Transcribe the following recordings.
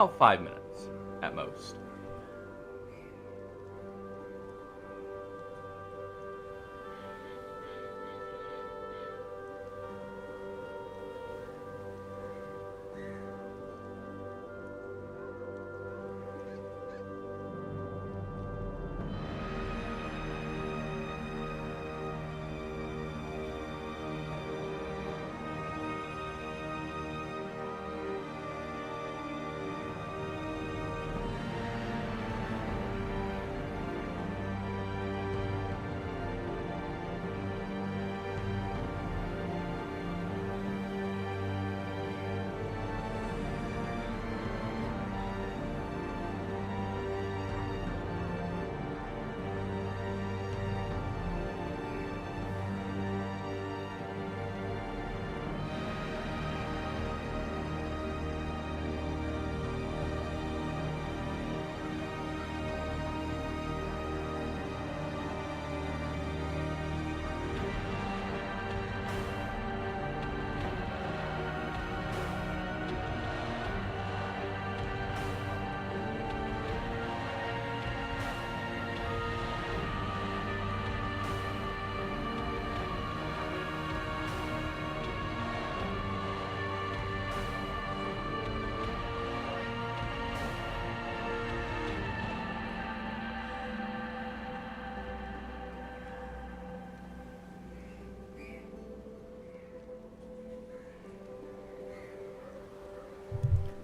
About 5 minutes at most.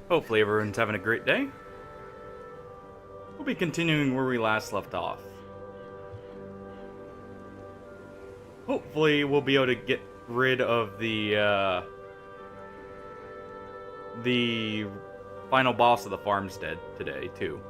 Hopefully everyone's having a great day. We'll be continuing where we last left off. Hopefully we'll be able to get rid of the final boss of the farmstead today, too.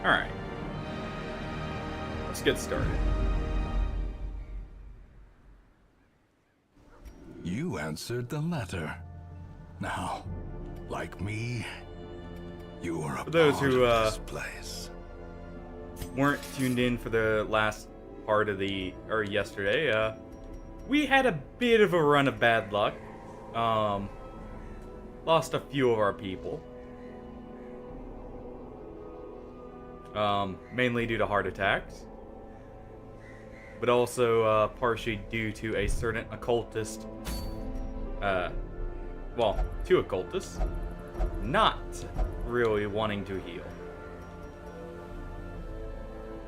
Alright. Let's get started. You answered the letter. Now, like me, you are a For those part who, of this place. Weren't tuned in for the last part of yesterday, we had a bit of a run of bad luck. Lost a few of our people. Mainly due to heart attacks, but also partially due to a certain occultist, well, two occultists, not really wanting to heal.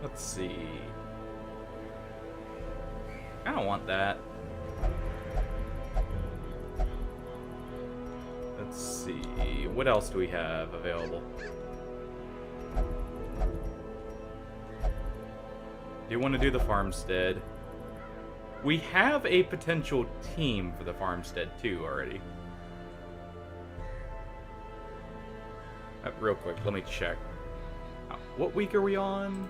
Let's see. I don't want that. Let's see. What else do we have available? Do you want to do the farmstead? We have a potential team for the farmstead too already. Real quick, let me check. What week are we on?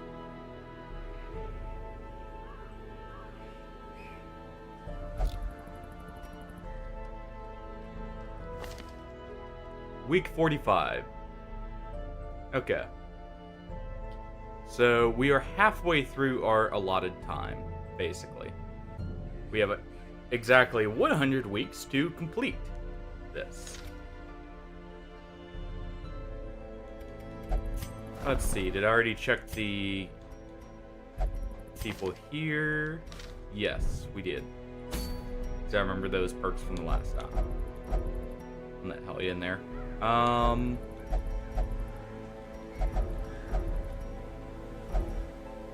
Week 45. Okay. So we are halfway through our allotted time, basically. We have exactly 100 weeks to complete this. Let's see, did I already check the people here? Yes, we did. Because I remember those perks from the last time. I'm gonna hell you in there.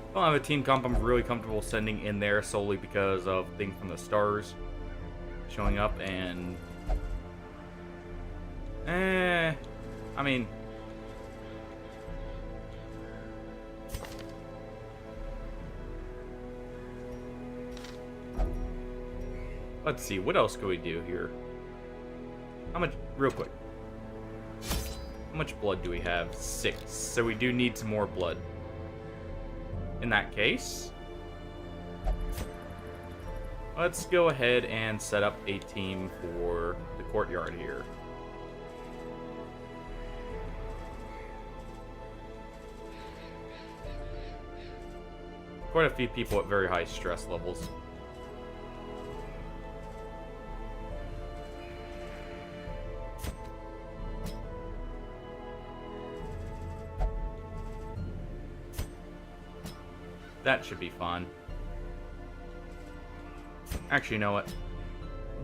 I don't have a team comp I'm really comfortable sending in there solely because of things from the stars showing up, and I mean, Let's see, what else can we do here? How much, real quick. How much blood do we have? 6. So we do need some more blood. In that case, let's go ahead and set up a team for the courtyard here. Quite a few people at very high stress levels. That should be fun. Actually, you know what?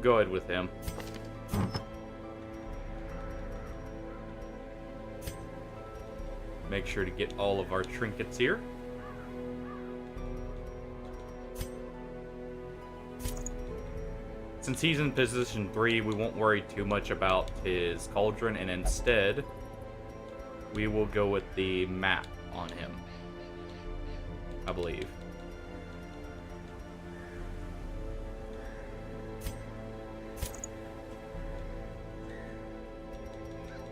Go ahead with him. Make sure to get all of our trinkets here. Since he's in position 3, we won't worry too much about his cauldron, and instead, we will go with the map on him, I believe.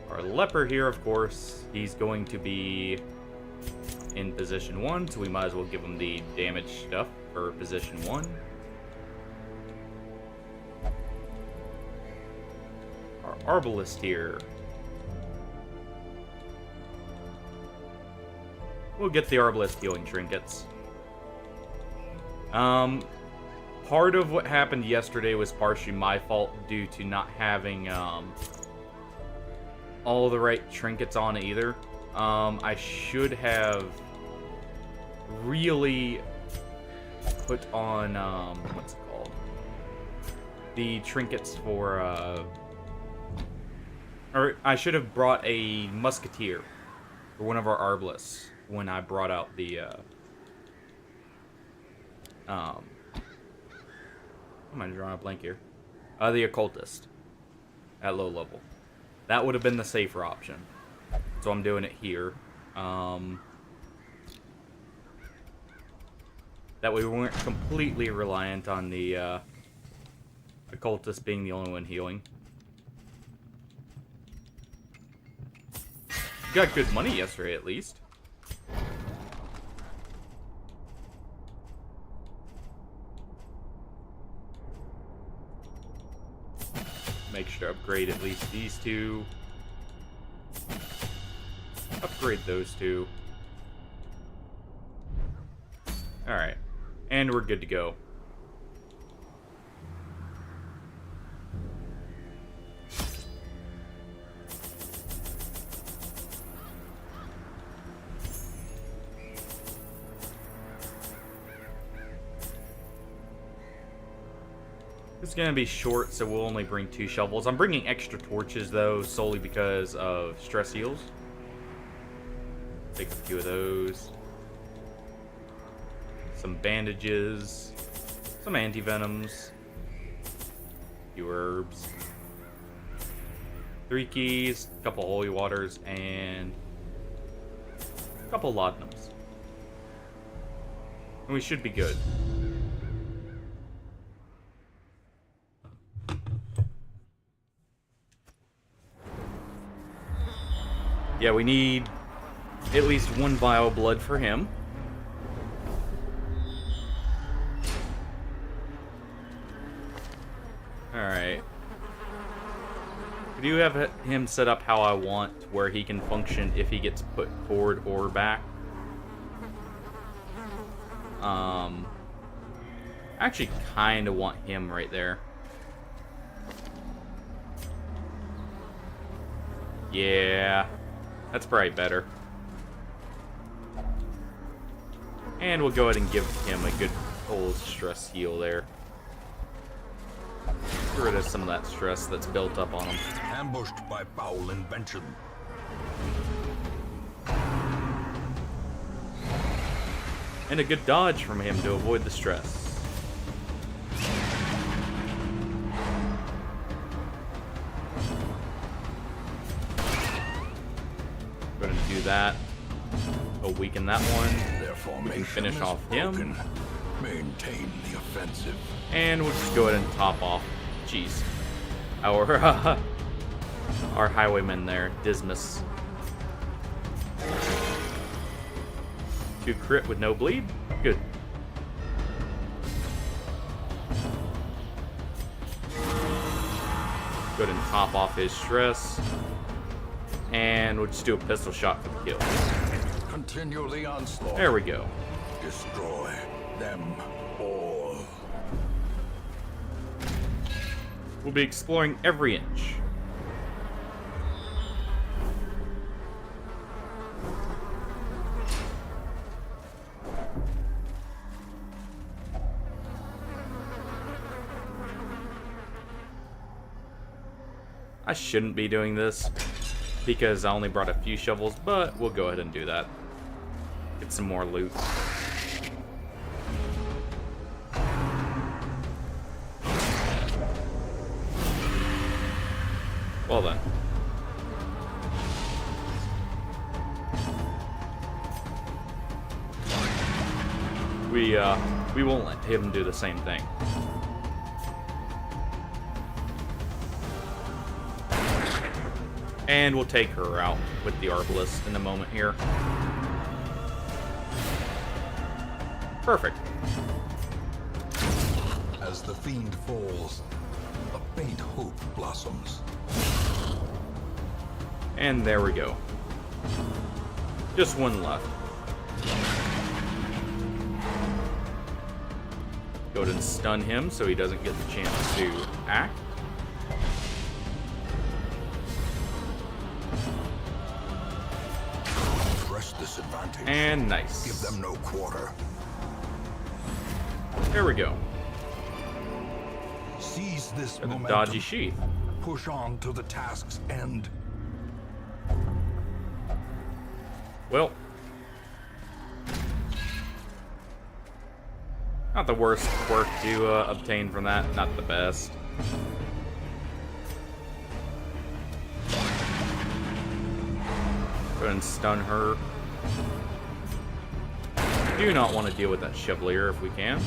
Our leper here, of course, he's going to be in position 1, so we might as well give him the damage stuff for position 1. Our arbalist here. We'll get the arbalist healing trinkets. Part of what happened yesterday was partially my fault due to not having all the right trinkets on either. I should have really put on what's it called? The trinkets for or I should have brought a musketeer for one of our arbalists when I brought out the am I drawing a blank here? The occultist at low level. That would have been the safer option. So I'm doing it here. That way we weren't completely reliant on the occultist being the only one healing. Got good money yesterday, at least. Make sure to upgrade at least these two. Upgrade those two. Alright. And we're good to go. It's gonna be short, so we'll only bring 2 shovels. I'm bringing extra torches, though, solely because of stress heals. Take a few of those. Some bandages. Some anti-venoms. A few herbs. 3 keys, a couple holy waters, and a couple laudanums. And we should be good. Yeah, we need at least 1 vial of blood for him. Alright. We do have him set up how I want, where he can function if he gets put forward or back. I actually kind of want him right there. Yeah. That's probably better. And we'll go ahead and give him a good old stress heal there. Get rid of some of that stress that's built up on him. Ambushed by foul invention. And a good dodge from him to avoid the stress. Going to do that. We'll weaken that one. We can finish off him. Maintain the offensive. And we'll just go ahead and top off. Jeez. Our highwayman there, Dismas. 2 crit with no bleed. Good. Go ahead and top off his stress. And we'll just do a pistol shot for the kill. Continue the onslaught. There we go. Destroy them all. We'll be exploring every inch. I shouldn't be doing this because I only brought a few shovels, but we'll go ahead and do that. Get some more loot. Well then. We won't let him do the same thing. And we'll take her out with the Arbalist in a moment here. Perfect. As the fiend falls, a faint hope blossoms. And there we go. Just one left. Go ahead and stun him so he doesn't get the chance to act. Press this advantage. And nice. Give them no quarter. There we go. Seize this Got the momentum. dodgy sheath. Push on to the task's end. Well, not the worst quirk to obtain from that. Not the best. Go ahead and stun her. Do not want to deal with that Chevalier if we can.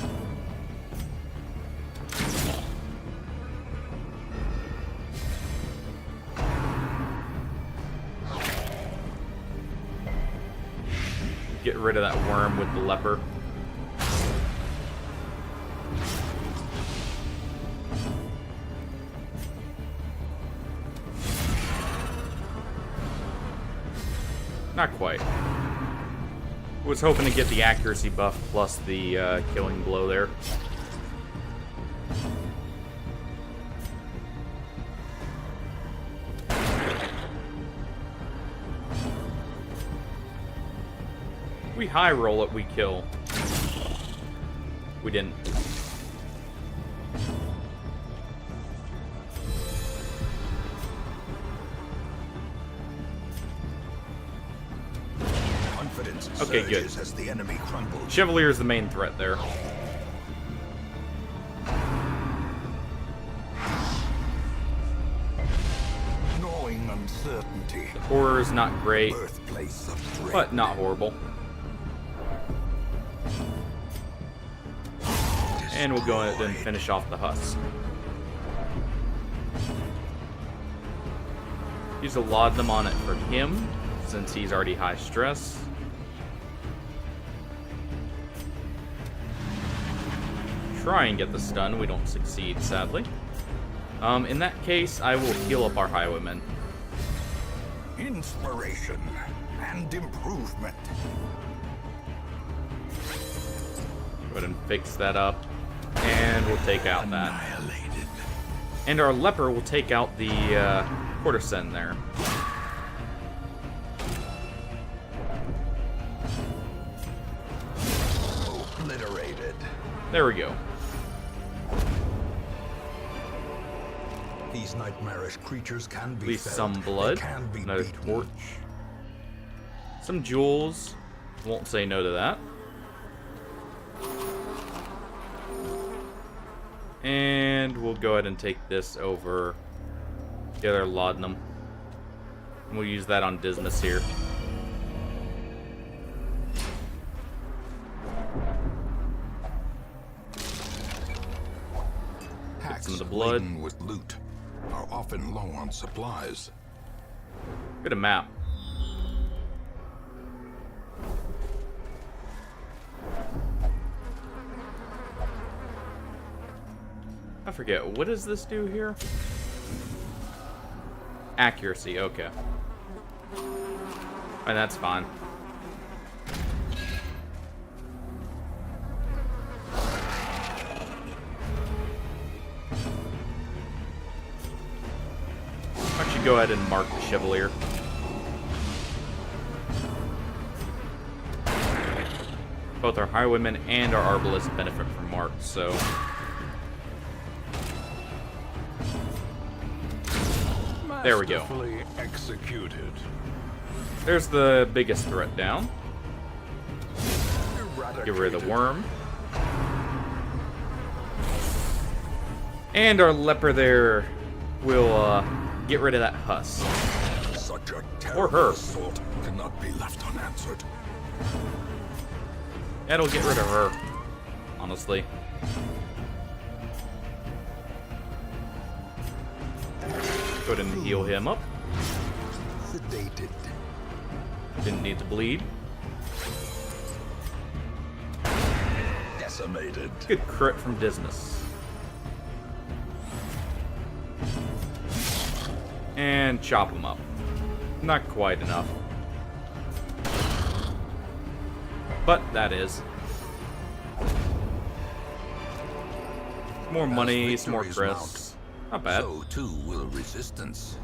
Get rid of that worm with the leper. Not quite. Was hoping to get the accuracy buff plus the killing blow there. We high roll it, we kill. We didn't. Confidence Okay, good. surges as the enemy crumbles. Chevalier is the main threat there. Gnawing uncertainty. Horror is not great, Birthplace of dread. but not horrible. And we'll go ahead and finish off the husk. Use a laudanum on it for him, since he's already high stress. Try and get the stun. We don't succeed, sadly. In that case, I will heal up our highwaymen. Inspiration and improvement. Go ahead and fix that up. And we'll take out that. Annihilated. And our leper will take out the courtesan there. Obliterated. There we go. These nightmarish creatures can be At least felled. some They blood. can be Another beaten. torch. Some jewels. Won't say no to that. And we'll go ahead and take this over the other laudanum. And we'll use that on Dismas here. of the blood. laden with loot are often low on supplies. Get a map. I forget, what does this do here? Accuracy, okay. And that's fine. Why don't you go ahead and mark the Chevalier? Both our Highwaymen and our Arbalists benefit from marks, so... There we go. Masterfully executed. There's the biggest threat down. Get rid of the worm. And our leper there will get rid of that husk. Such a Or terrible her. assault cannot be left unanswered. That'll get rid of her, honestly. Go ahead and heal him up. Sedated. Didn't need to bleed. Decimated. Good crit from Dismas. And chop him up. Not quite enough. But that is. More money, some more victories crests. Not bad. So too will resistance.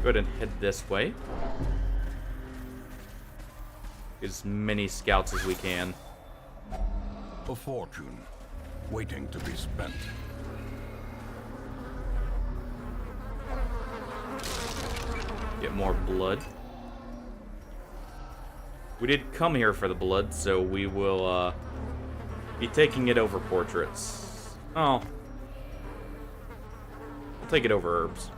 Go ahead and head this way. Get as many scouts as we can. A fortune waiting to be spent. Get more blood. We did come here for the blood, so we will be taking it over portraits. Oh. I'll take it over herbs.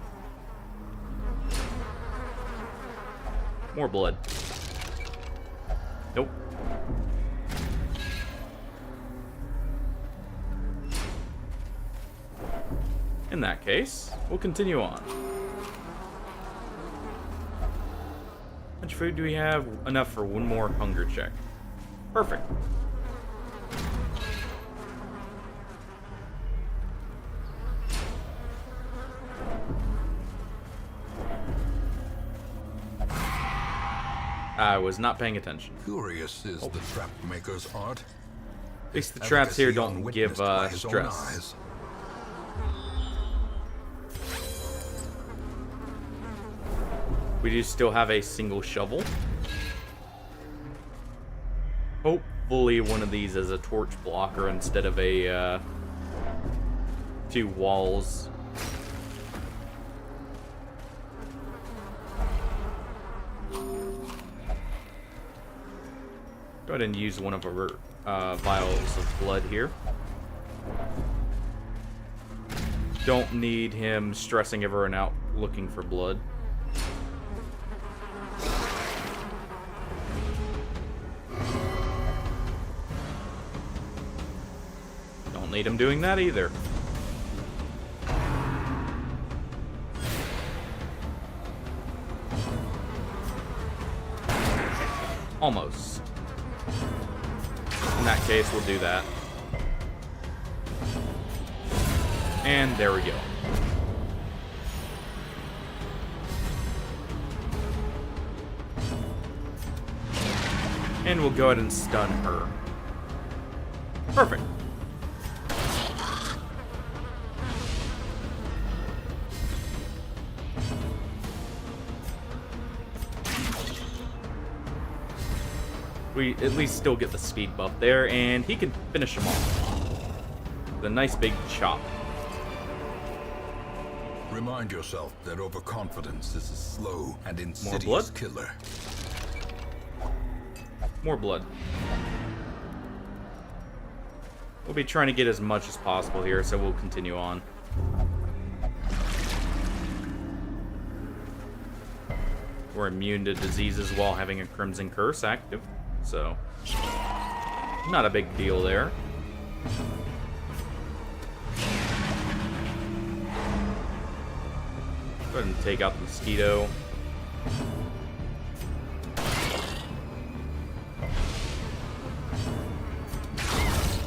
More blood. Nope. In that case, we'll continue on. How much food do we have? Enough for one more hunger check. Perfect. I was not paying attention. Curious is the trap maker's art. At least the traps here don't give Unwitnessed by his own stress. eyes. We do still have a single shovel. Hopefully one of these is a torch blocker instead of a 2 walls. Go ahead and use one of our vials of blood here. Don't need him stressing everyone out looking for blood. Don't need him doing that either. Almost. In that case, we'll do that. And there we go. And we'll go ahead and stun her. Perfect. We at least still get the speed buff there, and he can finish him off. With a nice big chop. Remind yourself that overconfidence is a slow and blood? insidious killer. More blood. We'll be trying to get as much as possible here, so we'll continue on. We're immune to diseases while having a Crimson Curse active, so not a big deal there. Go ahead and take out the mosquito.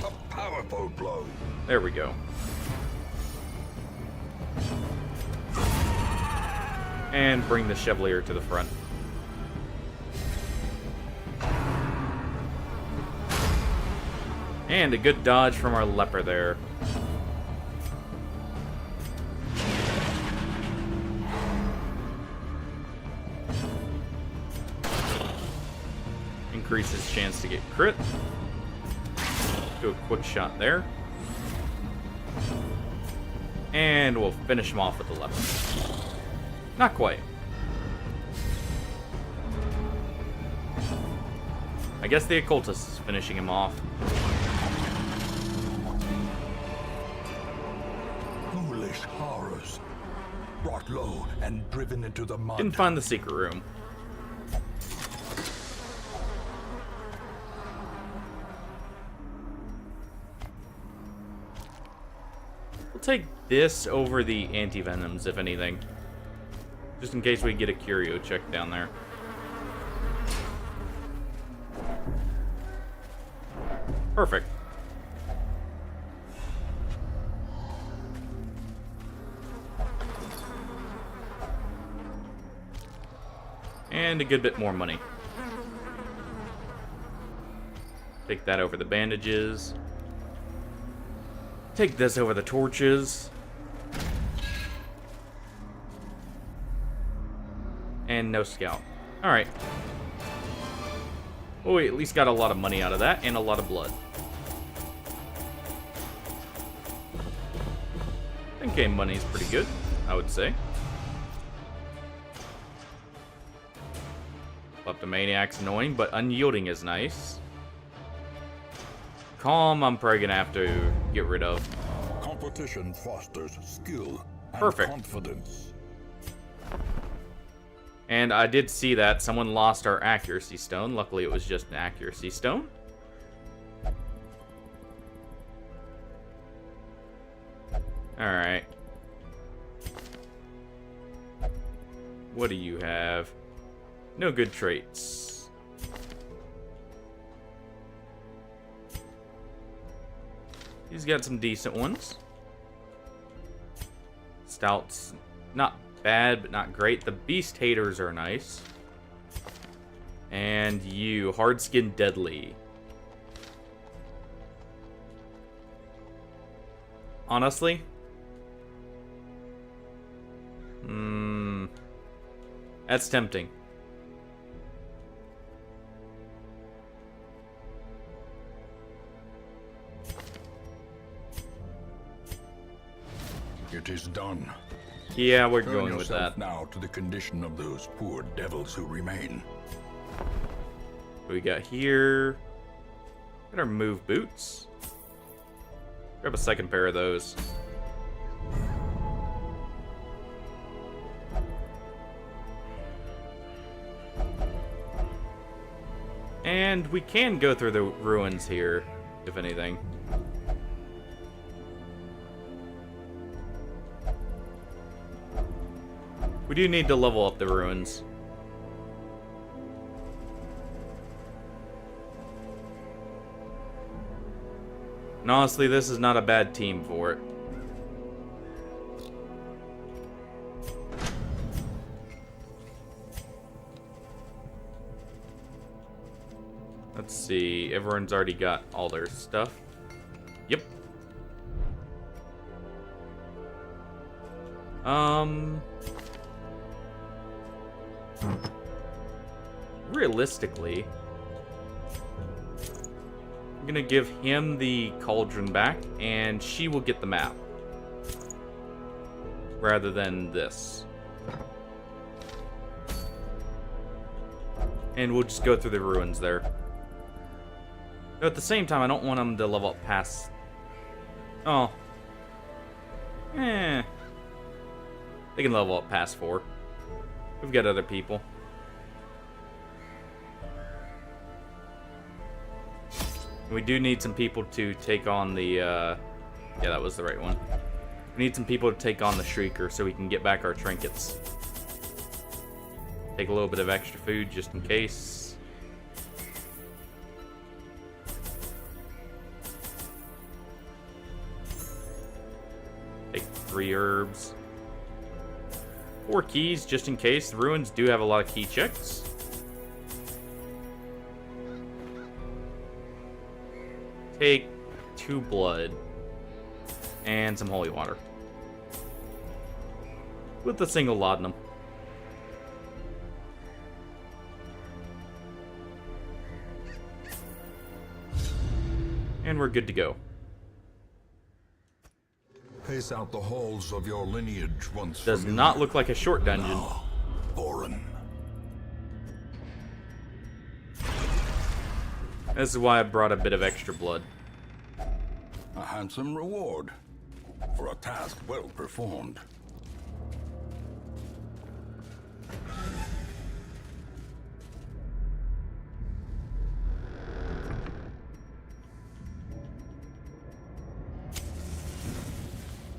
A powerful blow. There we go. And bring the Chevalier to the front. And a good dodge from our leper there. Increases chance to get crit. Do a quick shot there. And we'll finish him off with the leper. Not quite. I guess the occultist is finishing him off. Foolish horrors. Brought low and driven into the mud. Didn't find the secret room. We'll take this over the anti-venoms, if anything. Just in case we get a curio check down there. Perfect. And a good bit more money. Take that over the bandages. Take this over the torches. And no scout. Alright. Oh, we at least got a lot of money out of that, and a lot of blood. In-game money is pretty good, I would say. Kleptomaniac's annoying, but unyielding is nice. Calm, I'm probably gonna have to get rid of. Competition fosters skill and Perfect. confidence. And I did see that someone lost our accuracy stone. Luckily, it was just an accuracy stone. Alright. What do you have? No good traits. He's got some decent ones. Stout's not bad, but not great. The Beast Haters are nice. And you, Hard Skin Deadly. Honestly? That's tempting. It is done. Yeah, we're Turn going with yourself that. now to the condition of those poor devils who remain. What we got here? Got our move boots. Grab a second pair of those. And we can go through the ruins here, if anything. We do need to level up the ruins. And honestly, this is not a bad team for it. Let's see, everyone's already got all their stuff. Yep. Realistically, I'm gonna give him the cauldron back, and she will get the map. Rather than this. And we'll just go through the ruins there. But at the same time, I don't want them to level up past... Oh. They can level up past 4. We've got other people. We do need some people to take on the, yeah, that was the right one. We need some people to take on the Shrieker so we can get back our trinkets. Take a little bit of extra food just in case. Take 3 herbs. 4 keys just in case. The ruins do have a lot of key checks. Take 2 blood. And some holy water. With a single laudanum. And we're good to go. Pace out the halls of your lineage once. Does familiar. not look like a short dungeon. Now, foreign. This is why I brought a bit of extra blood. A handsome reward for a task well performed.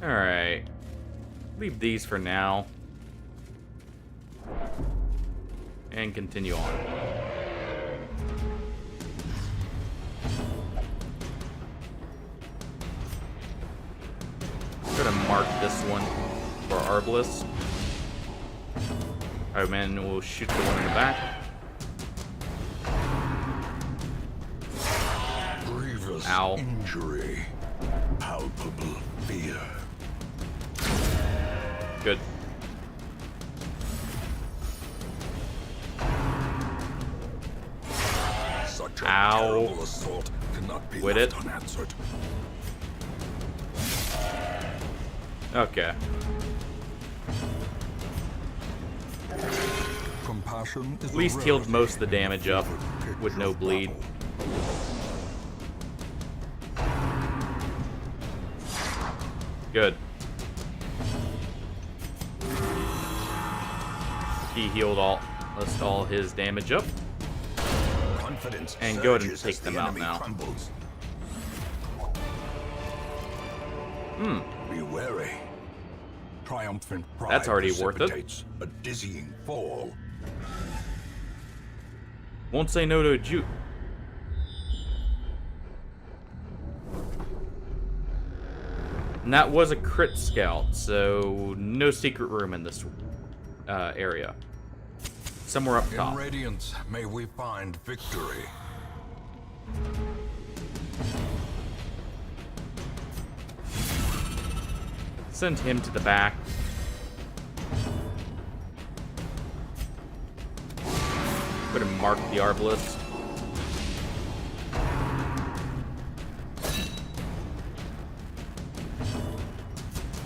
Alright. Leave these for now. And continue on. I'm gonna mark this one for Arbalest. Alright, man, we'll shoot the one in the back. Grievous Ow. injury. Palpable fear. Good. Such a Ow. terrible assault cannot be Quit left it. unanswered. Okay. Compassion is At least healed most of the damage up with no bleed. Good. He healed all his damage up. Confidence And go ahead and surges take as them the out enemy now. crumbles. Be wary. Triumphant pride That's already worth it. precipitates a dizzying fall. Won't say no to a juke. And that was a crit scout, so no secret room in this area. Somewhere up In top. radiance, may we find victory. Send him to the back. Go ahead and mark the Arbalest.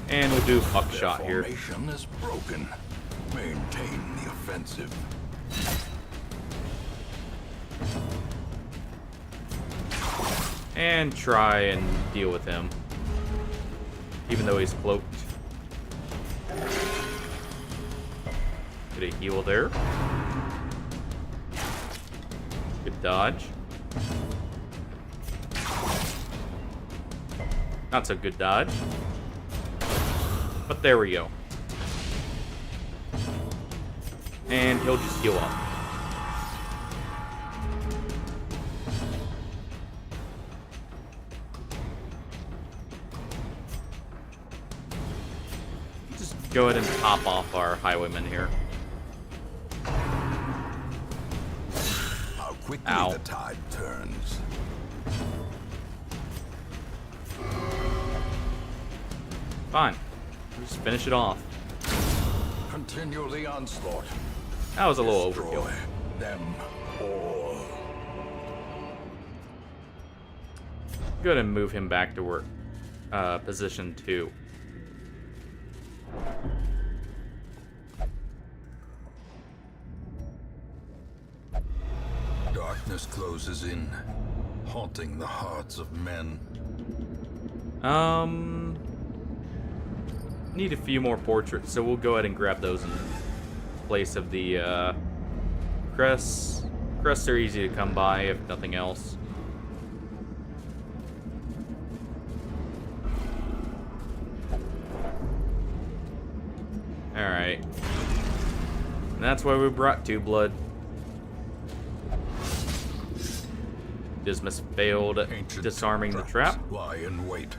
And we'll do buckshot here. Formation is broken. Maintain the offensive. And try and deal with him. Even though he's cloaked. Get a heal there. Good dodge. Not so good dodge. But there we go. And he'll just heal up. Just go ahead and top off our highwayman here. How quickly Ow. the tide turns. Fine. Just finish it off. Continue the onslaught. That was a little Destroy overkill. them all. Go ahead and move him back to work. Position 2. Darkness closes in, haunting the hearts of men. Need a few more portraits, so we'll go ahead and grab those in place of the crests. Crests are easy to come by, if nothing else. Alright. And that's why we brought 2 blood. Dismas failed Ancient disarming the traps trap. lie in wait,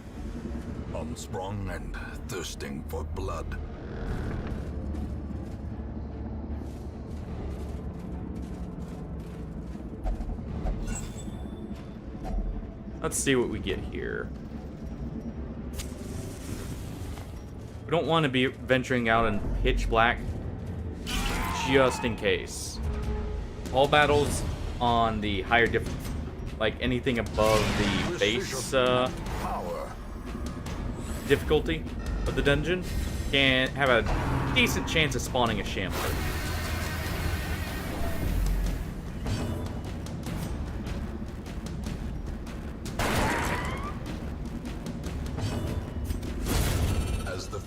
unsprung and thirsting for blood. Let's see what we get here. We don't want to be venturing out in pitch black, just in case. All battles on the higher like anything above the base Power. difficulty of the dungeon, can have a decent chance of spawning a shambler.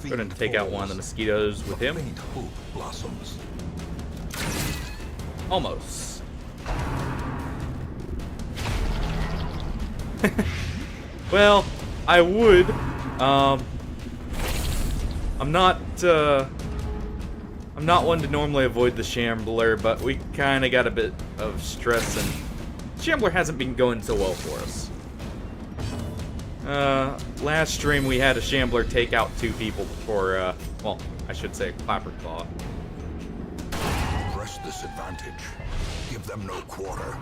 Go ahead and take out one of the mosquitoes with him. Faint hope blossoms. Almost. Well, I would. I'm not one to normally avoid the Shambler, but we kind of got a bit of stress, and Shambler hasn't been going so well for us. Last stream we had a Shambler take out 2 people before, well, I should say a Clapperclaw. Press this advantage. Give them no quarter.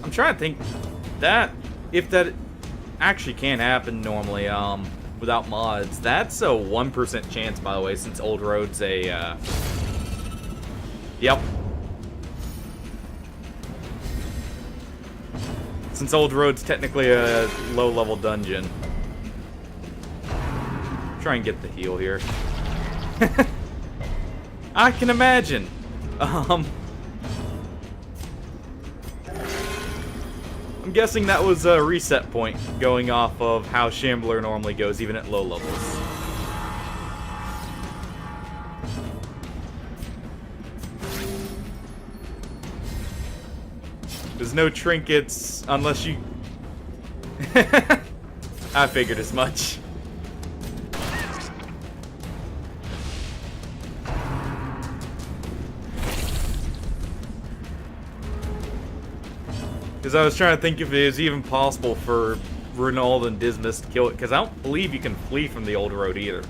I'm trying to think that if that actually can happen normally, without mods. That's a 1% chance, by the way, since Old Road's a, yep. Since Old Road's technically a low-level dungeon. Try and get the heal here. I can imagine. I'm guessing that was a reset point going off of how Shambler normally goes, even at low levels. There's no trinkets unless you... I figured as much. Because I was trying to think if it was even possible for Ronald and Dismas to kill it, because I don't believe you can flee from the Old Road either.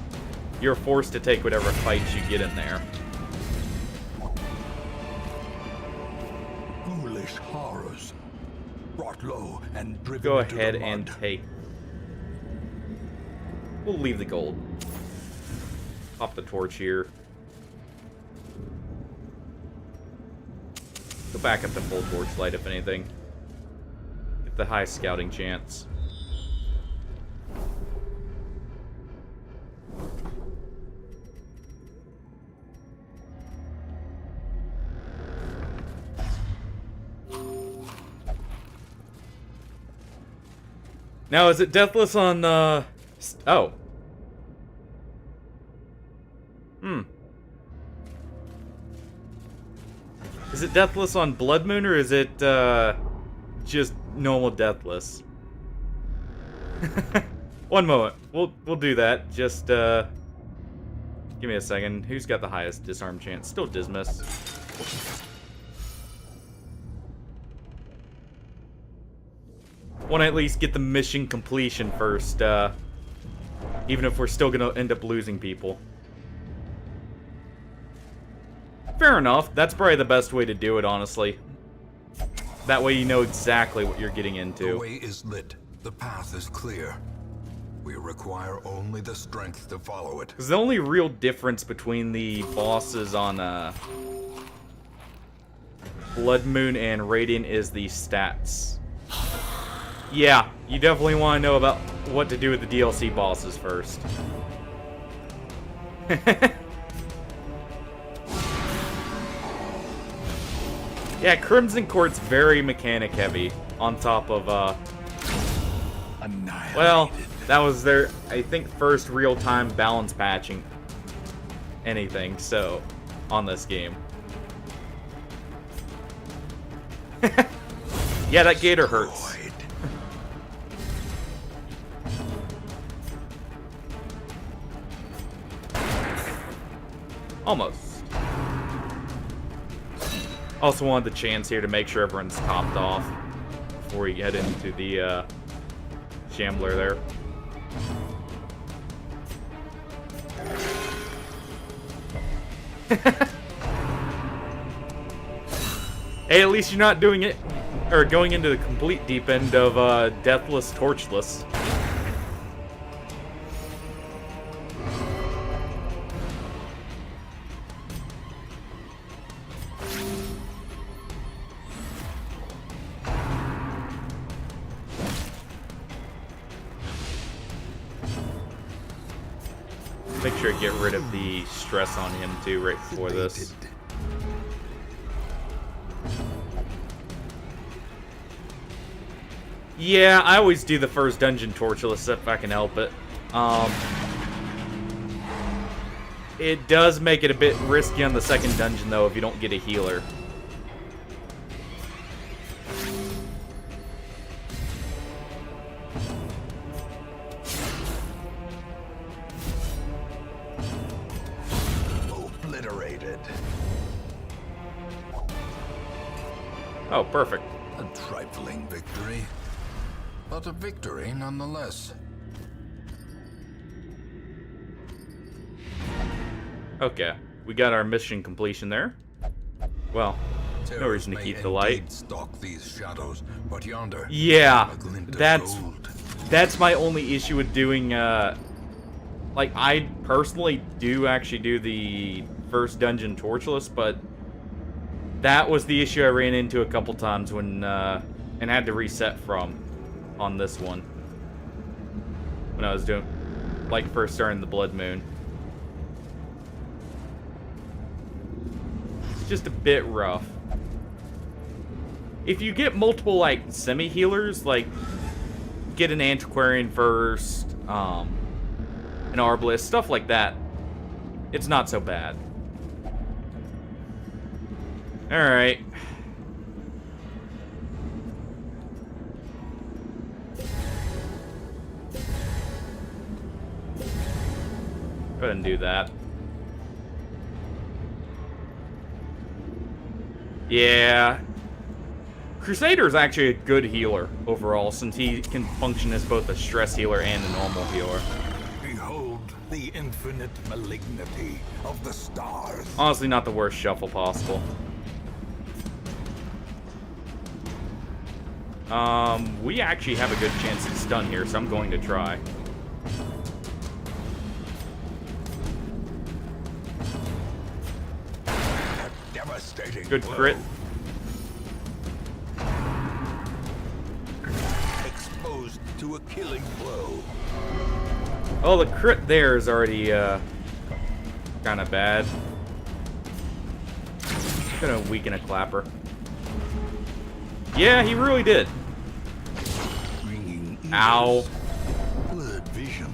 You're forced to take whatever fights you get in there. Foolish horrors. Brought low and driven Go to ahead the and mud. take... We'll leave the gold. Pop the torch here. Go back up to full torchlight, if anything. Get the highest scouting chance. Now, is it deathless on, oh. Is it deathless on Bloodmoon, or is it, just normal deathless? One moment. We'll do that. Just, give me a second. Who's got the highest disarm chance? Still Dismas. Want to at least get the mission completion first, even if we're still gonna end up losing people. Fair enough. That's probably the best way to do it, honestly. That way you know exactly what you're getting into. The way is lit. The path is clear. We require only the strength to follow it. Because the only real difference between the bosses on Blood Moon and Radiant is the stats. Yeah, you definitely want to know about what to do with the DLC bosses first. Yeah, Crimson Court's very mechanic heavy on top of, well, that was their, I think, first real-time balance patching anything, so, on this game. Yeah, that gator hurts. Almost. Also wanted the chance here to make sure everyone's topped off before we head into the Shambler there. Hey, at least you're not doing it, or going into the complete deep end of Deathless Torchless. Make sure to get rid of the stress on him too right before this. Yeah, I always do the first dungeon torchless if I can help it. It does make it a bit risky on the second dungeon though if you don't get a healer. Obliterated. Oh, perfect. A trifling victory, but a victory nonetheless. Okay, we got our mission completion there. Well, no reason to keep the light. Stalk these shadows, but yonder, Yeah, a glint of that's gold. my only issue with doing. Like I personally do actually do the first dungeon torchless, but that was the issue I ran into a couple times when and had to reset from on this one when I was doing like first starting the Bloodmoon. It's just a bit rough. If you get multiple like semi-healers, like get an Antiquarian first, an Arbalist, stuff like that, it's not so bad. Alright. Go ahead and do that. Yeah. Crusader is actually a good healer overall, since he can function as both a stress healer and a normal healer. Behold the infinite malignity of the stars. Honestly, not the worst shuffle possible. We actually have a good chance to stun here, so I'm going to try. Devastating. Good crit. Exposed to a killing blow. Oh, the crit there is already, kind of bad. Gonna weaken a clapper. Yeah, he really did. Ow. Blurred vision.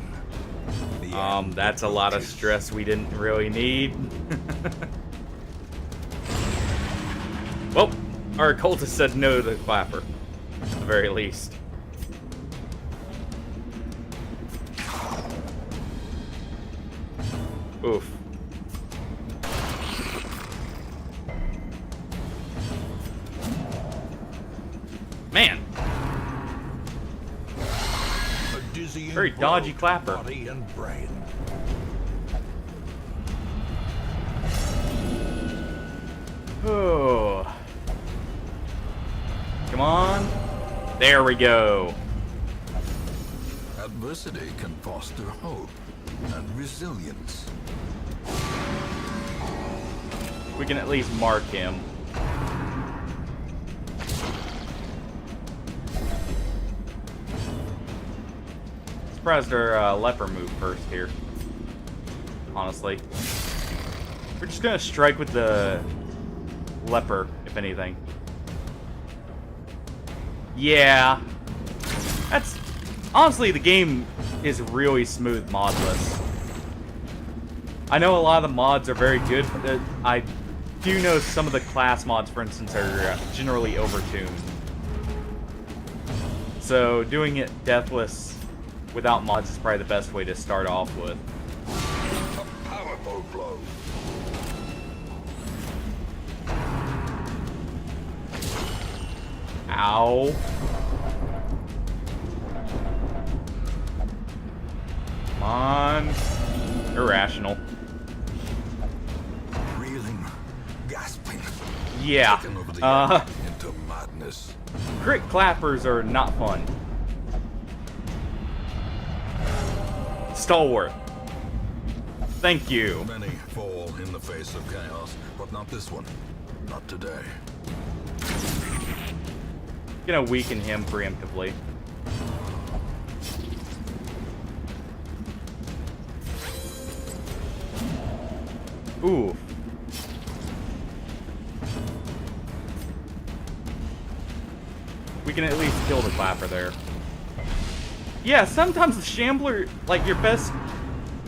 That's a lot of stress we didn't really need. Well, our occultist said no to the clapper, at the very least. Oof. Man. Very dodgy clapper. Body and brain. Oh. Come on. There we go. Adversity can foster hope and resilience. We can at least mark him. Surprised our leper moved first here. Honestly. We're just gonna strike with the leper, if anything. Yeah. That's... Honestly, the game is really smooth modless. I know a lot of the mods are very good, but I do know some of the class mods, for instance, are generally overtuned. So doing it deathless without mods is probably the best way to start off with. A powerful blow. Ow. Come on. Irrational. Reeling, gasping. Yeah. Taken over the edge into madness. Crit clappers are not fun. Stalwart. Thank you. Many fall in the face of chaos, but not this one. Not today. Gonna weaken him preemptively. Ooh. We can at least kill the clapper there. Yeah, sometimes the shambler, like your best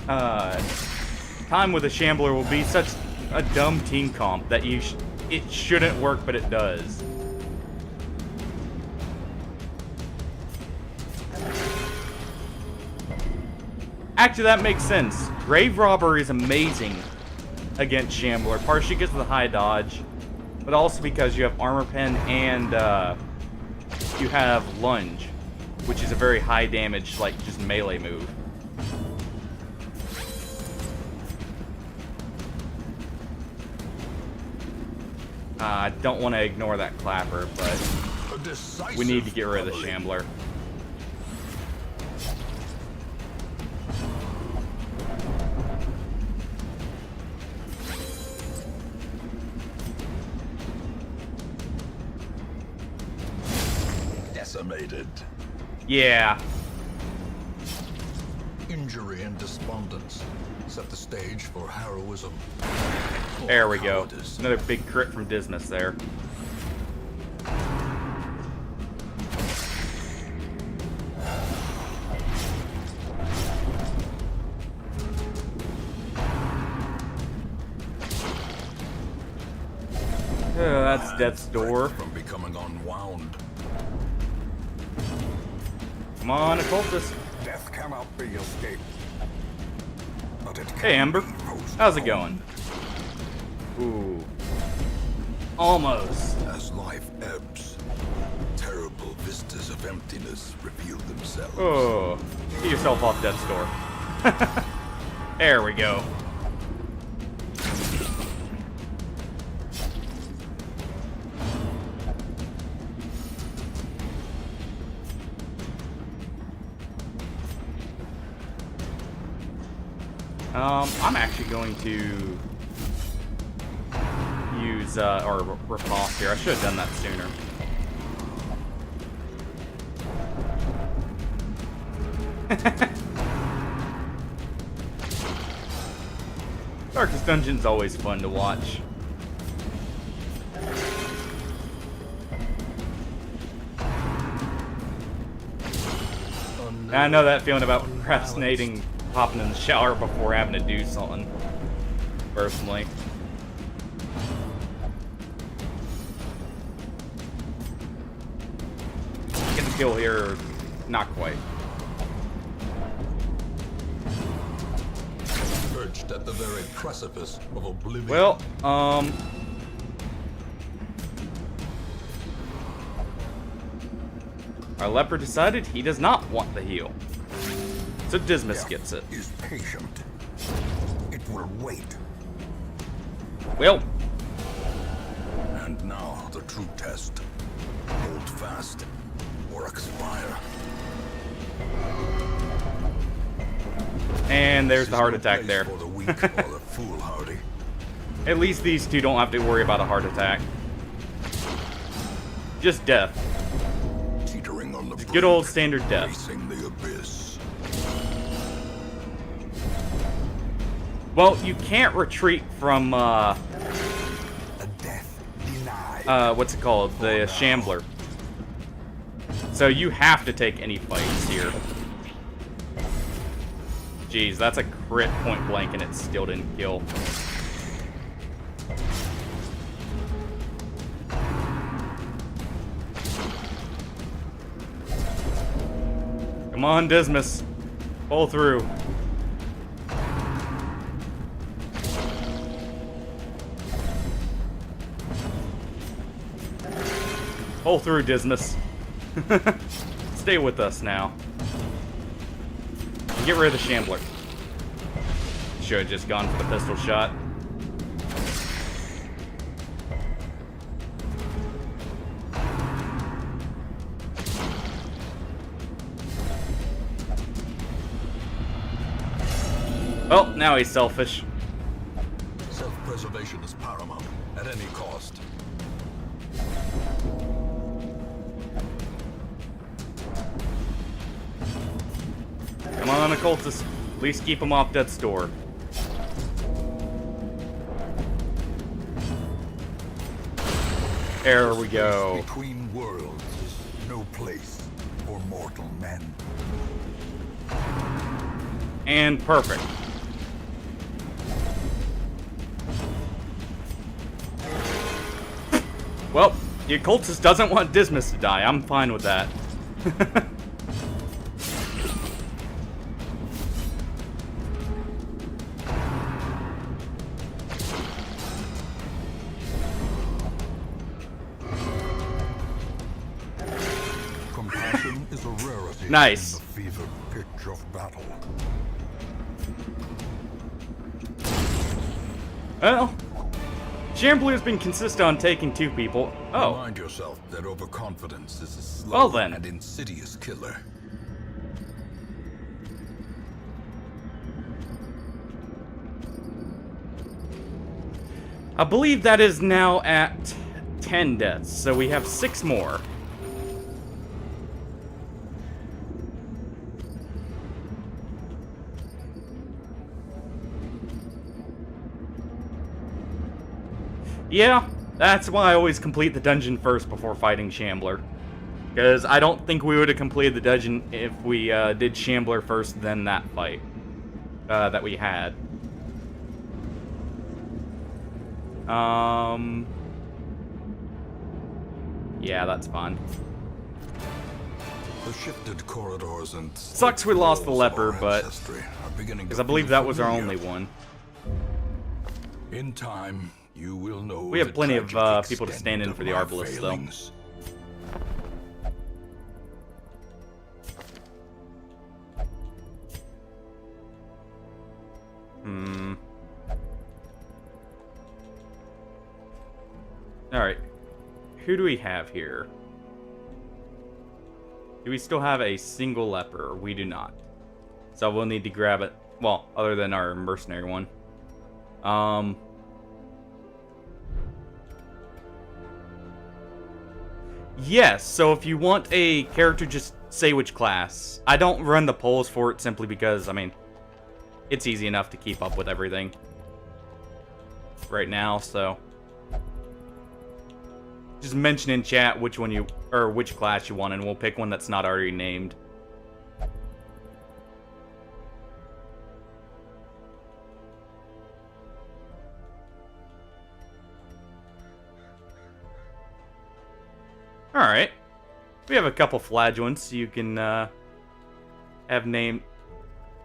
time with a shambler will be such a dumb team comp that it shouldn't work, but it does. Actually, that makes sense. Grave Robber is amazing against Shambler, partially because of the high dodge, but also because you have Armor Pen and you have Lunge, which is a very high damage, like, just melee move. I don't want to ignore that clapper, but we need to get rid of the Shambler. Decimated. Yeah. Injury and despondence set the stage for heroism. There we go. Cowardice. Another big crit from Dismas there. That's Death's Door. From becoming unwound. Come on, occultist. Death cannot be escaped. But it Hey, Ember. How's it going? Ooh. Almost. As life ebbs, terrible vistas of emptiness reveal themselves. Oh. Get yourself off Death's Door. There we go. I'm actually going to use, or riposte here. I should have done that sooner. Darkest Dungeon's always fun to watch. And I know that feeling about procrastinating popping in the shower before having to do something, personally. Get the kill here, not quite. Perched at the very precipice of oblivion. Well, our leper decided he does not want the heal. So Dismas gets it. Is patient. It will wait. Well. And now the true test. Hold fast or expire. And there's the heart This is no attack place there. For the weak or the foolhardy. At least these two don't have to worry about a heart attack. Just death. Teetering on the Good brink, old standard death. facing the abyss. Well, you can't retreat from, A death denied. what's it called? The Shambler. So you have to take any fights here. Jeez, that's a crit point blank and it still didn't kill. Come on, Dismas. Pull through. Pull through, Dismas. Stay with us now. Get rid of the Shambler. Should have just gone for the pistol shot. Oh, now he's selfish. Self-preservation is paramount at any cost. Come on, occultist. At least keep him off death's door. There we go. Between worlds is no place for mortal men. And perfect. Well, the occultist doesn't want Dismas to die. I'm fine with that. Compassion is a rarity. Nice. In the fever pitch of battle. Well, Shambler's been consistent on taking 2 people. Oh. Remind yourself that overconfidence is a slow Well then. and insidious killer. I believe that is now at 10 deaths, so we have 6 more. Yeah, that's why I always complete the dungeon first before fighting Shambler. Because I don't think we would have completed the dungeon if we did Shambler first, then that fight that we had. Yeah, that's fine. The shifted corridors and Sucks we lost the leper, but because because I believe that was our only one. In time, you will know. We have the plenty of tragic people to stand in extent for the of my Arbalest, though. failings. Alright. Who do we have here? Do we still have a single leper? We do not. So we'll need to grab it. Well, other than our mercenary one. Yes, so if you want a character, just say which class. I don't run the polls for it simply because, I mean, it's easy enough to keep up with everything right now, so just mention in chat which one you, or which class you want, and we'll pick one that's not already named. Alright. We have a couple flagellants you can have named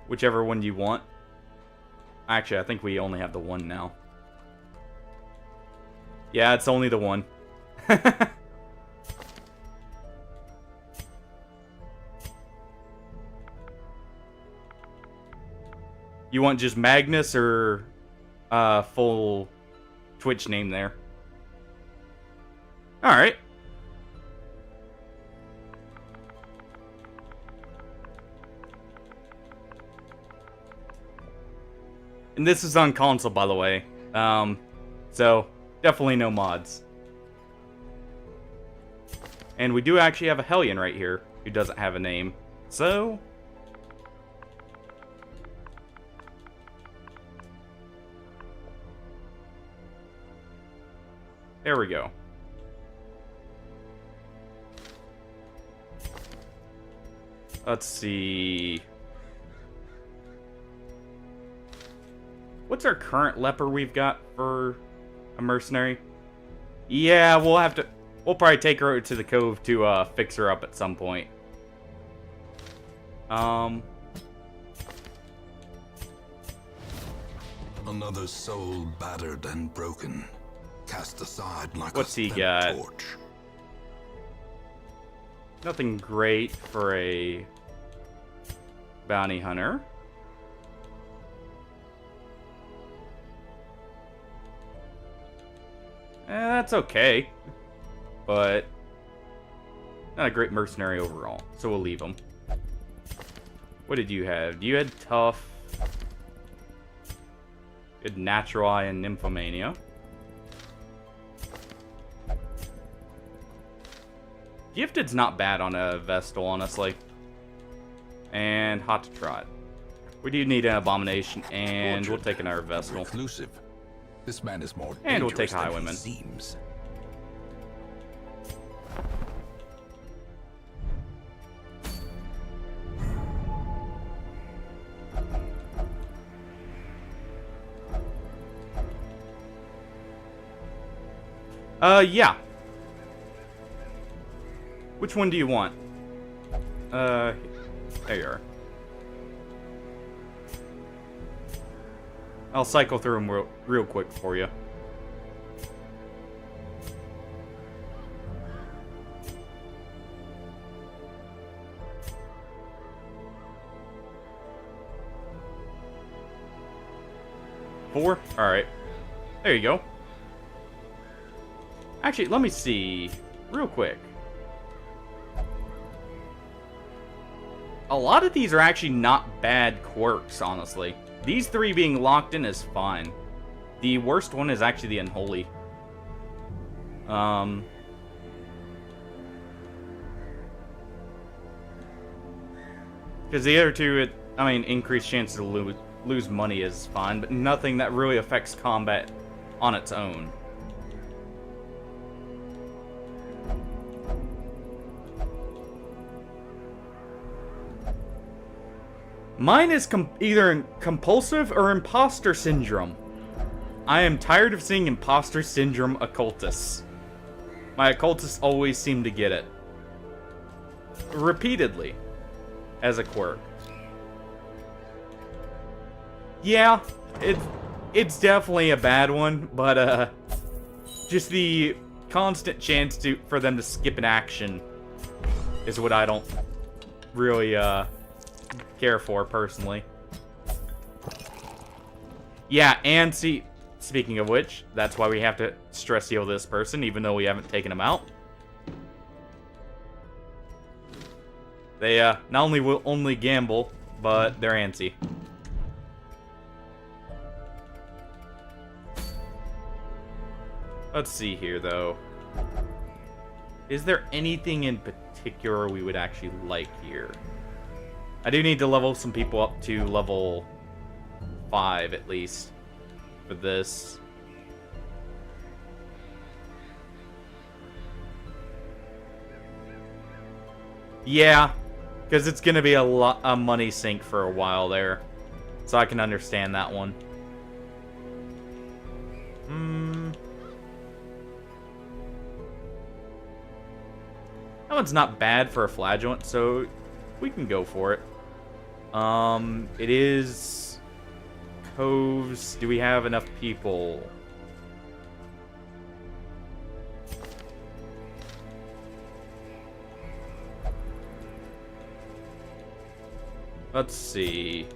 whichever one you want. Actually, I think we only have the one now. Yeah, it's only the one. You want just Magnus or full Twitch name there? Alright. And this is on console, by the way. So, definitely no mods. And we do actually have a Hellion right here, who doesn't have a name. So... there we go. Let's see... what's our current leper we've got for a mercenary? Yeah, we'll probably take her to the cove to fix her up at some point. Another soul battered and broken, cast aside like what's a he spent got? torch. Nothing great for a bounty hunter. That's okay. But not a great mercenary overall. So we'll leave him. What did you have? You had tough. You had natural eye and nymphomania. Gifted's not bad on a Vestal, honestly. And hot to trot. We do need an abomination, and we'll take another Vestal. Reclusive. This man is more And we'll take dangerous than he Highwayman. seems. Yeah. Which one do you want? There you are. I'll cycle through them real quick for you. Four? Alright. There you go. Actually, let me see. Real quick. A lot of these are actually not bad quirks, honestly. These three being locked in is fine. The worst one is actually the Unholy. Because the other two, increased chances to lose money is fine, but nothing that really affects combat on its own. Mine is either compulsive or imposter syndrome. I am tired of seeing imposter syndrome occultists. My occultists always seem to get it. Repeatedly. As a quirk. Yeah, it's definitely a bad one, but just the constant chance for them to skip an action is what I don't really care for personally. Yeah, and see, speaking of which, that's why we have to stress heal this person, even though we haven't taken him out. They not only will only gamble, but they're antsy. Let's see here, though. Is there anything in particular we would actually like here? I do need to level some people up to level 5, at least, for this. Yeah, because it's going to be a money sink for a while there. So I can understand that one. That one's not bad for a flagellant, so we can go for it. It is coves. Do we have enough people? Let's see.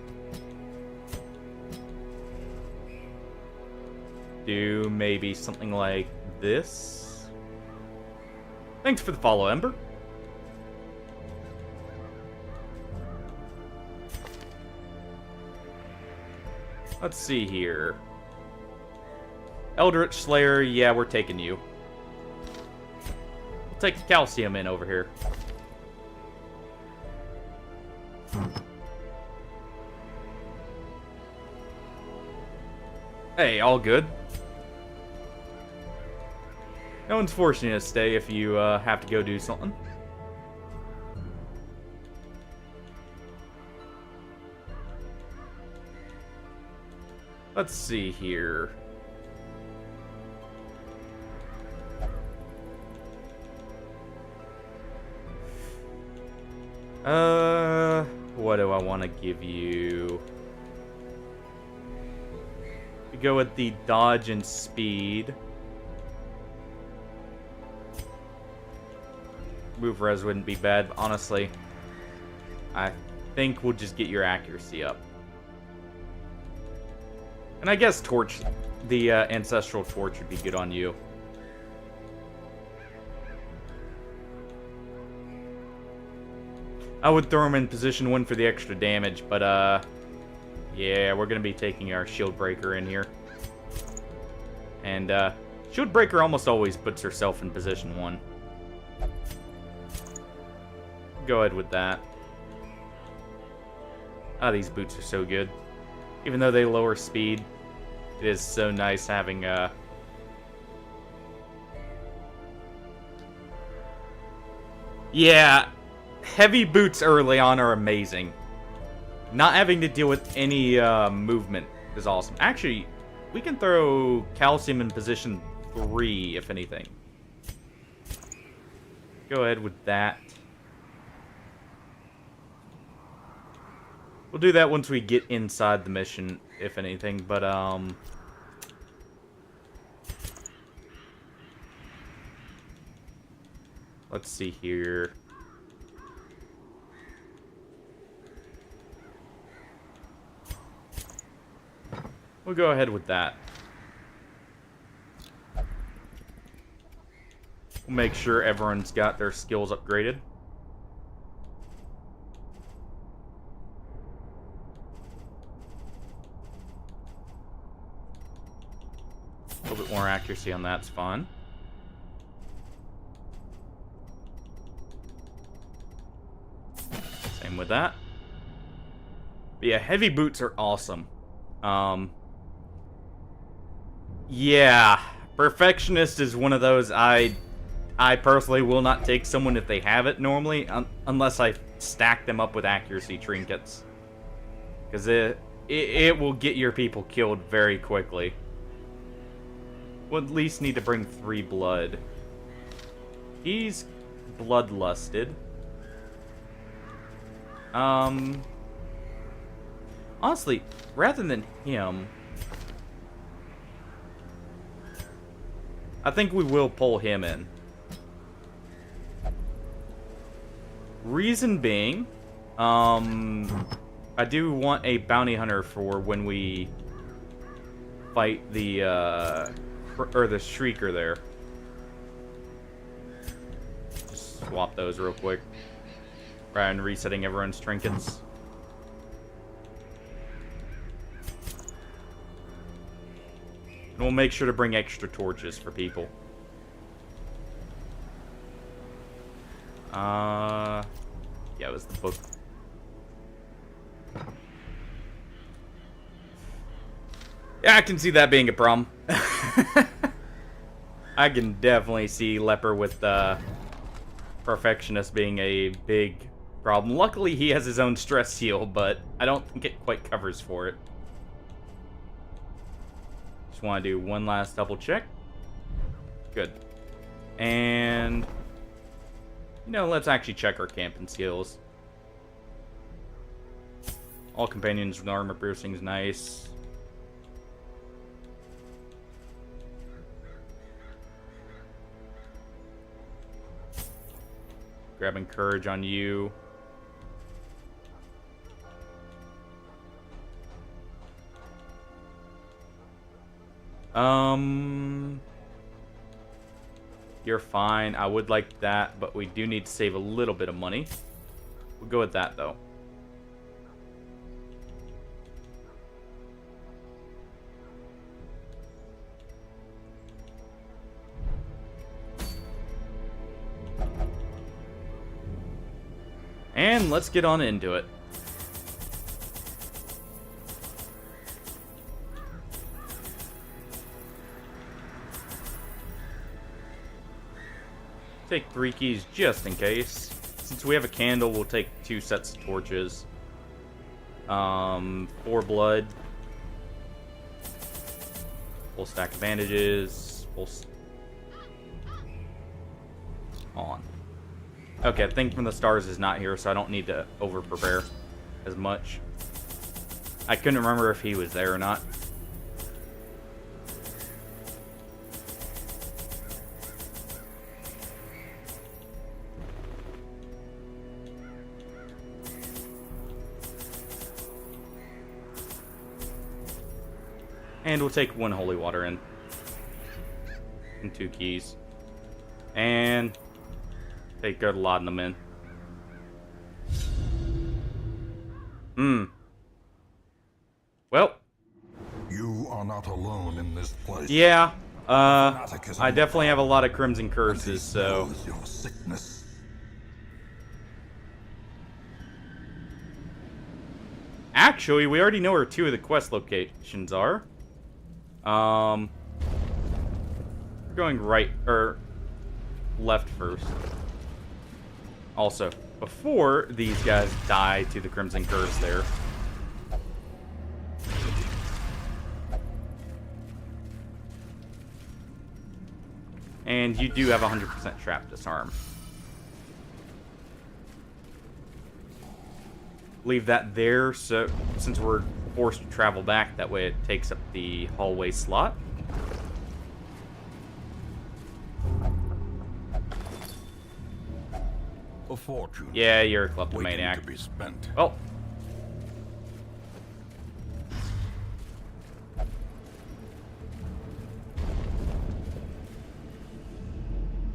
Do maybe something like this? Thanks for the follow, Ember. Let's see here. Eldritch Slayer, yeah, we're taking you. We'll take the calcium in over here. Hey, all good. No one's forcing you to stay if you have to go do something. Let's see here. What do I want to give you? We go with the dodge and speed. Move res wouldn't be bad, but honestly, I think we'll just get your accuracy up. And I guess torch, the ancestral torch would be good on you. I would throw him in position 1 for the extra damage, but yeah, we're gonna be taking our shield breaker in here. And shield breaker almost always puts herself in position 1. Go ahead with that. Ah, these boots are so good. Even though they lower speed, it is so nice having yeah, heavy boots early on are amazing. Not having to deal with any movement is awesome. Actually, we can throw calcium in position 3, if anything. Go ahead with that. We'll do that once we get inside the mission, if anything, but let's see here. We'll go ahead with that. We'll make sure everyone's got their skills upgraded. A little bit more accuracy on that's fun. Same with that. But yeah, heavy boots are awesome. Yeah, perfectionist is one of those I personally will not take someone if they have it normally, unless I stack them up with accuracy trinkets, because it will get your people killed very quickly. We'll at least need to bring 3 blood. He's bloodlusted. Honestly, rather than him, I think we will pull him in. Reason being, I do want a bounty hunter for when we fight the Shrieker there. Just swap those real quick. Rather than resetting everyone's trinkets. And we'll make sure to bring extra torches for people. Yeah, it was the book. Yeah, I can see that being a problem. I can definitely see Leper with Perfectionist being a big problem. Luckily, he has his own stress heal, but I don't think it quite covers for it. Just want to do one last double check. Good. And, you know, let's actually check our camping skills. All companions with armor piercing is nice. Grabbing courage on you. You're fine. I would like that, but we do need to save a little bit of money. We'll go with that, though. And let's get on into it. Take 3 keys just in case. Since we have a candle, we'll take 2 sets of torches. 4 blood. Full stack of bandages. On. Okay, Thing from the Stars is not here, so I don't need to over-prepare as much. I couldn't remember if he was there or not. And we'll take 1 holy water in. And 2 keys. And take our laudanum in. Well. You are not alone in this place. Yeah. I definitely have a lot of crimson curses, so. Your sickness. Actually, we already know where 2 of the quest locations are. We're going right or left first. Also, before these guys die to the crimson curse there. And you do have 100% trap disarm. Leave that there, so since we're forced to travel back, that way it takes up the hallway slot. A fortune. Yeah, you're a Waiting kleptomaniac. to be spent. Oh.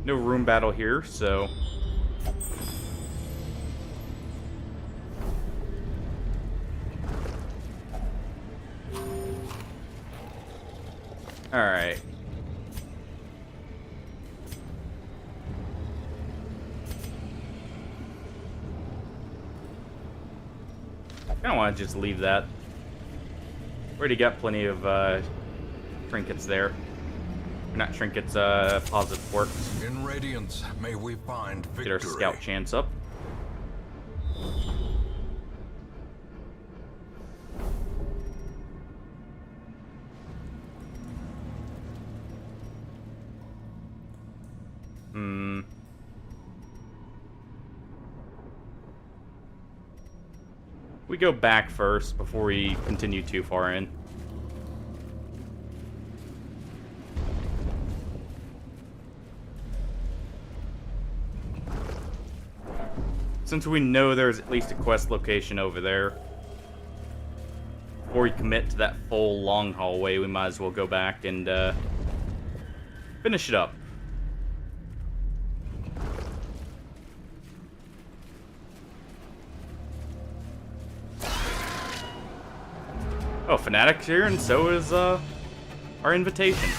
No room battle here, so. Alright. I don't want to just leave that. We already got plenty of trinkets there. Not trinkets, positive quirks. In Radiance, may we find victory. Get our scout chance up. We go back first before we continue too far in. Since we know there's at least a quest location over there, before we commit to that full long hallway, we might as well go back and finish it up. Oh, Fanatic's here, and so is our invitation.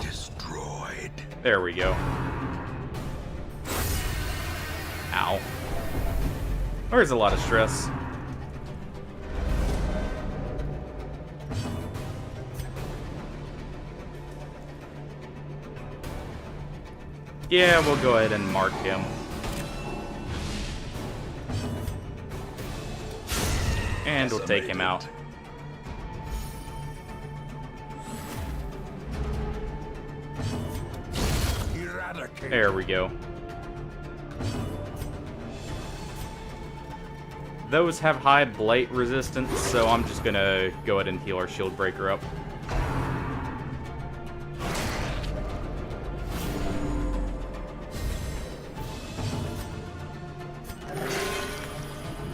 Destroyed. There we go. Ow. There's a lot of stress. Yeah, we'll go ahead and mark him. And we'll take him out. Eradicate. There we go. Those have high blight resistance, so I'm just gonna go ahead and heal our shield breaker up.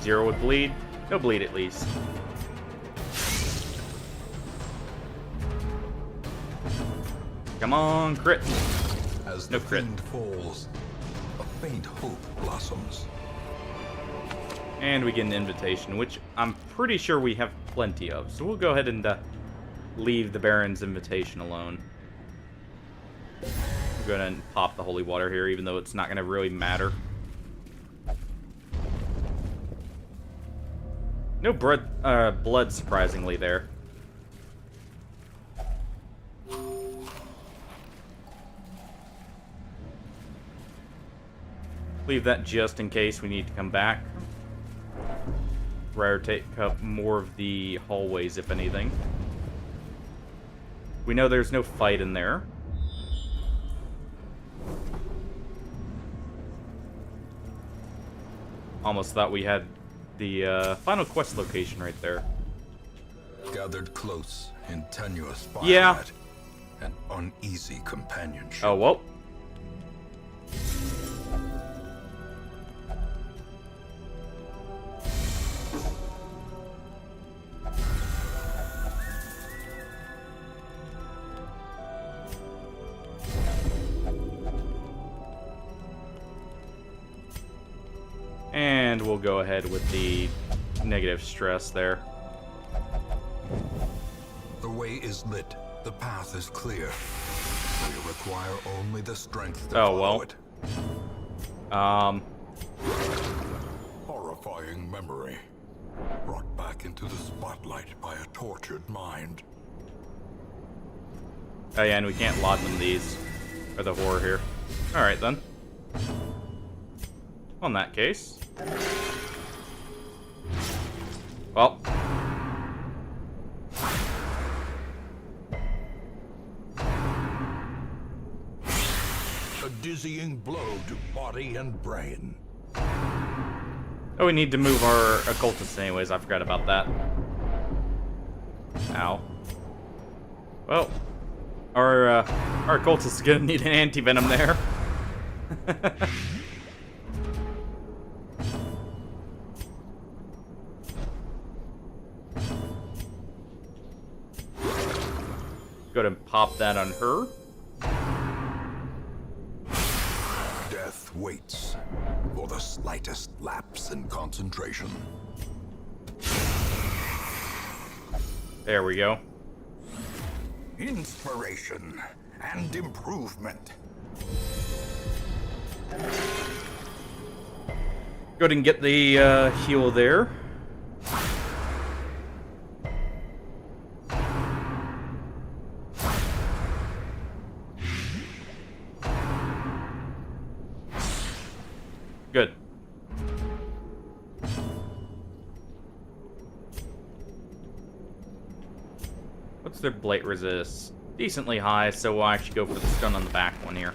Zero with bleed. No bleed at least. Come on, crit. As No the crit. fiend falls, a faint hope blossoms. And we get an invitation, which I'm pretty sure we have plenty of. So we'll go ahead and leave the Baron's invitation alone. We're going to pop the holy water here, even though it's not going to really matter. No blood, surprisingly, there. Leave that just in case we need to come back. Rather take up more of the hallways, if anything. We know there's no fight in there. Almost thought we had the final quest location right there. Gathered close in tenuous firelight. Yeah. An uneasy companionship. Oh, well. And we'll go ahead with the negative stress there. The way is lit. The path is clear. We require only the strength to follow it. Horrifying memory. Brought back into the spotlight by a tortured mind. Oh yeah, and we can't laudanum these. Or the horror here. Alright then. Well, in that case. Well. A dizzying blow to body and brain. Oh, we need to move our occultists anyways. I forgot about that. Ow. Well, our occultist is gonna need an anti-venom there. Go ahead and pop that on her. Death waits for the slightest lapse in concentration. There we go. Inspiration and improvement. Go ahead and get the heal there. Good. What's their blight resist? Decently high, so we'll actually go for the stun on the back one here.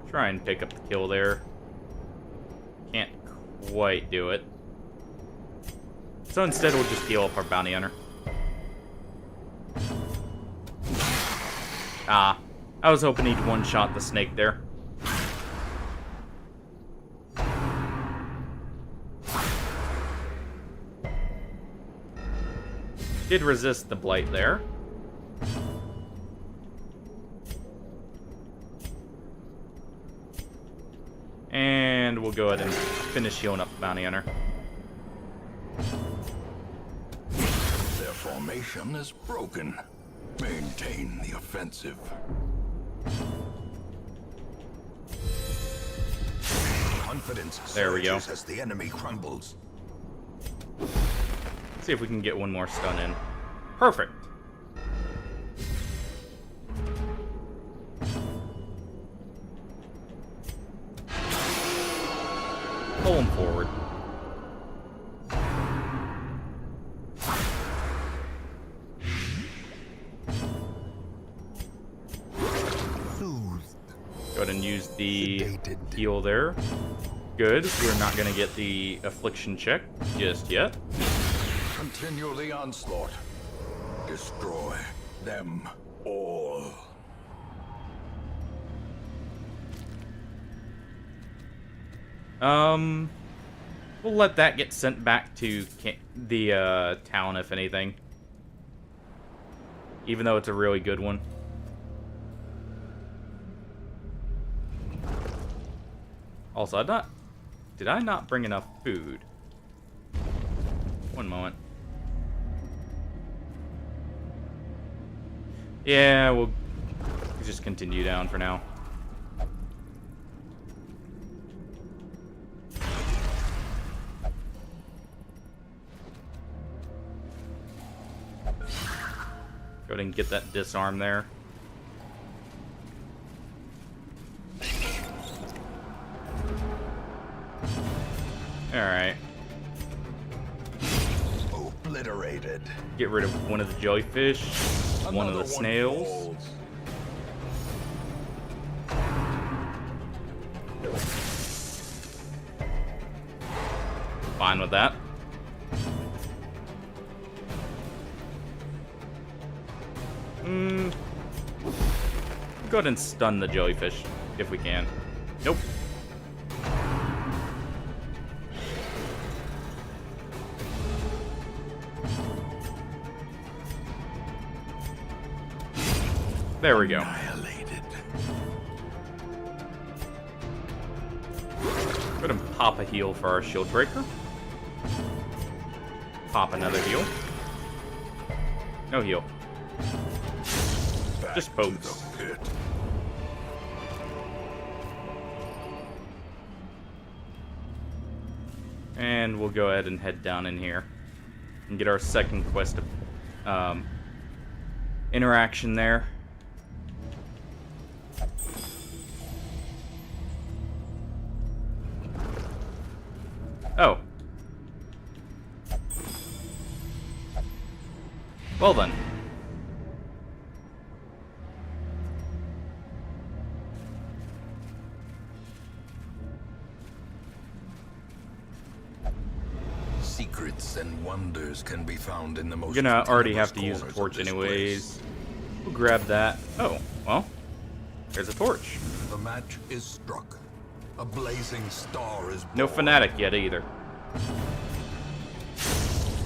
Try and pick up the kill there. Can't quite do it. So instead, we'll just heal up our bounty hunter. Ah, I was hoping he'd one-shot the snake there. Did resist the blight there. And we'll go ahead and finish healing up the bounty hunter. Their formation is broken. Maintain the offensive. Confidence there we go. As the enemy crumbles. See if we can get one more stun in. Perfect. Pull him forward. Go ahead and use the heal there. Good. We're not going to get the affliction check just yet. Continue the onslaught. Destroy them all. We'll let that get sent back to the town, if anything. Even though it's a really good one. Also, did I not bring enough food? One moment. Yeah, we'll just continue down for now. Go ahead and get that disarm there. Alright. Obliterated. Get rid of one of the jellyfish, one of the snails. Fine with that. Go ahead and stun the jellyfish, if we can. Nope. There we go. Annihilated. Go ahead and pop a heal for our shield breaker. Pop another heal. No heal. Back Just to pokes. the pit. And we'll go ahead and head down in here and get our second quest of interaction there. Oh. Well then. Secrets and wonders can be found in the most. We're gonna already have to tenuous use a corners of torch this anyways. place. We'll grab that. Oh, well. There's a torch. The match is struck. A blazing star is born. No fanatic yet either.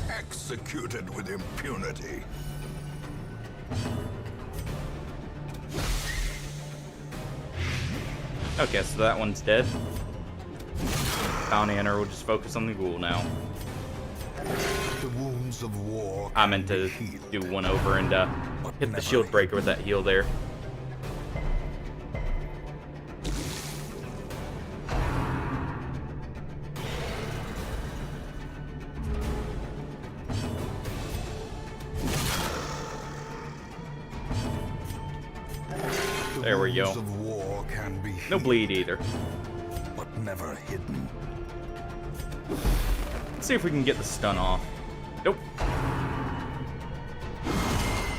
Executed with impunity. Okay, so that one's dead. Bounty Hunter will just focus on the ghoul now. The wounds of war. I meant to do one over and hit the shield breaker with that heal there. There we go. Of war can be No bleed either. but never hidden. Let's see if we can get the stun off. Nope.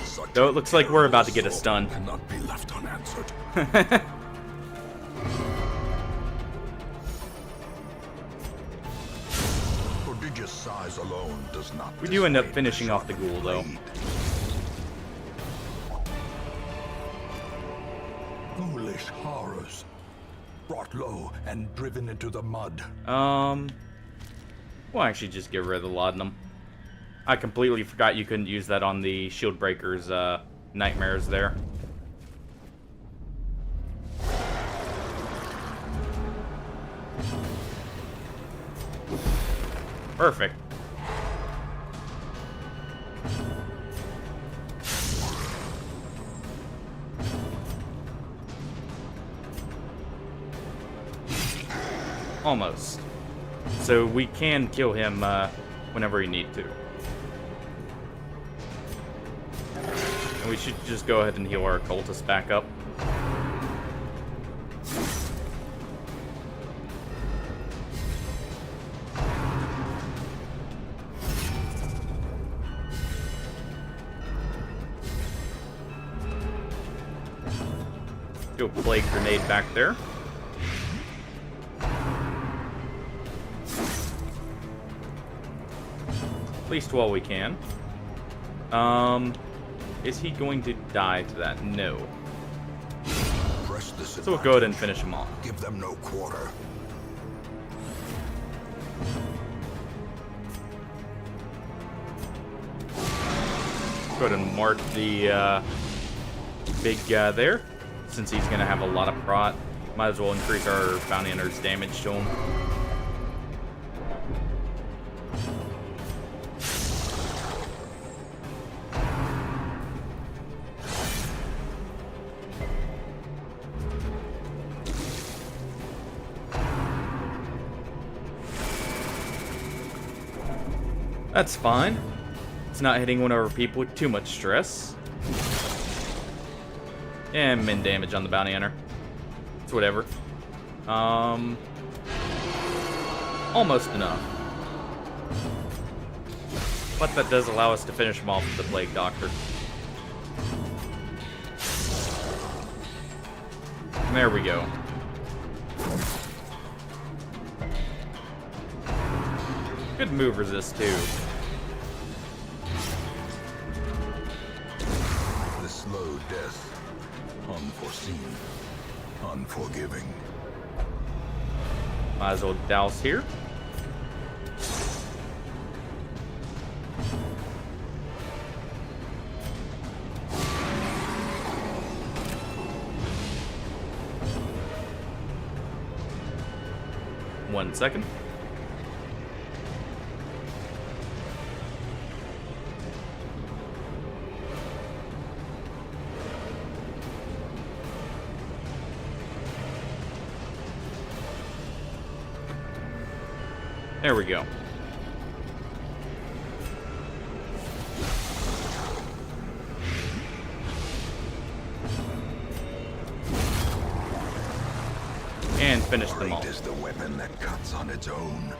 Such Though it looks like we're about to get a assault stun. Cannot be left unanswered. Prodigious size alone does not. We do end up dissuade finishing the off the ghoul, though. blade. Ghoulish horrors, brought low and driven into the mud. We'll actually just get rid of the laudanum. I completely forgot you couldn't use that on the shield breaker's nightmares there. Perfect. Almost. So we can kill him whenever we need to. And we should just go ahead and heal our cultist back up. Do a plague grenade back there. At least while we can. Is he going to die to that? No. Press this So we'll go ahead and finish him off. Give them no quarter. Go ahead and mark the big guy there. Since he's going to have a lot of prot, might as well increase our bounty hunter's damage to him. That's fine. It's not hitting one of our people with too much stress. And min damage on the bounty hunter. It's whatever. Almost enough. But that does allow us to finish him off with the Plague Doctor. And there we go. Good move resist too. The slow death. Unforeseen. Unforgiving. Might as well douse here. 1 second. There we go. And finish them all. Great is the weapon that cuts on its own.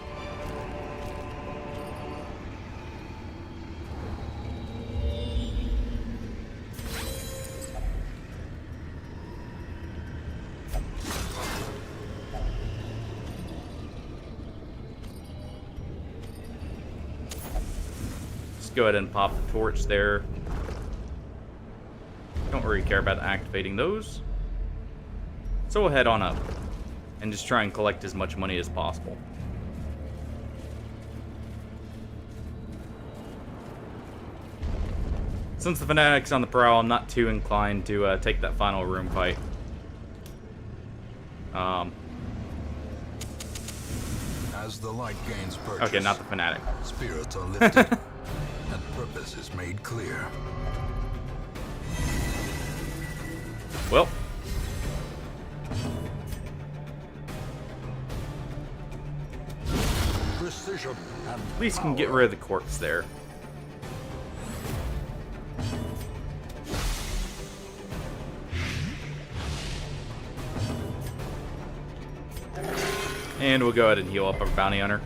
Let's go ahead and pop the torch there. Don't really care about activating those. So we'll head on up and just try and collect as much money as possible. Since the Fanatic's on the prowl, I'm not too inclined to take that final room fight. As the light gains purchase, Okay, not the Fanatic. spirits are lifted, and purpose is made clear. Well, Precision and at least can get rid of the corpse there. And we'll go ahead and heal up our bounty hunter.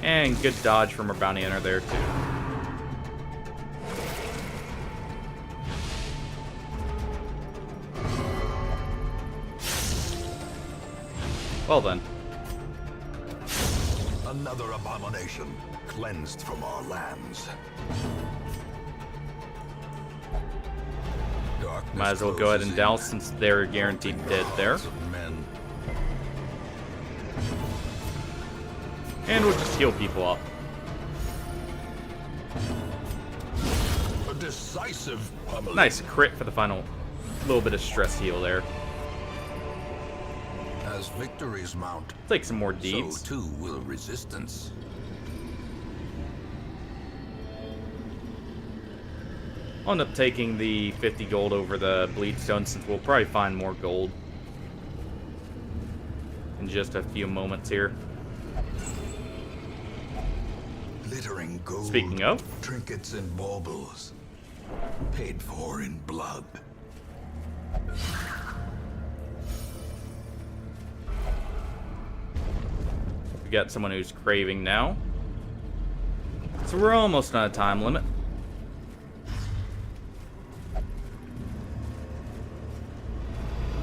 And good dodge from our bounty hunter there too. Well then. another abomination cleansed from our lands. Darkness Might as well go ahead and closes douse in. since they're guaranteed dead there. Of men. And we'll just heal people up. A decisive pummeling. Nice crit for the final little bit of stress heal there. As victories mount, Take some more so deeds. too will resistance. I'll end up taking the 50 gold over the Bleedstone since we'll probably find more gold in just a few moments here. Glittering gold. Speaking of, Trinkets and baubles. Paid for in blood. we got someone who's craving now. So we're almost on a time limit.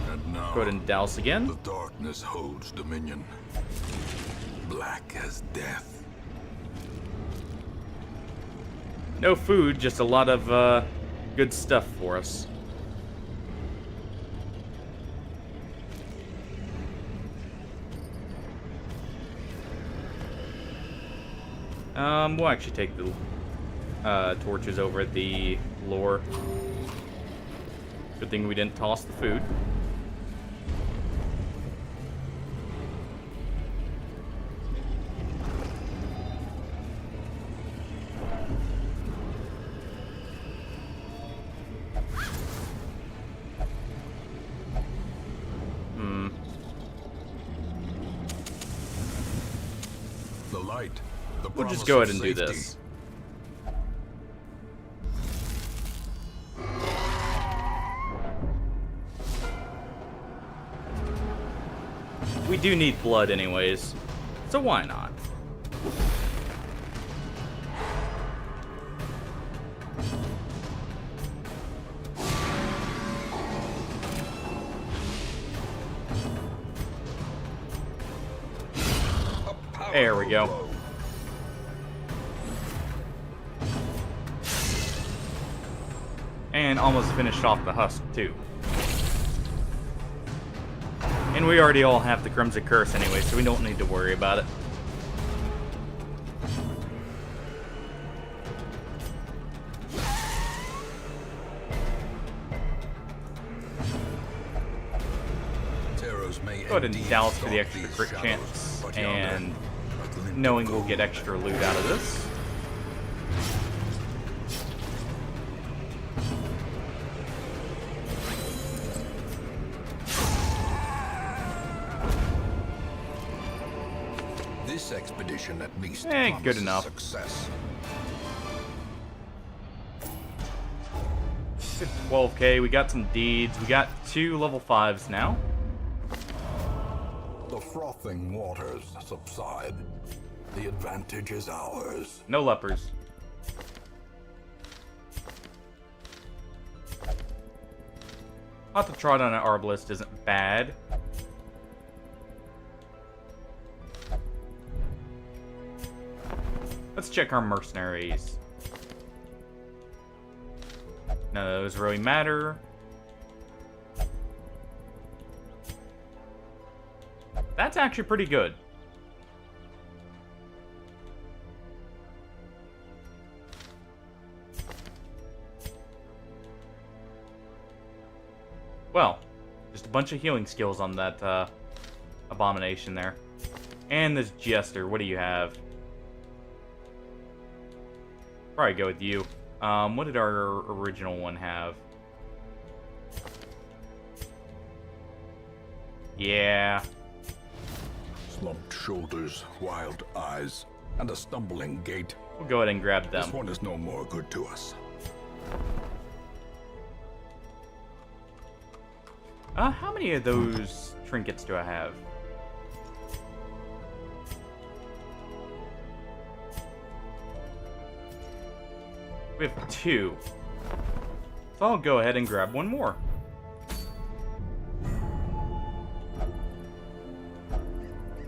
And now Go ahead and douse again. the darkness holds dominion. Black as death. No food, just a lot of good stuff for us. We'll actually take the torches over at the lore. Good thing we didn't toss the food. The light. The We'll just promise go of ahead and do safety. this. We do need blood anyways, so why not? There we go. And almost finished off the husk too. And we already all have the Crimson Curse anyway, so we don't need to worry about it. Go ahead and douse for the extra crit chance, and knowing we'll get extra loot out of this. This expedition at least Good enough. Success. 12k, we got some deeds, we got 2 level 5s now. The frothing waters subside. The advantage is ours. No lepers. Hot to trot on an arbalist isn't bad. Let's check our mercenaries. None of those really matter. That's actually pretty good. Well, just a bunch of healing skills on that abomination there. And this jester, what do you have? Probably go with you. What did our original one have? Yeah. Slumped shoulders, wild eyes, and a stumbling gait. We'll go ahead and grab them. This one is no more good to us. How many of those trinkets do I have? We have 2. So I'll go ahead and grab one more.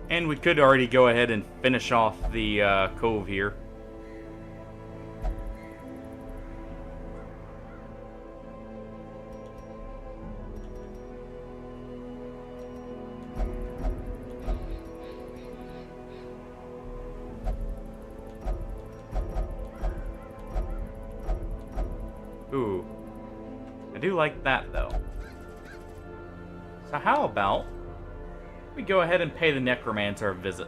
And we could already go ahead and finish off the cove here. Ooh. I do like that, though. So how about we go ahead and pay the Necromancer a visit?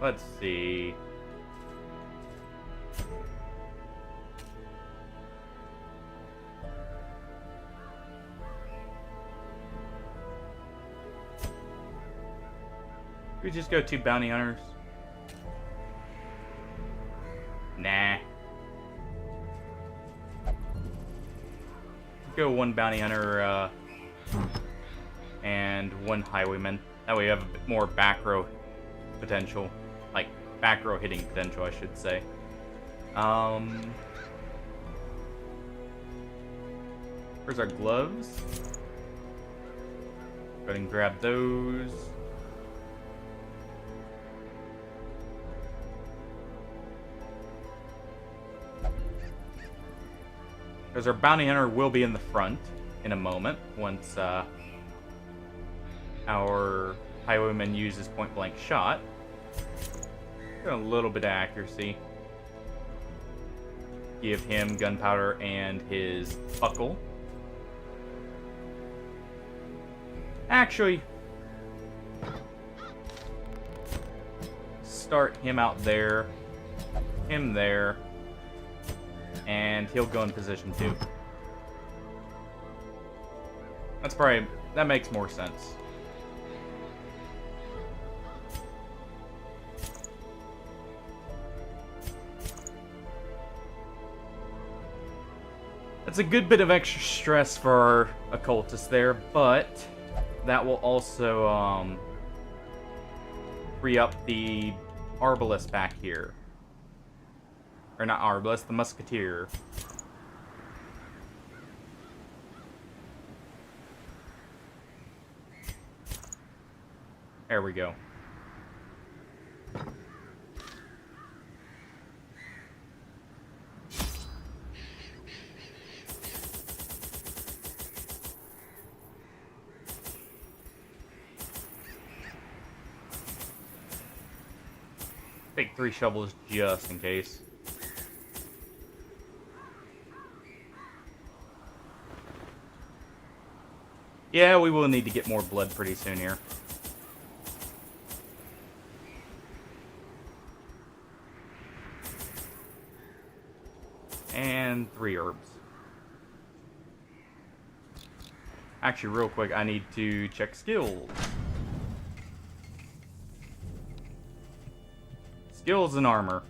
Let's see. We just go 2 bounty hunters. Nah. Go 1 bounty hunter and 1 highwayman. That way we have a bit more back row potential. Like, back row hitting potential, I should say. Where's our gloves? Go ahead and grab those. Because our bounty hunter will be in the front in a moment once our highwayman uses point blank shot. Got a little bit of accuracy. Give him gunpowder and his buckle. Actually, start him out there, him there, and he'll go in position too. That makes more sense. It's a good bit of extra stress for our occultist there, but that will also free up the arbalist back here. Or not arbalist, the musketeer. There we go. Take 3 shovels just in case. Yeah, we will need to get more blood pretty soon here. And 3 herbs. Actually, real quick, I need to check skills. Skills and armor.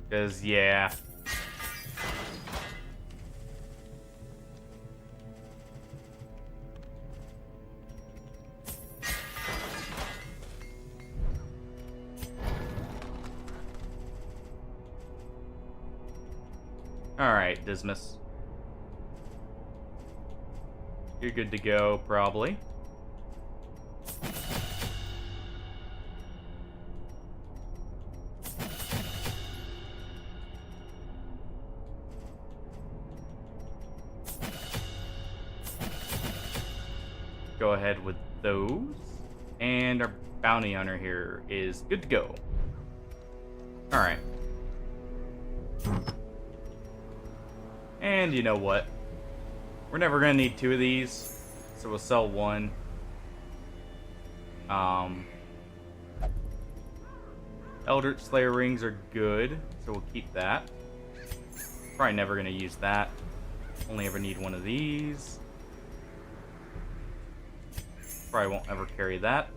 Because, yeah. Alright, Dismas. You're good to go, probably. Go ahead with those. And our bounty hunter here is good to go. Alright. And you know what? We're never gonna need 2 of these, so we'll sell 1. Eldritch Slayer rings are good, so we'll keep that. Probably never gonna use that. Only ever need 1 of these. Probably won't ever carry that.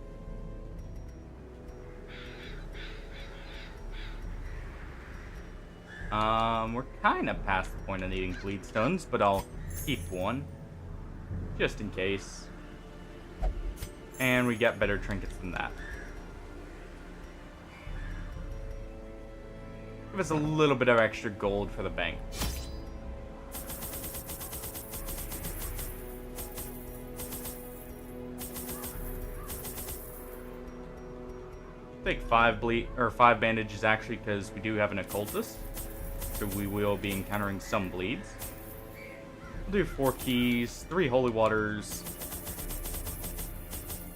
We're kind of past the point of needing bleed stones, but I'll keep 1. Just in case. And we get better trinkets than that. Give us a little bit of extra gold for the bank. Take 5 bandages actually, because we do have an occultist. So we will be encountering some bleeds. We'll do 4 keys, 3 holy waters,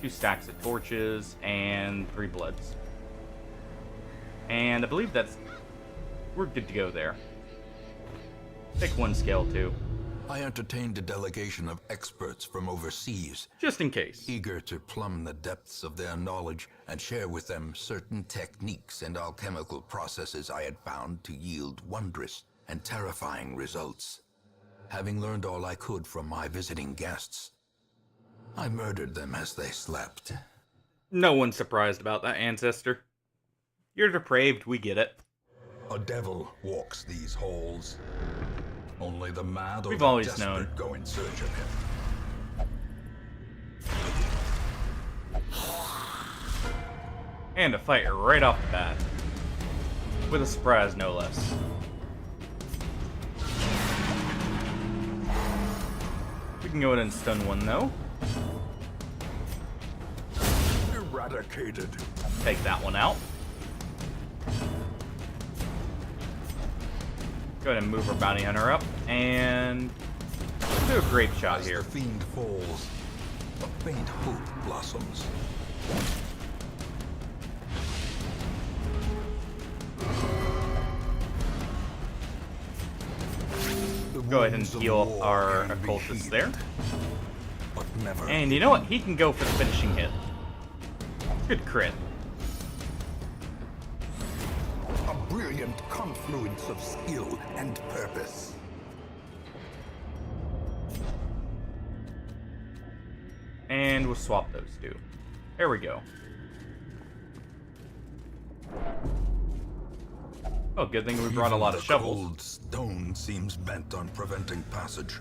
2 stacks of torches, and 3 bloods. And I believe we're good to go there. Take 1 scale too. I entertained a delegation of experts from overseas, Just in case. eager to plumb the depths of their knowledge and share with them certain techniques and alchemical processes I had found to yield wondrous and terrifying results. Having learned all I could from my visiting guests, I murdered them as they slept. No one's surprised about that, Ancestor. You're depraved, we get it. A devil walks these halls. Only the mad or We've the always desperate known. go in search of him. And a fight right off the bat. With a surprise, no less. We can go ahead and stun 1 though. Eradicated. Take that one out. Go ahead and move our bounty hunter up, and do a grape shot As here. the fiend falls, a faint hope blossoms. The Go ahead and wounds of heal war our can be occultist healed, there. but never And you know what? He can go for the finishing hit. Good crit. a brilliant confluence of skill and purpose. And we'll swap those 2. There we go. Oh, good thing we brought a Even lot of the shovels. cold stone seems bent on preventing passage.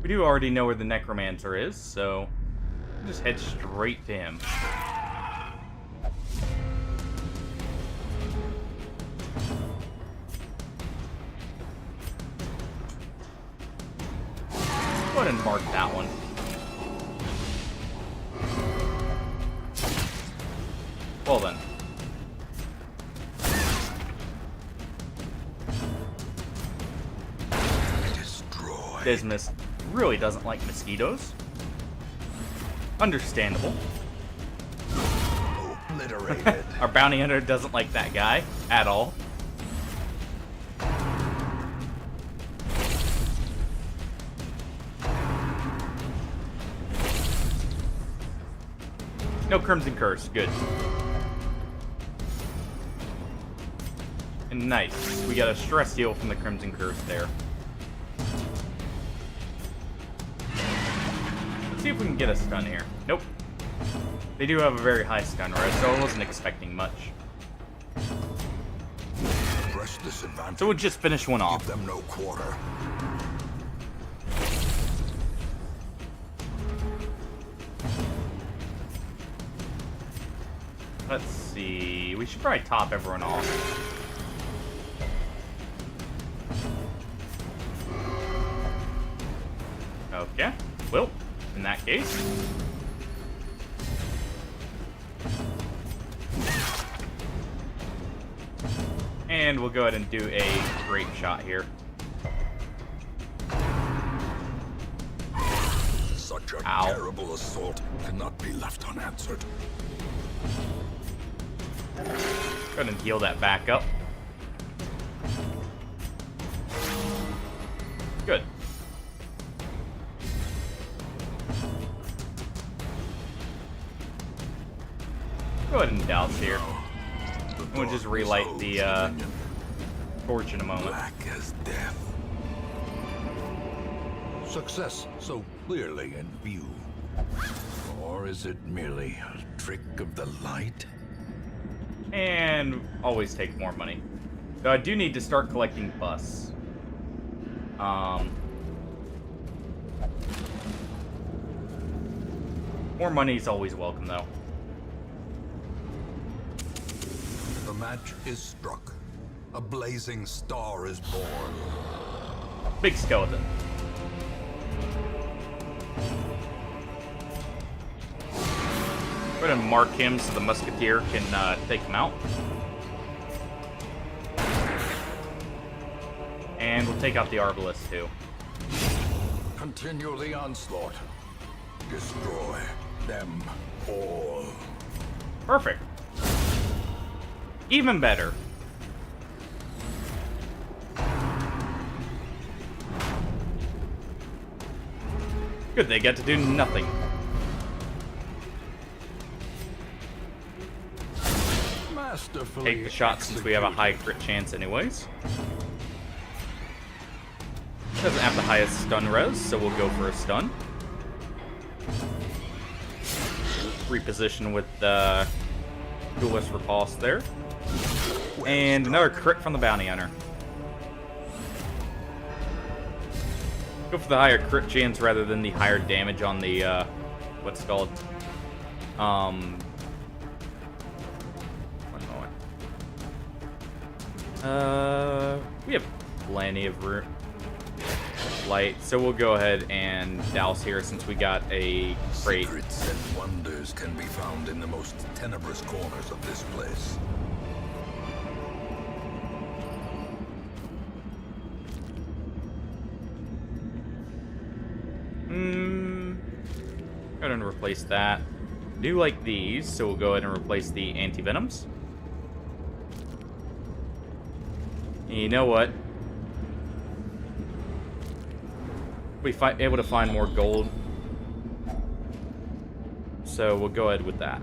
We do already know where the Necromancer is, so we'll just head straight to him. Go ahead and mark that one. Well then. Destroy. Dismas really doesn't like mosquitoes. Understandable. Obliterated. Our bounty hunter doesn't like that guy at all. No Crimson Curse, good. And nice. We got a stress heal from the Crimson Curse there. Let's see if we can get a stun here. Nope. They do have a very high stun res, so I wasn't expecting much. Press this advantage. So we'll just finish one off. Give them no quarter. Let's see. We should probably top everyone off. Okay. Well, in that case. And we'll go ahead and do a great shot here. Such a Ow. terrible assault cannot be left unanswered. Go ahead and heal that back up. Good. Go ahead and douse here. And we'll just relight the torch in a moment. Black as death. Success so clearly in view. Or is it merely a trick of the light? And always take more money. Though I do need to start collecting busts. More money is always welcome, though. The match is struck. A blazing star is born. Big skeleton. Go ahead and mark him so the musketeer can take him out. And we'll take out the arbalist too. Continue the onslaught. Destroy them all. Perfect. Even better. Good, they get to do nothing. Masterfully Take the shot since we have a high crit chance anyways. Doesn't have the highest stun res, so we'll go for a stun. Reposition with the Duelist Repulse there. And another crit from the Bounty Hunter. Go for the higher crit chance rather than the higher damage on the, what's it called? One moment. We have plenty of light, so we'll go ahead and douse here since we got a crate. Secrets and wonders can be found in the most tenebrous corners of this place. Go ahead and replace that. Do like these, so we'll go ahead and replace the anti-venoms. You know what? We able to find more gold, so we'll go ahead with that.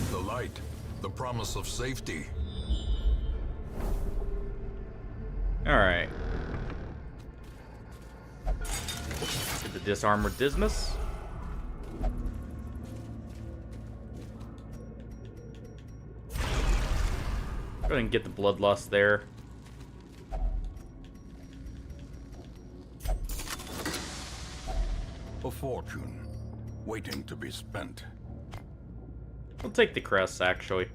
The light, the promise of safety. All right. Get the disarmored Dismas. Go ahead and get the bloodlust there. A fortune, waiting to be spent. We'll take the crest, actually.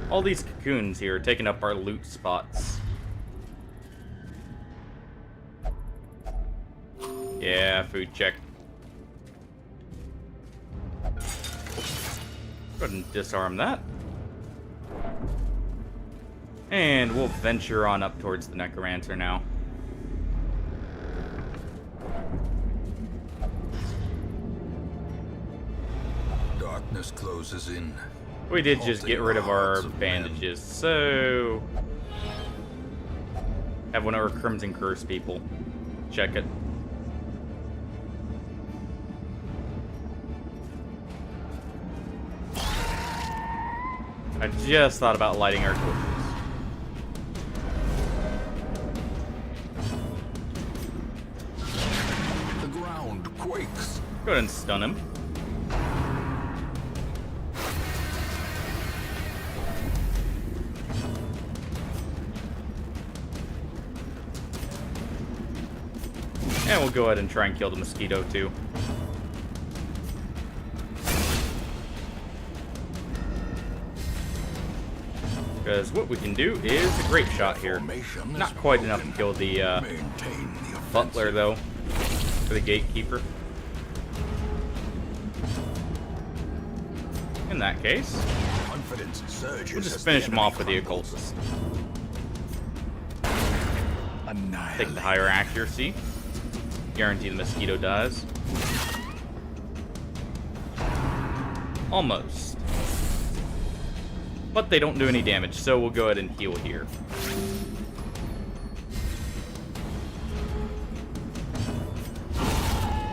All these cocoons here are taking up our loot spots. Yeah, food check. Go ahead and disarm that. And we'll venture on up towards the Necromancer now. Darkness closes in. We did just get rid of our bandages, so... Have one of our Crimson Curse people. Check it. I just thought about lighting our torches. The ground quakes. Go ahead and stun him. And we'll go ahead and try and kill the mosquito too. Because what we can do is a grape shot here. Not quite enough to kill the butler though, for the gatekeeper. In that case, we'll just finish him off with the occultist. Take the higher accuracy. Guarantee the mosquito dies. Almost. But they don't do any damage, so we'll go ahead and heal here.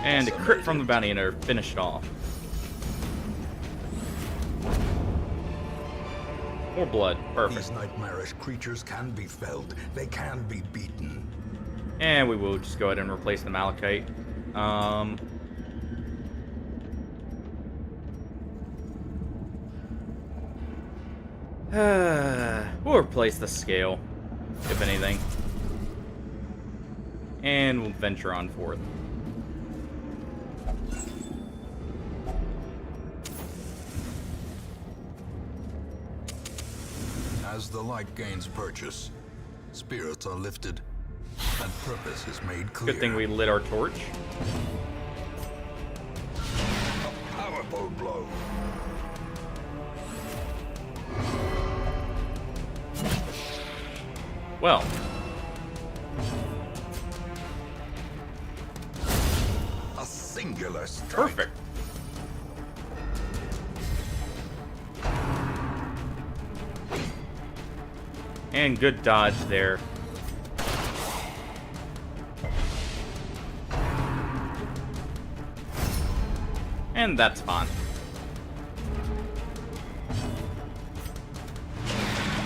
And a crit from the bounty hunter, finish it off. More blood, perfect. These nightmarish creatures can be felled. They can be beaten. And we will just go ahead and replace the Malachite. We'll replace the scale, if anything. And we'll venture on forth. As the light gains purchase, spirits are lifted, and purpose is made clear. Good thing we lit our torch. A powerful blow. Well. A singular strike. Perfect. And good dodge there. And that's fine.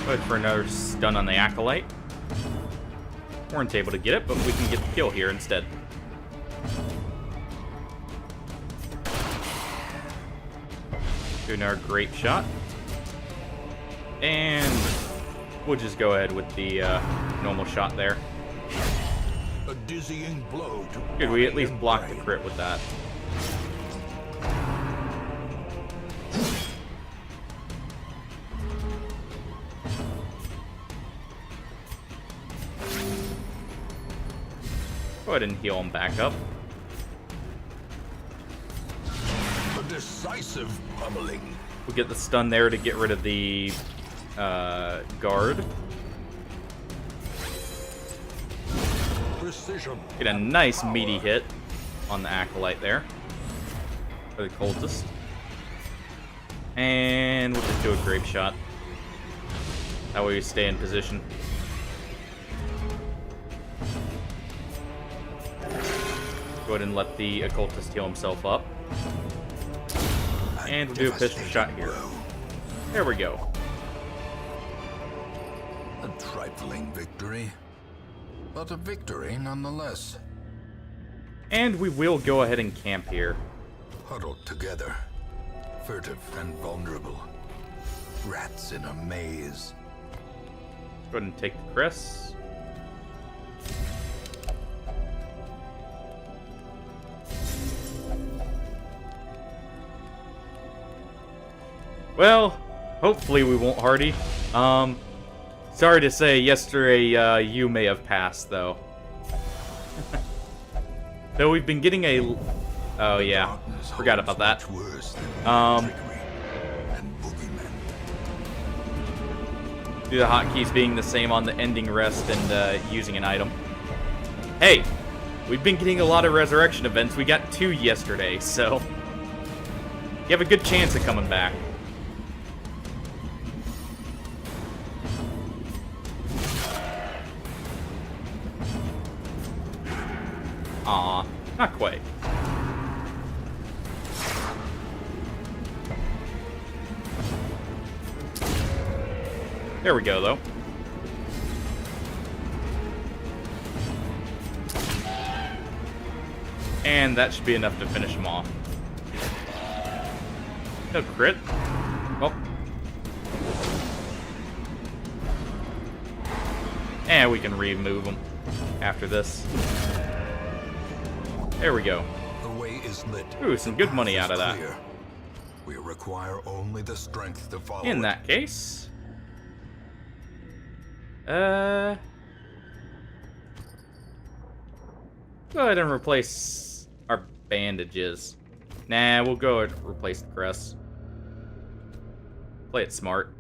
Wait for another stun on the Acolyte. Weren't able to get it, but we can get the kill here instead. Doing our grape shot. And we'll just go ahead with the normal shot there. A dizzying blow to Good, we at least blocked the crit with that. Go ahead and heal him back up. A decisive pummeling. We'll get the stun there to get rid of the guard. Precision. Get a nice meaty hit on the Acolyte there. For the cultist. And we'll just do a grape shot. That way we stay in position. Go ahead and let the occultist heal himself up. And we'll do a pistol shot here. There we go. A trifling victory, but a victory nonetheless. And we will go ahead and camp here. Huddled together, furtive and vulnerable. Rats in a maze. Go ahead and take the crest. Well, hopefully we won't hardy. Sorry to say, yesterday you may have passed, though. Though we've been getting a... Oh, yeah. Forgot about that. The hotkeys being the same on the ending rest and using an item. Hey! We've been getting a lot of resurrection events. We got 2 yesterday, so... You have a good chance of coming back. Aw, not quite. There we go, though. And that should be enough to finish him off. No crit. Oh. And we can remove him after this. There we go. The way is lit. Ooh, some good money out of that. We require only the strength to follow. In that case, go ahead and replace our bandages. Nah, we'll go and replace the crest. Play it smart.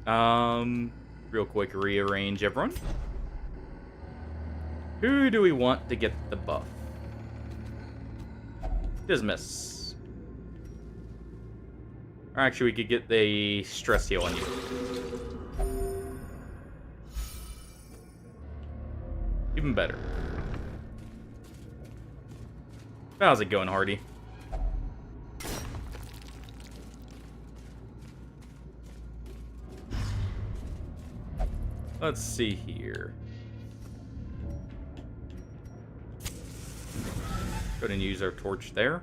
Real quick, rearrange everyone. Who do we want to get the buff? Dismiss. Or actually, we could get the stress heal on you. Even better. How's it going, Hardy? Let's see here. Go ahead and use our torch there.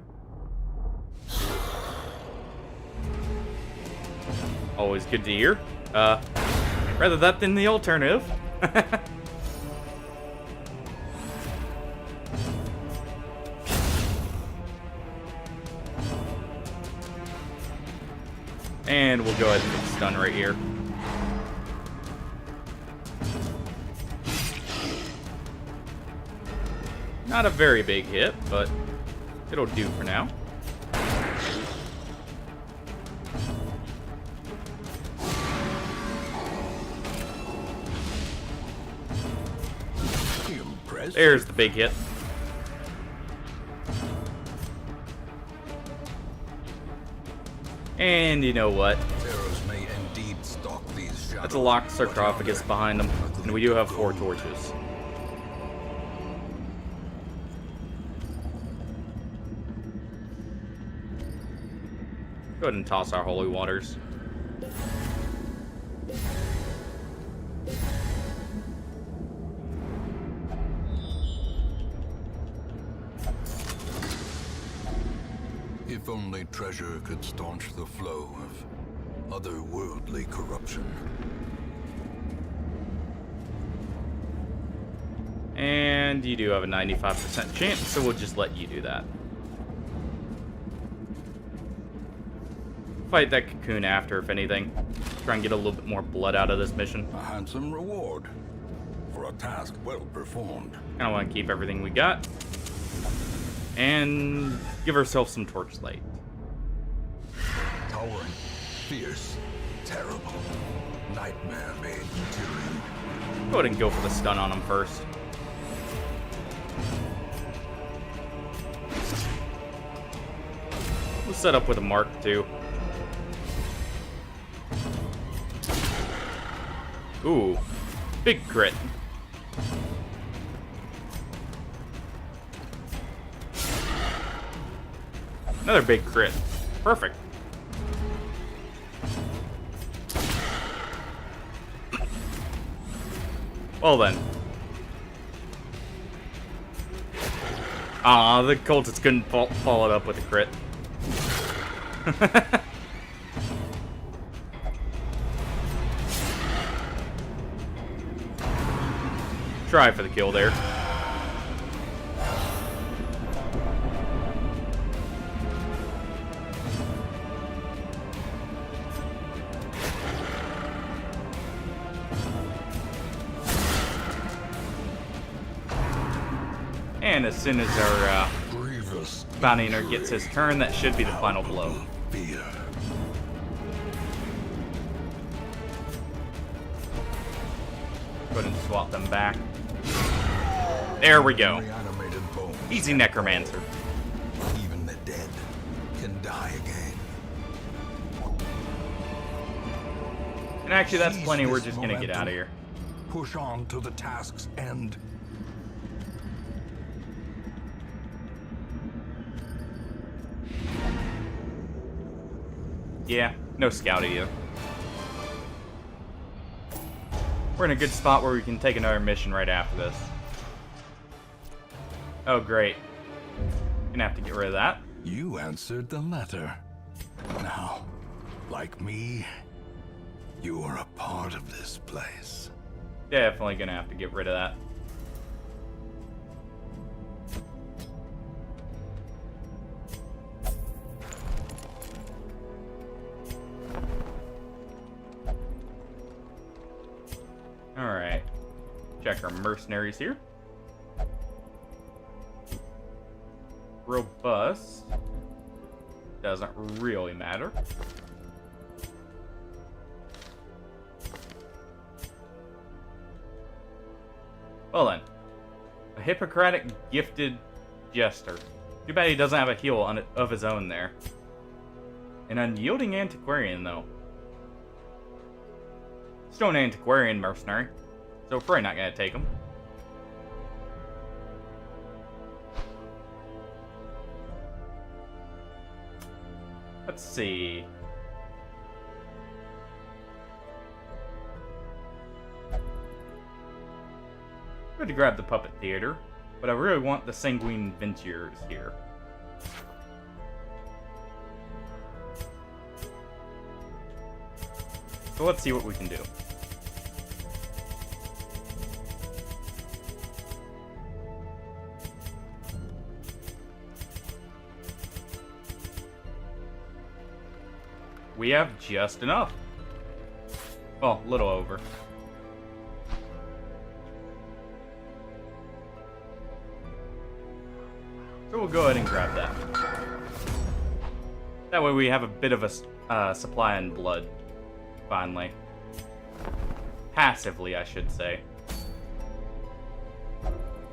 Always good to hear. Rather that than the alternative. And we'll go ahead and stun right here. Not a very big hit, but it'll do for now. There's the big hit. And you know what? That's a locked sarcophagus behind them, and we do have 4 torches. Go ahead and toss our holy waters. If only treasure could staunch the flow of otherworldly corruption. And you do have a 95% chance, so we'll just let you do that. Fight that cocoon after, if anything. Try and get a little bit more blood out of this mission. A handsome reward for a task well performed. Kind of want to keep everything we got. And give ourselves some torchlight. Towering, fierce, terrible, nightmare made material. Go ahead and go for the stun on him first. We'll set up with a mark too. Ooh, big crit. Another big crit. Perfect. Well then. Ah, the cultists couldn't follow it up with a crit. Try for the kill there. And as soon as our bounty hunter gets his turn, that should be the final blow. Fear. Go ahead and swap them back. There we go. Reanimated bones. Easy necromancer. Even the dead can die again. And actually, that's Seize plenty. We're this just gonna get momentum. out of here. Push on to the task's end. Yeah, no scout either. We're in a good spot where we can take another mission right after this. Oh, great. Gonna have to get rid of that. You answered the letter. Now, like me, you are a part of this place. Definitely gonna have to get rid of that. Alright. Check our mercenaries here. Robust. Doesn't really matter. Well then. A Hippocratic gifted jester. Too bad he doesn't have a heal of his own there. An unyielding antiquarian though. Still an antiquarian mercenary, so we're probably not gonna take him. Let's see. Good to grab the puppet theater, but I really want the sanguine ventures here. So let's see what we can do. We have just enough. Well, a little over. So we'll go ahead and grab that. That way we have a bit of a supply in blood. Finally. Passively, I should say.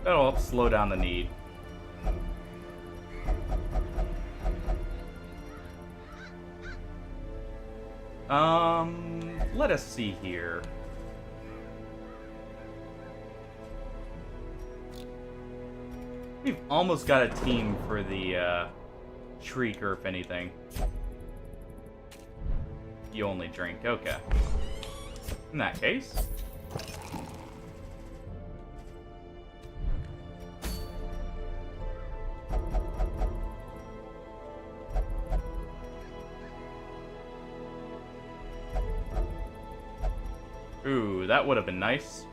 That'll help slow down the need. Let us see here. We've almost got a team for the, Shrieker, if anything. You only drink, okay. In that case. Ooh, that would have been nice.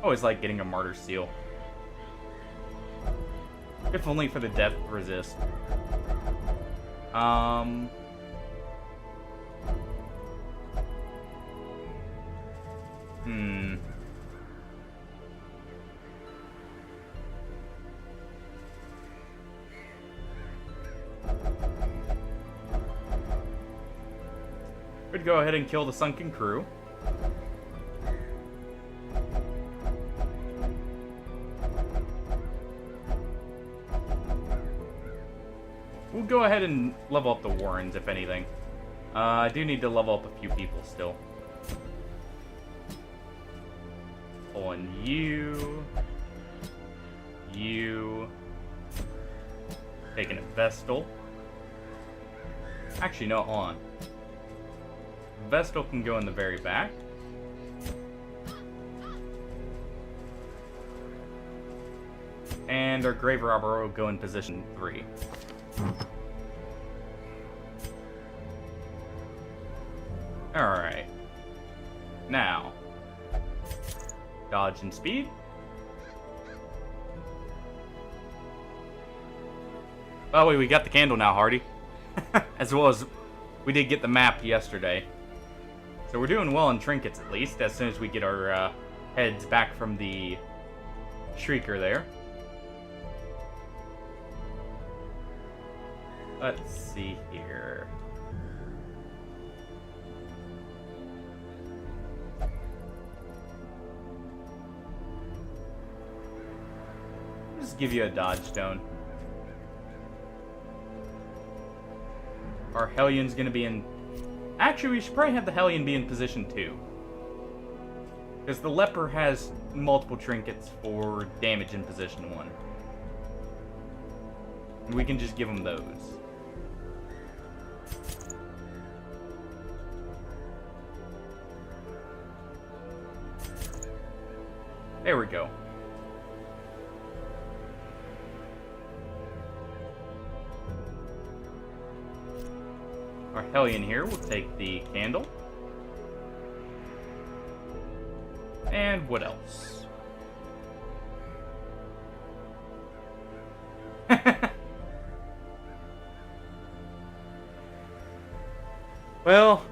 Always like getting a martyr seal. If only for the death resist. We'd go ahead and kill the sunken crew. We'll go ahead and level up the Warrens, if anything. I do need to level up a few people still. On you. You. Taking a Vestal. Actually, no, hold on. Vestal can go in the very back. And our Grave Robber will go in position 3. Alright. Now. Dodge and speed. Oh wait, we got the candle now, Hardy. As well as we did get the map yesterday. So we're doing well in trinkets at least, as soon as we get our heads back from the Shrieker there. Let's see here. Just give you a dodge stone. Our Hellion's gonna be in... Actually, we should probably have the Hellion be in position 2. Because the Leper has multiple trinkets for damage in position 1. And we can just give him those. There we go. Our Hellion here will take the candle. And what else? Well,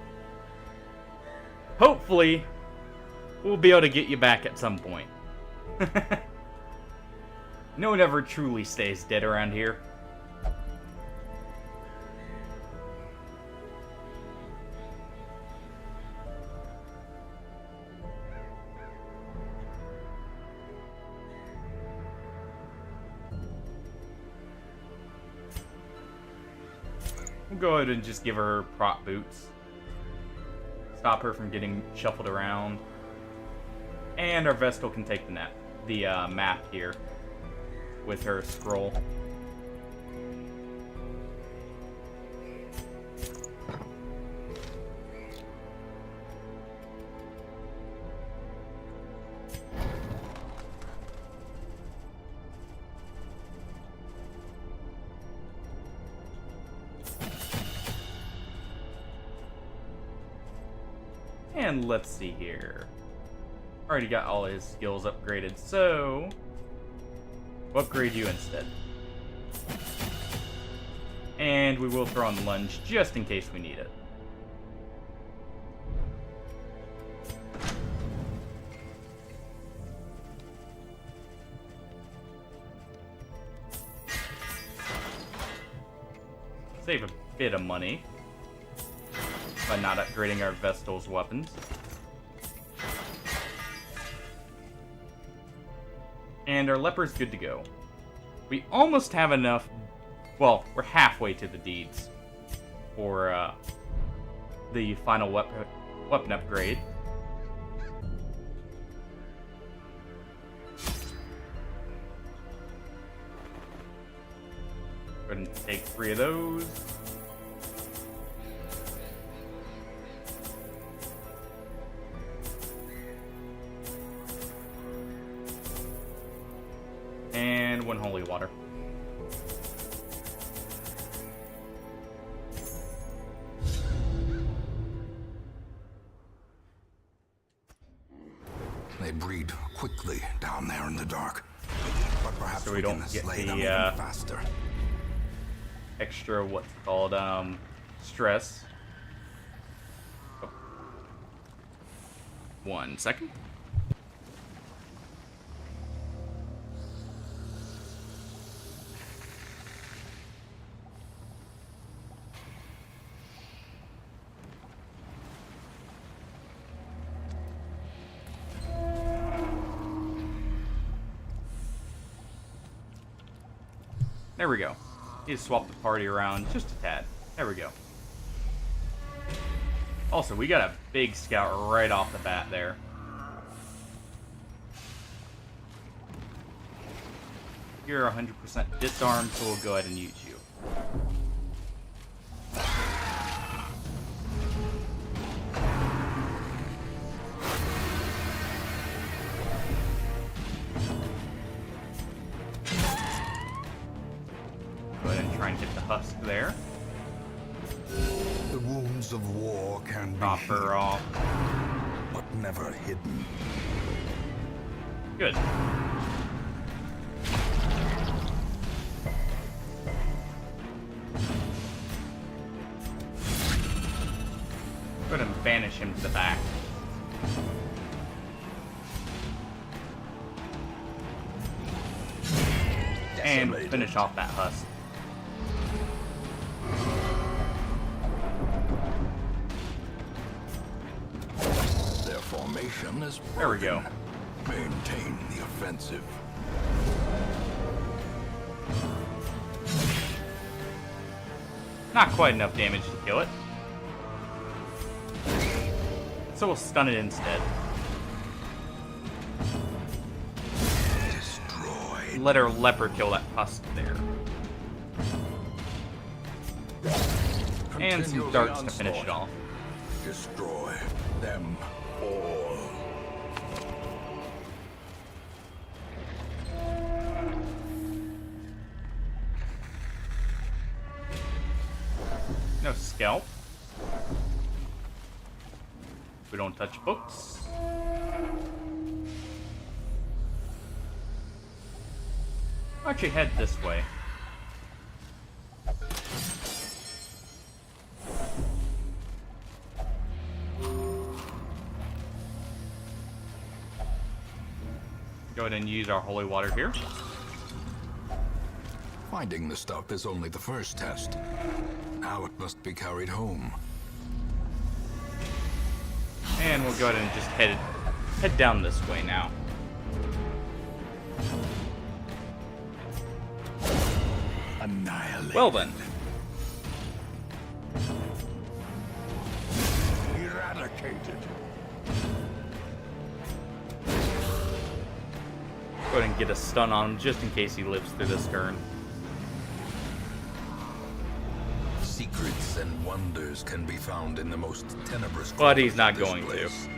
hopefully, we'll be able to get you back at some point. No one ever truly stays dead around here. We'll go ahead and just give her prop boots. Stop her from getting shuffled around. And our Vestal can take the map here with her scroll. And let's see here. Already got all his skills upgraded, so we'll upgrade you instead. And we will throw on lunge just in case we need it. Save a bit of money by not upgrading our Vestal's weapons. And our Leper's good to go. We almost have enough... Well, we're halfway to the deeds for the final weapon upgrade. Go ahead and take 3 of those. And 1 holy water. They breed quickly down there in the dark. But perhaps so we don't can get slay them the even faster. extra what's it called stress. Oh. 1 second. There we go. Need to swap the party around just a tad. There we go. Also, we got a big scout right off the bat there. You're 100% disarmed, so we'll go ahead and use you. Go ahead and try and hit the husk there. The wounds of war can be Chop her off. but never hidden. Good. Go ahead and banish him to the back. And finish off that husk. formation is broken. There we go. Maintain the offensive. Not quite enough damage to kill it. So we'll stun it instead. Destroyed. Let our leper kill that husk there. And Continue some the darts to finish it onslaught. off. Destroy them all. No scalp. We don't touch books. I'll actually head this way. Go ahead and use our holy water here. Finding the stuff is only the first test. Now it must be carried home. And we'll go ahead and just head down this way now. Annihilate. Well then. Eradicated. Go ahead and get a stun on him just in case he lives through this turn. Secrets and wonders can be found in the most tenebrous. But he's not corners of going this to. place.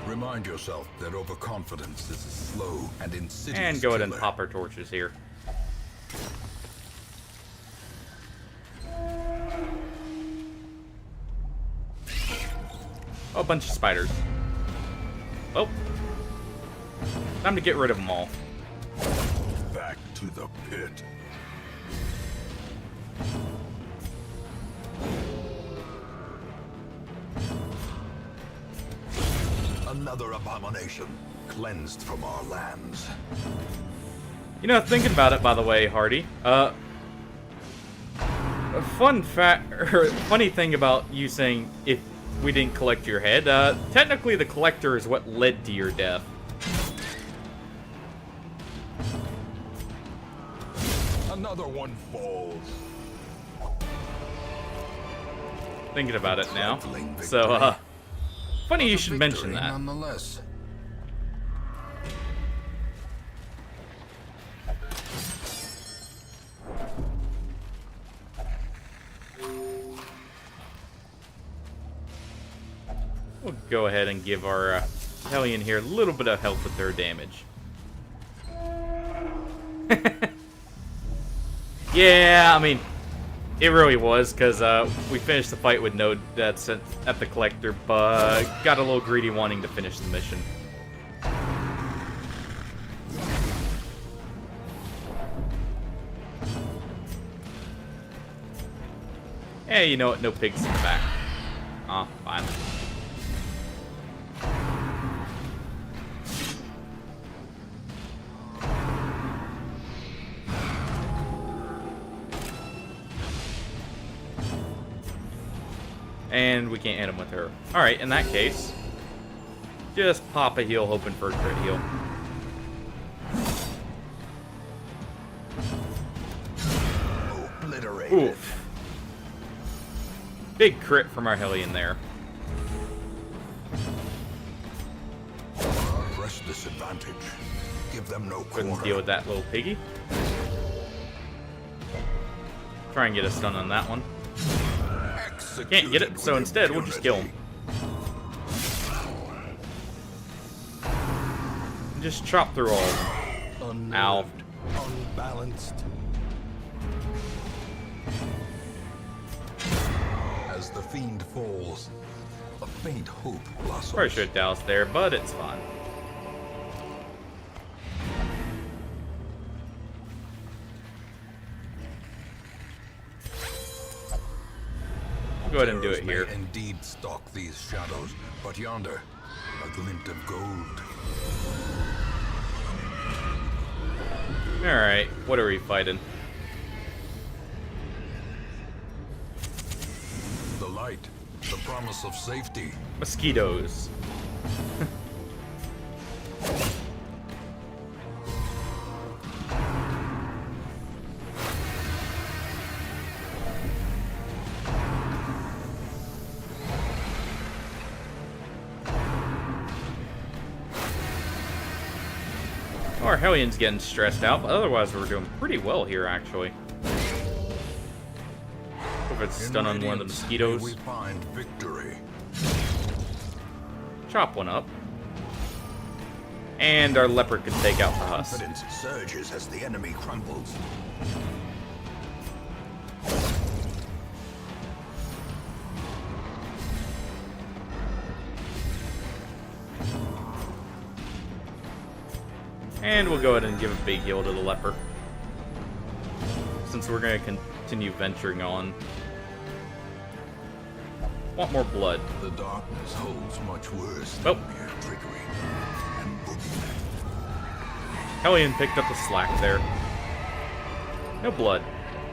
Remind yourself that overconfidence is a slow and insidious And go ahead and killer. pop our torches here. Oh, a bunch of spiders. Oh. Time to get rid of them all. Back to the pit. Another abomination cleansed from our lands. You know, thinking about it, by the way, Hardy, a funny thing about you saying if we didn't collect your head, technically the collector is what led to your death. Another one falls. Thinking about it now. Trifling So, victory. funny you But a should mention victory that. Nonetheless. We'll go ahead and give our Hellion here a little bit of help with their damage. Yeah, I mean, it really was, because we finished the fight with no deaths at the Collector, but got a little greedy wanting to finish the mission. Hey, you know what? No pigs in the back. Oh, fine. And we can't hit him with her. Alright, in that case, just pop a heal hoping for a crit heal. Obliterated. Oof. Big crit from our Hellion there. Press disadvantage. Give them no Couldn't quarter. deal with that little piggy. Try and get a stun on that one. Can't get it, so instead we'll just kill him. And just chop through all of them. Ow. Unbalanced. As the fiend falls, a faint hope blossoms. Probably should have doused there, but it's fine. Go ahead and do it Terrors may here. Indeed stalk these shadows, but yonder, a glint of gold. Alright, what are we fighting? The light, the promise of safety. Mosquitoes. Our Hellion's getting stressed out, but otherwise we're doing pretty well here, actually. Hope it's stun on one of the mosquitoes. We find victory. Chop one up. And our leopard can take out the husk. Confidence surges as the enemy crumbles. And we'll go ahead and give a big heal to the leper. Since we're going to continue venturing on. Want more blood. The darkness holds much worse Oh. than mere trickery and boogeymen. Hellion picked up the slack there. No blood.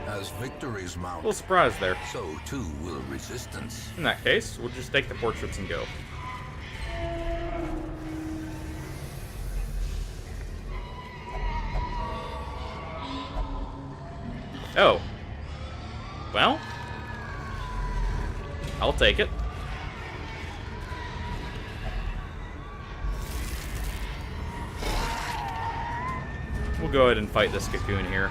As victories A mount, little surprise there. so too will resistance. In that case, we'll just take the portraits and go. Oh. Well. I'll take it. We'll go ahead and fight this cocoon here.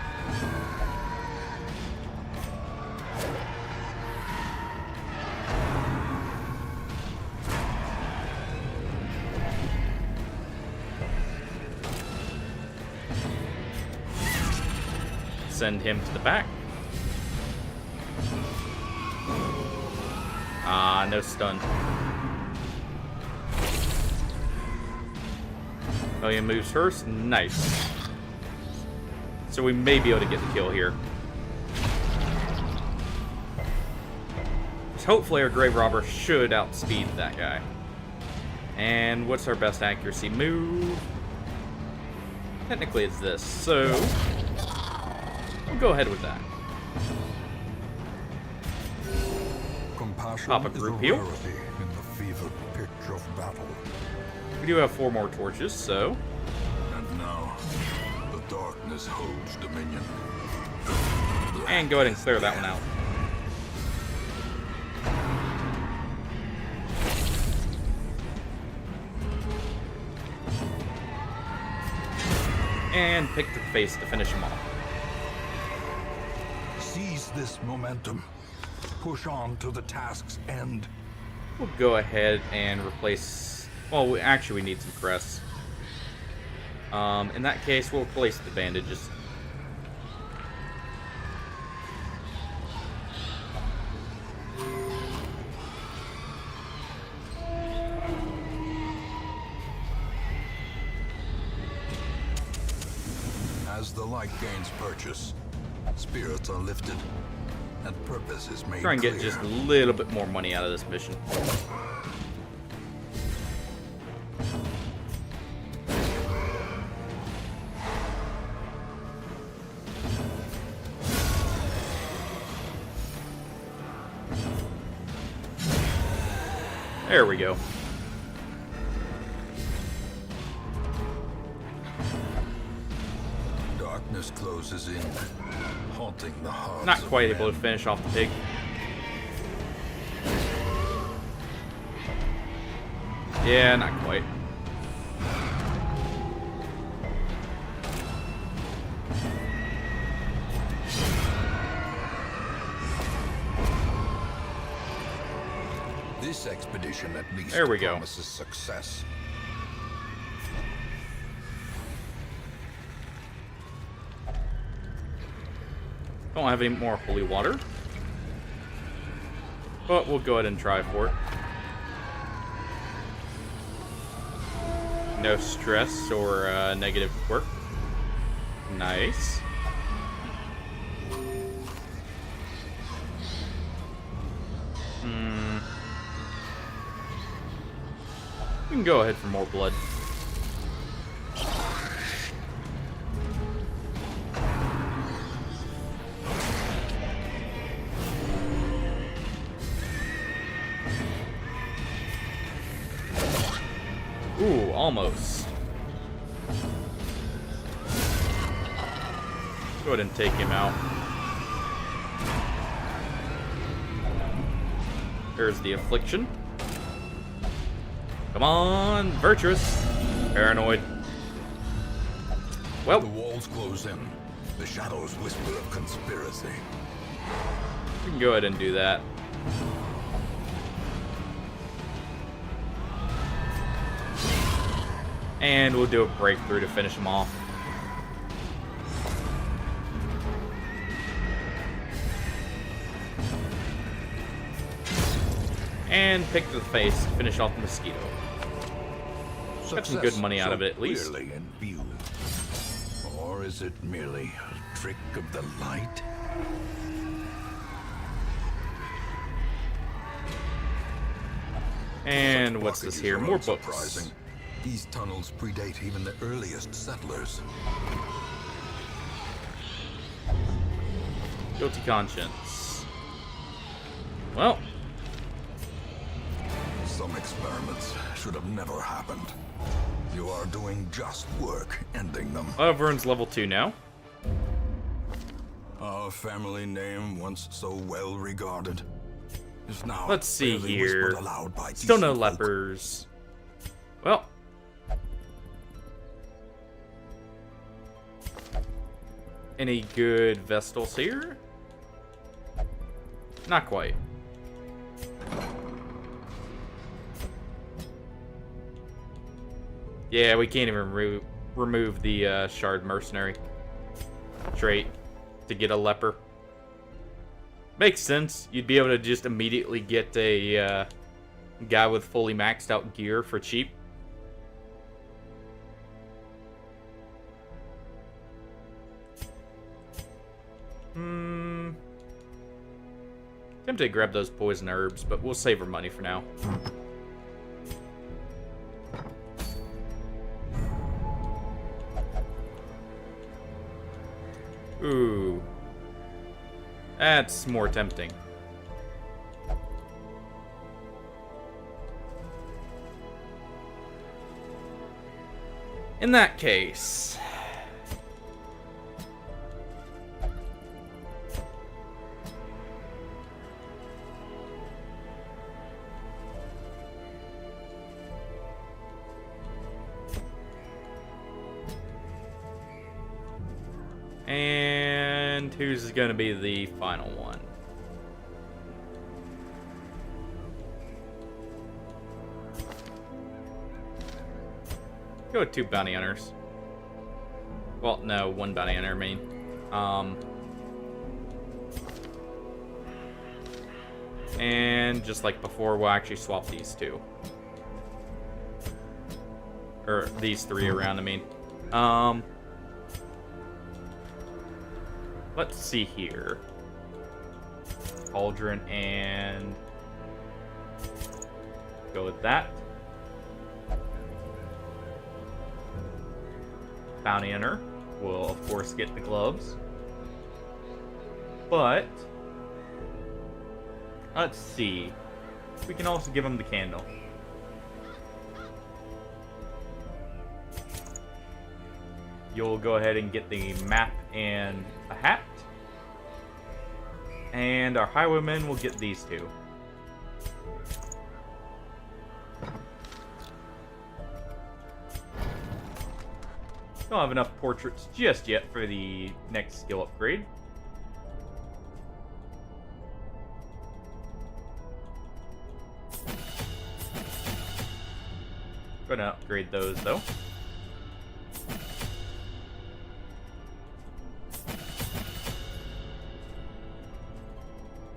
Send him to the back. Ah, no stun. William moves first. Nice. So we may be able to get the kill here. So hopefully our Grave Robber should outspeed that guy. And what's our best accuracy move? Technically it's this, so we'll go ahead with that. Compassion Pop a is group a heal. rarity in the fevered pitch of battle. We do have 4 more torches, so And now, the darkness holds dominion. and go ahead and clear that one out. And pick the face to finish him off. Seize this momentum. Push on to the task's end. We'll go ahead and replace... Well, we need some crests. In that case, we'll replace the bandages. As the light gains purchase, spirits are lifted, and purpose is made Try and get clear. just a little bit more money out of this mission. There we go. Darkness closes in, haunting the hearts Not of quite men. able to finish off the pig. Yeah, not quite. This expedition at least There we go. promises success. Don't have any more holy water. But we'll go ahead and try for it. No stress or negative quirk. Nice. We can go ahead for more blood. Ooh, almost. Go ahead and take him out. There's the affliction. Come on, virtuous. Paranoid. Well, The walls close in. The shadows whisper of conspiracy. we can go ahead and do that. And we'll do a breakthrough to finish him off. And pick to the face, finish off the mosquito. Got some good money out of it, at least. Clearly in view. Or is it merely a trick of the light? And what's this Blockages here? are More books. unsurprising. These tunnels predate even the earliest settlers. Guilty conscience. Well, Some experiments should have never happened. You are doing just work ending them. Vern's level 2 now. Our family name, once so well regarded, is now Let's see barely here. whispered aloud by Still no decent folk. lepers. Well. Any good Vestals here? Not quite. Yeah, we can't even remove the Shard Mercenary trait to get a leper. Makes sense. You'd be able to just immediately get a guy with fully maxed out gear for cheap. Tempted to grab those poison herbs, but we'll save our money for now. Ooh. That's more tempting. In that case... And who's going to be the final one? Go with 2 bounty hunters. Well, no, 1 bounty hunter, I mean. And just like before, we'll actually swap these 2. Or these 3 around, I mean. Let's see here. Cauldron and... Go with that. Bounty Hunter will, of course, get the gloves. But... Let's see. We can also give him the candle. You'll go ahead and get the map and a hat. And our highwaymen will get these 2. Don't have enough portraits just yet for the next skill upgrade. Gonna upgrade those though.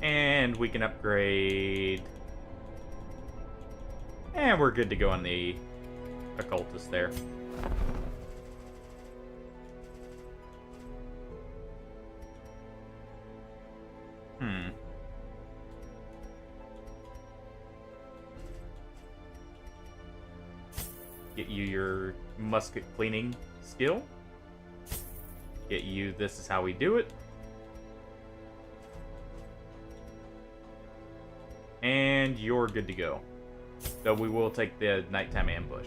And we can upgrade... And we're good to go on the occultist there. Get you your musket cleaning skill. Get you this is how we do it. And you're good to go. Though we will take the nighttime ambush.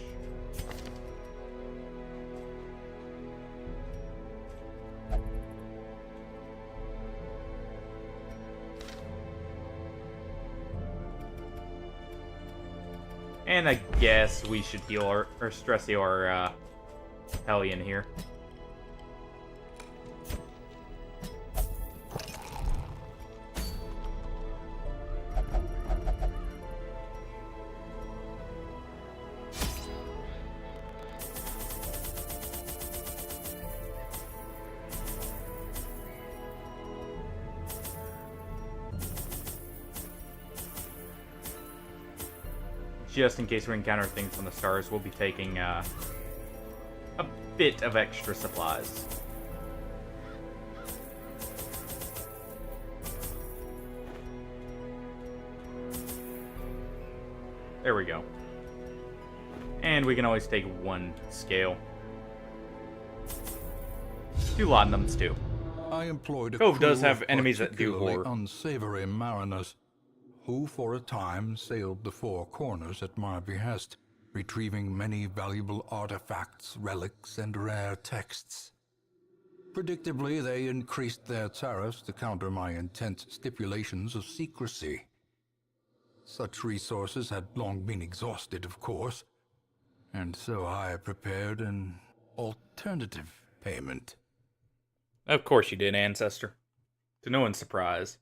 And I guess we should heal or stress heal our Hellion here. Just in case we encounter things on the stars, we'll be taking a bit of extra supplies. There we go. And we can always take one scale. Do laudanums too. I employed a Cove does crew have of enemies that do particularly horror. unsavory mariners, who for a time sailed the four corners at my behest, retrieving many valuable artifacts, relics, and rare texts. Predictably, they increased their tariffs to counter my intense stipulations of secrecy. Such resources had long been exhausted, of course, and so I prepared an alternative payment. Of course you did, Ancestor. To no one's surprise.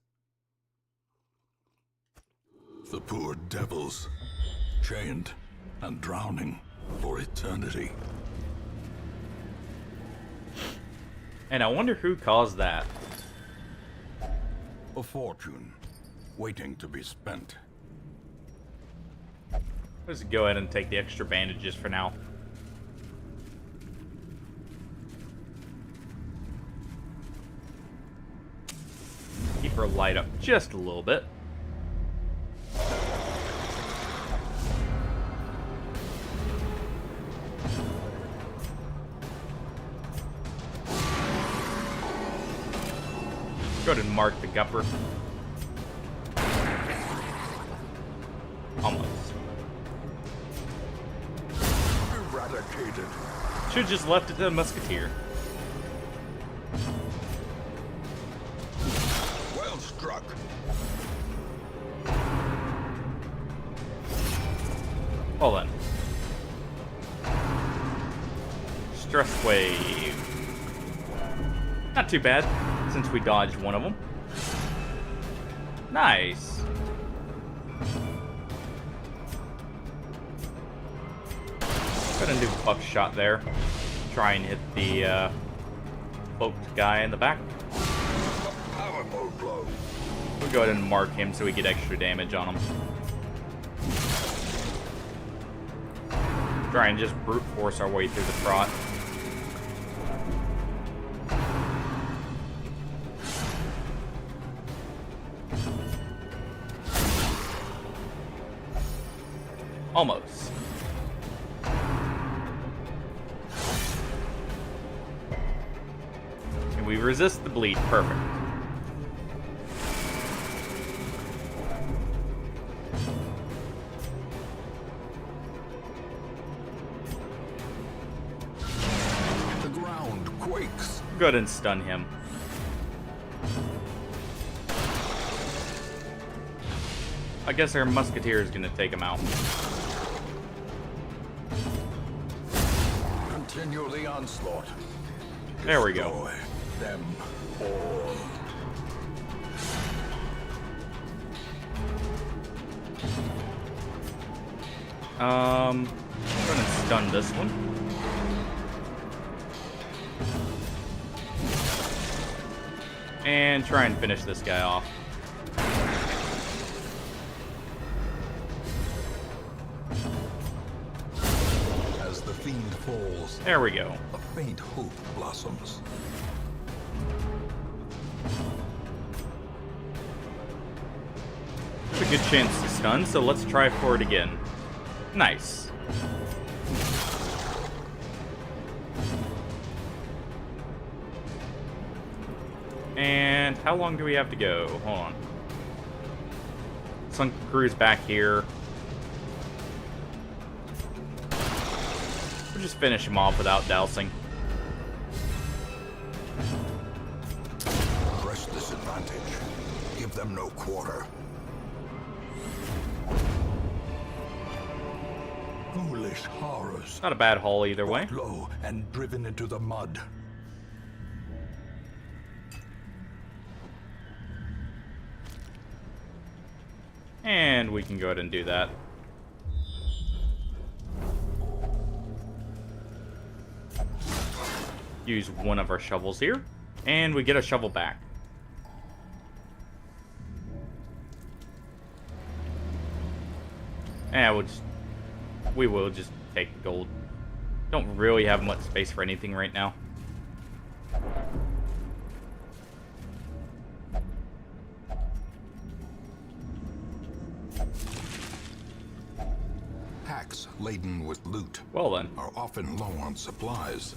The poor devils, chained and drowning for eternity. And I wonder who caused that. A fortune, waiting to be spent. Let's go ahead and take the extra bandages for now. Keep her light up just a little bit. Go ahead and mark the gupper. Almost. Eradicated. Should just left it to the musketeer. Well struck. Hold on. Stress wave. Not too bad, since we dodged one of them. Nice. Gonna do buckshot there. Try and hit the cloaked guy in the back. Powerful blow. We'll go ahead and mark him so we get extra damage on him. Try and just brute force our way through the trot. Almost. And we resist the bleed. Perfect. The ground quakes. Go ahead and stun him. I guess our musketeer is gonna take him out. Continue the onslaught. There we go. Destroy them all. I'm gonna stun this one. And try and finish this guy off. As the fiend falls, There we go. a faint hope blossoms. It's a good chance to stun, so let's try for it again. Nice. And how long do we have to go? Hold on. Sunken crew's back here. We'll just finish him off without dousing. Press disadvantage. Give them no quarter. Foolish horrors. Not a bad haul either way. Low and driven into the mud. And we can go ahead and do that. Use one of our shovels here, and we get a shovel back. And we will just take the gold. Don't really have much space for anything right now. Packs laden with loot Well then. are often low on supplies.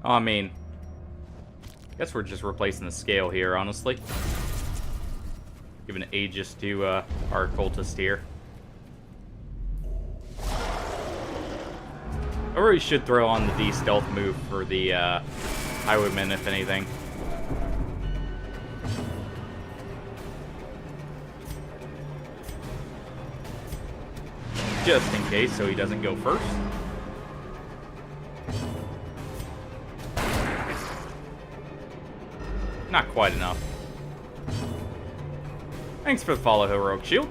I mean, guess we're just replacing the scale here, honestly. Giving Aegis to our cultist here. I really should throw on the D-stealth move for the highwayman, if anything. Just in case, so he doesn't go first. Not quite enough. Thanks for the follow, Heroic Shield.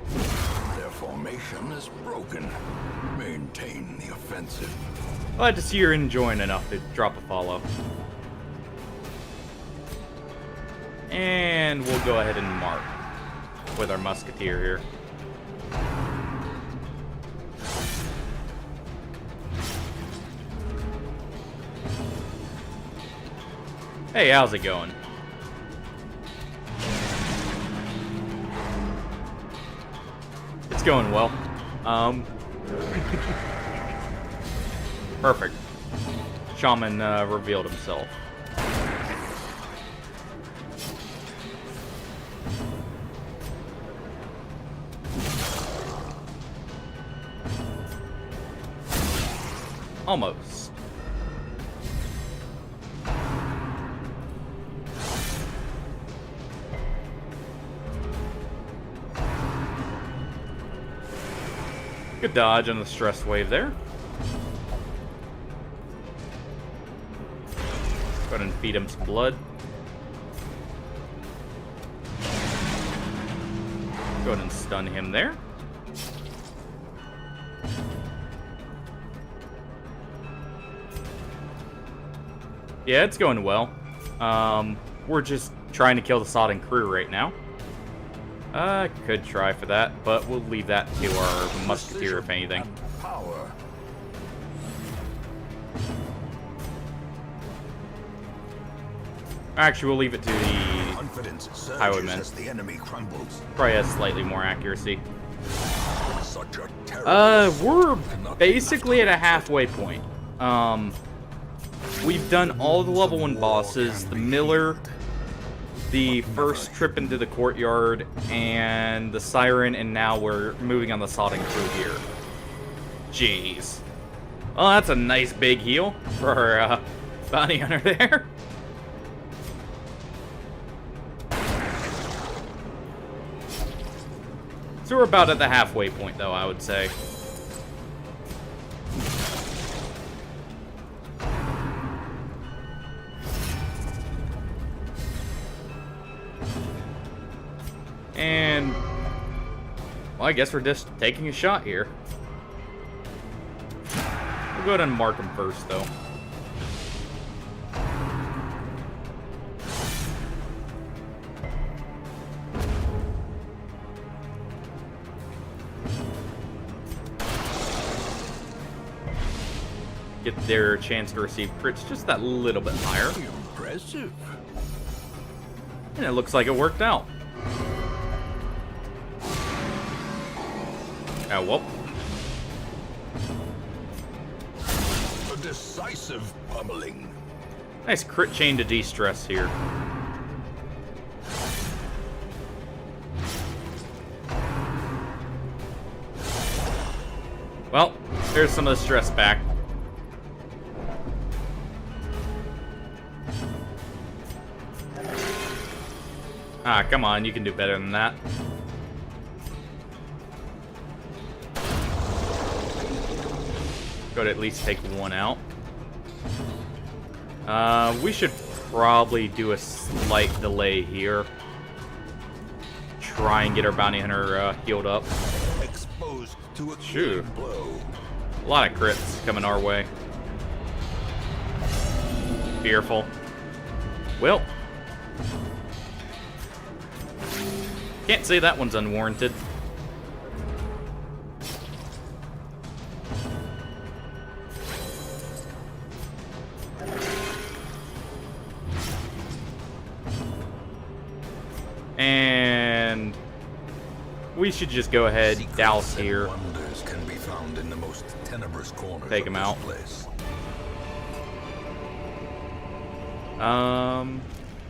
Their formation is broken. Maintain the offensive. Glad to see you're enjoying enough to drop a follow. And we'll go ahead and mark with our musketeer here. Hey, how's it going? It's going well. Perfect. Shaman revealed himself. Almost. Good dodge on the stress wave there. Go ahead and feed him some blood. Go ahead and stun him there. Yeah, it's going well. We're just trying to kill the Sodden crew right now. Could try for that, but we'll leave that to our musketeer, if anything. Power. Actually, we'll leave it to the Confidence surges highwayman. as the enemy crumbles. Probably has slightly more accuracy. Such a terrible We're basically at a halfway point. We've done all the level 1 bosses, the Miller, the first trip into the courtyard, and the Siren, and now we're moving on the Sodden crew here. Jeez. Well, that's a nice big heal for our bounty hunter there. So we're about at the halfway point, though, I would say. And, well, I guess we're just taking a shot here. We'll go ahead and mark him first, though. Get their chance to receive crits just that little bit higher. impressive. And it looks like it worked out. Oh, well. A decisive pummeling. Nice crit chain to de-stress here. Well, there's some of the stress back. Ah, come on, you can do better than that. Go to at least take one out. We should probably do a slight delay here. Try and get our bounty hunter healed up. Exposed to a Shoot. clean blow. A lot of crits coming our way. Fearful. Well. Can't say that one's unwarranted. And we should just go ahead, Secrets douse and here. wonders can be found in the most tenebrous corners Take of him this out. place.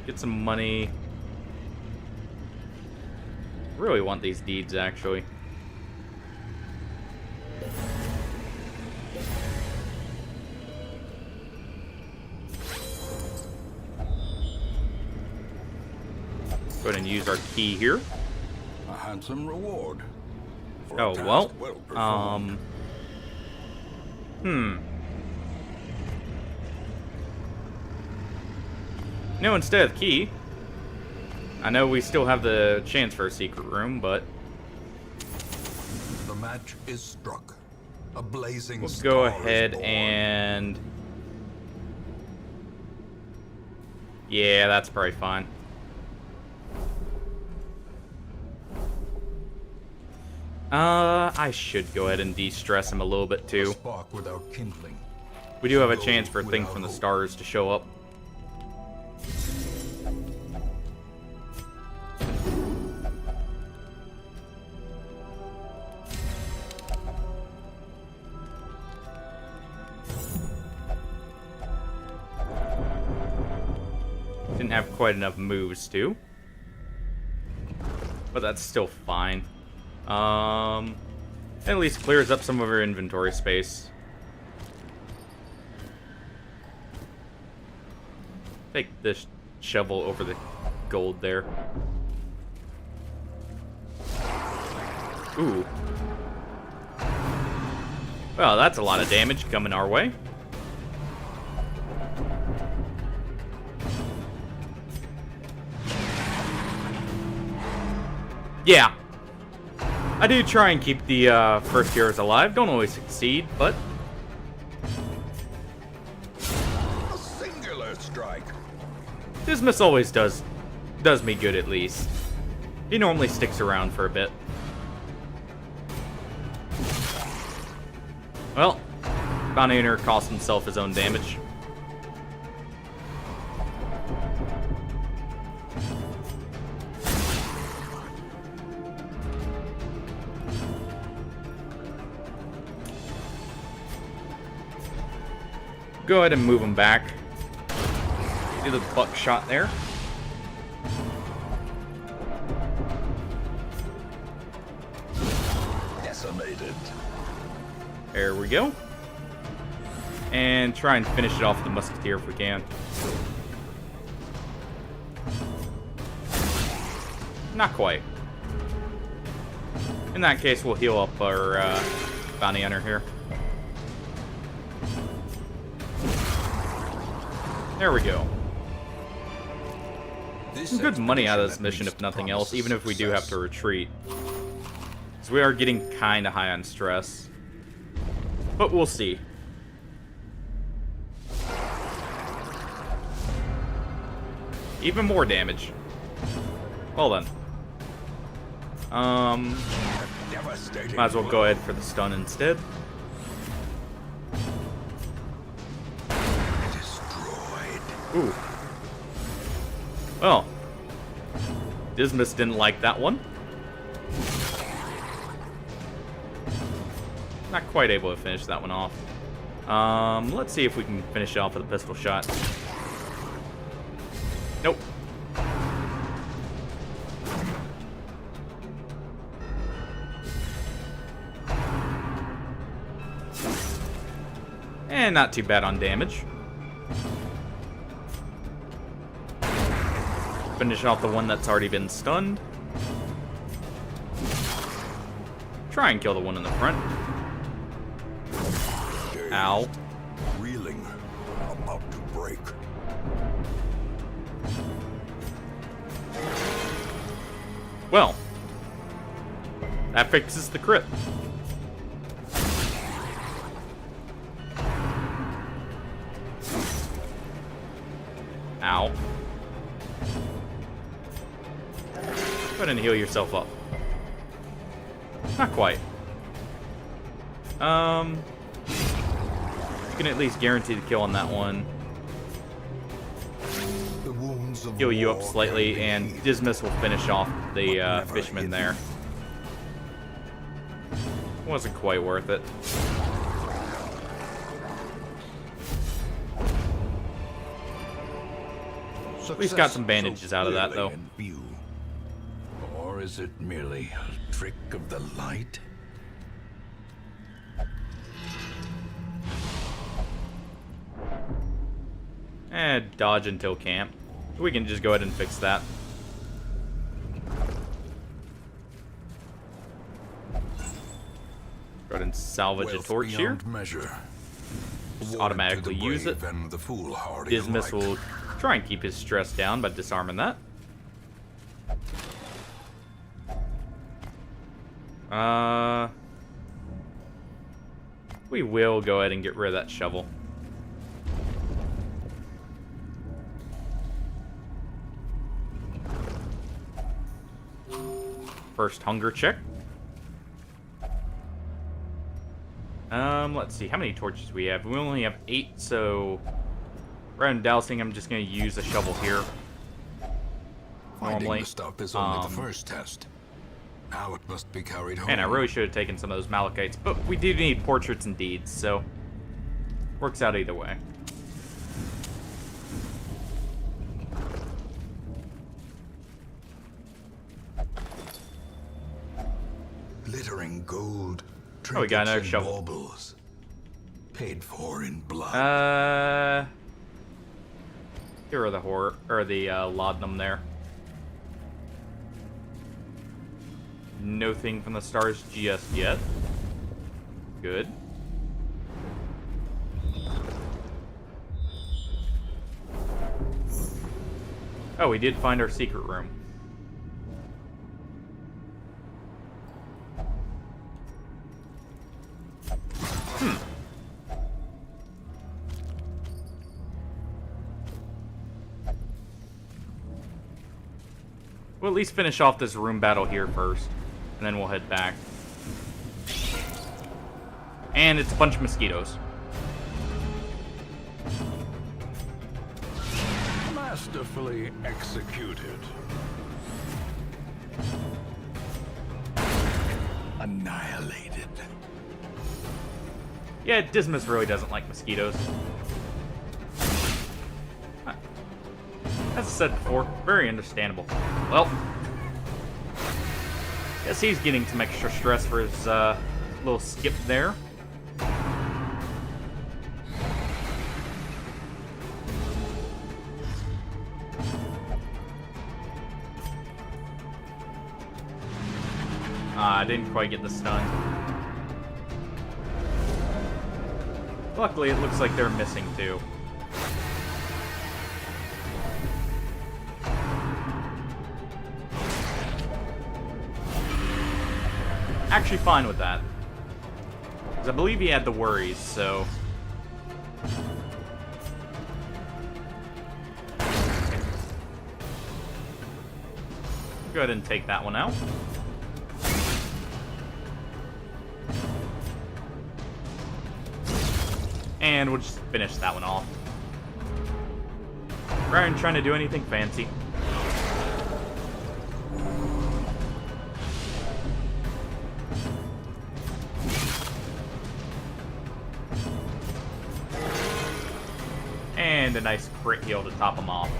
Get some money. Really want these deeds, actually. Go ahead and use our key here. A handsome reward. For Oh, a task well, performed. No, instead of key, I know we still have the chance for a secret room, but The match is struck. A blazing we'll star go is ahead born. and... Yeah, that's probably fine. I should go ahead and de-stress him a little bit A too. spark without kindling. We do have a chance for a thing from the stars to show up. Didn't have quite enough moves to. But that's still fine. At least clears up some of our inventory space. Take this shovel over the gold there. Ooh. Well, that's a lot of damage coming our way. Yeah. I do try and keep the first heroes alive. Don't always succeed, but A singular strike. Dismas always does me good at least. He normally sticks around for a bit. Well, Bounty Hunter cost himself his own damage. Go ahead and move him back. Do the buckshot there. Decimated. There we go. And try and finish it off with the musketeer if we can. Not quite. In that case, we'll heal up our bounty hunter here. There we go. Some good money out of this mission, if nothing else, even if we do have to retreat. Because we are getting kind of high on stress. But we'll see. Even more damage. Well then. Devastating. Might as well go ahead for the stun instead. Destroyed. Ooh. Well. Dismas didn't like that one. Not quite able to finish that one off. Let's see if we can finish it off with a pistol shot. Nope. And not too bad on damage. Finish off the one that's already been stunned. Try and kill the one in the front. Ow. Reeling, about to break. Well, that fixes the crit. Ow. Go ahead and heal yourself up. Not quite. You can at least guarantee the kill on that one. The wounds of Heal you up war slightly, can be and healed, Dismas will finish off the but never fishman hidden. there. Wasn't quite worth it. At least got some bandages out of that, though. In view. Or is it merely a trick of the light? Dodge until camp. We can just go ahead and fix that. Go ahead and salvage a Wealth torch here. beyond measure. Just Awarded automatically to the use it. brave and the foolhardy Dismas alike. will try and keep his stress down by disarming that. We will go ahead and get rid of that shovel. First hunger check. Let's see, how many torches we have? We only have 8, so rather than dousing, I'm just going to use a shovel here. Finding Normally. the stuff is only the first test. Now it must be carried home. Man, I really should have taken some of those Malachites, but we do need portraits and deeds, so works out either way. Glittering gold. Oh, we got another trinkets and shovel. baubles. Paid for in blood. Here are the laudanum there. Nothing from the stars just yet. Good. Oh, we did find our secret room. We'll at least finish off this room battle here first, and then we'll head back. And it's a bunch of mosquitoes. Masterfully executed. Annihilated. Yeah, Dismas really doesn't like mosquitoes. As I said before, very understandable. Well, guess he's getting some extra stress for his little skip there. I didn't quite get the stun. Luckily, it looks like they're missing too. Actually fine with that. Because I believe he had the worries, so... Go ahead and take that one out. And we'll just finish that one off. Rather than trying to do anything fancy. And a nice crit heal to top them off.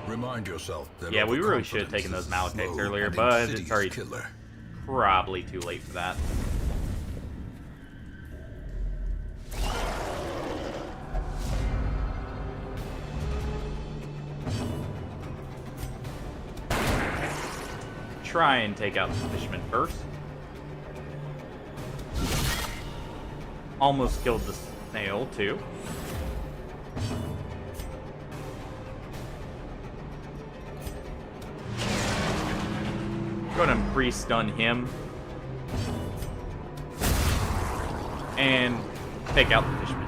Remind yourself that Yeah, we really should have taken those overconfidence is Malachites slow earlier, and but insidious it's already killer. probably too late for that. try and take out the fisherman first. Almost killed the snail, too. Go ahead and pre-stun him. And take out the fisherman.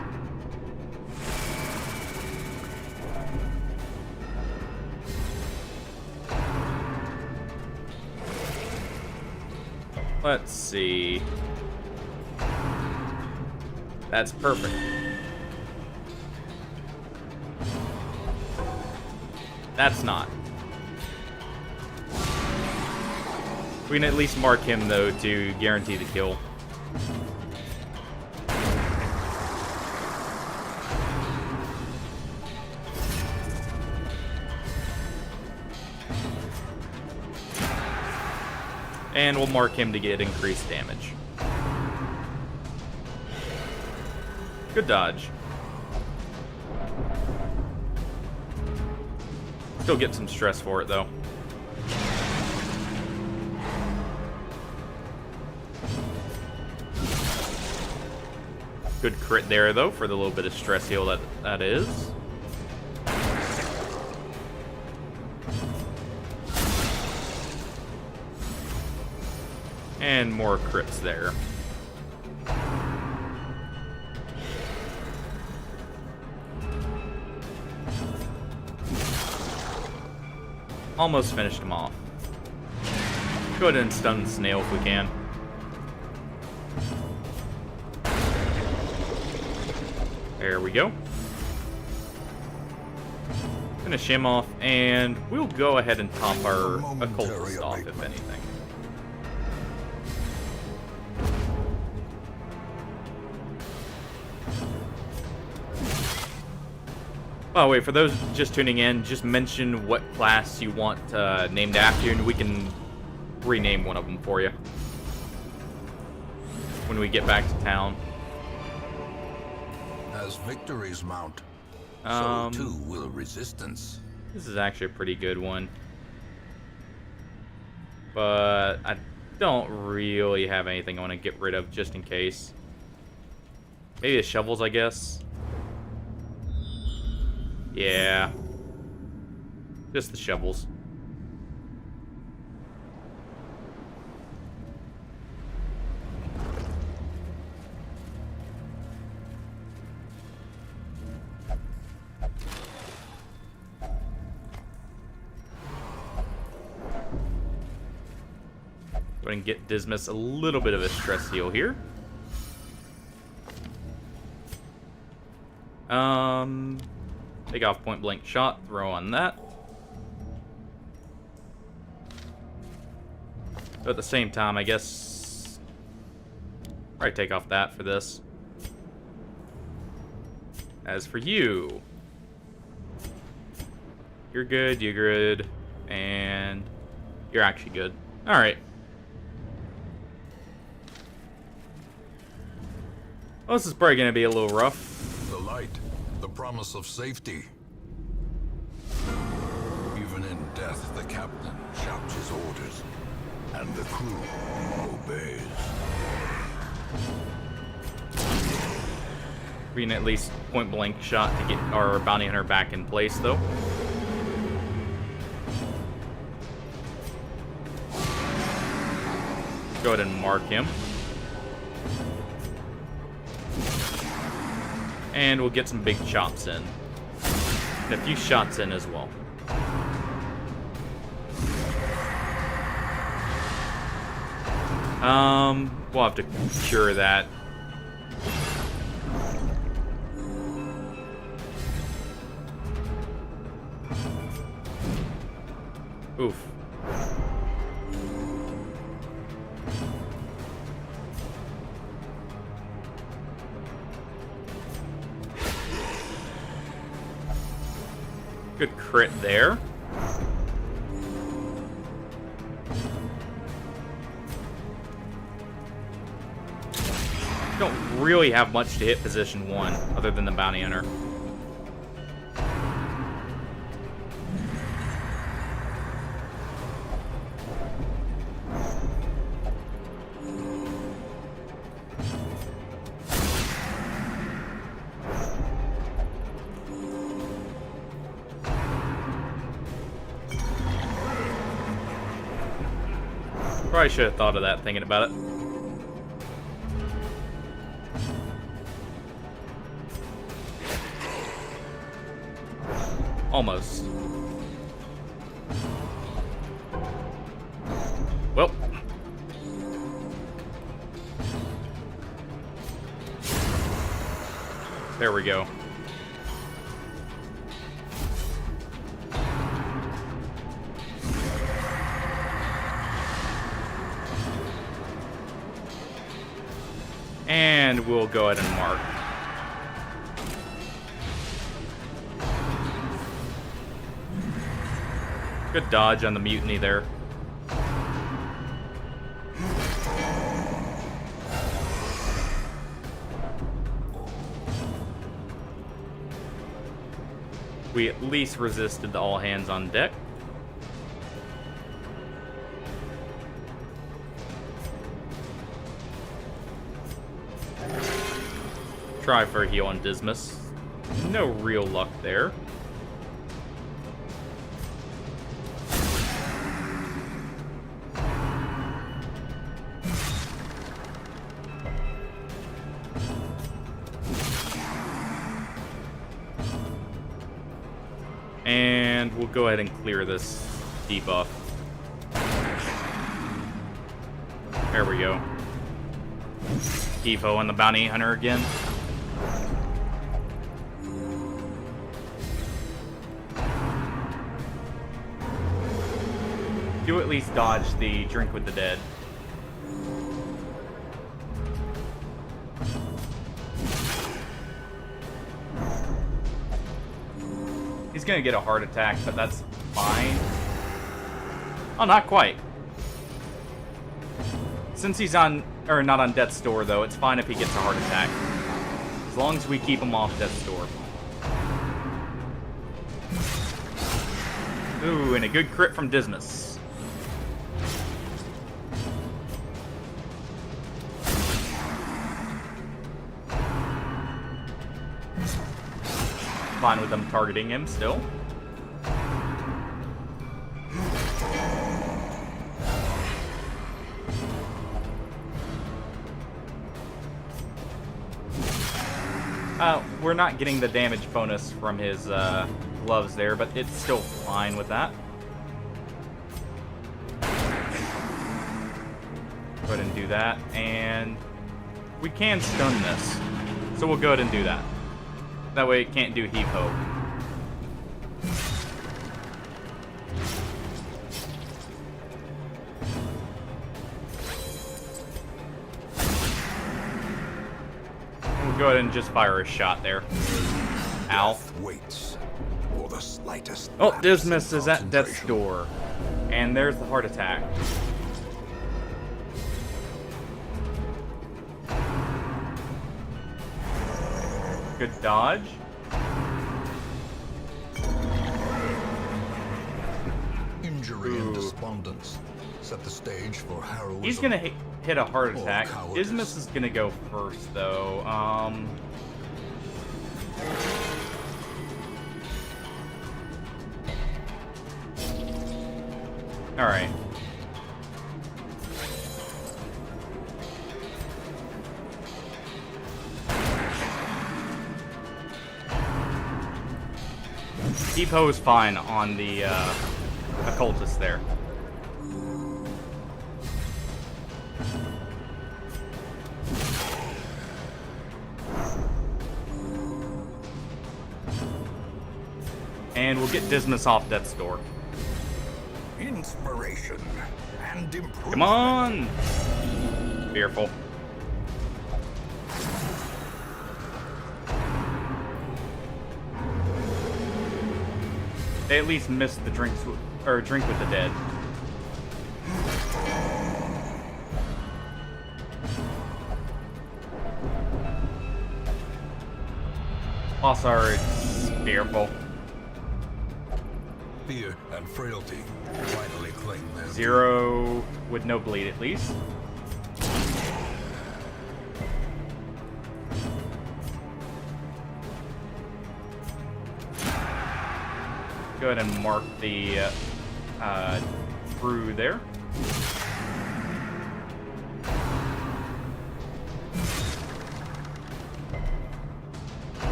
Let's see. That's perfect. That's not. We can at least mark him, though, to guarantee the kill. And we'll mark him to get increased damage. Good dodge. Still get some stress for it, though. Good crit there, though, for the little bit of stress heal that is. And more crits there. Almost finished him off. Go ahead and stun the snail if we can. There we go. Finish him off, and we'll go ahead and top our occultist off, if anything. Oh wait, for those just tuning in, just mention what class you want named after you, and we can rename one of them for you when we get back to town. As victories mount, so too will resistance. This is actually a pretty good one, but I don't really have anything I want to get rid of just in case. Maybe the shovels, I guess. Yeah. Just the shovels. Go ahead and get Dismas a little bit of a stress heal here. Take off point blank shot, throw on that. But at the same time, I guess probably take off that for this. As for you, you're good, and you're actually good. Alright. Well, this is probably going to be a little rough. The light, the promise of safety. Even in death, the captain shouts his orders, and the crew obeys. We can at least point blank shot to get our bounty hunter back in place, though. Go ahead and mark him. And we'll get some big chops in. And a few shots in as well. We'll have to cure that. Oof. Good crit there. Don't really have much to hit position 1 other than the bounty hunter. Probably should have thought of that thinking about it. Almost. Well. There we go. And we'll go ahead and mark. Good dodge on the mutiny there. We at least resisted the all hands on deck. Try for a heal on Dismas. No real luck there. And we'll go ahead and clear this debuff. There we go. Evo on the bounty hunter again. Do at least dodge the drink with the dead. He's gonna get a heart attack, but that's fine. Oh, not quite. Since he's on, or not on death's door though, it's fine if he gets a heart attack. As long as we keep him off death's door. Ooh, and a good crit from Dismas. Fine with them targeting him still. We're not getting the damage bonus from his gloves there, but it's still fine with that. Go ahead and do that, and we can stun this. So we'll go ahead and do that. That way it can't do heap hope. We'll go ahead and just fire a shot there. Ow. Waits for the slightest Oh, lapse Dismas in is at death's concentration. door. And there's the heart attack. Good dodge. Injury Ooh. and despondence set the stage for heroism. He's gonna hit a heart Or attack. cowardice. Dismas is gonna go first, though. All right. Depot is fine on the occultist there. And we'll get Dismas off death's door. Inspiration and improvement. Come on! Fearful. They at least missed the drink with the dead. Bossar is fearful. Fear and frailty finally claim their 0 with no bleed at least. Go ahead and mark the brew there.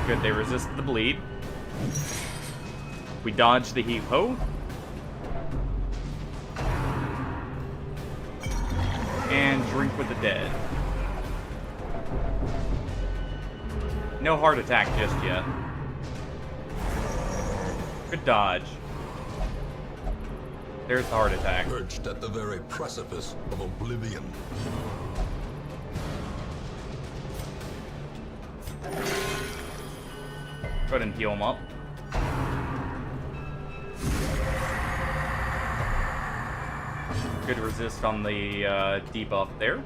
Good, they resist the bleed. We dodge the heave-ho. And drink with the dead. No heart attack just yet. Good dodge. There's the heart attack. Perched at the very precipice of oblivion. Go ahead and heal him up. Good resist on the debuff there.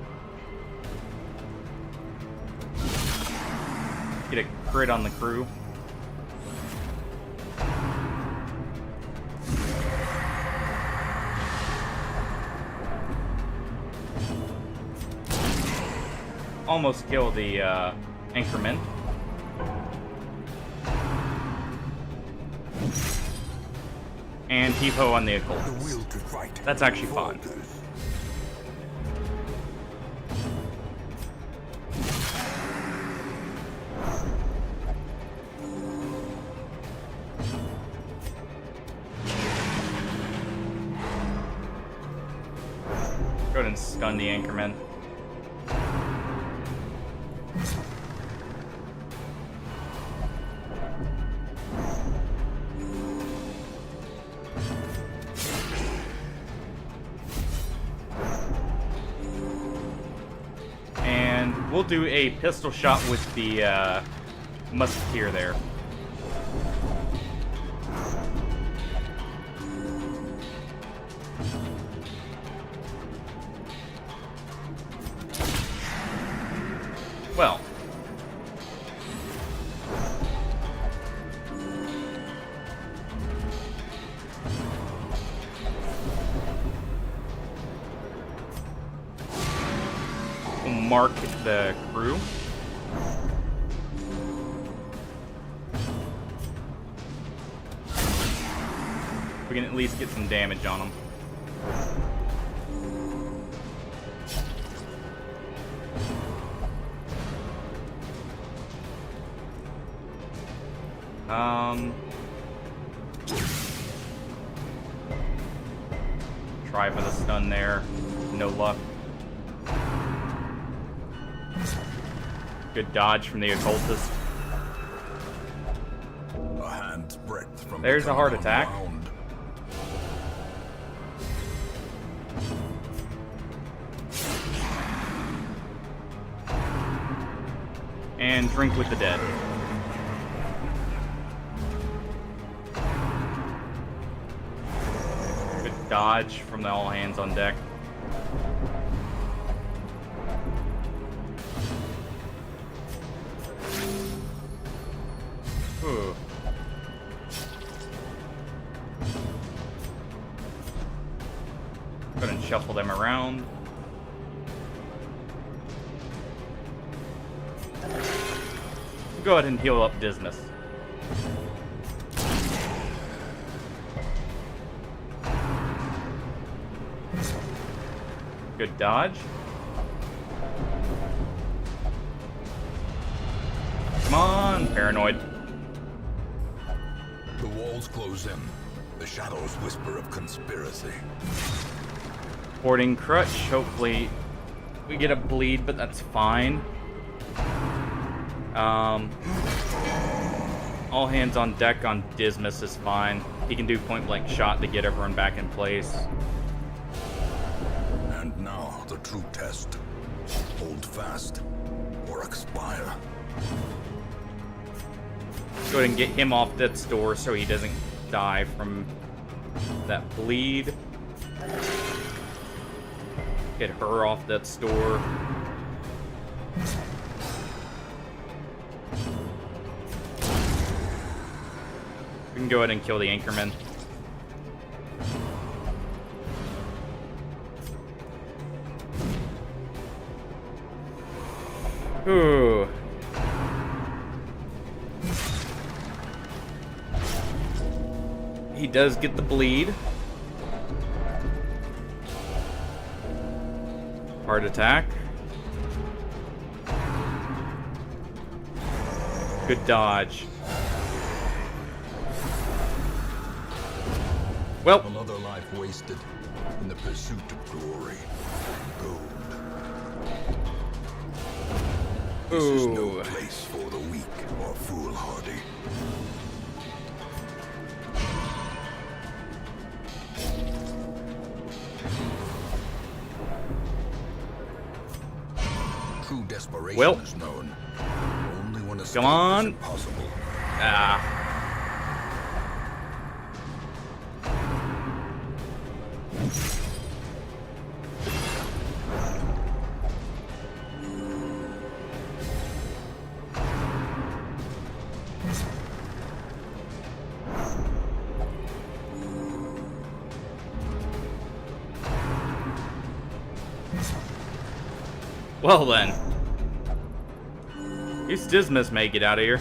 Get a crit on the crew. Almost kill the Anchorman. And heave-ho on the occultist. That's actually fine. Go ahead and stun the Anchorman. We'll do a pistol shot with the musketeer there. Well. Mark the crew. We can at least get some damage on them. Try for the stun there. No luck. Good dodge from the occultist. A hand's breadth from There's a heart attack. Round. And drink with the dead. Good dodge from the all hands on deck. Ooh. Go ahead and shuffle them around. Go ahead and heal up Dismas. Good dodge. Come on, Paranoid. The walls close in. The shadows whisper of conspiracy. Boarding crutch. Hopefully we get a bleed, but that's fine. All hands on deck on Dismas is fine. He can do point blank shot to get everyone back in place. And now the true test. Hold fast or expire. Go ahead and get him off death's door so he doesn't die from that bleed. Get her off death's door. We can go ahead and kill the Anchorman. Ooh. He does get the bleed. Heart attack. Good dodge. Well, Another life wasted in the pursuit of glory and gold. This is no ooh. place for the weak or foolhardy. True desperation Well. is known only when escape Come on. is impossible. Ah. Well then. Dismas may get out of here.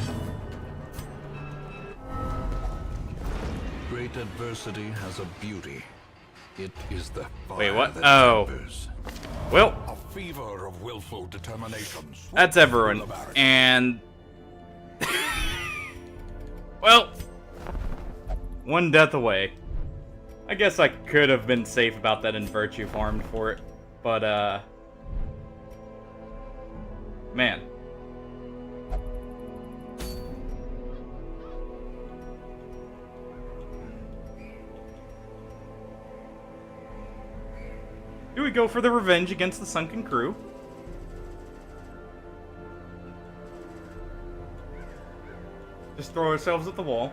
Great adversity has a beauty. It is the fire Wait, what? that Oh. tempers. Well, A fever of willful determination. that's everyone. And... well, one death away. I guess I could have been safe about that and virtue farmed for it. But, man. Do we go for the revenge against the sunken crew? Just throw ourselves at the wall.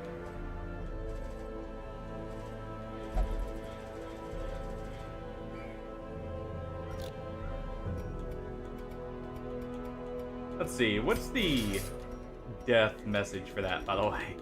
Let's see, what's the death message for that, by the way?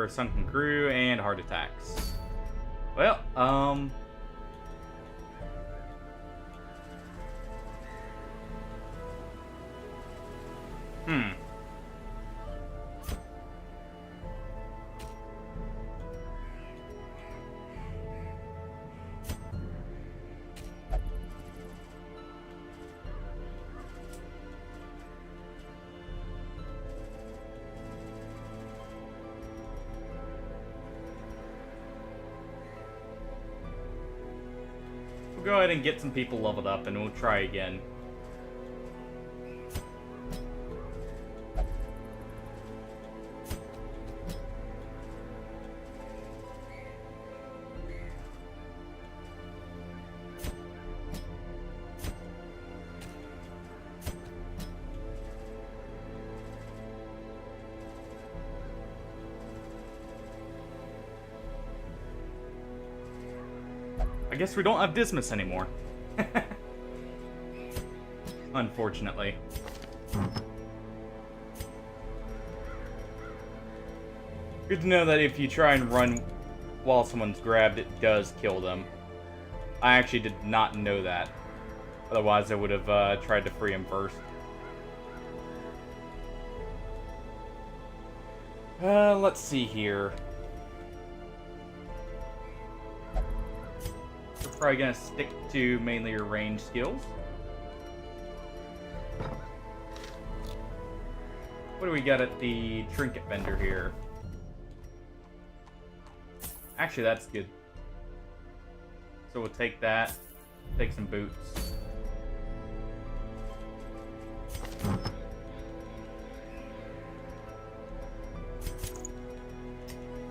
Sunken crew and heart attacks. Well, we'll go ahead and get some people leveled up and we'll try again. I guess we don't have Dismas anymore. Unfortunately. Good to know that if you try and run while someone's grabbed, it does kill them. I actually did not know that. Otherwise, I would have tried to free him first. Let's see here. We're probably gonna stick to mainly your range skills. What do we got at the trinket vendor here? Actually, that's good. So we'll take that. Take some boots.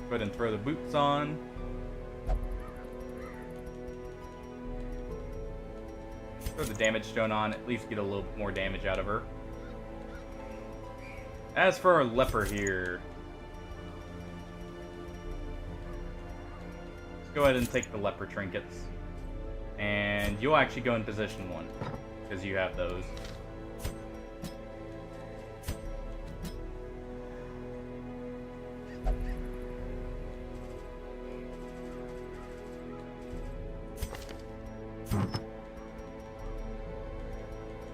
Go ahead and throw the boots on. Throw the damage stone on, at least get a little bit more damage out of her. As for our leper here, let's go ahead and take the leper trinkets. And you'll actually go in position 1, because you have those.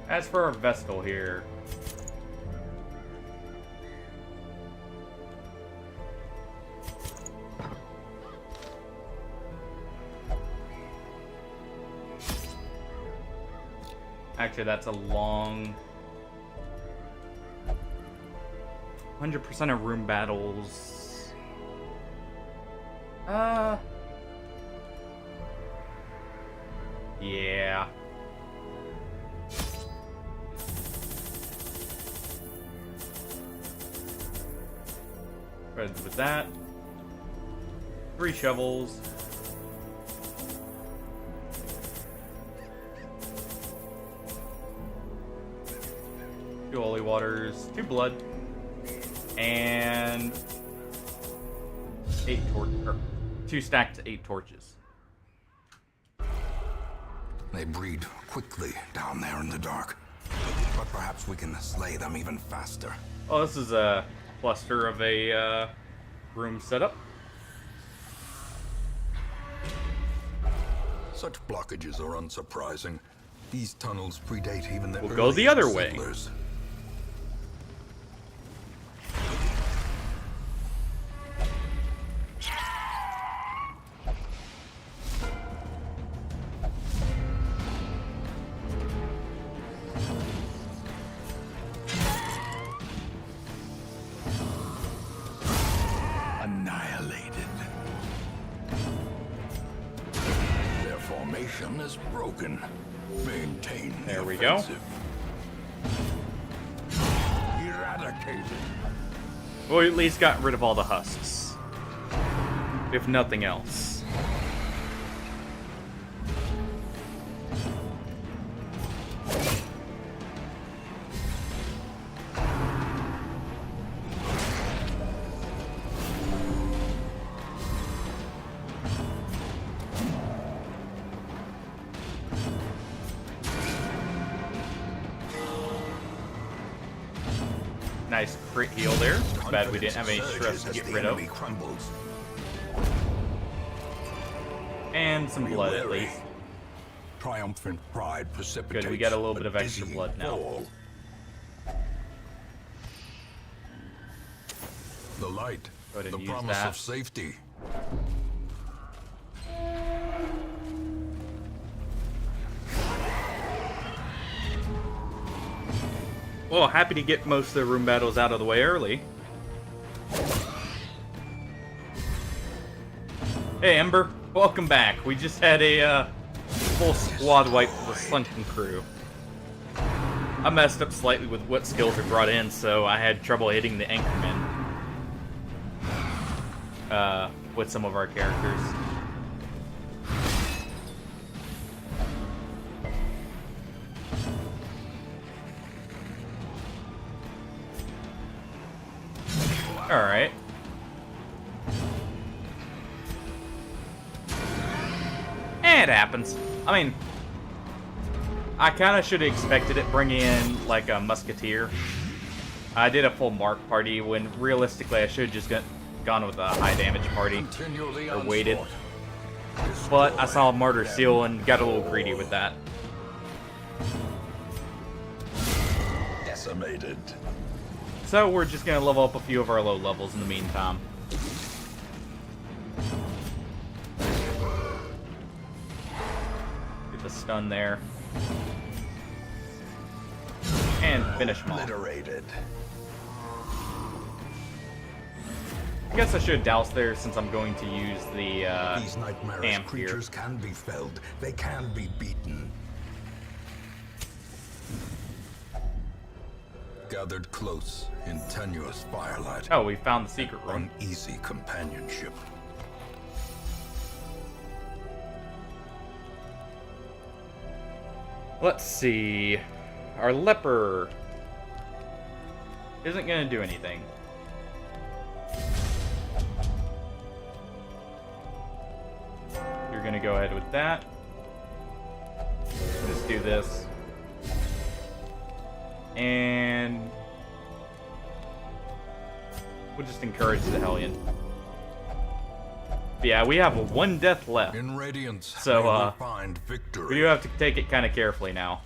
As for our Vestal here, Actually, that's a long... 100% of room battles... Yeah. Good with that. 3 shovels. 2 holy waters, 2 blood, and 2 stacked 8 torches. They breed quickly down there in the dark, but perhaps we can slay them even faster. Oh, this is a cluster of a room setup. Such blockages are unsurprising. These tunnels predate even the We'll go the other way. settlers. Annihilated. Their formation is broken. Maintain the There we go. offensive. Eradicated. Well, we at least got rid of all the husks. If nothing else. Nice crit heal there. Too bad we didn't have any stress to get rid of. Crumbles. And some blood at Wary. least. Triumphant pride precipitates. Good, we got a little bit of extra dizzying blood now. fall. The light, Go ahead the and use promise that. of safety. Well, happy to get most of the room battles out of the way early. Hey, Ember. Welcome back. We just had a full squad wipe with the Sunken crew. I messed up slightly with what skills we brought in, so I had trouble hitting the Anchorman with some of our characters. Alright. It happens. I mean, I kind of should have expected it bringing in, like, a musketeer. I did a full mark party when, realistically, I should have just gone with a high damage party. Or waited. But I saw Martyr Seal and got a little greedy with that. Decimated. So we're just gonna level up a few of our low levels in the meantime. Get the stun there. And finish him off. Obliterated. I guess I should douse there since I'm going to use the These nightmarish amp here. creatures can be felled. They can be beaten. Gathered close in tenuous firelight. Oh, we found the secret room. Uneasy companionship. Let's see. Our leper isn't gonna do anything. You're gonna go ahead with that. Just do this. And we'll just encourage the Hellion. But yeah, we have 1 death left. In radiance, So, we will find victory. We do have to take it kind of carefully now.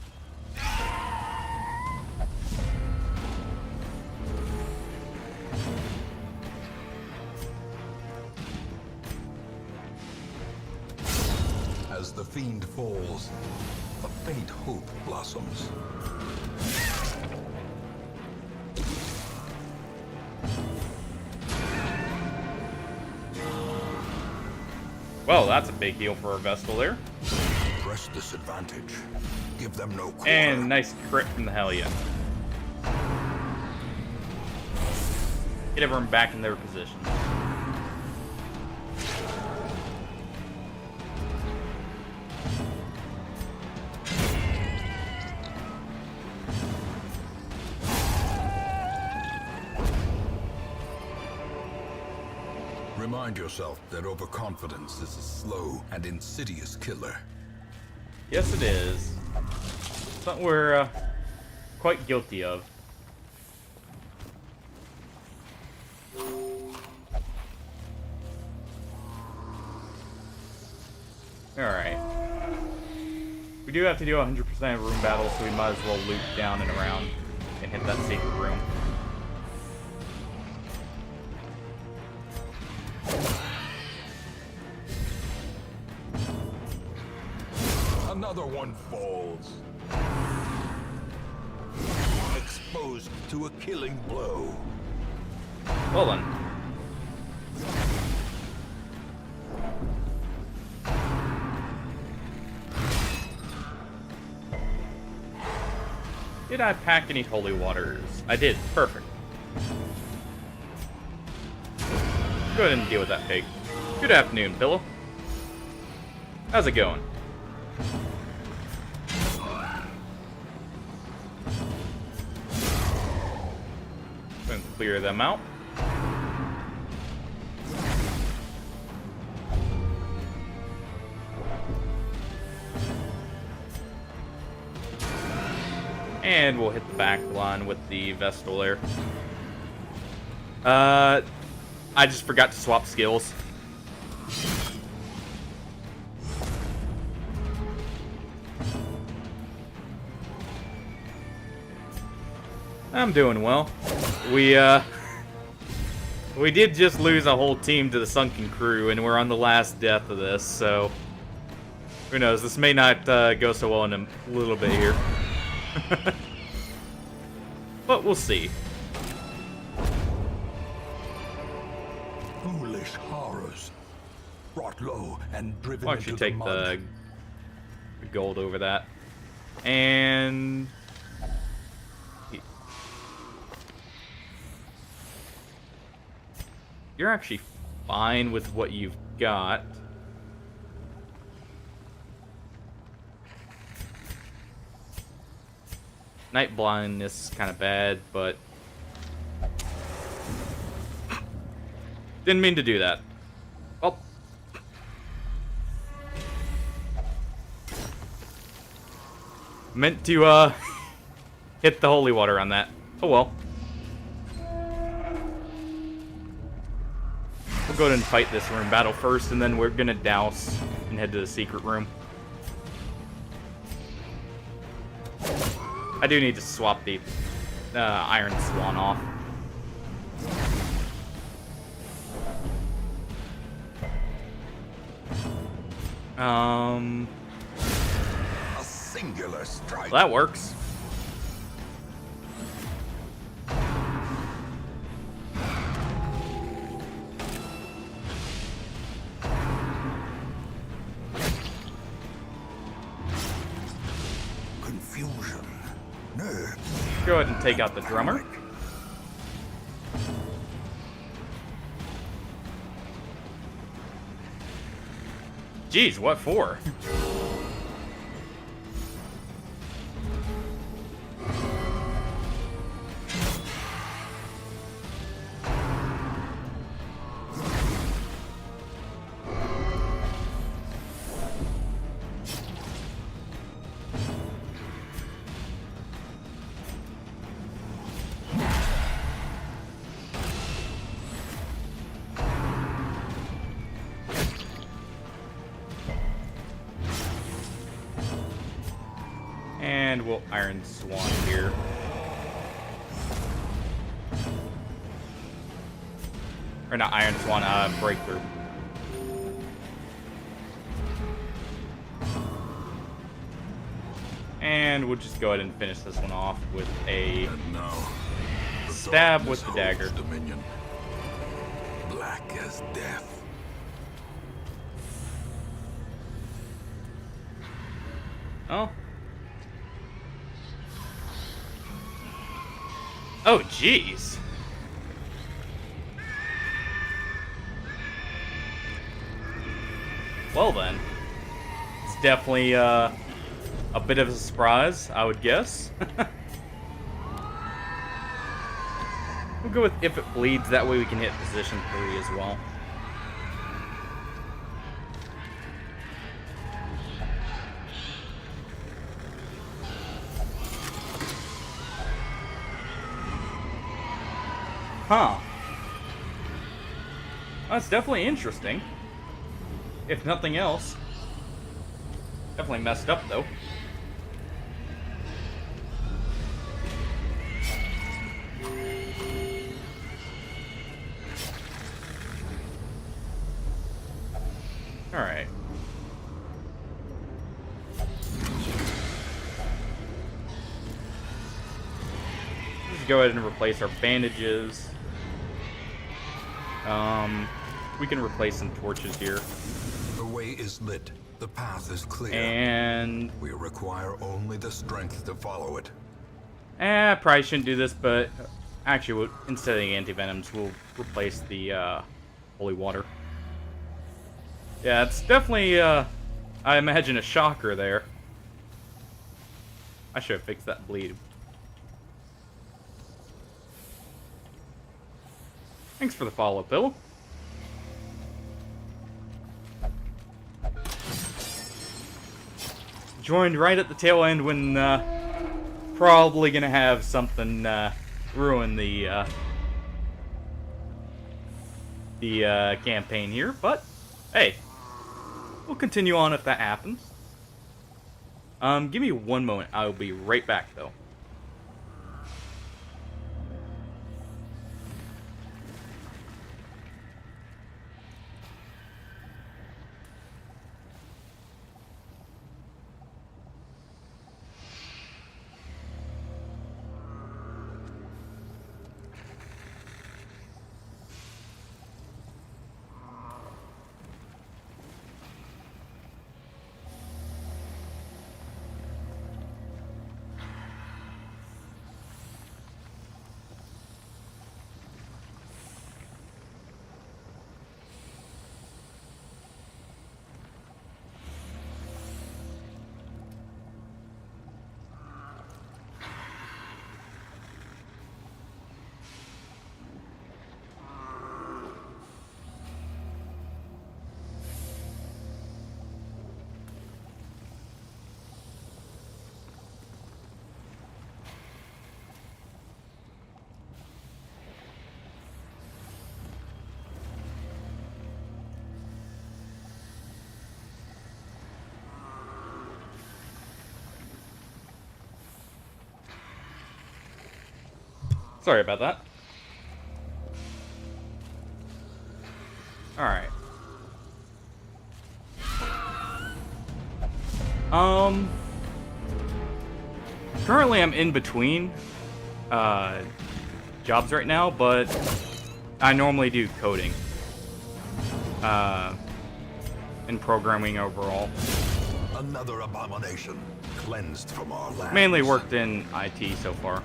As the fiend falls, A faint hope blossoms. Well, that's a big heal for our Vestal there. Press this advantage. Give them no quarter. And nice crit from the Hellion. Get everyone back in their position. Remind yourself that overconfidence is a slow and insidious killer. Yes, it is. Something we're quite guilty of. Alright. We do have to do 100% of room battle, so we might as well loop down and around and hit that secret room. Another one falls. Exposed to a killing blow. Well then. Did I pack any holy waters? I did. Perfect. Go ahead and deal with that pig. Good afternoon, Pillow. How's it going? Going to clear them out. And we'll hit the back line with the Vestal there. I just forgot to swap skills. I'm doing well. We did just lose a whole team to the Sunken Crew, and we're on the last death of this, so who knows? This may not go so well in a little bit here. But we'll see. Foolish horrors, brought low and driven Why don't you into take the mud. the gold over that? And you're actually fine with what you've got. Night blindness is kind of bad, but didn't mean to do that. Oh. Meant to hit the holy water on that. Oh well. We'll go ahead and fight this room battle first, and then we're gonna douse and head to the secret room. I do need to swap the Iron Swan off. A singular strike. Well, that works. Confusion. Nerves. Go ahead and take out the drummer. Jeez, what for? And we'll Iron Swan here. Or not Iron Swan, Breakthrough. And we'll just go ahead and finish this one off with a And now, the stab with darkness the dagger. holds dominion, black as death. Oh. Oh, jeez. Well then. It's definitely a bit of a surprise, I would guess. We'll go with if it bleeds, that way we can hit position 3 as well. Huh. That's definitely interesting. If nothing else. Definitely messed up, though. Alright. Let's go ahead and replace our bandages. We can replace some torches here. The way is lit. The path is clear. And We require only the strength to follow it. I probably shouldn't do this, but actually, instead of the anti-venoms, we'll replace the holy water. Yeah, it's definitely, I imagine, a shocker there. I should have fixed that bleed. Thanks for the follow, Bill. Joined right at the tail end when probably gonna have something ruin the campaign here, but hey, we'll continue on if that happens. Give me one moment. I'll be right back, though. Sorry about that. Alright. Currently I'm in between jobs right now, but I normally do coding. And programming overall. Another abomination cleansed from our lands. Mainly worked in IT so far.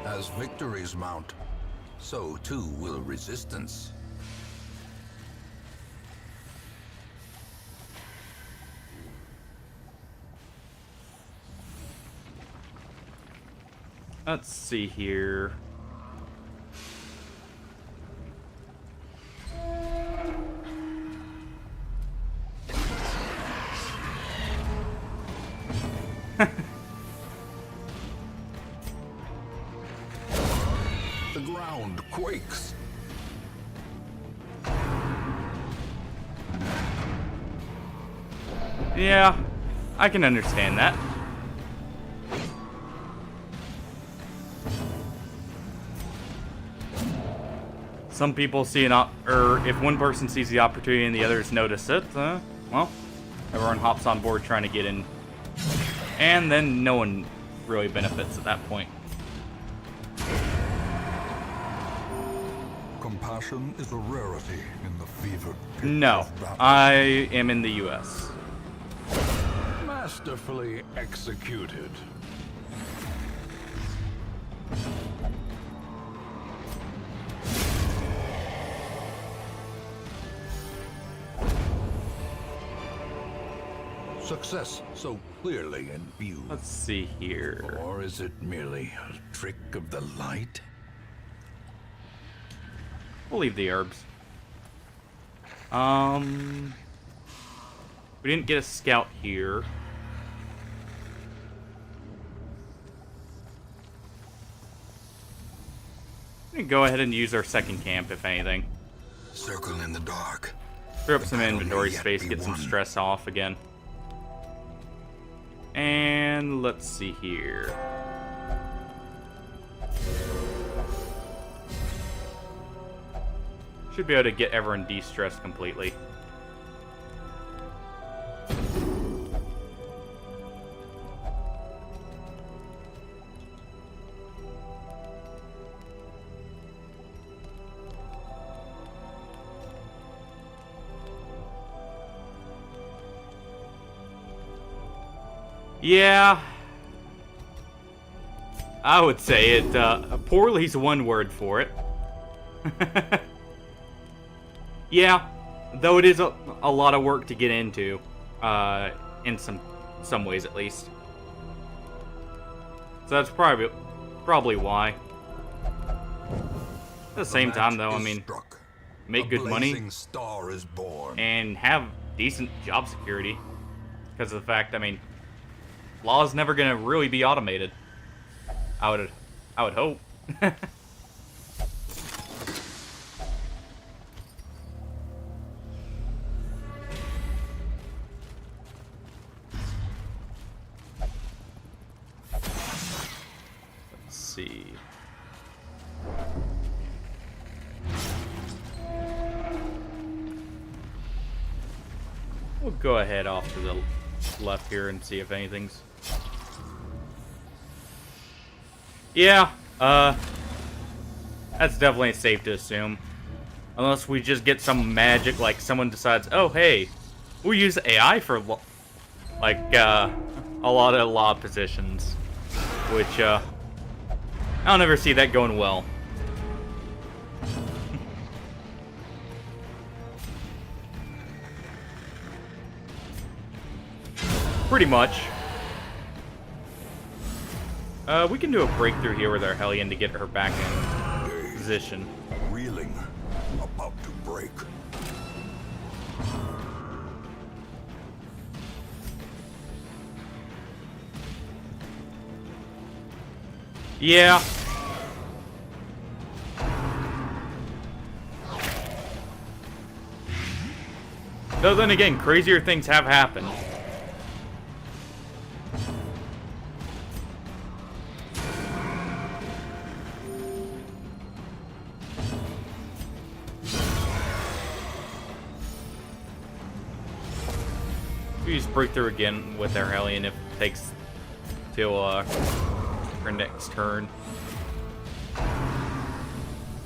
As victories mount, so too will resistance. Let's see here. The ground quakes. Yeah, I can understand that. some people see or if one person sees the opportunity and the others notice it, well, everyone hops on board trying to get in. And then no one really benefits at that point. Compassion is a rarity in the fevered pit No, of battle. I am in the U.S. Masterfully executed. Success so clearly in view. Let's see here. Or is it merely a trick of the light? We'll leave the herbs. We didn't get a scout here. We can go ahead and use our second camp, if anything. Circle in the dark. Clear up The some battle inventory may yet space, be get some won. stress off again. And let's see here. Should be able to get everyone de-stressed completely. Yeah, I would say it, poorly's one word for it. Yeah, though it is a lot of work to get into, in some ways at least. So that's probably why. At the same time though, I mean, make good money Star is born. and have decent job security. Because of the fact, I mean, law is never gonna really be automated. I would hope. Let's see. We'll go ahead off to the left here and see if anything's... Yeah, that's definitely safe to assume. Unless we just get some magic, like someone decides, oh hey, we'll use AI for, like, a lot of law positions. Which, I'll never see that going well. Pretty much. We can do a breakthrough here with our Hellion to get her back in position. Reeling, about to break. Yeah. Though then again, crazier things have happened. We just break through again with our Hellion if it takes till her next turn.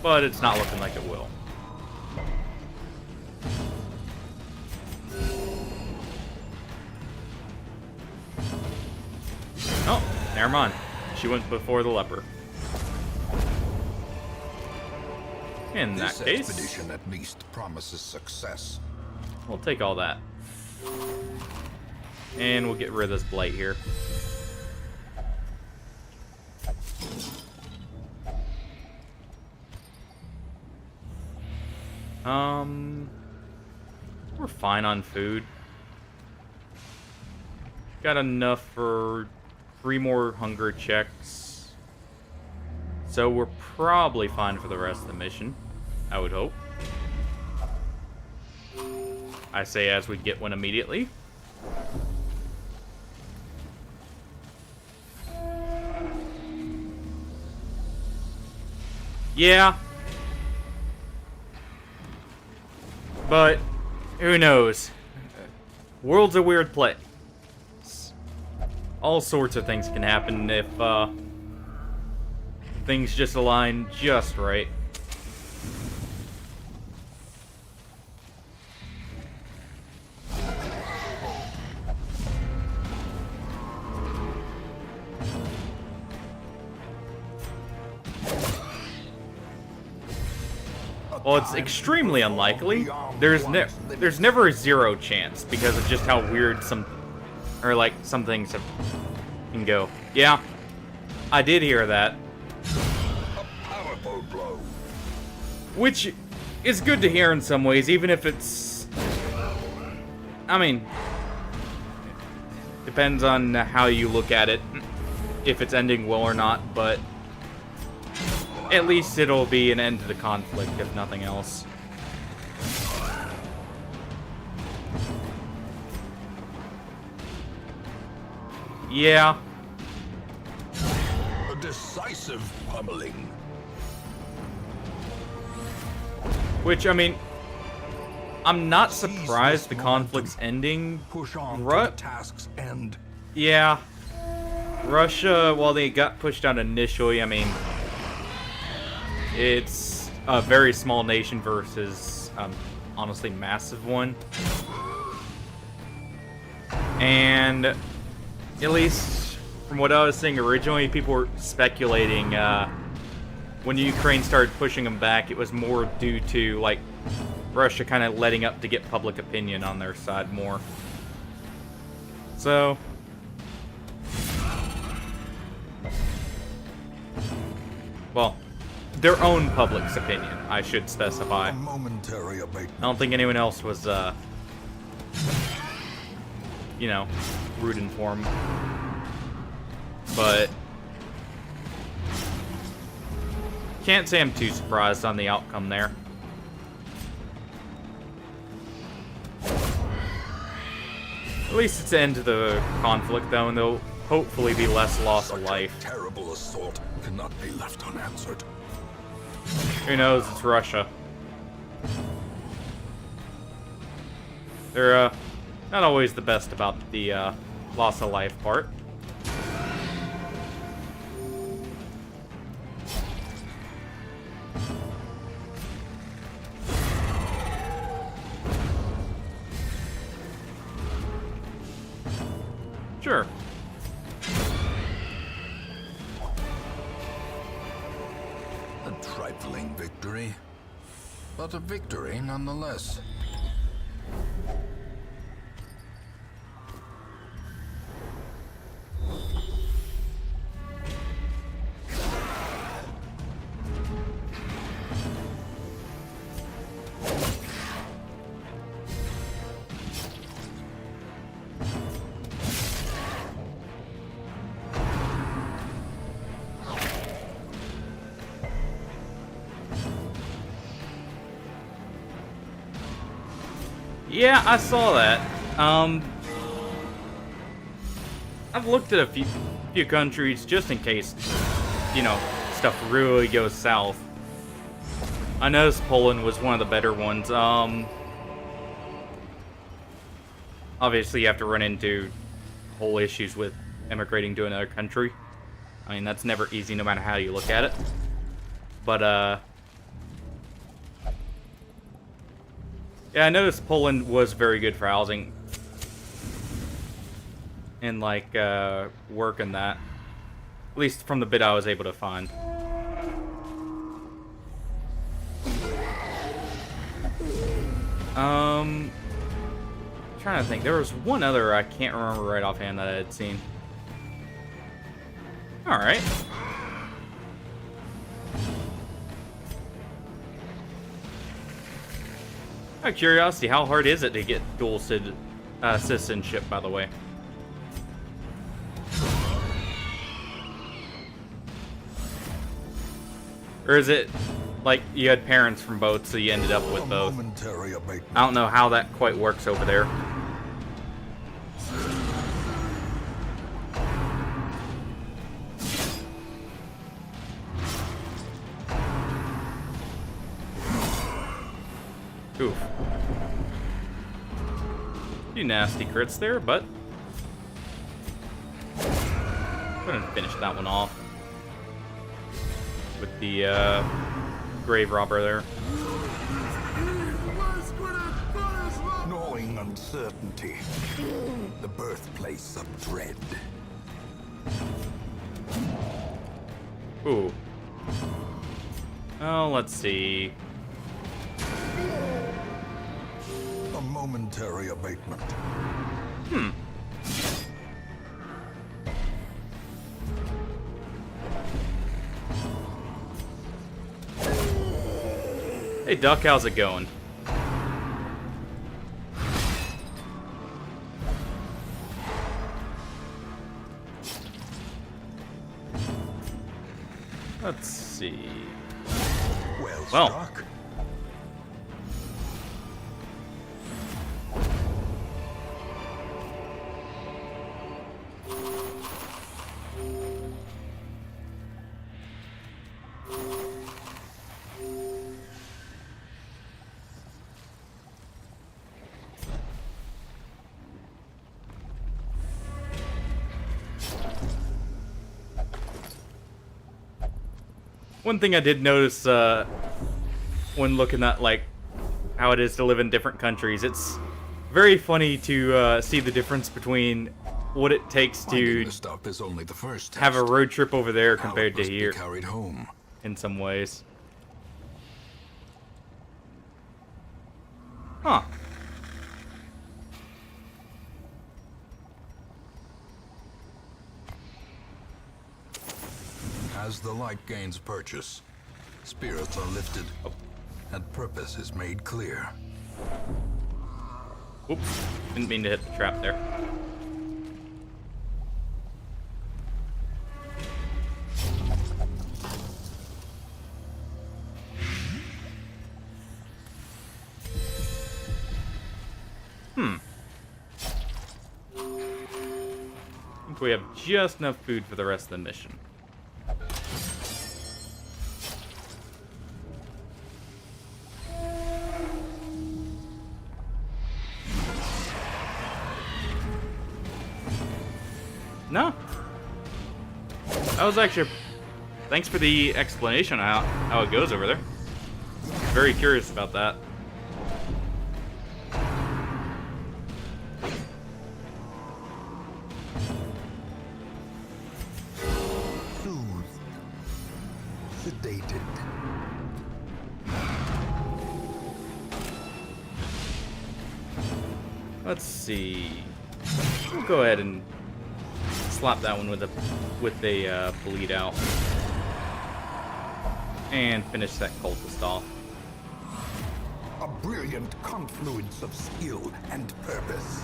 But it's not looking like it will. Oh, never mind. She went before the leper. In that This case, expedition at least promises success. we'll take all that. And we'll get rid of this blight here. We're fine on food. Got enough for 3 more hunger checks. So we're probably fine for the rest of the mission, I would hope. I say as we get one immediately. Yeah. But, who knows? World's a weird place. All sorts of things can happen if, things just align just right. Well, it's extremely unlikely. There's never a 0 chance because of just how weird some things can go. Yeah, I did hear that. A powerful blow. Which is good to hear in some ways, even if it's... I mean... depends on how you look at it, if it's ending well or not, but... at least it'll be an end to the conflict, if nothing else. Yeah. A decisive pummeling. Which, I mean, I'm not surprised the conflict's ending. Push on to the task's end. Yeah. Russia, while they got pushed out initially, I mean, it's a very small nation versus, honestly, massive one. And at least from what I was saying originally, people were speculating when Ukraine started pushing them back, it was more due to, like, Russia kind of letting up to get public opinion on their side more. So... well, their own public's opinion, I should specify. A momentary abatement. I don't think anyone else was, you know, rooting for him. But can't say I'm too surprised on the outcome there. At least it's the end of the conflict, though, and there'll hopefully be less loss of life. Terrible assault cannot be left unanswered. Who knows? It's Russia. They're not always the best about the loss of life part. Sure. A trifling victory, but a victory nonetheless. Yeah, I saw that. I've looked at a few countries just in case, you know, stuff really goes south. I noticed Poland was one of the better ones. Obviously you have to run into whole issues with immigrating to another country. I mean, that's never easy no matter how you look at it. But, yeah, I noticed Poland was very good for housing. And, like, work and that. At least from the bit I was able to find. Trying to think. There was one other I can't remember right offhand that I had seen. Alright. Out of curiosity, how hard is it to get dual citizenship, by the way? Or is it like you had parents from both, so you ended up with both? I don't know how that quite works over there. Oof. Few nasty crits there, but I'm gonna finish that one off with the grave robber there. Gnawing uncertainty, the birthplace of dread. Ooh. Oh, let's see. A momentary abatement. Hey, Duck, how's it going? Let's see. Well Well. struck. One thing I did notice when looking at like how it is to live in different countries, it's very funny to see the difference between what it takes Finding to the stuff is only the first have a test. road trip over there Now it compared to must be here carried home. in some ways. Huh. As the light gains purchase, spirits are lifted, and purpose is made clear. Oops. Didn't mean to hit the trap there. I think we have just enough food for the rest of the mission. No. That was actually... Thanks for the explanation on how it goes over there. Very curious about that. Soothed. Sedated. Let's see. We'll go ahead and slap that one with a bleed out, and finish that cultist off. A brilliant confluence of skill and purpose.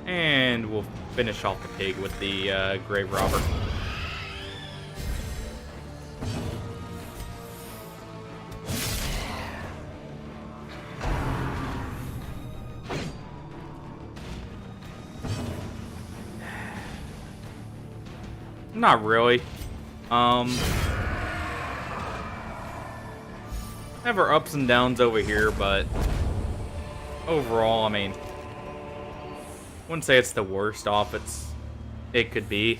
And we'll finish off the pig with the grave robber. Not really. Have our ups and downs over here, but overall, I mean, wouldn't say it's the worst off it could be.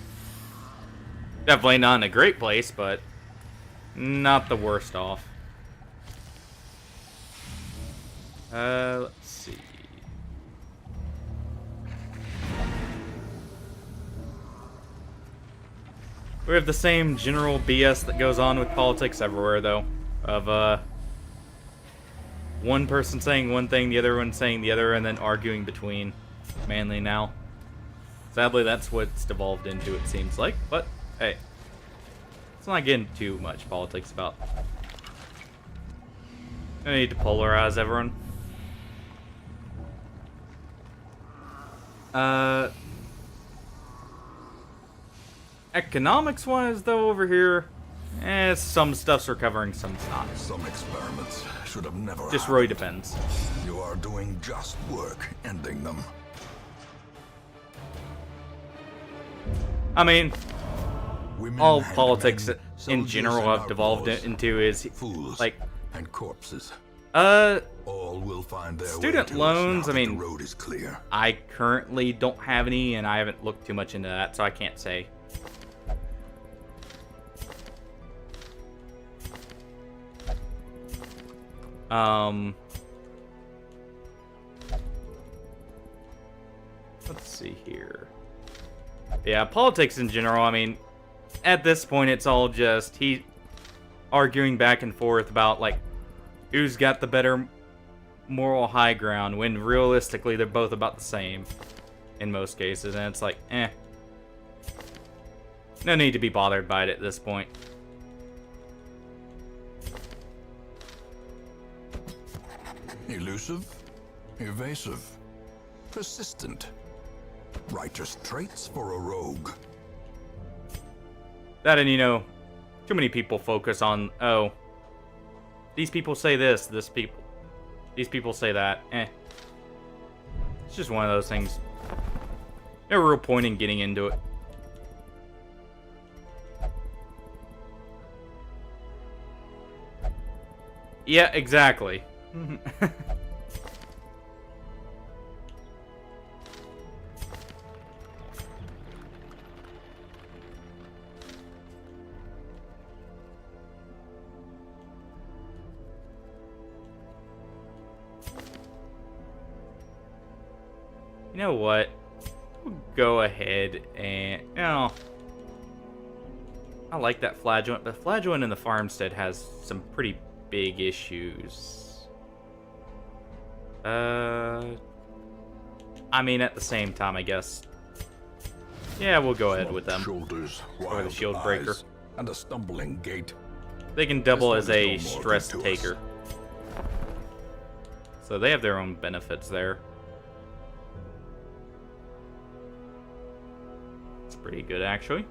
Definitely not in a great place, but not the worst off. Let's see. We have the same general BS that goes on with politics everywhere, though. Of, one person saying one thing, the other one saying the other, and then arguing between. Mainly now. Sadly, that's what it's devolved into, it seems like. But, hey. Let's not get into too much politics about. I need to polarize everyone. Economics-wise, though, over here, some stuff's recovering, some's not. Some experiments should have never Just happened. really depends. You are doing just work, ending them. I mean, Women all and politics men, in soldiers general and have devolved outlaws, into is fools like and corpses. uh All will find their student way to loans. us now I that mean, the road is clear. I currently don't have any, and I haven't looked too much into that, so I can't say. Let's see here. Yeah, politics in general, I mean, at this point, it's all just he arguing back and forth about, like, who's got the better moral high ground, when realistically, they're both about the same in most cases, and it's like, eh. No need to be bothered by it at this point. Elusive, evasive, persistent. Righteous traits for a rogue. That, and you know, too many people focus on, oh, these people say this, these people say that. Eh. It's just one of those things. No real point in getting into it. Yeah, exactly. You know what? We'll go ahead and, you know, I like that flagellant, but flagellant in the farmstead has some pretty big issues. I mean, at the same time, I guess. Yeah, we'll go ahead with them. Shoulders, Or the wild shield breaker. eyes, and a stumbling gait. They can double This as one a is no more stress good to us. taker. So they have their own benefits there. It's pretty good, actually.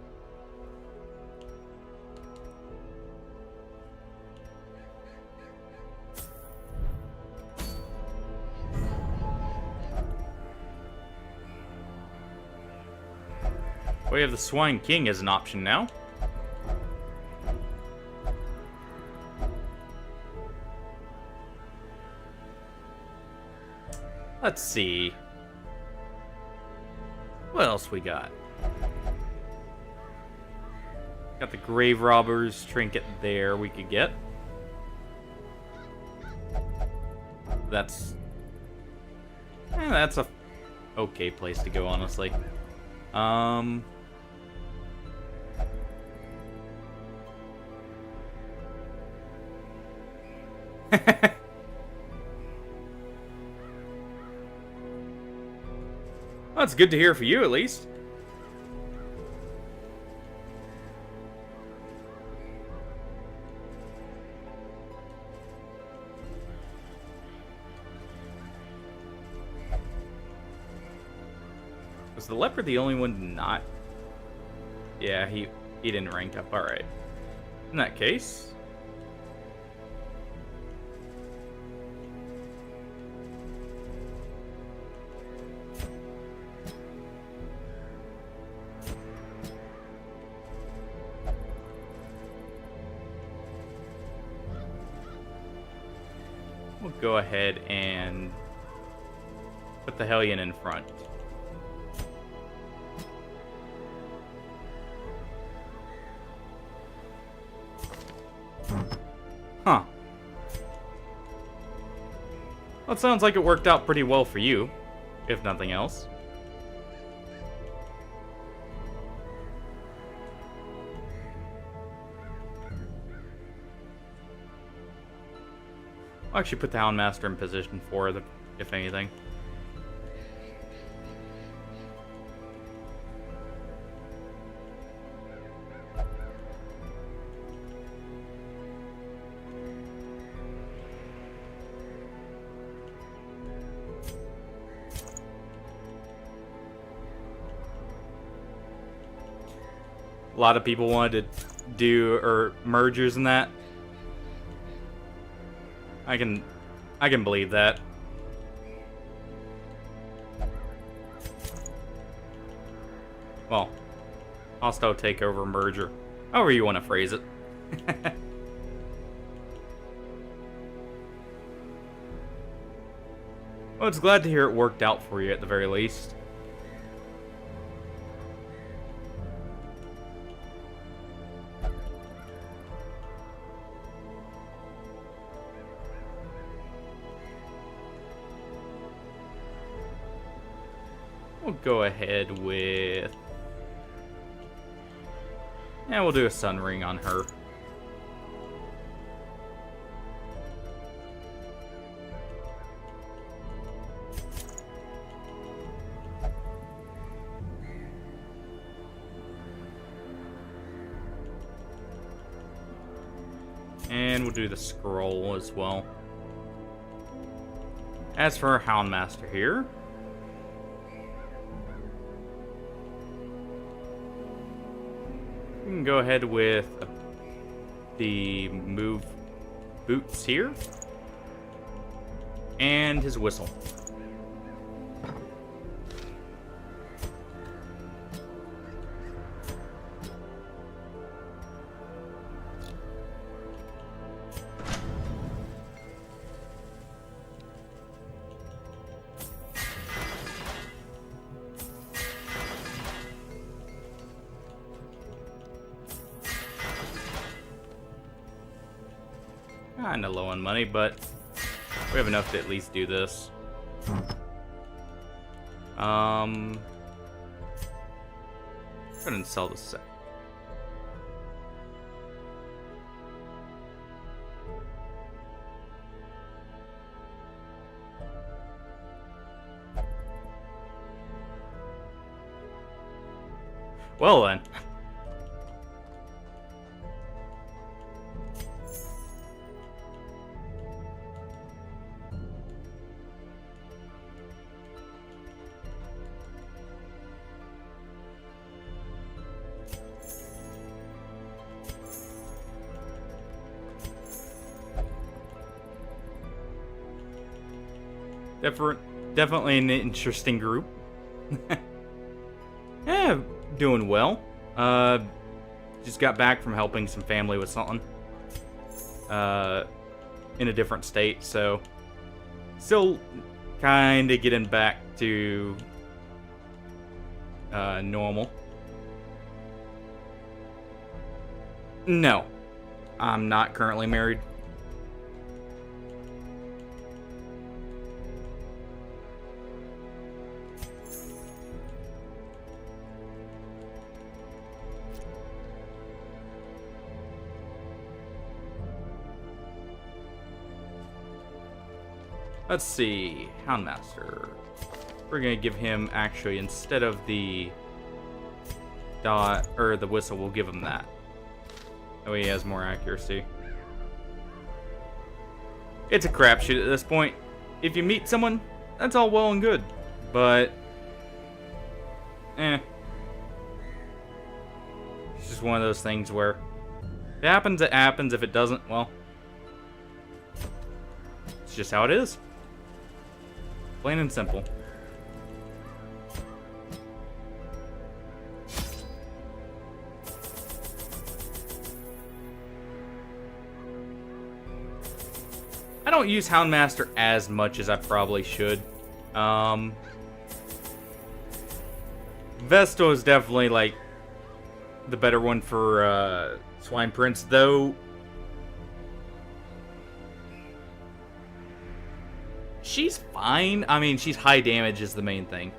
We have the Swine King as an option now. Let's see. What else we got? Got the Grave Robbers trinket there we could get. That's a okay place to go, honestly. Well, that's good to hear for you, at least. Was the leopard the only one not? Yeah, he didn't rank up. All right. In that case, we'll go ahead and put the Hellion in front. Huh. Well, it sounds like it worked out pretty well for you, if nothing else. I'll actually put the Houndmaster in position for the, if anything. A lot of people wanted to do mergers and that. I can believe that. Well, hostile takeover merger. However you want to phrase it. Well, it's glad to hear it worked out for you at the very least. We'll go ahead with... yeah, we'll do a sun ring on her. And we'll do the scroll as well. As for our Houndmaster here, we can go ahead with the move boots here and his whistle. Kinda low on money, but we have enough to at least do this. Go ahead and sell this set. Well then. Definitely an interesting group. Yeah, doing well. Just got back from helping some family with something. In a different state, so still kind of getting back to normal. No, I'm not currently married. Let's see, Houndmaster. We're gonna give him, actually, instead of the dot or the whistle, we'll give him that. That way he has more accuracy. It's a crapshoot at this point. If you meet someone, that's all well and good, but it's just one of those things where if it happens, it happens. If it doesn't, well, it's just how it is. Plain and simple. I don't use Houndmaster as much as I probably should. Vestal is definitely like the better one for Swine Prince, though. She's fine. I mean, she's high damage is the main thing.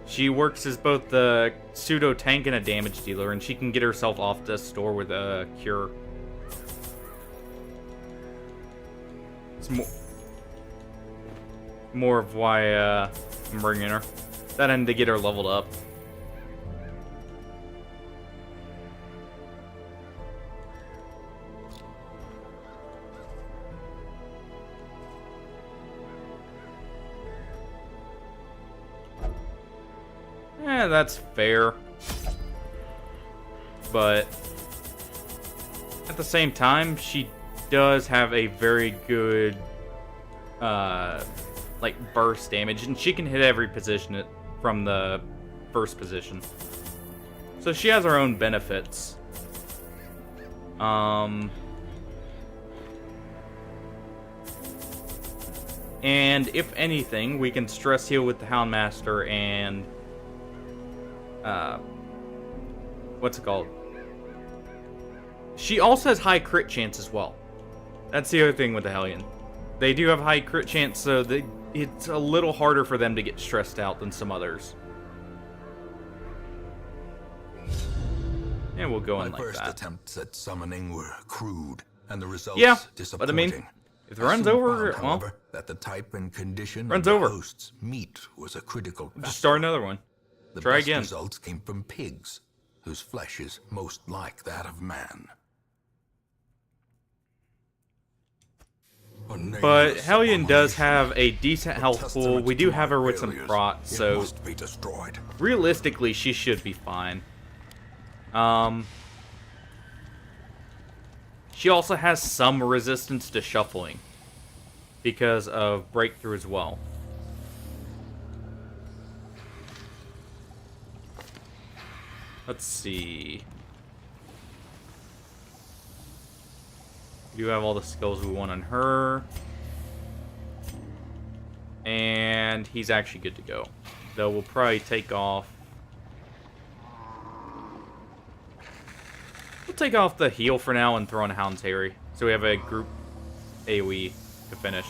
She works as both the pseudo tank and a damage dealer, and she can get herself off the store with a cure. It's more of why I'm bringing her. That and to get her leveled up. Yeah, that's fair. But at the same time, she does have a very good like burst damage, and she can hit every position from the first position. So she has her own benefits. And if anything, we can stress heal with the Houndmaster and what's it called? She also has high crit chance as well. That's the other thing with the Hellion. They do have high crit chance, so it's a little harder for them to get stressed out than some others. And we'll go in like that. My first attempts at summoning were crude, and the results disappointing. But I mean, if it runs over, found, well, however, that the type and condition runs of over. the host's meat was a critical factor. Just start another one. The Try best again. results came from pigs, whose flesh is most like that of man. But Hellion does have a decent health pool. We do have her with some prot, so realistically, she should be fine. She also has some resistance to shuffling because of breakthrough as well. Let's see. We do have all the skills we want on her. And he's actually good to go. Though we'll probably take off. We'll take off the heal for now and throw in Hound's Harry. So we have a group AoE to finish.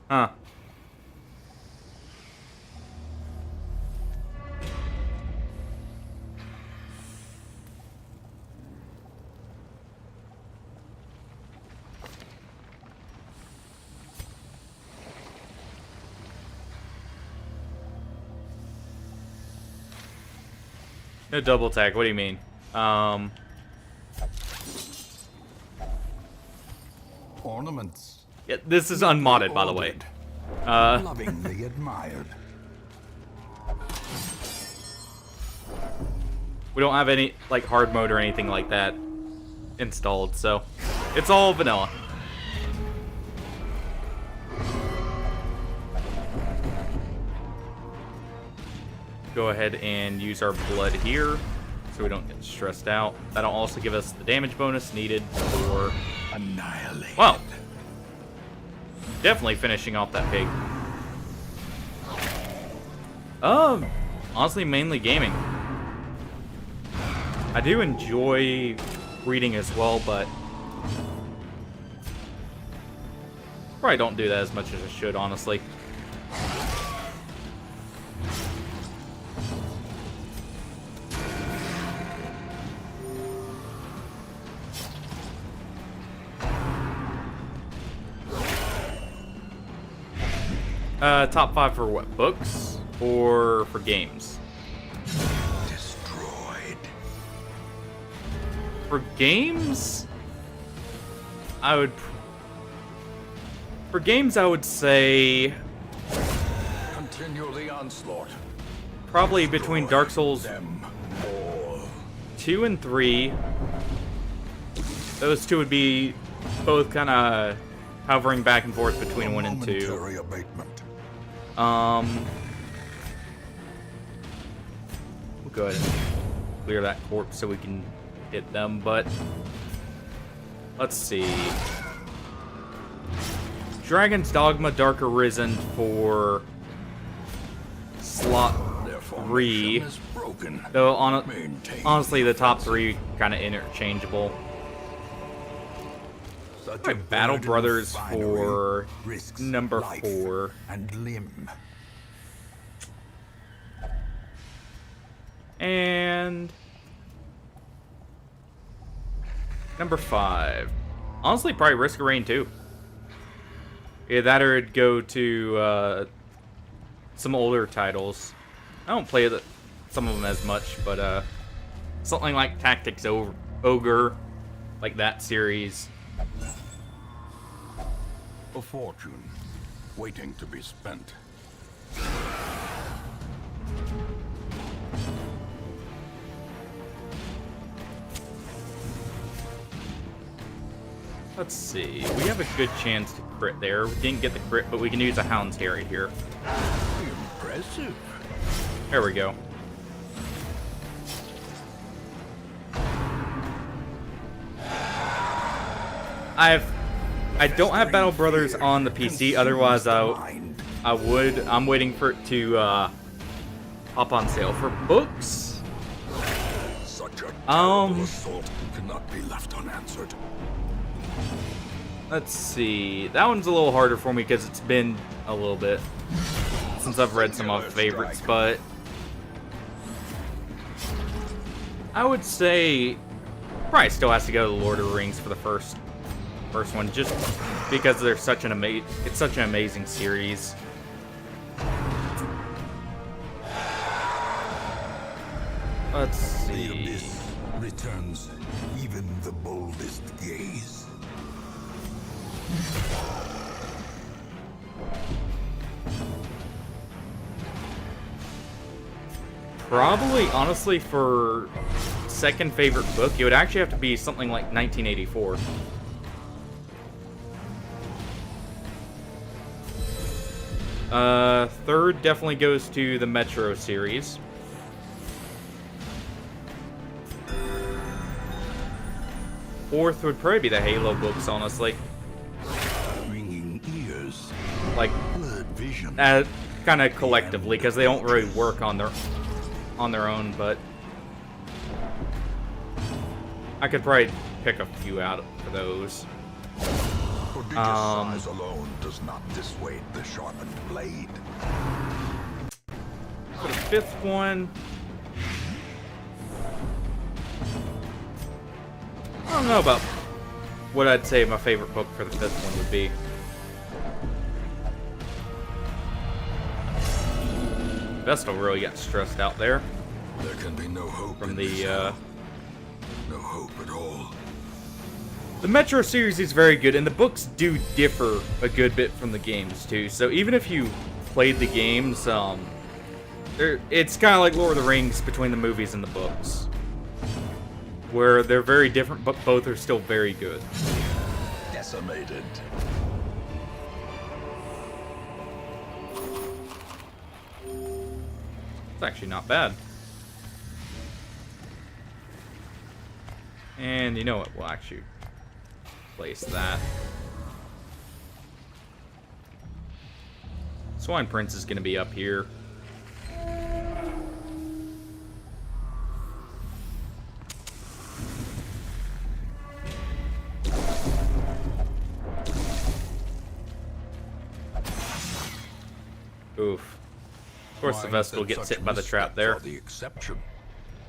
Huh. No double tag, what do you mean? Ornaments. Yeah, this is unmodded, by the way. Lovingly admired. We don't have any, like, hard mode or anything like that installed, so it's all vanilla. Go ahead and use our blood here so we don't get stressed out. That'll also give us the damage bonus needed for Annihilate. Wow. Definitely finishing off that pig. Honestly, mainly gaming. I do enjoy reading as well, but probably don't do that as much as I should, honestly. Top 5 for what? Books? Or for games? Destroyed. For games, I would... For games, I would say... Continue the onslaught. Probably between Dark Souls Them all. 2 and 3. Those two would be both kind of hovering back and forth between 1 and 2. Momentary abatement. We'll go ahead and clear that corpse so we can hit them, but let's see. Dragon's Dogma Dark Arisen for slot 3. Though honestly, the top 3 kind of interchangeable. Right, Battle Brothers for number 4. And limb. And number 5. Honestly, probably Risk of Rain 2. Yeah, that or it'd go to some older titles. I don't play some of them as much, but something like Tactics Ogre, like that series. A fortune waiting to be spent. Let's see. We have a good chance to crit there. We didn't get the crit, but we can use a Hound's Harry here. Impressive. There we go. I don't have Battle Brothers on the PC. Otherwise, I would. I'm waiting for it to hop on sale for books. Such a terrible assault cannot be left unanswered. Let's see. That one's a little harder for me because it's been a little bit since I've read some of my favorites, but I would say probably still has to go to Lord of the Rings for the first one, just because they're such an it's such an amazing series. Let's The see. abyss returns even the boldest gaze. Probably, honestly, for second favorite book, it would actually have to be something like 1984. Third definitely goes to the Metro series. Fourth would probably be the Halo books, honestly. Ringing ears, Like, blurred vision. kind of collectively, because they don't really work on their own, but I could probably pick a few out for those. Prodigious size alone does not dissuade the sharpened blade. For the fifth one, I don't know about what I'd say my favorite book for the fifth one would be. Vestal really got stressed out there There can be no hope from in the this hell. No hope at all. The Metro series is very good, and the books do differ a good bit from the games too. So even if you played the games, it's kind of like Lord of the Rings between the movies and the books, where they're very different, but both are still very good. Decimated. It's actually not bad. And you know what? We'll actually place that. Swine Prince is going to be up here. Oof. Of course, the Vestal gets hit by the trap there. The exception,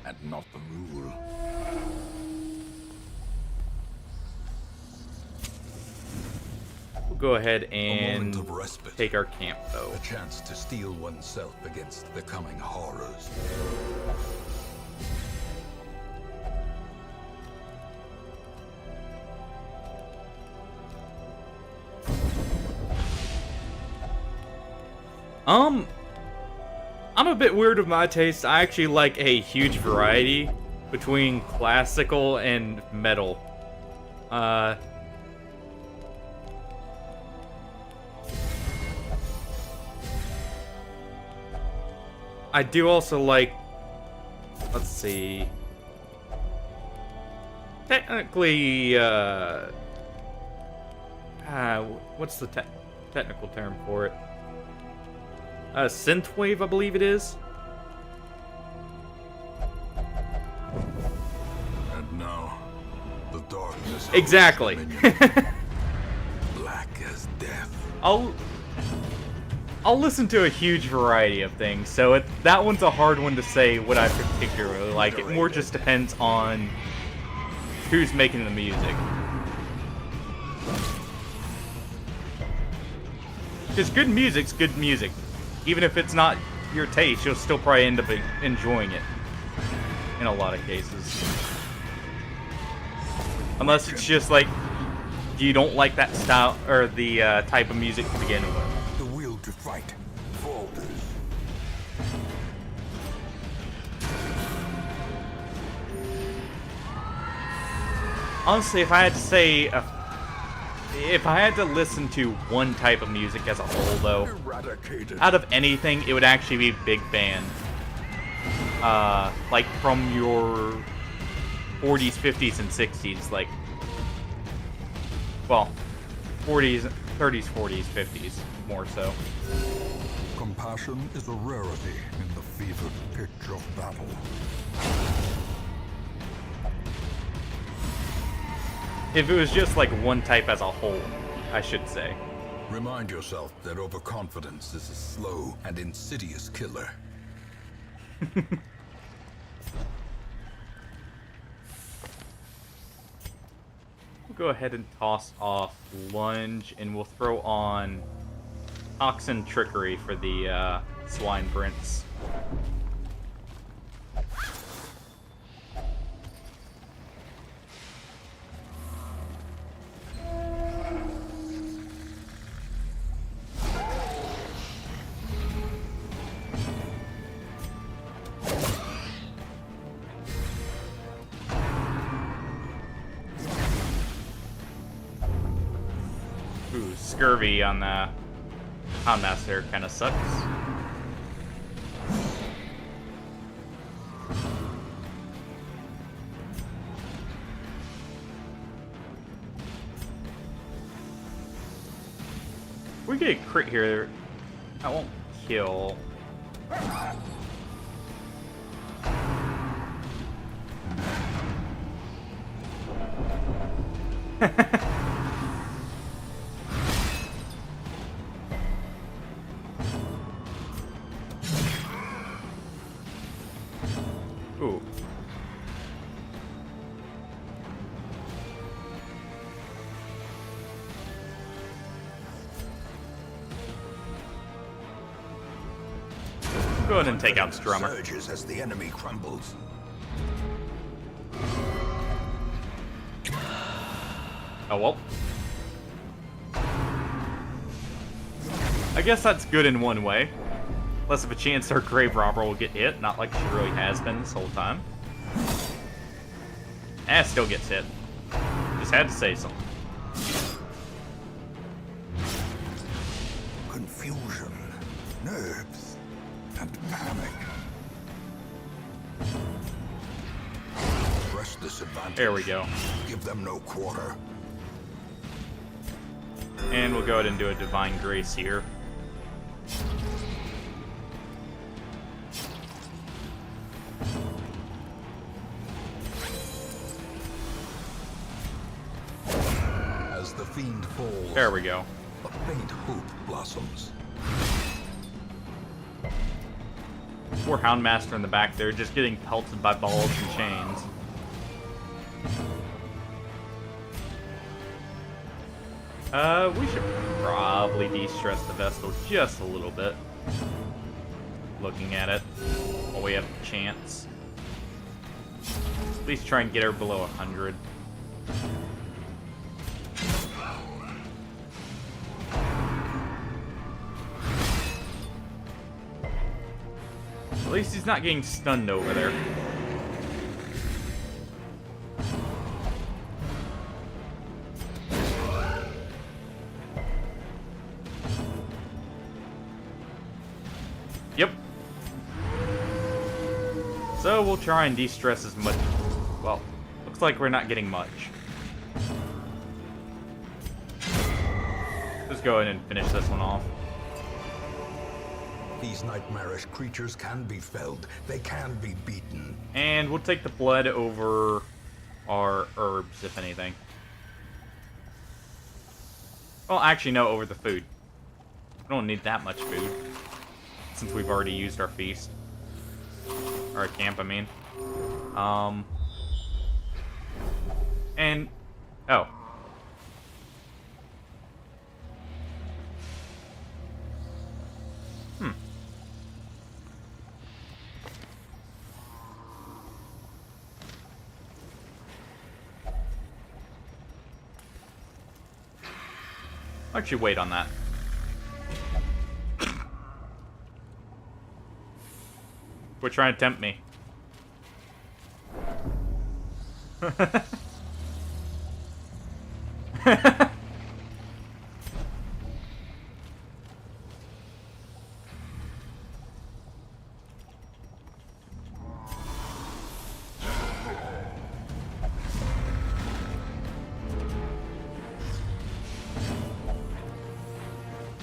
and not the rule. We'll go ahead A moment and of respite. take our camp, though. A chance to steel oneself against the coming horrors. I'm a bit weird with my taste. I actually like a huge variety between classical and metal. I do also like, let's see, technically, what's the technical term for it? Synthwave, I believe it is. And now, the darkness. Exactly. Black as death. I'll listen to a huge variety of things, so that one's a hard one to say what I particularly like. It more just depends on who's making the music. Because good music's good music. Even if it's not your taste, you'll still probably end up enjoying it. In a lot of cases. Unless it's just like, you don't like that style, or the type of music to begin with. The will to fight falters. Honestly, if I had to say, if I had to listen to one type of music as a whole, though, Eradicated. out of anything, it would actually be big band. Like from your 40s, 50s, and 60s, like, Well, 40s, 30s, 40s, 50s, more so. Compassion is a rarity in the fevered pitch of battle. If it was just like one type as a whole, I should say. Remind yourself that overconfidence is a slow and insidious killer. We'll go ahead and toss off Lunge, and we'll throw on Oxen Trickery for the Swine Prince. Ooh, Scurvy on the Houndmaster kind of sucks. If we get a crit here, I won't kill. Ooh. Go ahead and take out Strummer. Surges as the enemy crumbles. Oh well. I guess that's good in one way. Less of a chance our Grave Robber will get hit, not like she really has been this whole time. Still gets hit. Just had to say something. Confusion, nerves, and panic. Press this advantage. There we go. Give them no quarter. And we'll go ahead and do a Divine Grace here. As the fiend falls, There we go. a faint hope blossoms. Poor Houndmaster in the back there, just getting pelted by balls and chains. We should probably de-stress the Vestal just a little bit. Looking at it, while we have the chance. At least try and get her below 100. At least he's not getting stunned over there. Yep. So we'll try and de-stress as much. Well, looks like we're not getting much. Let's go ahead and finish this one off. These nightmarish creatures can be felled. They can be beaten. And we'll take the blood over our herbs, if anything. Well, actually, no, over the food. We don't need that much food, since we've already used our feast. Or our camp, I mean. And... oh. Why don't you wait on that? We're trying to tempt me.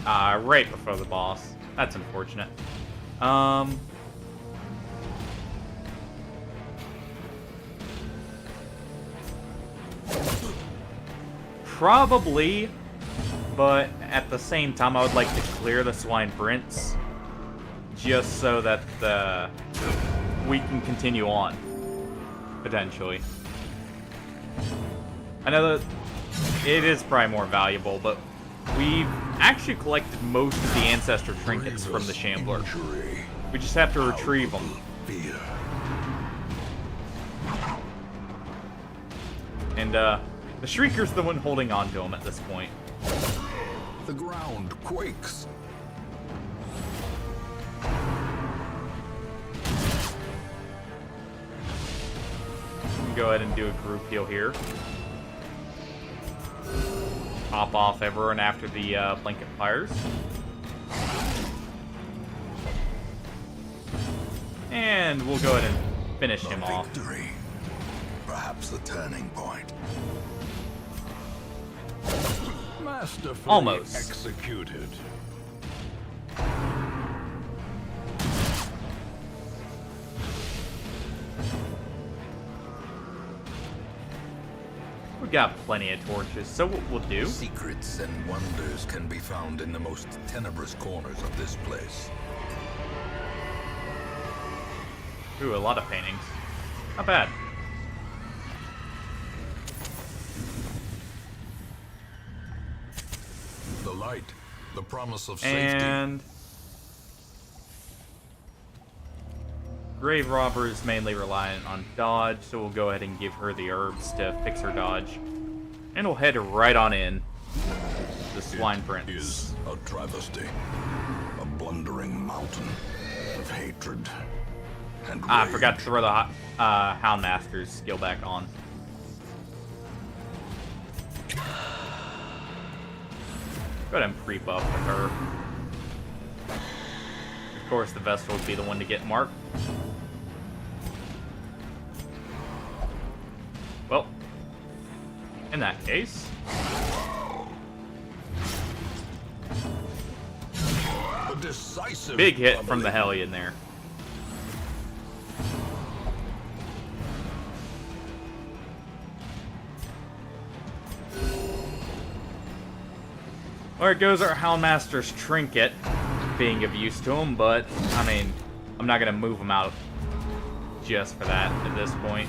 Right before the boss. That's unfortunate. Probably, but at the same time, I would like to clear the Swine Prince, just so that we can continue on, potentially. I know that it is probably more valuable, but we've actually collected most of the Ancestor trinkets from the Shambler. We just have to retrieve them. And, the Shrieker's the one holding on to him at this point. The ground quakes. Go ahead and do a group heal here. Pop off everyone after the blanket fires. And we'll go ahead and finish him off. Victory. Perhaps the turning point. Masterfully Almost. executed. We've got plenty of torches, so what we'll do... Secrets and wonders can be found in the most tenebrous corners of this place. Ooh, a lot of paintings. Not bad. The light, the promise of safety. And... Grave Robber is mainly reliant on dodge, so we'll go ahead and give her the herbs to fix her dodge. And we'll head right on in. The Swine Prince. Is a travesty. A blundering mountain of hatred and I forgot to throw the Houndmaster's skill back on. Go ahead and pre-buff with her. Of course, the Vestal would be the one to get marked. Well, in that case... A decisive Big hit from pummeling. the Hellion there. There goes our Houndmaster's trinket, being of use to him, but, I mean, I'm not going to move him out just for that at this point.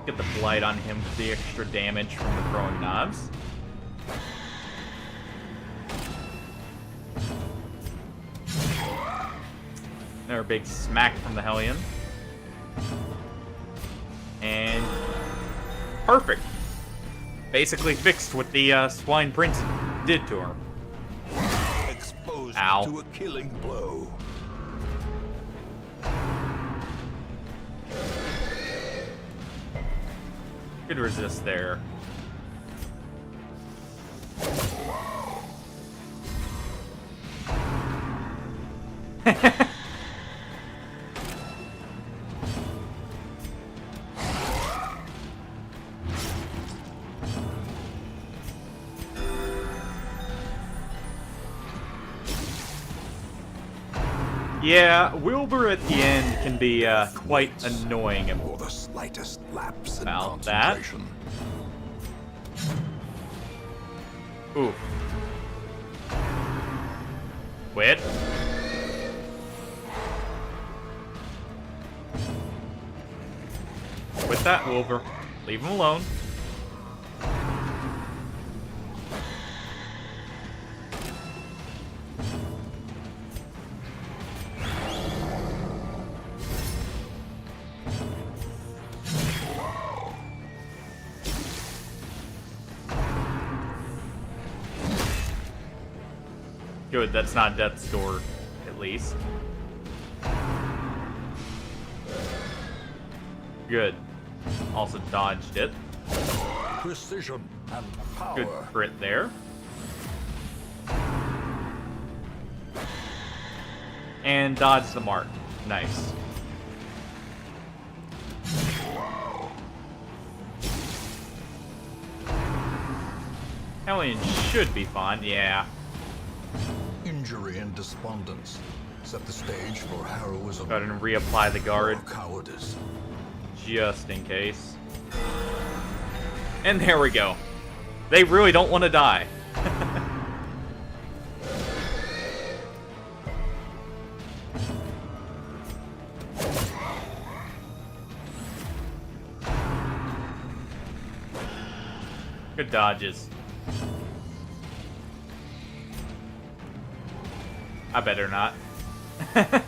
Get the blight on him for the extra damage from the throwing knives. Another big smack from the Hellion. And perfect. Basically fixed what the Swine Prince did to her. Exposed Ow. to a killing blow. Could resist there. Yeah, Wilbur at the end can be quite annoying Or the slightest lapse in about that. concentration. Ooh. Quit. Quit that, Wilbur. Leave him alone. Good, that's not Death's Door, at least. Good. Also dodged it. Precision and power. Good crit there. And dodged the mark. Nice. Hellion should be fine, yeah. Injury and despondence set the stage for heroism. Go ahead and reapply the guard, or cowardice. just in case. And there we go. They really don't want to die. Good dodges. I better not. How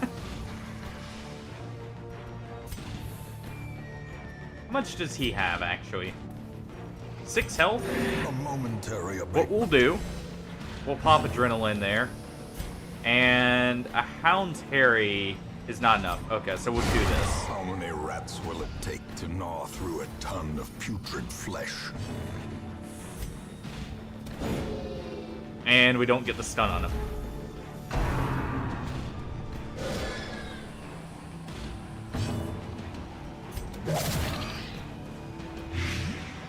much does he have, actually? 6 health? A momentary What we'll do, we'll pop adrenaline there. And a Hound's Harry is not enough. Okay, so we'll do this. How many rats will it take to gnaw through a ton of putrid flesh? And we don't get the stun on him.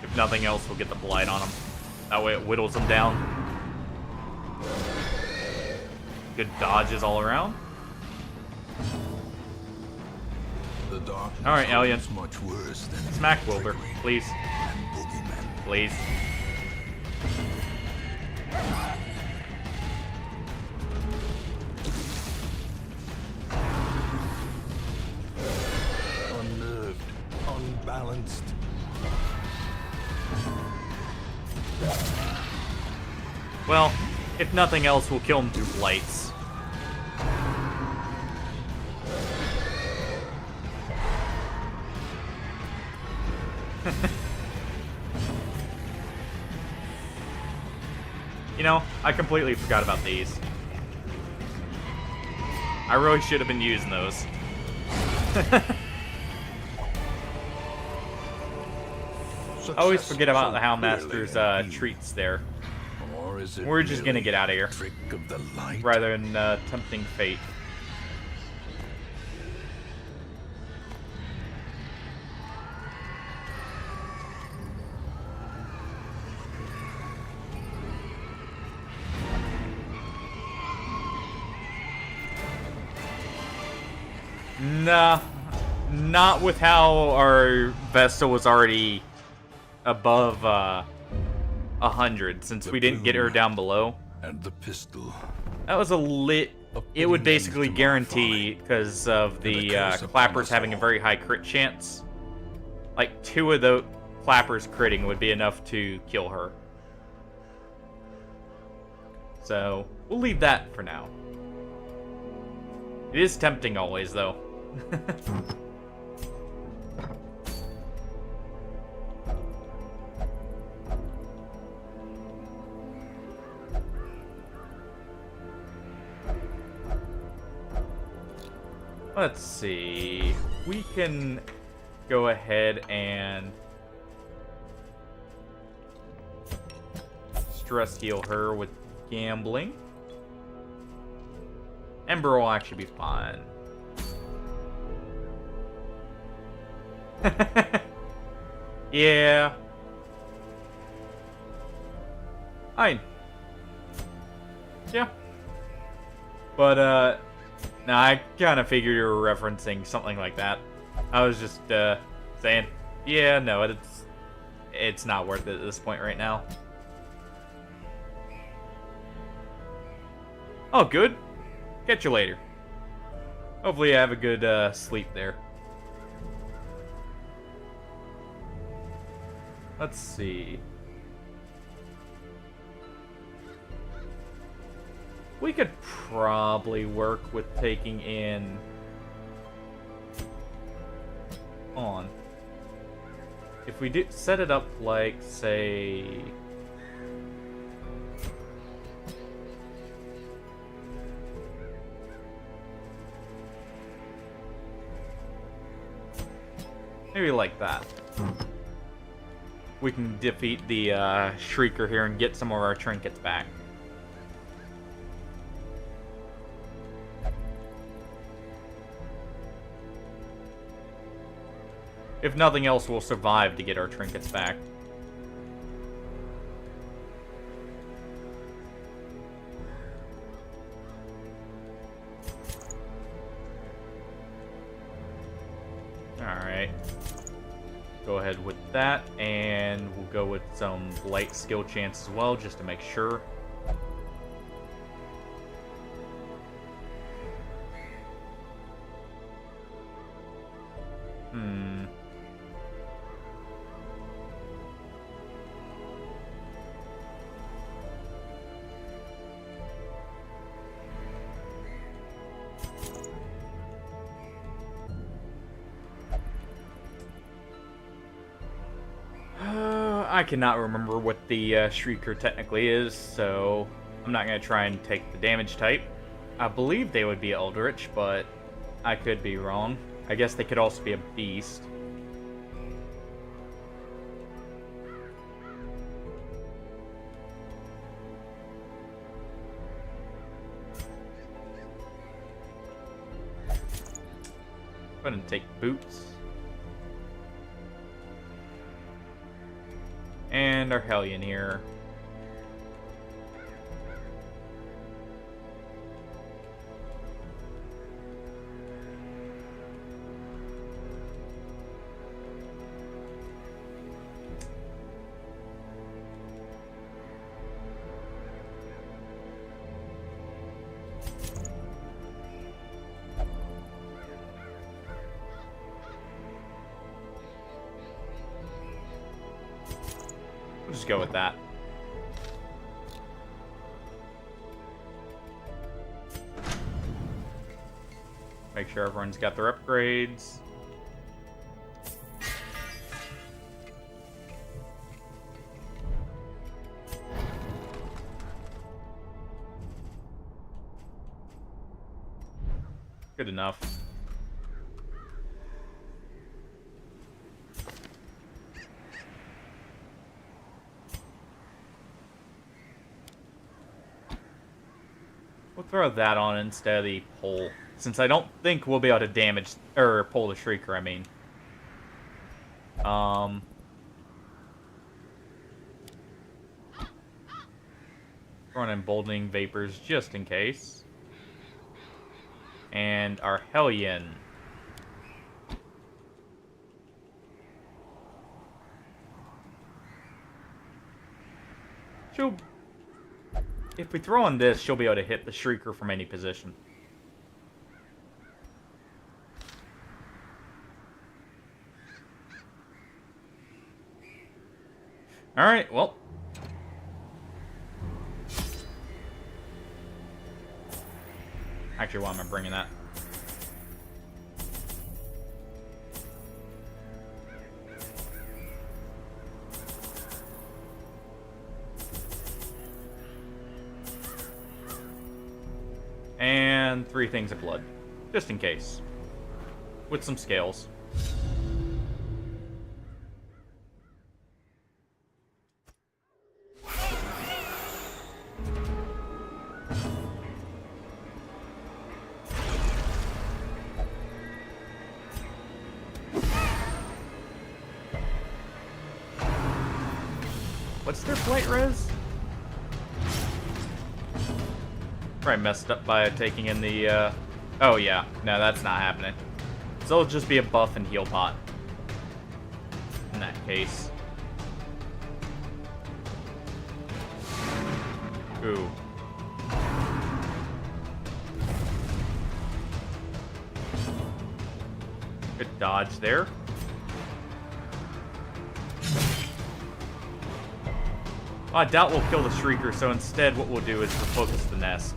If nothing else, we'll get the blight on him. That way it whittles him down. Good dodges all around. The darkness All right, Alien. is much worse than Smack Wilbur, please. and boogeyman. Please. Unnerved, unbalanced. Well, if nothing else, we'll kill him through blights. You know, I completely forgot about these. I really should have been using those. I always forget about the Houndmaster's treats there. Or is it We're just gonna merely get out of here. a trick of the light? Rather than tempting fate. Nah, not with how our Vesta was already above 100, since we didn't get her down below. And the pistol. That was a lit. It would basically guarantee, because of the clappers having a very high crit chance. Like 2 of the clappers critting would be enough to kill her. So we'll leave that for now. It is tempting always, though. Let's see. We can go ahead and stress heal her with gambling. Ember will actually be fine. Yeah. Yeah. But, no, I kind of figured you were referencing something like that. I was just, saying, yeah, no, it's not worth it at this point right now. Oh, good. Catch you later. Hopefully you have a good, sleep there. Let's see. We could probably work with taking in on. If we do set it up like, say, maybe like that. We can defeat the Shrieker here and get some of our trinkets back. If nothing else, we'll survive to get our trinkets back. Alright. Go ahead with that, and we'll go with some light skill chance as well, just to make sure. I cannot remember what the Shrieker technically is, so I'm not going to try and take the damage type. I believe they would be Eldritch, but I could be wrong. I guess they could also be a beast. Go ahead and take boots. And our Hellion here. We'll just go with that. Make sure everyone's got their upgrades. Good enough. We'll throw that on instead of the pole, since I don't think we'll be able to damage or pull the Shrieker. I mean, throwing emboldening vapors just in case, and our Hellion. If we throw on this, she'll be able to hit the Shrieker from any position. Alright, well. Actually, why am I bringing that? And 3 things of blood, just in case, with some scales. What's their flight res? Probably messed up by taking in the, oh yeah, no, that's not happening. So it'll just be a buff and heal pot. In that case. Ooh. Good dodge there. Well, I doubt we'll kill the Shrieker, so instead what we'll do is refocus the nest.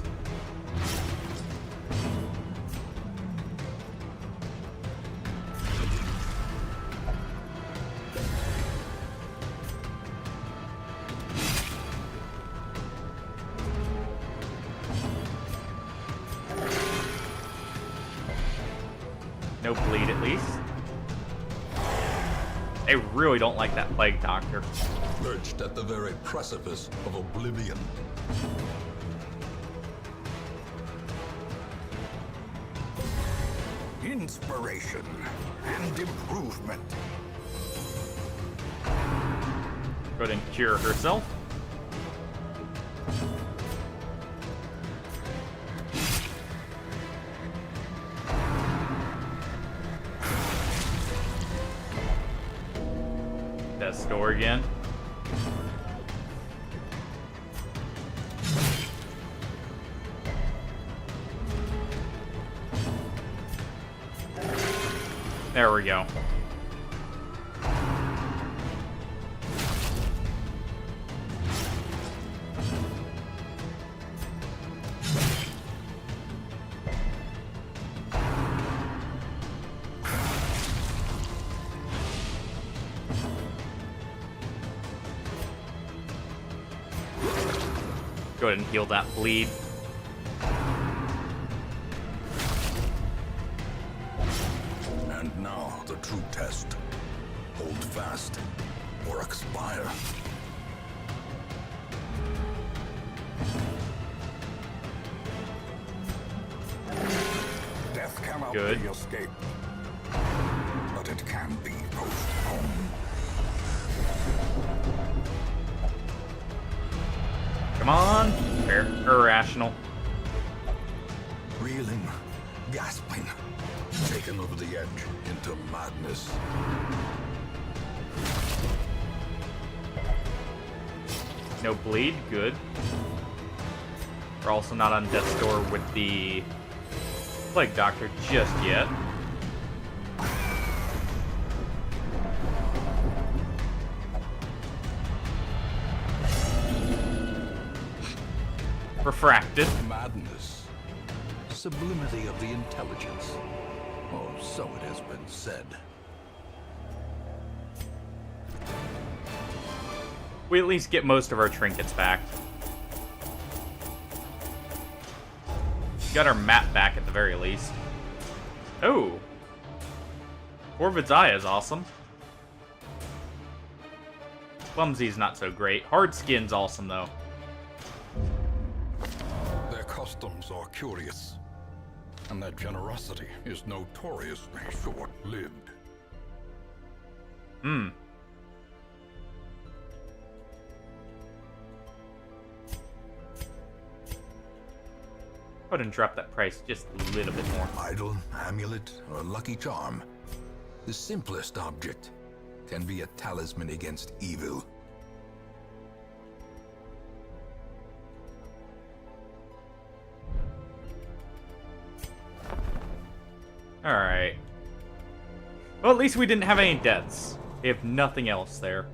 No bleed, at least. They really don't like that Plague Doctor. Lurched at the very precipice of oblivion. Inspiration and improvement. Go ahead and cure herself. death's door again. There we go. Go ahead and heal that bleed. And now the true test. Hold fast or expire. Death cannot Good. be escaped, but it can be postponed. Come on. Fair. Irrational. Reeling, gasping, taken over the edge into madness. No bleed. Good. We're also not on death's door with the Plague Doctor just yet. Refracted. Madness. Sublimity of the intelligence. Or so it has been said. We at least get most of our trinkets back. Got our map back at the very least. Oh! Corvid's Eye is awesome. Clumsy's not so great. Hard Skin's awesome, though. Their customs are curious, and their generosity is notoriously short-lived. Hmm. Go ahead and drop that price just a little bit more. Idol, amulet, or lucky charm. The simplest object can be a talisman against evil. Alright. Well, at least we didn't have any deaths. If nothing else there.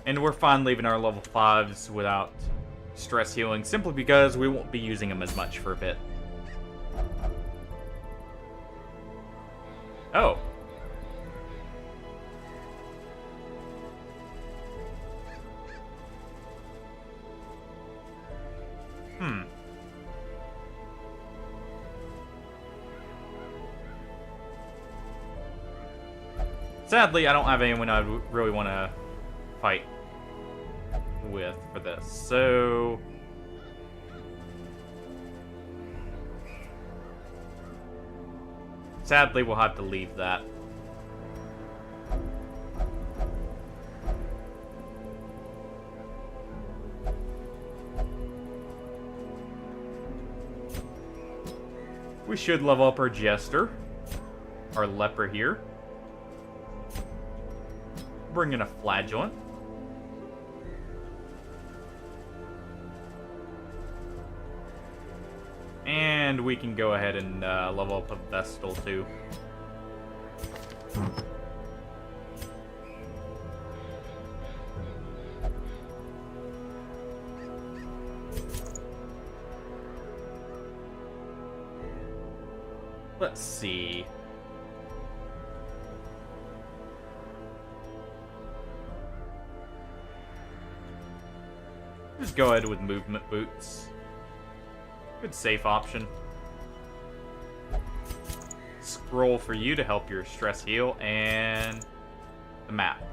And we're fine leaving our level 5s without stress healing, simply because we won't be using them as much for a bit. Oh. Hmm. Sadly, I don't have anyone I really want to fight with for this, so... Sadly, we'll have to leave that. We should level up our Jester, our Leper here. Bring in a Flagellant. And we can go ahead and level up a Vestal too. Let's see. Just go ahead with movement boots. Good safe option. Scroll for you to help your stress heal, and the map.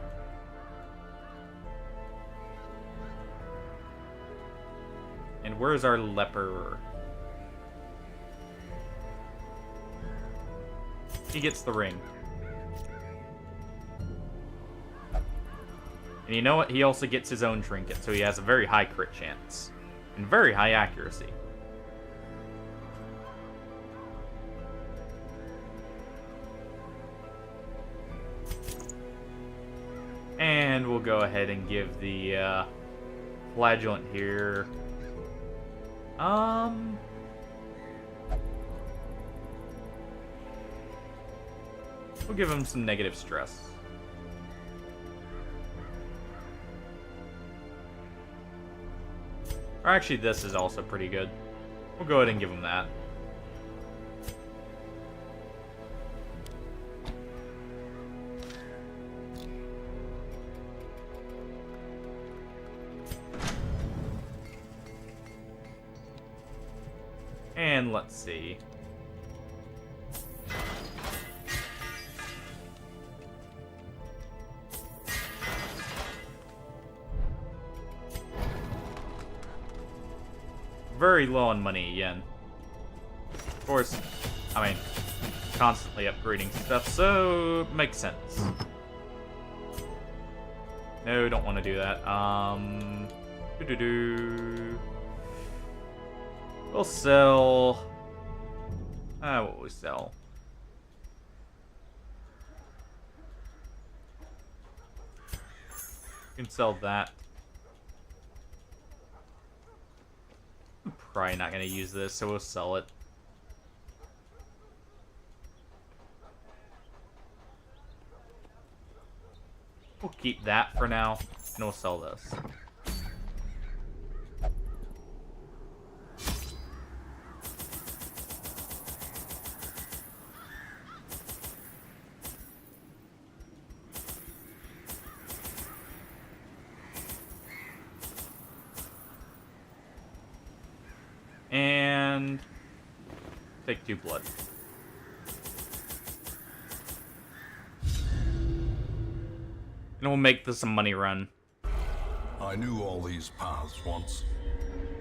And where's our leper? He gets the ring. And you know what? He also gets his own trinket, so he has a very high crit chance. And very high accuracy. And we'll go ahead and give the flagellant here. We'll give him some negative stress. Or actually, this is also pretty good. We'll go ahead and give him that. And let's see. Very low on money again. Of course, I mean, constantly upgrading stuff, so makes sense. No, don't want to do that. We'll sell. What will we sell? We can sell that. I'm probably not going to use this, so we'll sell it. We'll keep that for now, and we'll sell this. And take 2 blood. And we'll make this a money run. I knew all these paths once.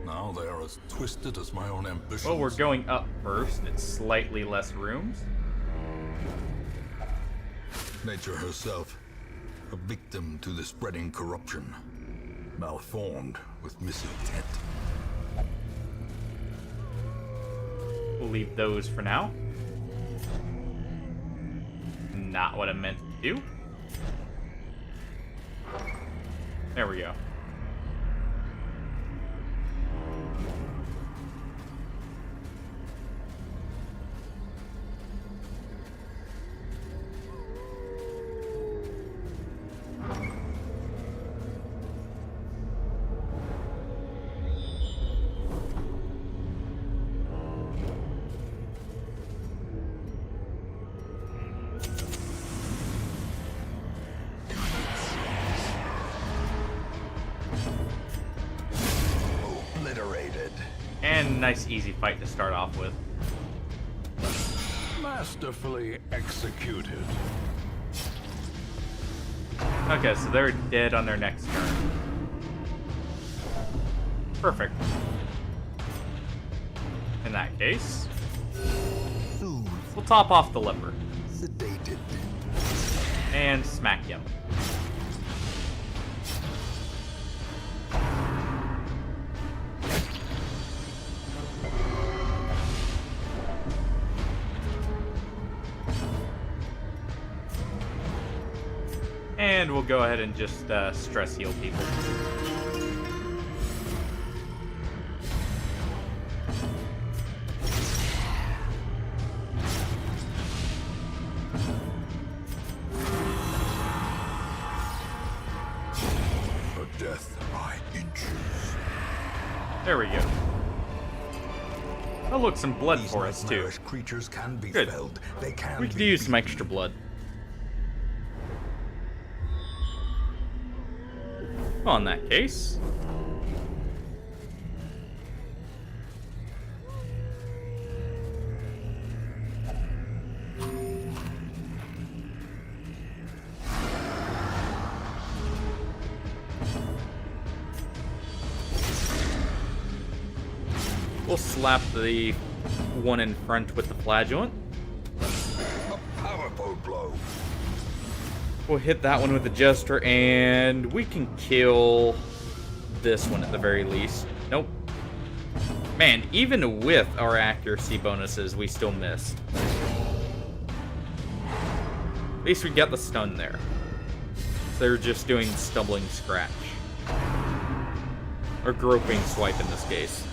Now they are as twisted as my own ambitions. Well, we're going up first. It's slightly less rooms. Nature herself, a victim to the spreading corruption, malformed with misintent. We'll leave those for now. Not what I meant to do. There we go. And nice easy fight to start off with. Masterfully executed. Okay, so they're dead on their next turn. Perfect. In that case, we'll top off the leper. Sedated. And smack him. And we'll go ahead and just stress heal people. A death by inches. There we go. Oh look, some blood for us too. Nightmarish creatures can be Good. felled. They can We be could use some beaten. extra blood. Well, in that case, we'll slap the one in front with the flagellant. A powerful blow. We'll hit that one with the Jester, and we can kill this one at the very least. Nope. Man, even with our accuracy bonuses, we still missed. At least we got the stun there. So they're just doing stumbling scratch. Or groping swipe in this case.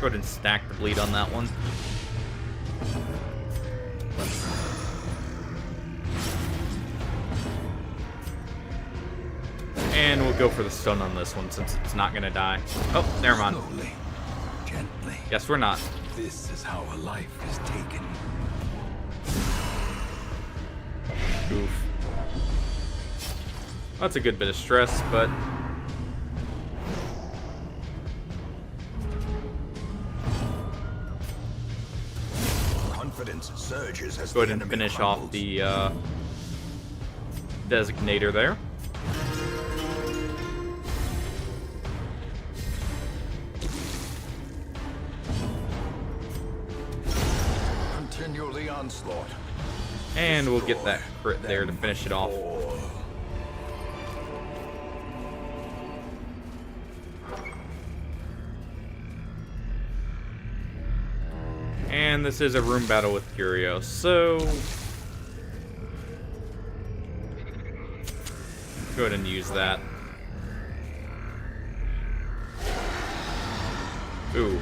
Go ahead and stack the bleed on that one. And we'll go for the stun on this one since it's not gonna die. Oh, never mind. Slowly, gently. Guess we're not. This is how a life is taken. Oof. That's a good bit of stress, but Confidence surges as go ahead the and enemy finish crumbles. off the designator there. Continue the onslaught. And we'll get that crit there to finish it off. And this is a room battle with Curio, so go ahead and use that. Ooh.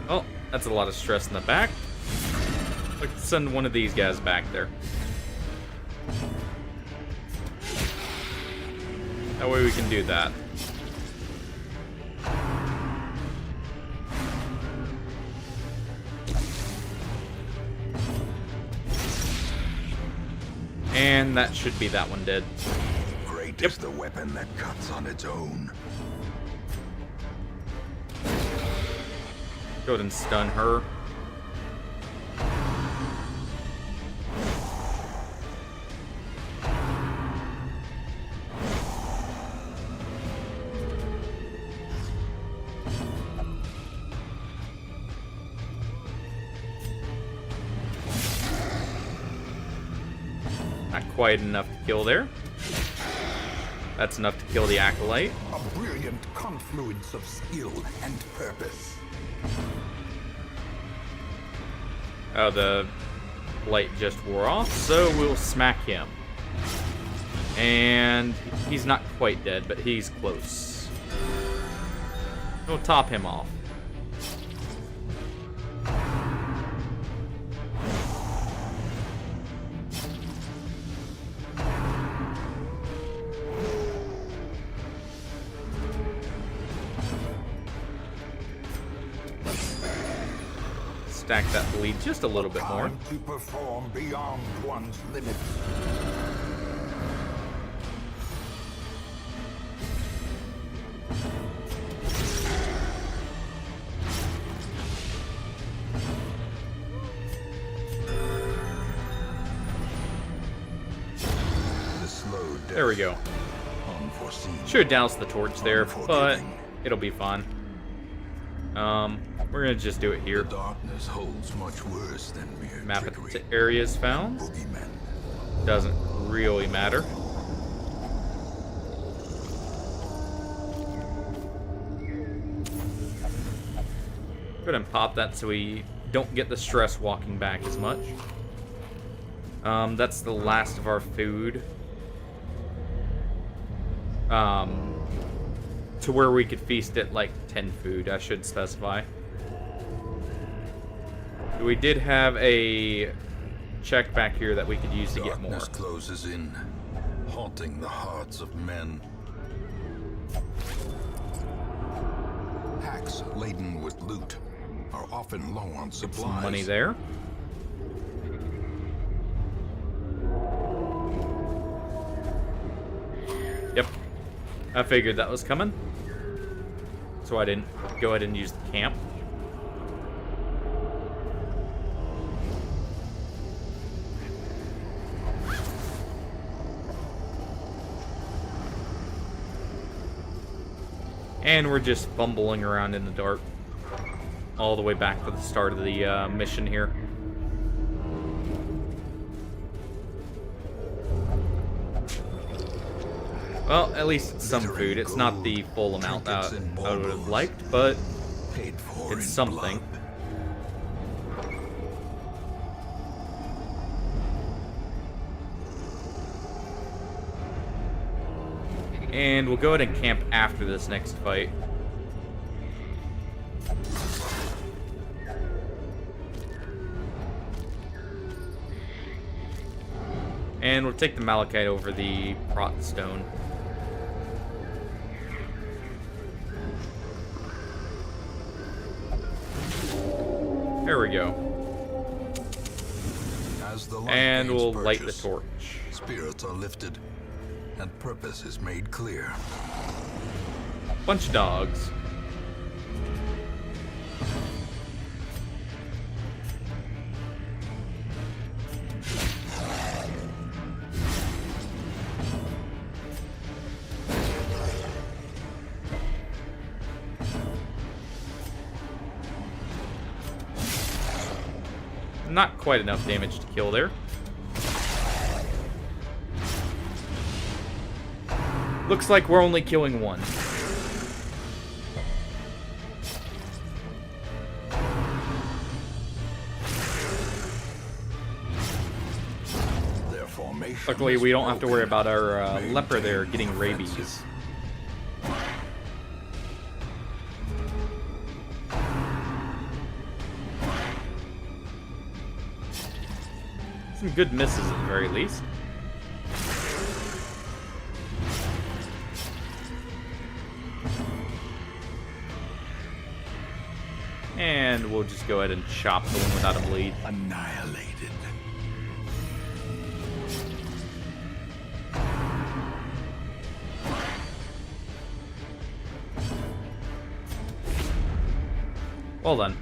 Oh, that's a lot of stress in the back. Let's send one of these guys back there. That way we can do that. And that should be that one dead. Great is the weapon that cuts on its own. Go ahead and stun her. Not quite enough to kill there. That's enough to kill the Acolyte. A brilliant confluence of skill and purpose. Oh, the light just wore off, so we'll smack him. And he's not quite dead, but he's close. We'll top him off. Stack that bleed just a little bit more. Time to perform beyond one's limits. The slow death, There we go. unforeseen, Should have doused the torch there, but unforgiving. it'll be fine. We're gonna just do it here. The darkness holds much worse than mere Map it trickery. to areas found. Boogeymen. Doesn't really matter. Go ahead and pop that so we don't get the stress walking back as much. That's the last of our food. To where we could feast at like 10 food, I should specify. We did have a check back here that we could use to get more. Darkness closes in, haunting the hearts of men. Packs laden with loot are often low on supplies. Some money there. Yep. I figured that was coming. So I didn't go ahead and use the camp. And we're just bumbling around in the dark. All the way back to the start of the mission here. Well, at least it's some food. It's not the full amount that I would have liked, but it's something. And we'll go ahead and camp after this next fight. And we'll take the malachite over the prot stone. There we go. And we'll light the torch. Spirits are lifted, and purpose is made clear. Bunch of dogs. Not quite enough damage to kill there. Looks like we're only killing one. Luckily, we don't have to worry about our leper there getting rabies. Some good misses at the very least. And we'll just go ahead and chop the one without a bleed. Annihilated. Well done.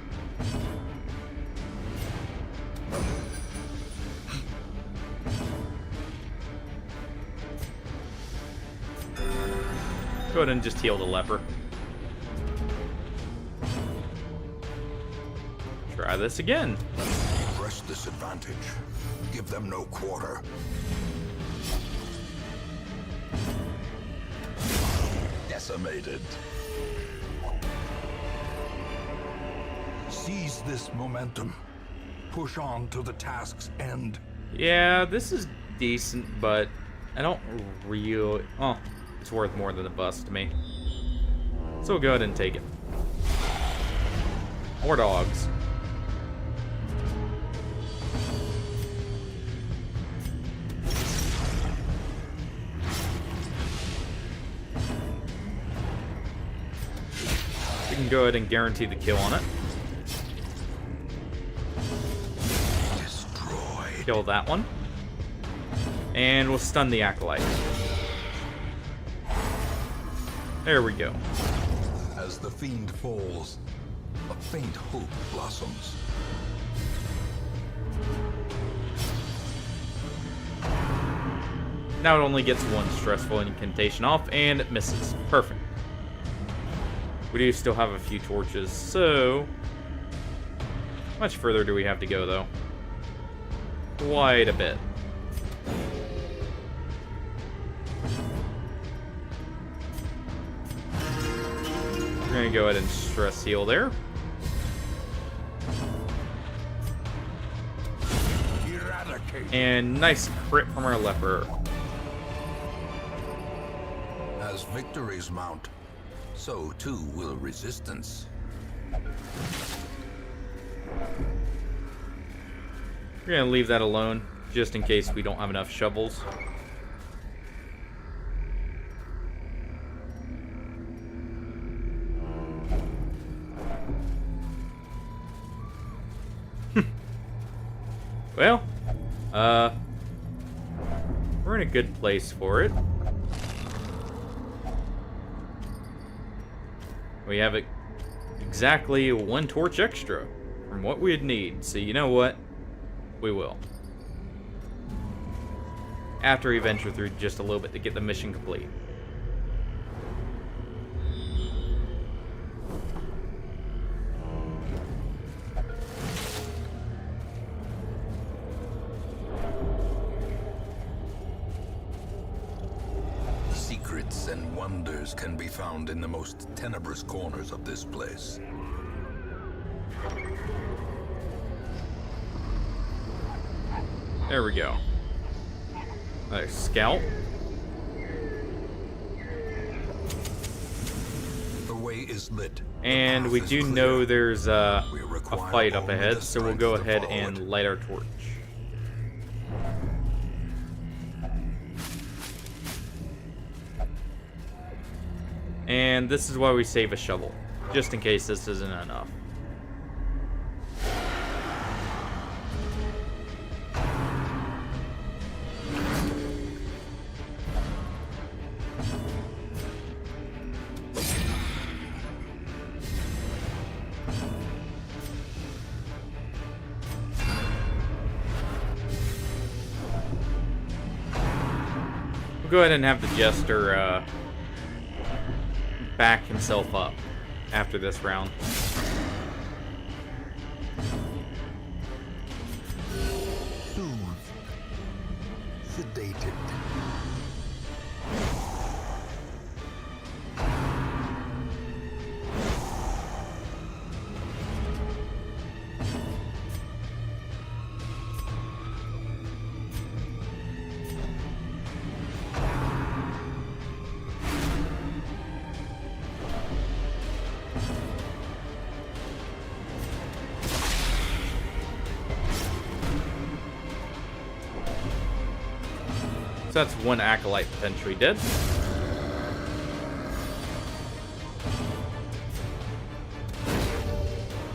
Go ahead and just heal the leper. Try this again. Press this advantage. Give them no quarter. Decimated. Seize this momentum. Push on to the task's end. Yeah, this is decent, but I don't really... Oh, it's worth more than a bust to me. So we'll go ahead and take it. More dogs. We can go ahead and guarantee the kill on it. Kill that one. And we'll stun the acolyte. There we go. As the fiend falls, a faint hope blossoms. Now it only gets one stressful incantation off, and it misses. Perfect. We do still have a few torches, so... How much further do we have to go, though? Quite a bit. We're gonna go ahead and stress heal there. And nice crit from our leper. As victories mount, so too will resistance. We're gonna leave that alone, just in case we don't have enough shovels. Well, we're in a good place for it. We have exactly one torch extra from what we'd need, so you know what? We will. After we venture through just a little bit to get the mission complete. treasures can be found in the most tenebrous corners of this place. There we go. A scout. The way is lit. And The we path do is clear. know there's a We require fight up only ahead, the so we'll strength go to ahead follow and it. light our torch. And this is why we save a shovel, just in case this isn't enough. We'll go ahead and have the Jester back himself up after this round. Soothed. Sedated. So that's one acolyte potentially dead.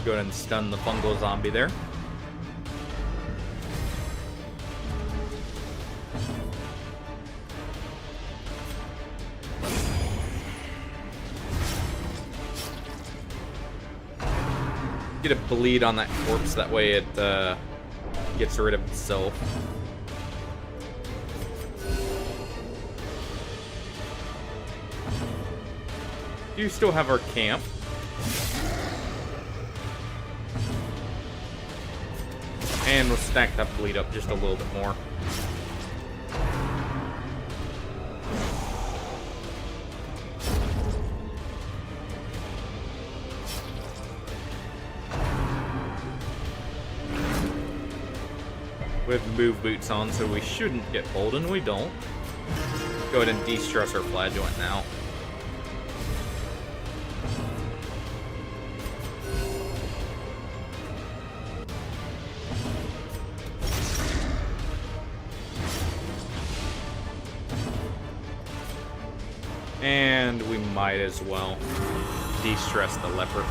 Go ahead and stun the fungal zombie there. Get a bleed on that corpse, that way it gets rid of itself. Do still have our camp. And we'll stack that bleed up just a little bit more. We have move boots on, so we shouldn't get pulled, and we don't. Go ahead and de-stress our flagellant now. And we might as well de-stress the leper.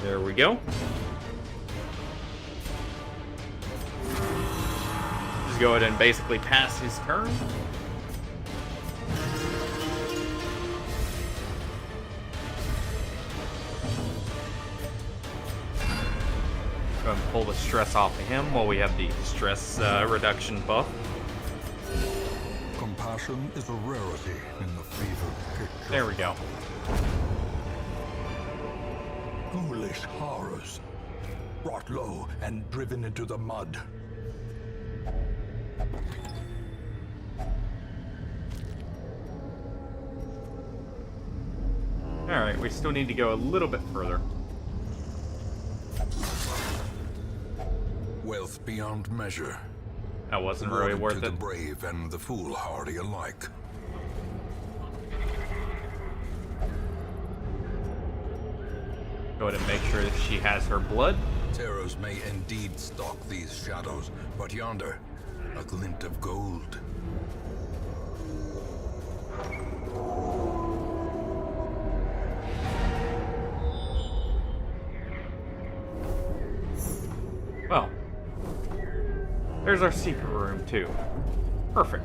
There we go. Just go ahead and basically pass his turn. Go ahead and pull the stress off of him while we have the stress reduction buff. Compassion is a rarity in the fevered pitch. There we go. Ghoulish horrors, brought low and driven into the mud. Alright, we still need to go a little bit further. Wealth beyond measure. That wasn't really Rewarded worth to it. the brave and the foolhardy alike. Go ahead and make sure that she has her blood. Terrors may indeed stalk these shadows, but yonder, a glint of gold. Well, there's our secret room too. Perfect.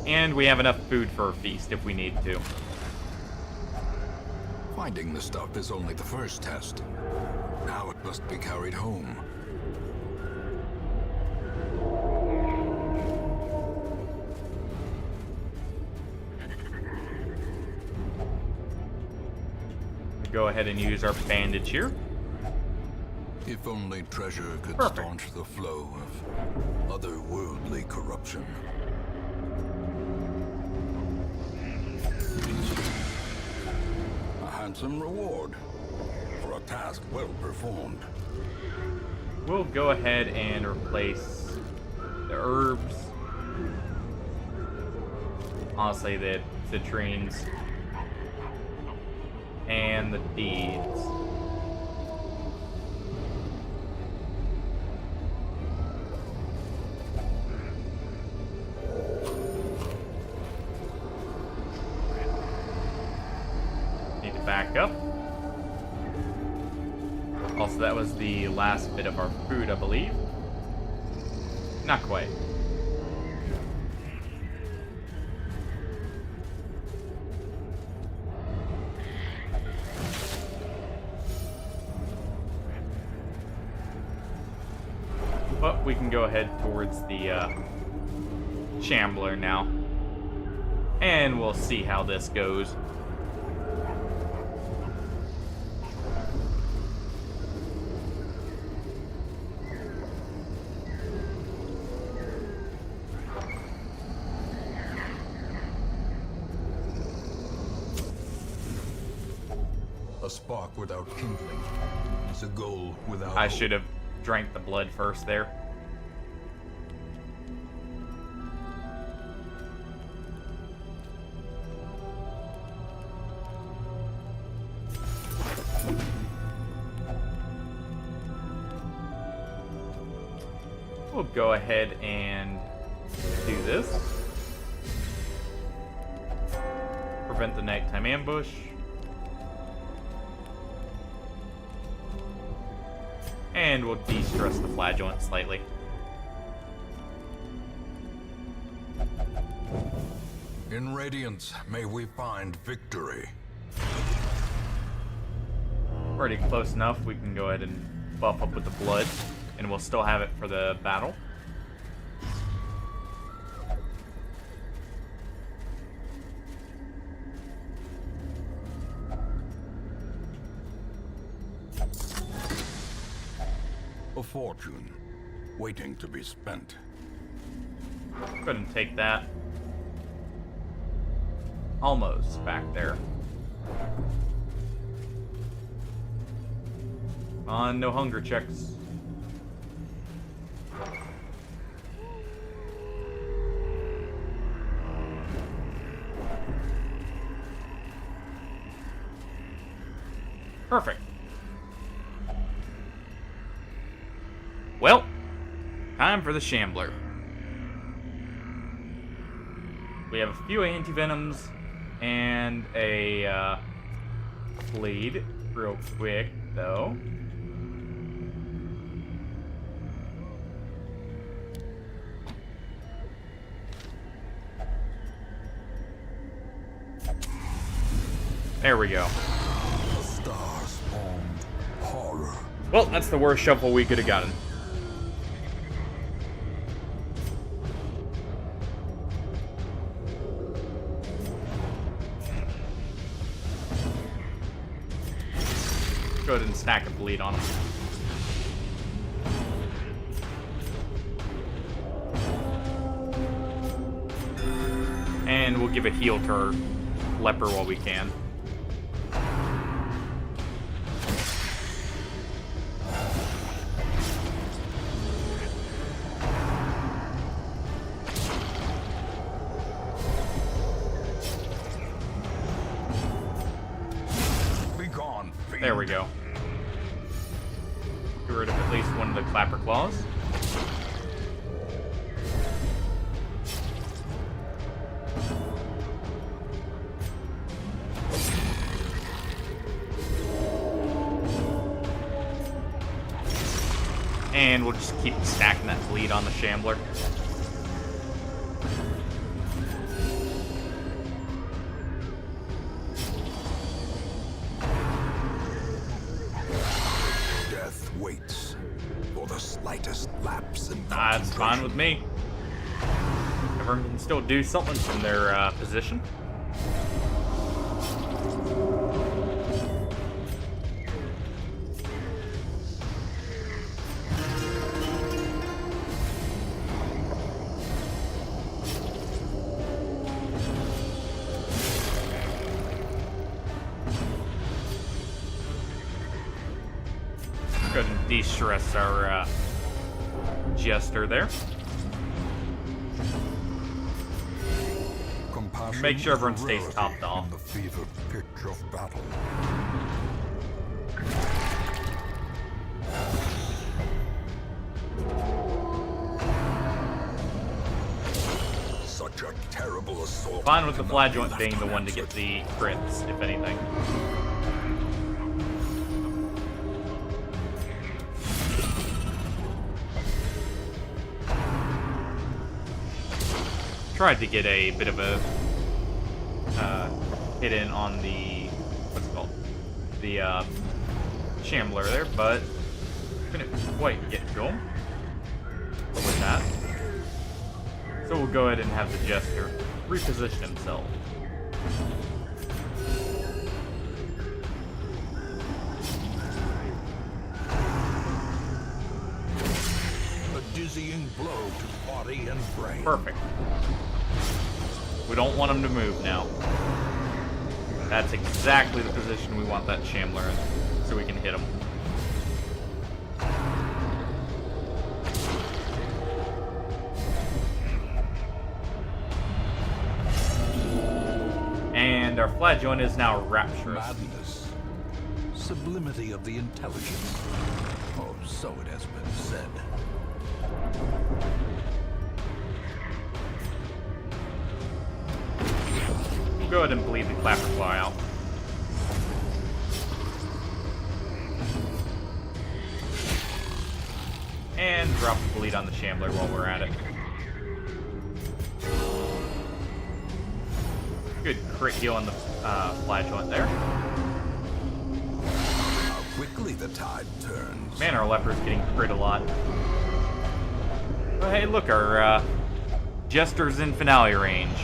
And we have enough food for a feast if we need to. Finding the stuff is only the first test. Now it must be carried home. go ahead and use our bandage here. If only treasure could Perfect. staunch the flow of otherworldly corruption. A handsome reward for a task well performed. We'll go ahead and replace the herbs. Honestly, the citrines and the deeds. Need to back up. Also, that was the last bit of our food, I believe. Not quite. But we can go ahead towards the Shambler now. And we'll see how this goes. A spark without kindling is a goal without I hope. should have drank the blood first there. We'll go ahead and do this. Prevent the nighttime ambush. And we'll de-stress the flagellant slightly. In Radiance, may we find victory. Already close enough, we can go ahead and buff up with the blood, and we'll still have it for the battle. A fortune waiting to be spent. Go ahead and take that. Almost back there. No hunger checks. Perfect. Well, time for the Shambler. We have a few anti-venoms and a bleed real quick, though. There we go. The star spawned horror. Well, that's the worst shuffle we could have gotten. Go ahead and stack a bleed on him. And we'll give a heal to our leper while we can. There we go. Get rid of at least one of the clapper claws. And we'll just keep stacking that bleed on the Shambler. Waits for the slightest lapse in That's fine with me. Everyone can still do something from their position. Go ahead and de-stress our Jester there. Compassion Make sure everyone is a stays rarity topped off. in the fevered pitch of battle. Such a terrible assault. Fine with the cannot be Flagellant left being the one to get unanswered. the crits, if anything. Tried to get a bit of a hit in on the, what's it called? The Shambler there, but couldn't quite get to him with that. So we'll go ahead and have the Jester reposition himself. A dizzying blow to body and brain. Perfect. We don't want him to move now. That's exactly the position we want that Shambler in, so we can hit him. And our Flagellant is now rapturous. Madness. Sublimity of the intelligence. Oh, so it has been said. We'll go ahead and bleed the Clapperclaw out. And drop the bleed on the Shambler while we're at it. Good crit heal on the Flagellant there. How quickly the tide turns. Man, our Leper's getting crit a lot. Oh, hey, look, our Jester's in finale range.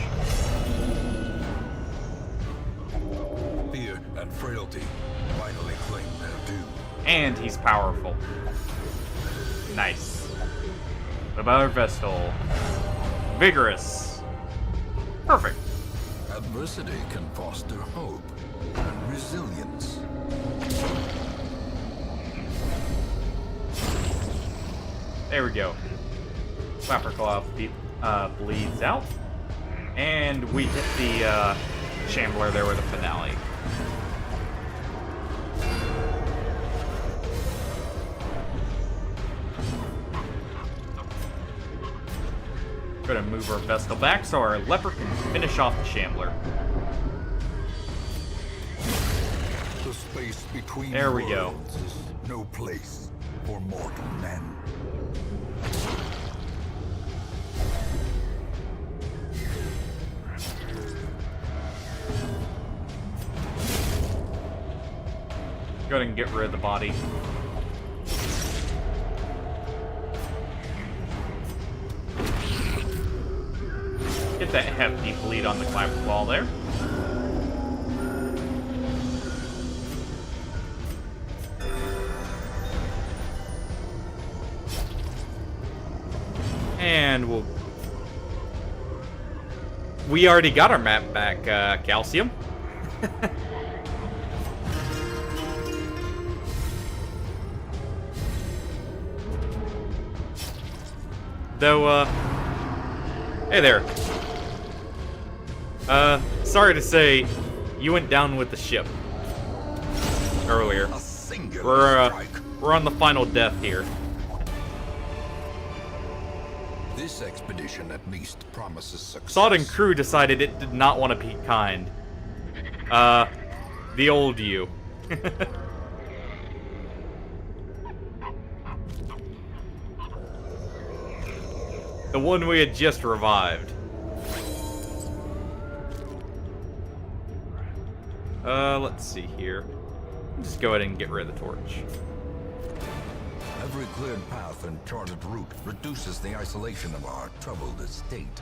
Fear and frailty finally claim their due. And he's powerful. Nice. What about our Vestal? Vigorous. Perfect. Adversity can foster hope and resilience. There we go. Clapperclaw bleeds out. And we hit the Shambler there with a finale. Gonna move our Vestal back so our Leper can finish off the Shambler. The space between There we go. worlds is no place for mortal men. Go ahead and get rid of the body. Get that hefty bleed on the Clapperclaw there. And we already got our map back, Calcium. Though, hey there. Sorry to say, you went down with the ship earlier. A singular strike. We're on the final death here. This expedition at least promises success. Sod and crew decided it did not want to be kind. The old you. The one we had just revived. Let's see here. Just go ahead and get rid of the torch. Every cleared path and charted route reduces the isolation of our troubled estate.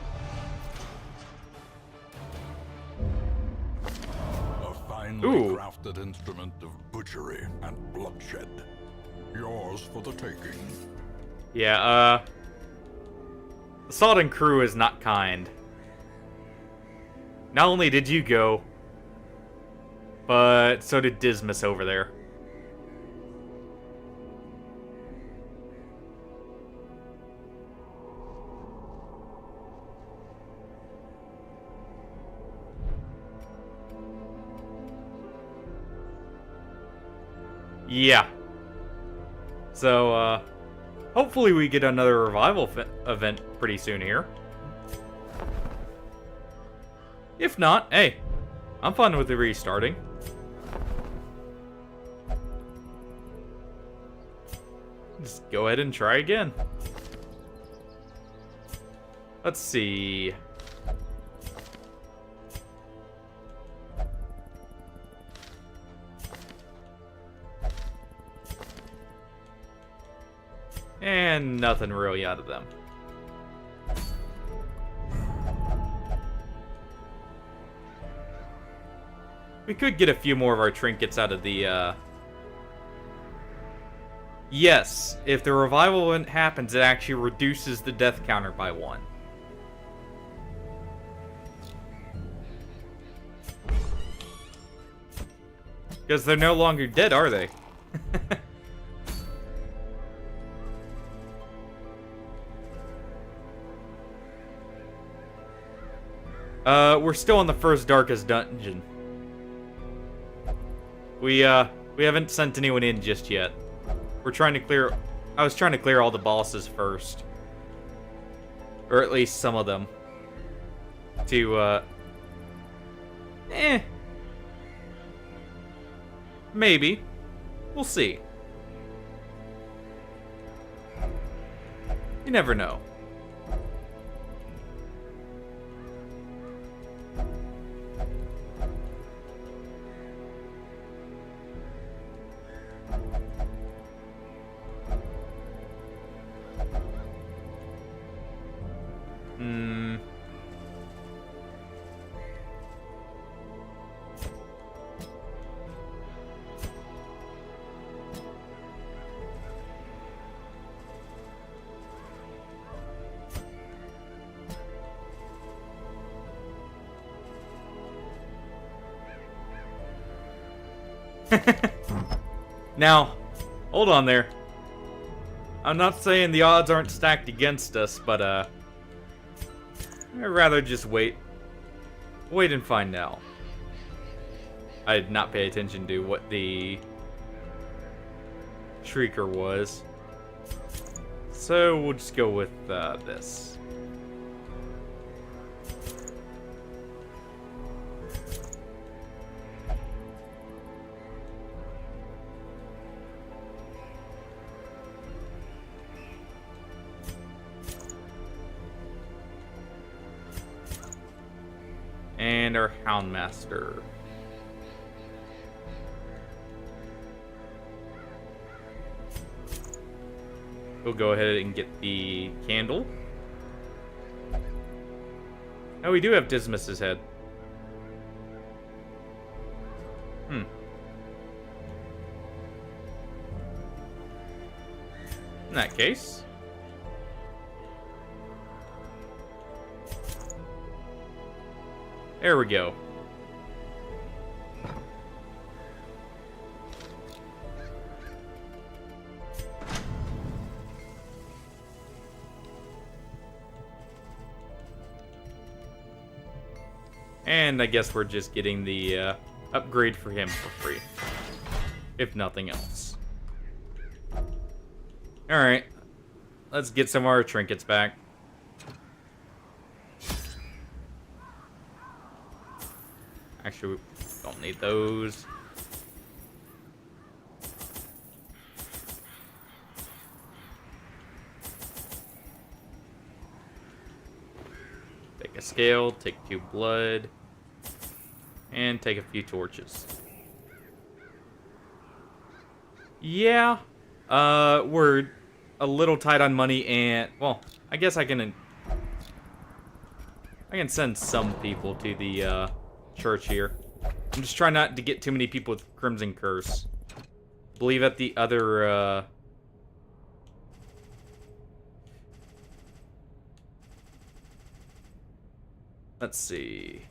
A finely Ooh. crafted instrument of butchery and bloodshed. Yours for the taking. Yeah, the Sod and crew is not kind. Not only did you go, but so did Dismas over there. Yeah. So, hopefully we get another revival event pretty soon here. If not, hey, I'm fine with the restarting. Just go ahead and try again. Let's see. And nothing really out of them. We could get a few more of our trinkets out of the, Yes, if the revival event happens, it actually reduces the death counter by 1. Because they're no longer dead, are they? We're still in the first darkest dungeon. We haven't sent anyone in just yet. We're trying to clear... I was trying to clear all the bosses first. Or at least some of them. To, maybe. We'll see. You never know. Now, hold on there. I'm not saying the odds aren't stacked against us, but, I'd rather just wait. Wait and find out. I did not pay attention to what the Shrieker was. So, we'll just go with, this. And our Houndmaster. We'll go ahead and get the candle. Oh, we do have Dismas's head. In that case... There we go. And I guess we're just getting the upgrade for him for free. If nothing else. Alright. Let's get some of our trinkets back. Actually, we don't need those. Take a scale, take 2 blood, and take a few torches. Yeah, we're a little tight on money, and well, I guess I can send some people to the church here. I'm just trying not to get too many people with Crimson Curse. I believe at the other let's see.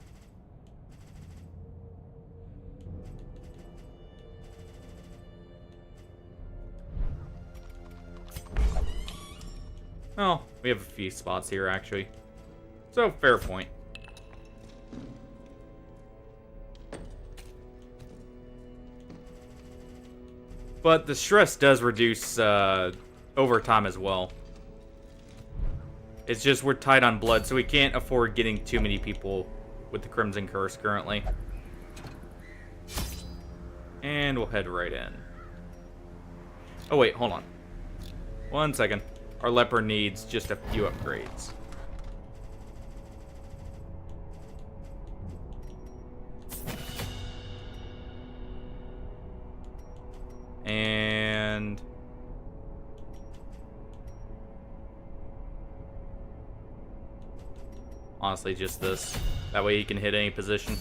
Oh, we have a few spots here, actually. So, fair point. But the stress does reduce over time as well. It's just we're tight on blood, so we can't afford getting too many people with the Crimson Curse currently. And we'll head right in. Oh wait, hold on. 1 second. Our leper needs just a few upgrades. And honestly, just this. That way he can hit any position.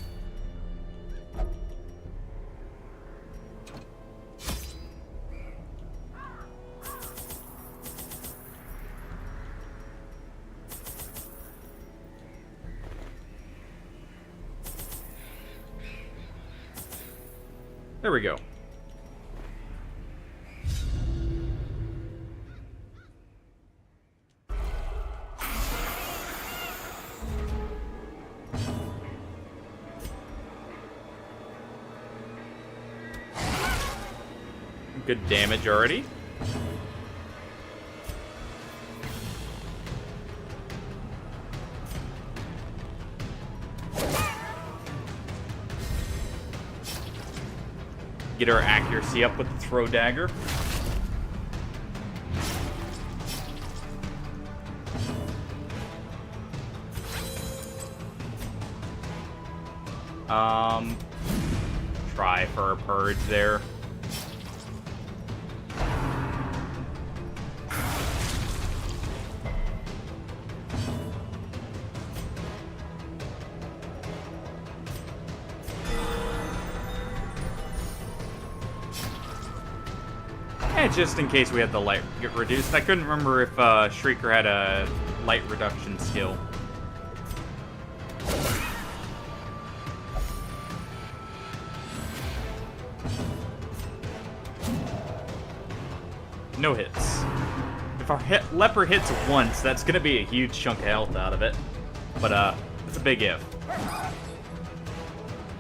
There we go. Good damage already. Get our accuracy up with the throw dagger. Try for a purge there. Just in case we had the light get reduced. I couldn't remember if Shrieker had a light reduction skill. No hits. If our leper hits once, that's going to be a huge chunk of health out of it. But it's a big if.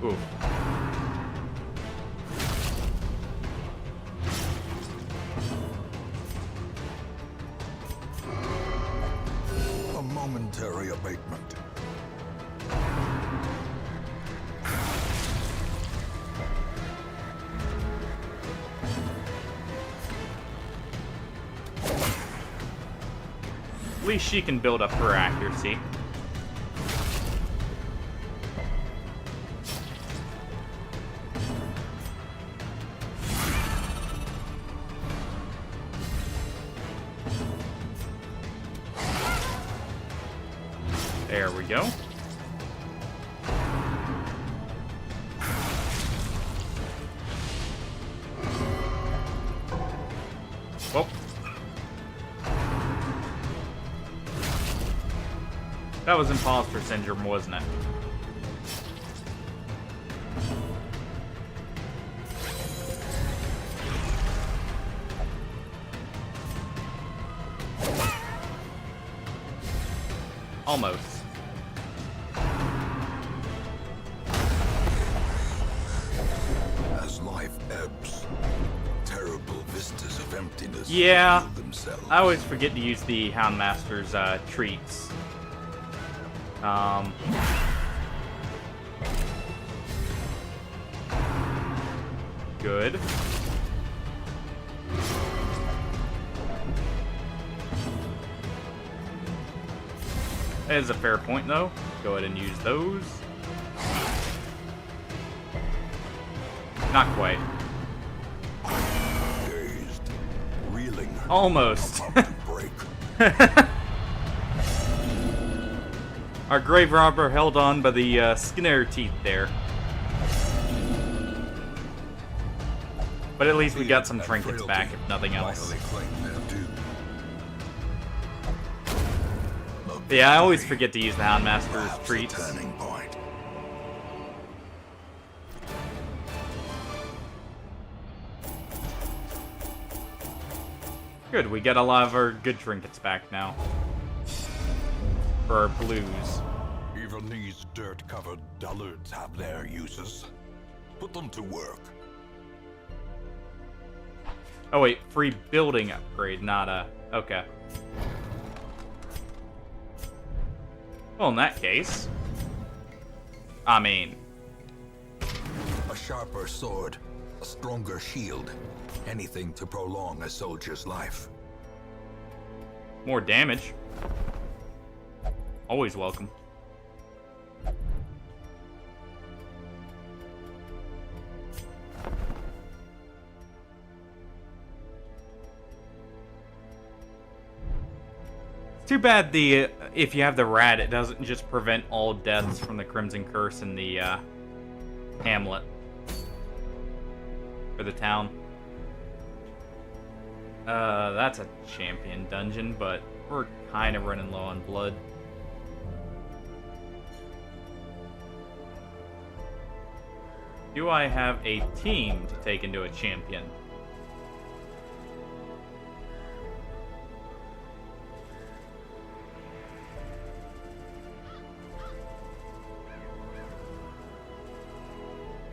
Ooh. Momentary abatement. At least she can build up her accuracy. There we go. Oh. That was imposter syndrome, wasn't it? Almost. As life ebbs, terrible vistas of emptiness Yeah, reveal themselves. I always forget to use the Houndmaster's treats. Good. That is a fair point, though. Go ahead and use those. Not quite. Dazed, reeling. Almost. About to break. Our grave robber held on by the skin of her teeth there. But at least we got some trinkets back, if nothing else. Finally claim their due. Yeah, I always forget to use the Houndmaster's Perhaps a treats. turning point. Good, we got a lot of our good trinkets back now. For our blues. Even these dirt-covered dullards have their uses. Put them to work. Oh wait, free building upgrade, not a... Okay. Well, in that case... I mean... A sharper sword, a stronger shield, anything to prolong a soldier's life. More damage. Always welcome. Too bad the if you have the rat, it doesn't just prevent all deaths from the Crimson Curse in the hamlet or the town. That's a champion dungeon, but we're kind of running low on blood. Do I have a team to take into a champion?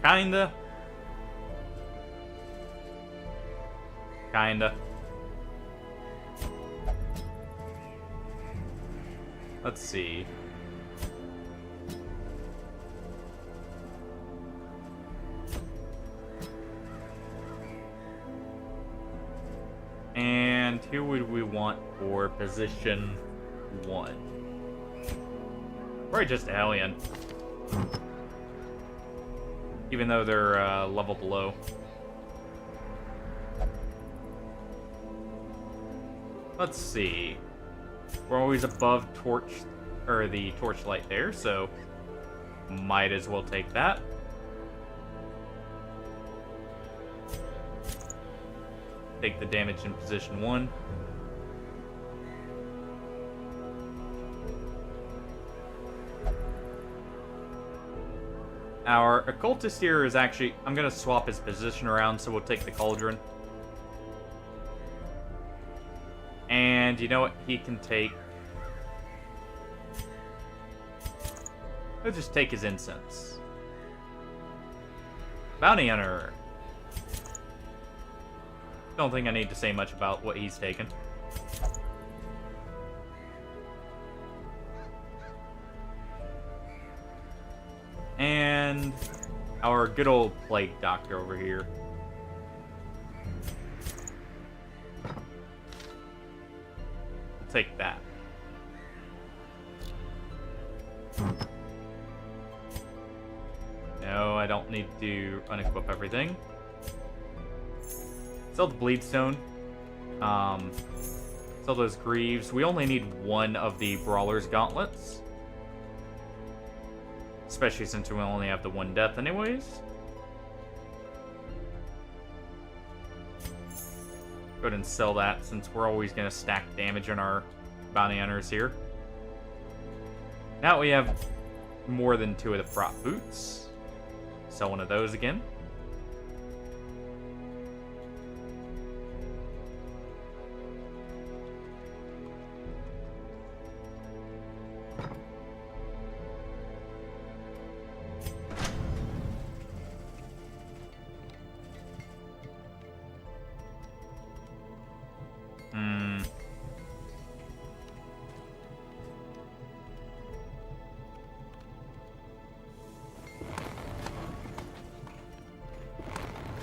Kinda. Kinda. Let's see. And who would we want for position 1? Probably just a Hellion. Even though they're level below. Let's see. We're always above the torchlight there, so might as well take that. Take the damage in position 1. Our occultist here is actually... I'm going to swap his position around, so we'll take the cauldron. And you know what? He can take... He'll just take his incense. Bounty Hunter. Don't think I need to say much about what he's taken. And our good old plague doctor over here. We'll take that. No, I don't need to unequip everything. Sell the Bleedstone. Sell those Greaves. We only need one of the Brawler's Gauntlets. Especially since we only have the one death anyways. Go ahead and sell that since we're always going to stack damage on our bounty hunters here. Now we have more than 2 of the prop boots. Sell one of those again.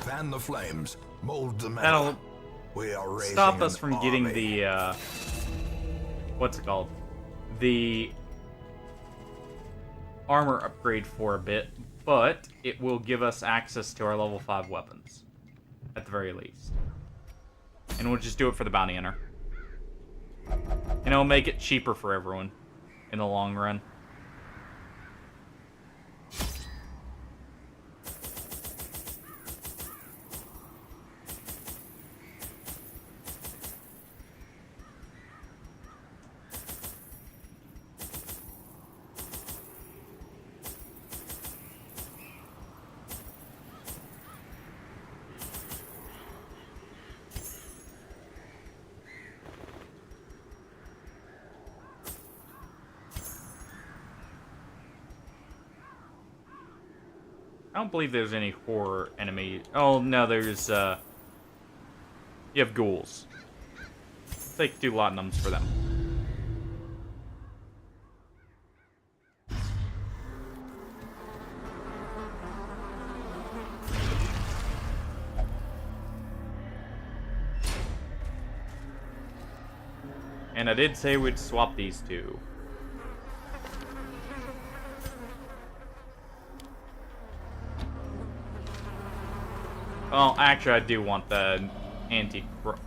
Fan the flames, mold the metal. That'll We are raising stop us an from getting army. the, what's it called? The armor upgrade for a bit, but it will give us access to our level 5 weapons, at the very least. And we'll just do it for the bounty hunter. And it'll make it cheaper for everyone in the long run. I don't believe there's any horror enemy. Oh, no, there's, You have ghouls. Take 2 laudanums for them. And I did say we'd swap these 2. Well, actually, I do want the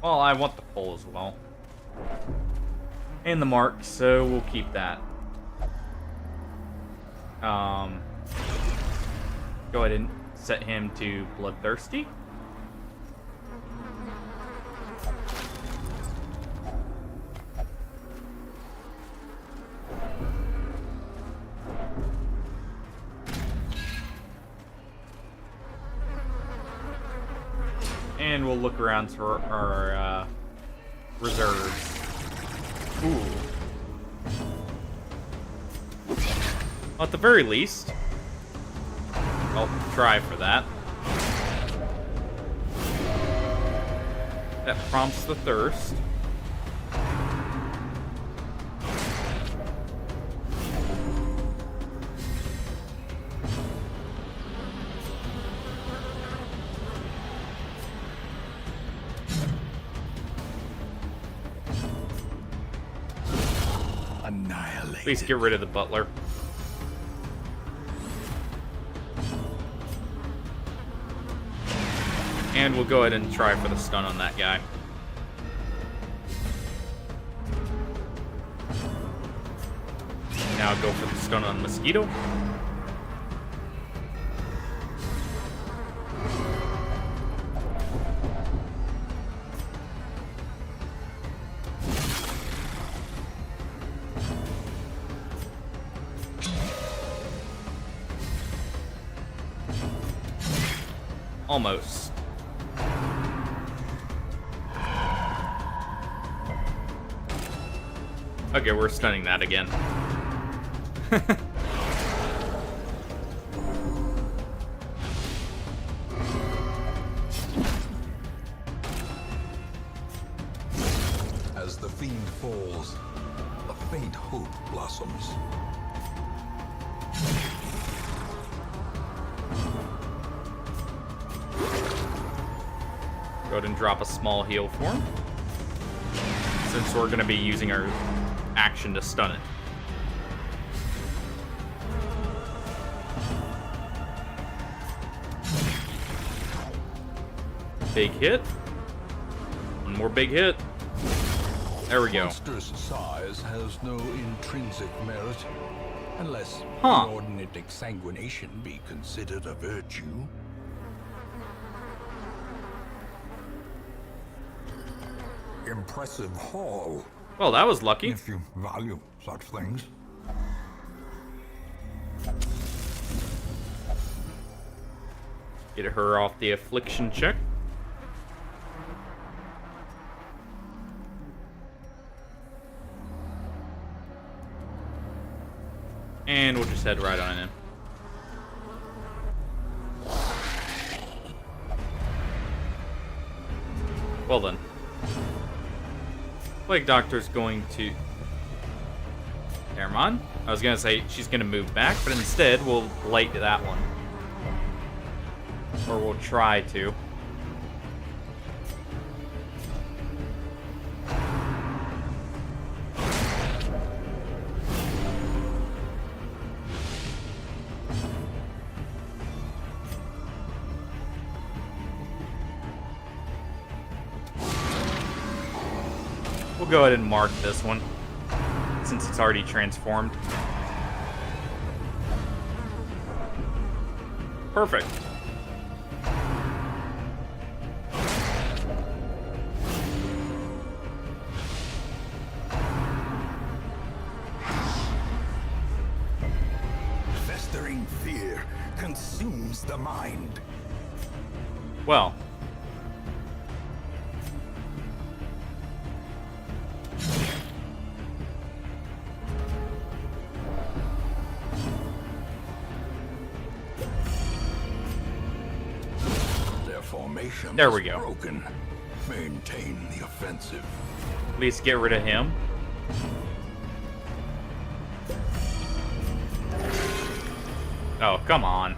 well, I want the pole as well. And the mark, so we'll keep that. Go ahead and set him to Bloodthirsty. And we'll look around for our reserves. Ooh. Well, at the very least, I'll try for that. That prompts the thirst. Please get rid of the butler. And we'll go ahead and try for the stun on that guy. Now go for the stun on Mosquito. Almost. Okay, we're stunning that again. As the fiend falls, a faint hope blossoms. Go ahead and drop a small heal for him, since we're going to be using our action to stun it. Big hit. One more big hit. There we go. Monstrous size has no intrinsic merit, unless inordinate exsanguination be considered a virtue. Impressive haul, Well, that was lucky. if you value such things. Get her off the affliction check. And we'll just head right on in. Well then. Plague Doctor's going to... Never mind. I was going to say she's going to move back, but instead we'll light that one. Or we'll try to. We'll go ahead and mark this one, since it's already transformed. Perfect. Festering fear consumes the mind. Well. Their formation There we is go. broken. Maintain the offensive. At least get rid of him. Oh, come on.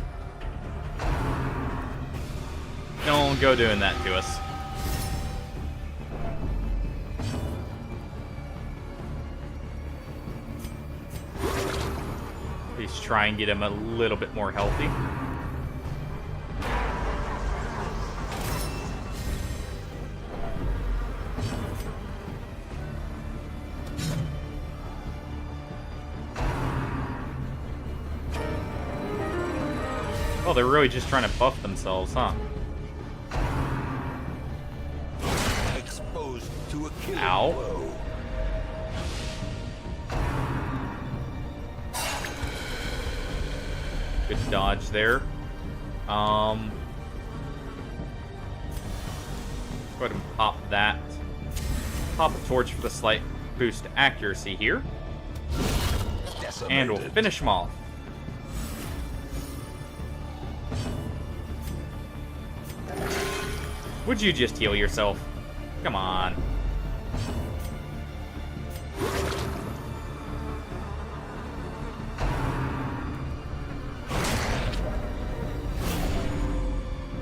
Don't go doing that to us. Please try and get him a little bit more healthy. Oh, they're really just trying to buff themselves, huh? Exposed to a killing Ow. blow. Good dodge there. Go ahead and pop that. Pop a torch for the slight boost to accuracy here. And we'll Decimated. finish him off. Would you just heal yourself? Come on.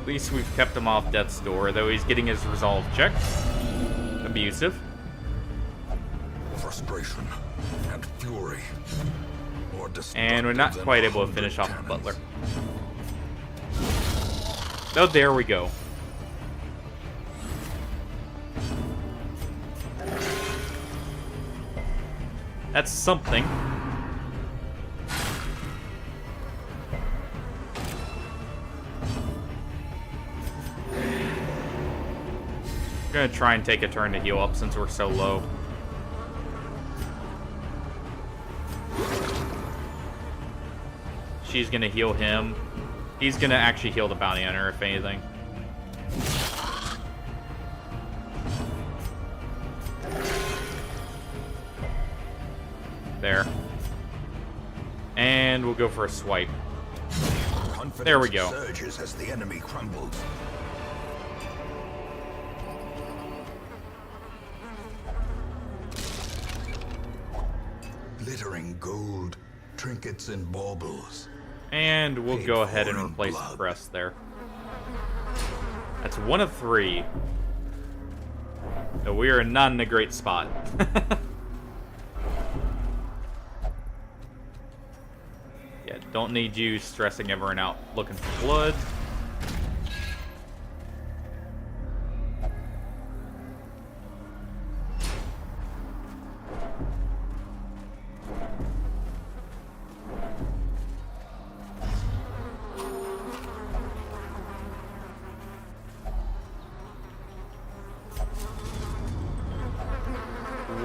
At least we've kept him off death's door, though he's getting his resolve check. Abusive. Frustration and fury. More And we're not destructive quite than able to finish off the cannons. butler. Oh, there we go. That's something. I'm gonna try and take a turn to heal up since we're so low. She's gonna heal him. He's gonna actually heal the bounty hunter, if anything. There. And we'll go for a swipe. Confidence There we go. surges as the enemy crumbles. Glittering gold, trinkets and baubles. And we'll go ahead and Pouring replace the blood. press there. That's 1 of 3. So we are not in a great spot. Yeah, don't need you stressing everyone out looking for blood.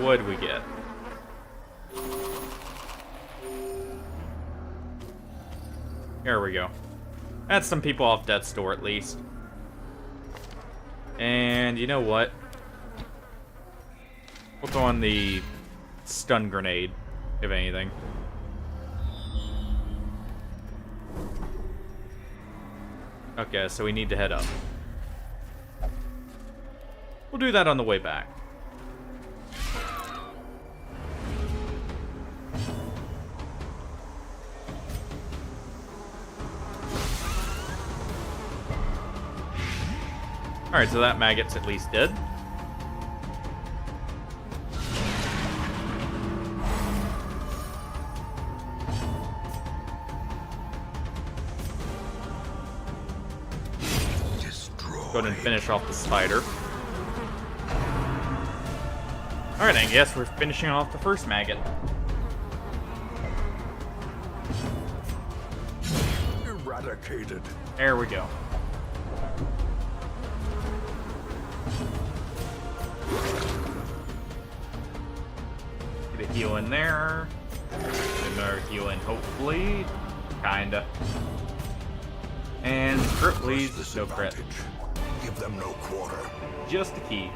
What do we get? There we go. That's some people off death's door at least. And you know what? We'll throw on the stun grenade, if anything. Okay, so we need to head up. We'll do that on the way back. Alright, so that maggot's at least dead. Destroy. Go ahead and finish off the spider. Alright, I guess we're finishing off the first maggot. Eradicated. There we go. Get a heal in there. Get another heal in, hopefully. Kinda. And crit, please. First No crit. disadvantage. Give them no quarter. Just a key.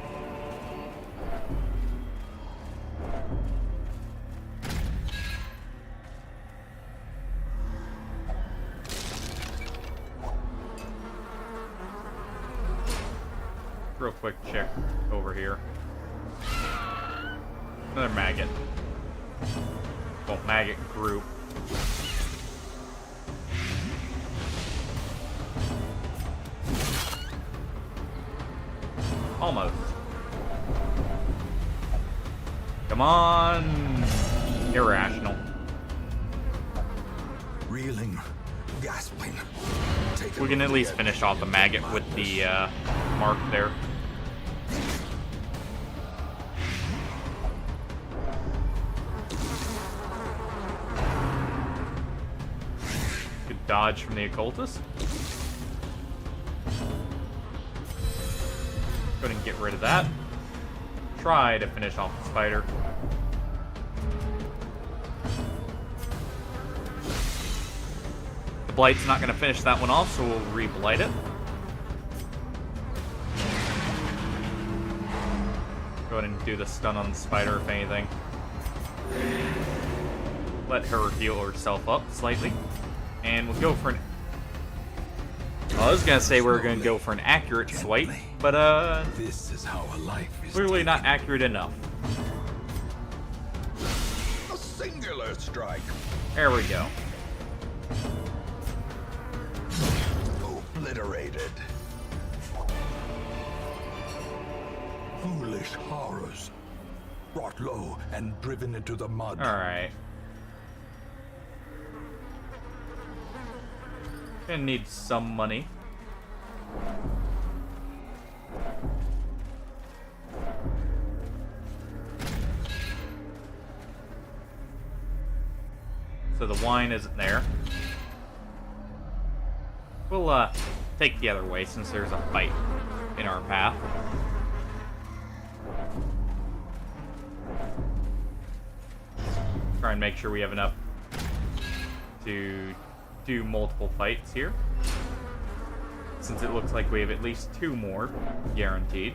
Real quick check over here. Another maggot. Well, maggot group. Almost. Come on! Irrational. Reeling, gasping. We can at least finish off the maggot with the mark there. Good dodge from the occultist. Go ahead and get rid of that. Try to finish off the spider. The blight's not going to finish that one off, so we'll re-blight it. Go ahead and do the stun on the spider, if anything. Let her heal herself up slightly. And we'll go for an... I was going to say we were going to go for an accurate swipe, but This is how a life is clearly not accurate enough. a singular strike. There we go. Obliterated. Foolish horrors. Brought low and driven into the mud. Alright. Gonna need some money. So the wine isn't there. We'll take the other way since there's a fight in our path. Try and make sure we have enough to do multiple fights here, since it looks like we have at least 2 more guaranteed.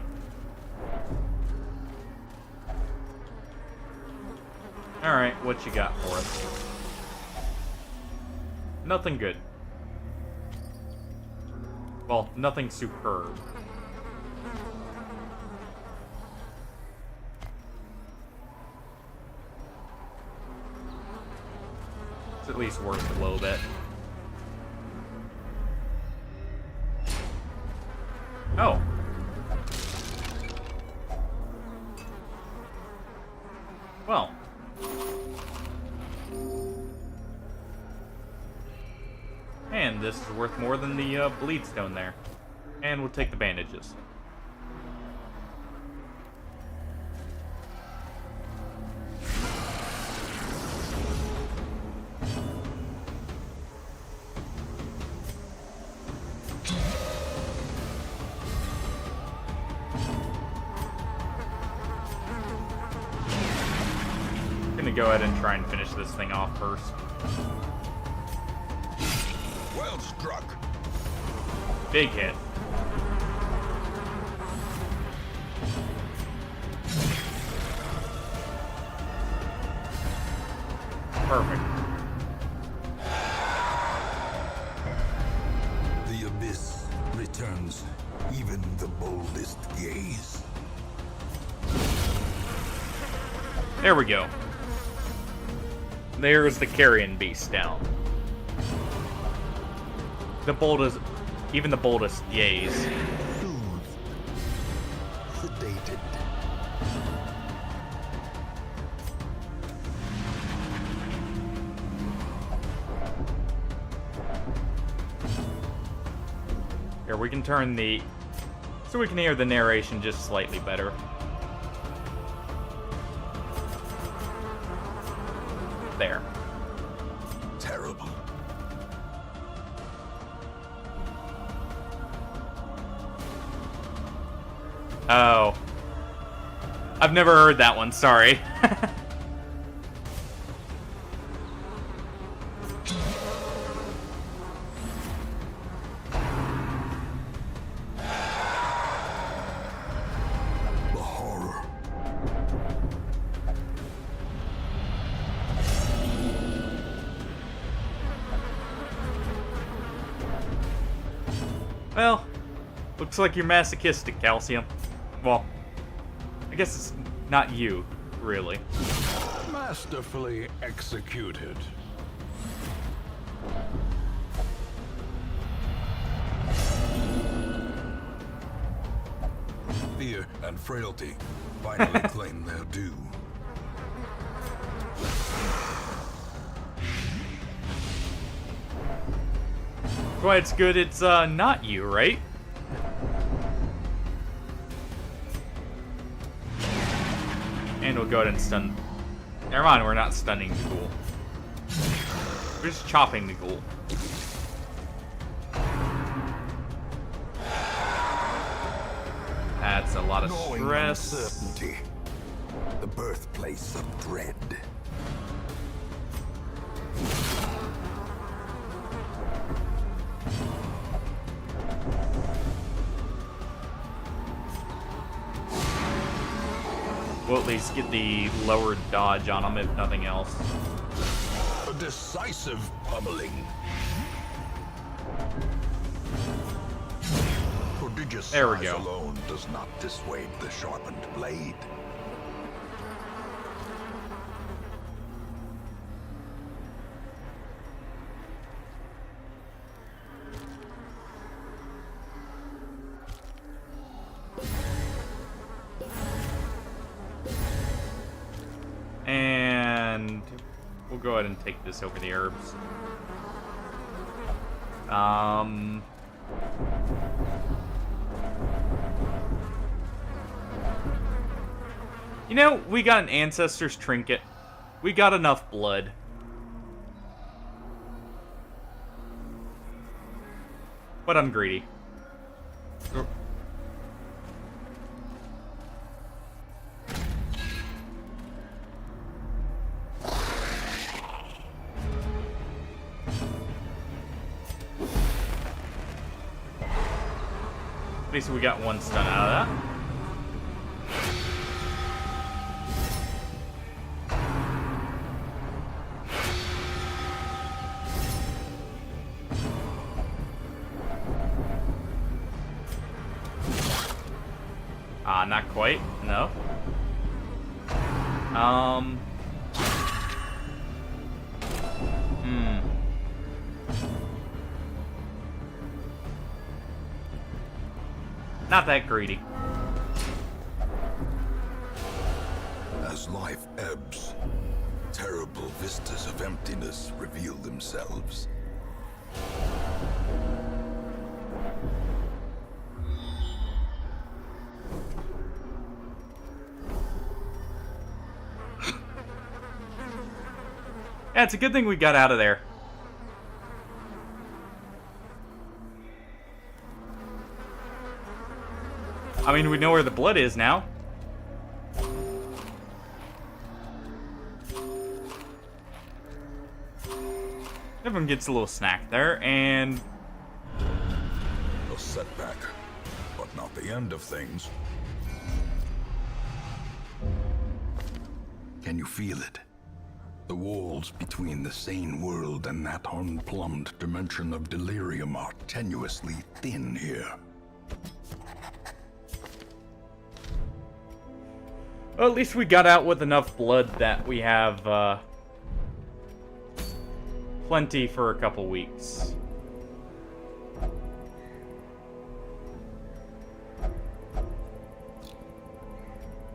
Alright, what you got for us? Nothing good. Well, nothing superb. It's at least worth a little bit. Oh. Well. And this is worth more than the bleed stone there. And we'll take the bandages. Go ahead and try and finish this thing off first. Well struck. Big hit. Perfect. The abyss returns even the boldest gaze. There we go. There's the carrion beast down. The boldest, even the boldest gaze. Soothed. Sedated. Here, we can turn the... so we can hear the narration just slightly better. There. Terrible. Oh. I've never heard that one, sorry. The horror. Well, looks like you're masochistic, Calcium. Well, I guess it's not you, really. Masterfully executed. Fear and frailty finally claim their due. Well, it's good it's not you, right? And we'll go ahead and stun. Never mind, we're not stunning the ghoul. We're just chopping the ghoul. That's a lot of stress. Uncertainty, the birthplace of dread. We'll at least get the lowered dodge on him, if nothing else. A decisive pummeling. Prodigious There we size go. alone does not dissuade the sharpened blade. And we'll go ahead and take this over the herbs. You know, we got an Ancestor's Trinket. We got enough blood. But I'm greedy. At least we got one stun out of that. Not quite. No. Not that greedy. As life ebbs, terrible vistas of emptiness reveal themselves. Yeah, it's a good thing we got out of there. I mean, we know where the blood is now. Everyone gets a little snack there, and... A setback, but not the end of things. Can you feel it? The walls between the sane world and that unplumbed dimension of delirium are tenuously thin here. Well, at least we got out with enough blood that we have, plenty for a couple weeks.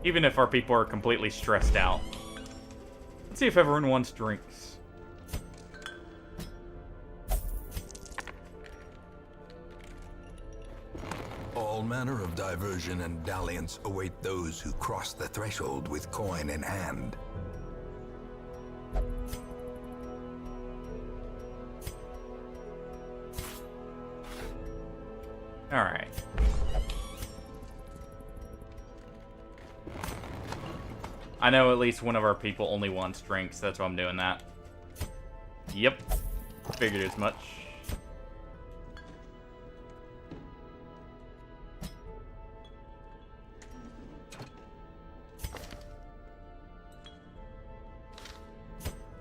Even if our people are completely stressed out. Let's see if everyone wants drinks. All manner of diversion and dalliance await those who cross the threshold with coin in hand. Alright. I know at least one of our people only wants drinks, that's why I'm doing that. Yep. Figured as much.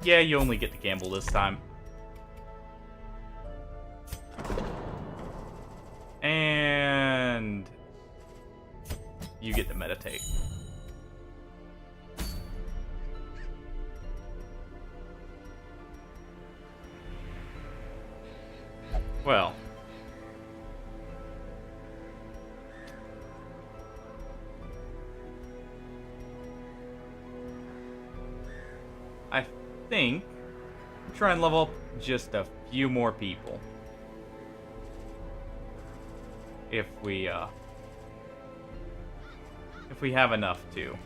Yeah, you only get to gamble this time. And you get Well. I think try and level up just a few more people. If we have enough to.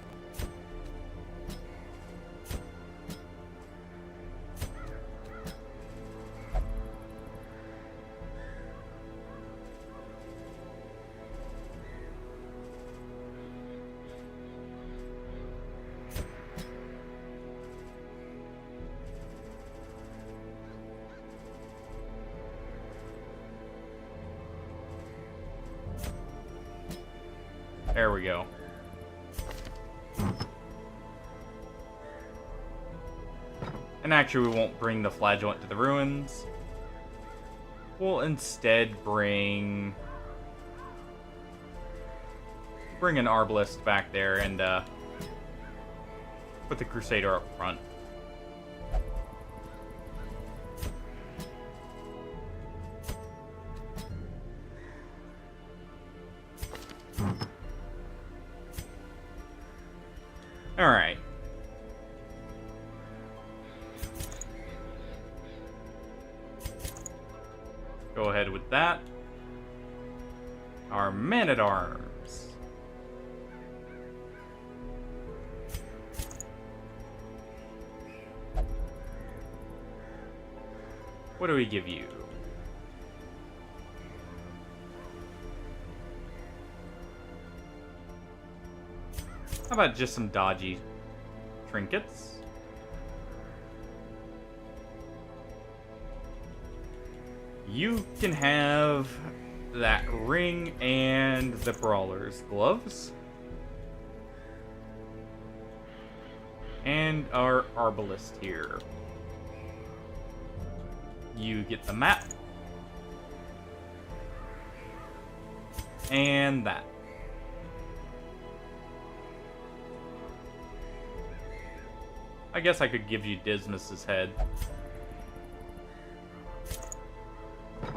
There we go. And actually, we won't bring the flagellant to the ruins. We'll instead bring an arbalist back there and put the crusader up front. Alright. Go ahead with that. Our man-at-arms. What do we give you? How about just some dodgy trinkets? You can have that ring and the brawler's gloves. And our arbalist here. You get the map. And that. I guess I could give you Dismas's head.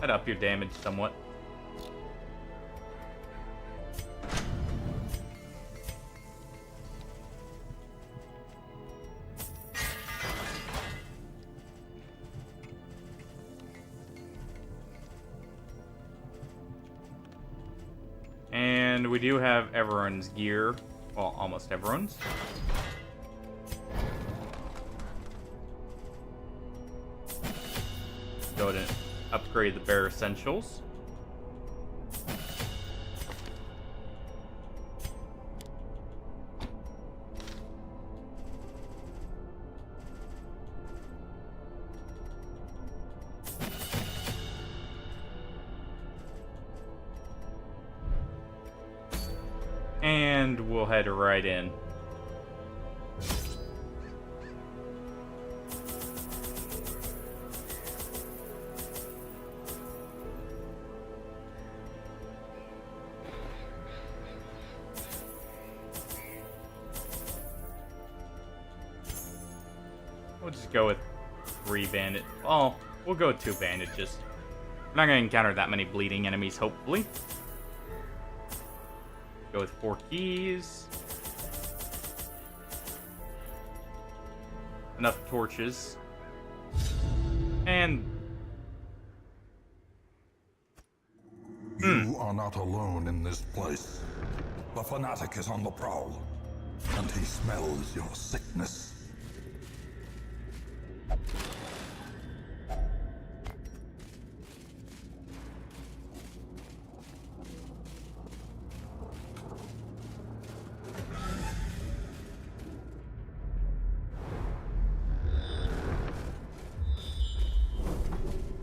I'd up your damage somewhat. And we do have everyone's gear. Well, almost everyone's. Go ahead and upgrade the bare essentials. And we'll head right in. We'll just go with 3 bandit. Oh, we'll go with 2 bandages. We're not going to encounter that many bleeding enemies, hopefully. Go with 4 keys. Enough torches. And... You are not alone in this place. The fanatic is on the prowl, and he smells your sickness.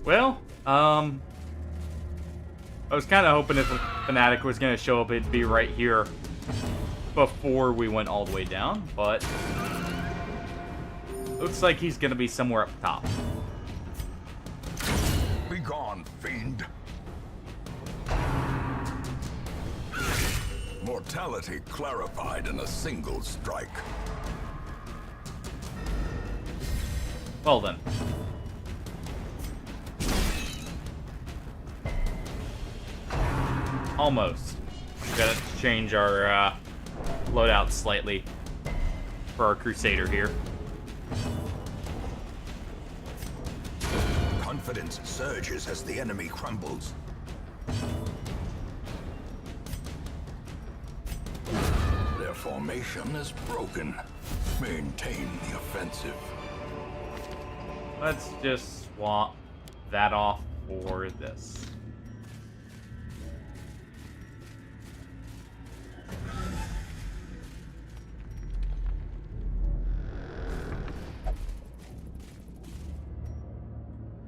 Well, I was kind of hoping if the fanatic was going to show up, it'd be right here before we went all the way down, but looks like he's going to be somewhere up top. Be gone, fiend. Mortality clarified in a single strike. Well then. Almost. We gotta change our loadout slightly for our Crusader here. Confidence surges as the enemy crumbles. Their formation is broken. Maintain the offensive. Let's just swap that off for this.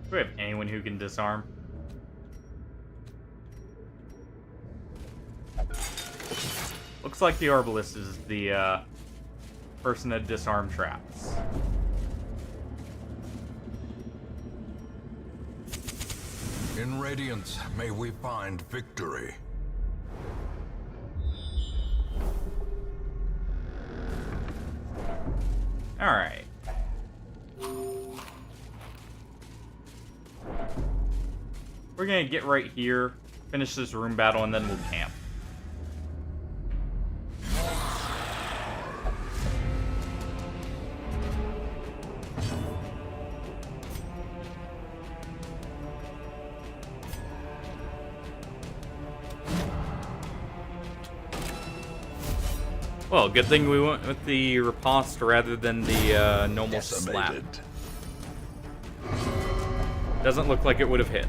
Do we have anyone who can disarm? Looks like the Arbalist is the person to disarm traps. In Radiance, may we find victory. Alright. We're gonna get right here, finish this room battle, and then we'll camp. Well, good thing we went with the riposte rather than the normal slap. Decimated. Doesn't look like it would have hit.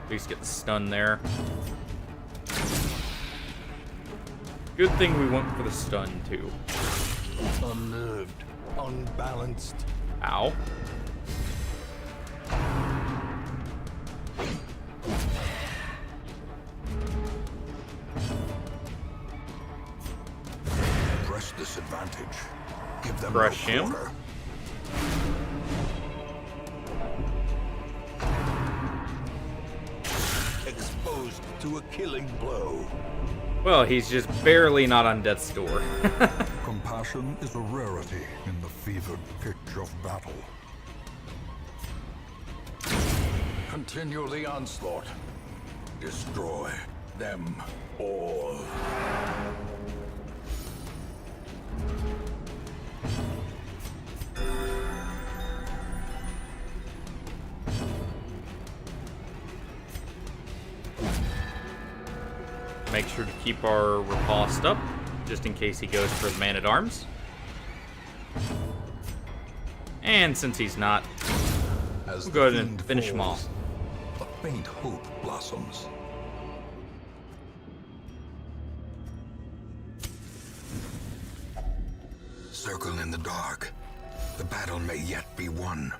At least get the stun there. Good thing we went for the stun, too. Unnerved, unbalanced. Ow. Press this advantage. Give them Crush no him. quarter. Exposed to a killing blow. Well, he's just barely not on death's door. Compassion is a rarity in the fevered pitch of battle. Continue the onslaught. Destroy them all. Make sure to keep our riposte up, just in case he goes for the man-at-arms. And since he's not, As we'll the go ahead and fiend finish him off. falls, a faint hope blossoms. Circle in the dark. The battle may yet be won.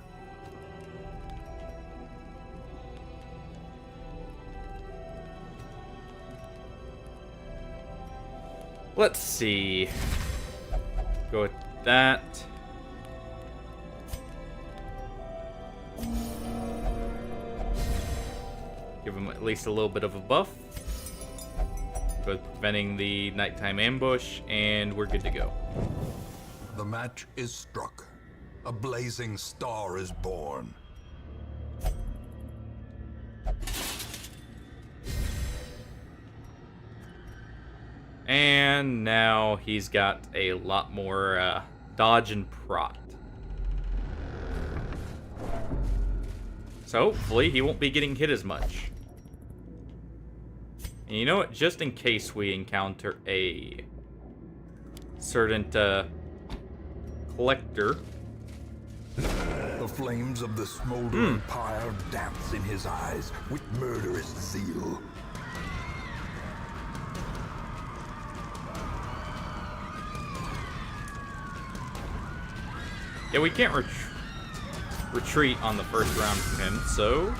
Let's see. Go with that. Give him at least a little bit of a buff. Go with preventing the nighttime ambush, and we're good to go. The match is struck. A blazing star is born. And now he's got a lot more dodge and prot. So hopefully he won't be getting hit as much. And you know what? Just in case we encounter a certain collector. The flames of the smoldering pyre dance in his eyes with murderous zeal. Yeah, we can't retreat on the first round from him, so...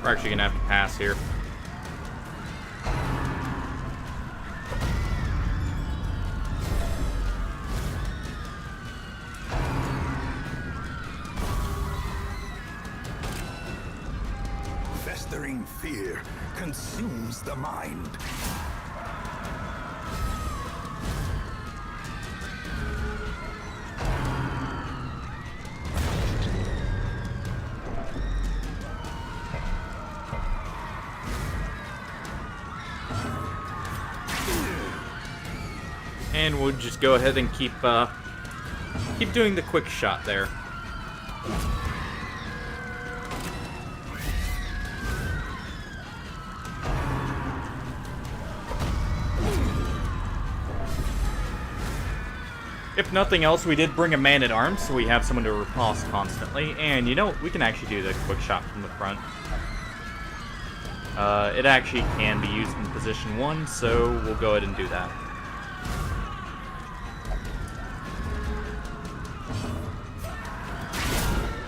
we're actually gonna have to pass here. Festering fear consumes the mind. And we'll just go ahead and keep doing the quick shot there. If nothing else, we did bring a man-at-arms, so we have someone to riposte constantly. And you know, we can actually do the quick shot from the front. It actually can be used in position 1, so we'll go ahead and do that.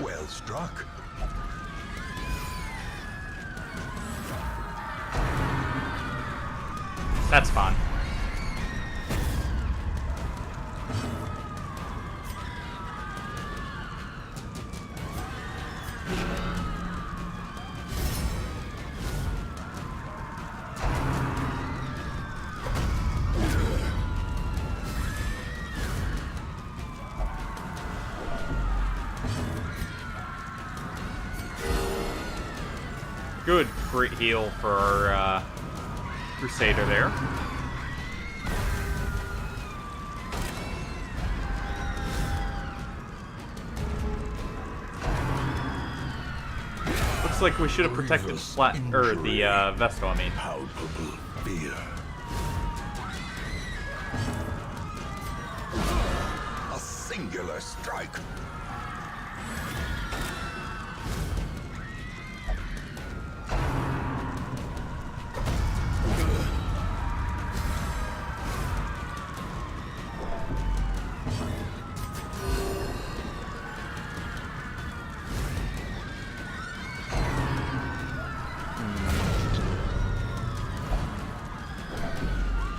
Well struck. That's fine. Good crit heal for our Crusader there. Looks like we should have protected the Vestal, I mean. Palpable fear. A singular strike.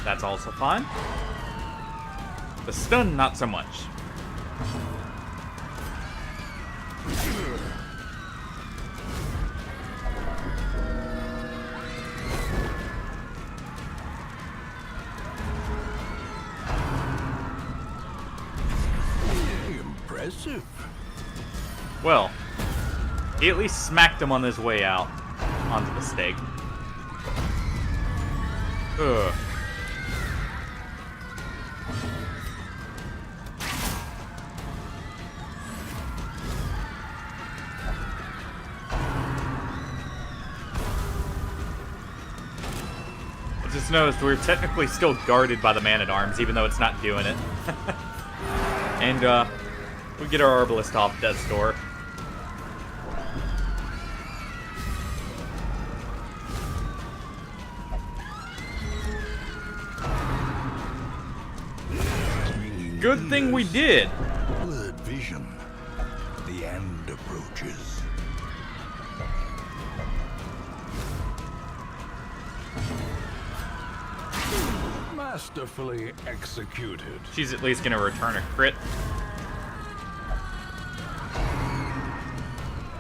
That's also fine. The stun, not so much. Impressive. Well, he at least smacked him on his way out onto the stake. Ugh. Just noticed we're technically still guarded by the man-at-arms, even though it's not doing it. And, we get our Arbalist off death's door. Good thing we did! Blurred vision. The end approaches. Masterfully executed. She's at least gonna return a crit.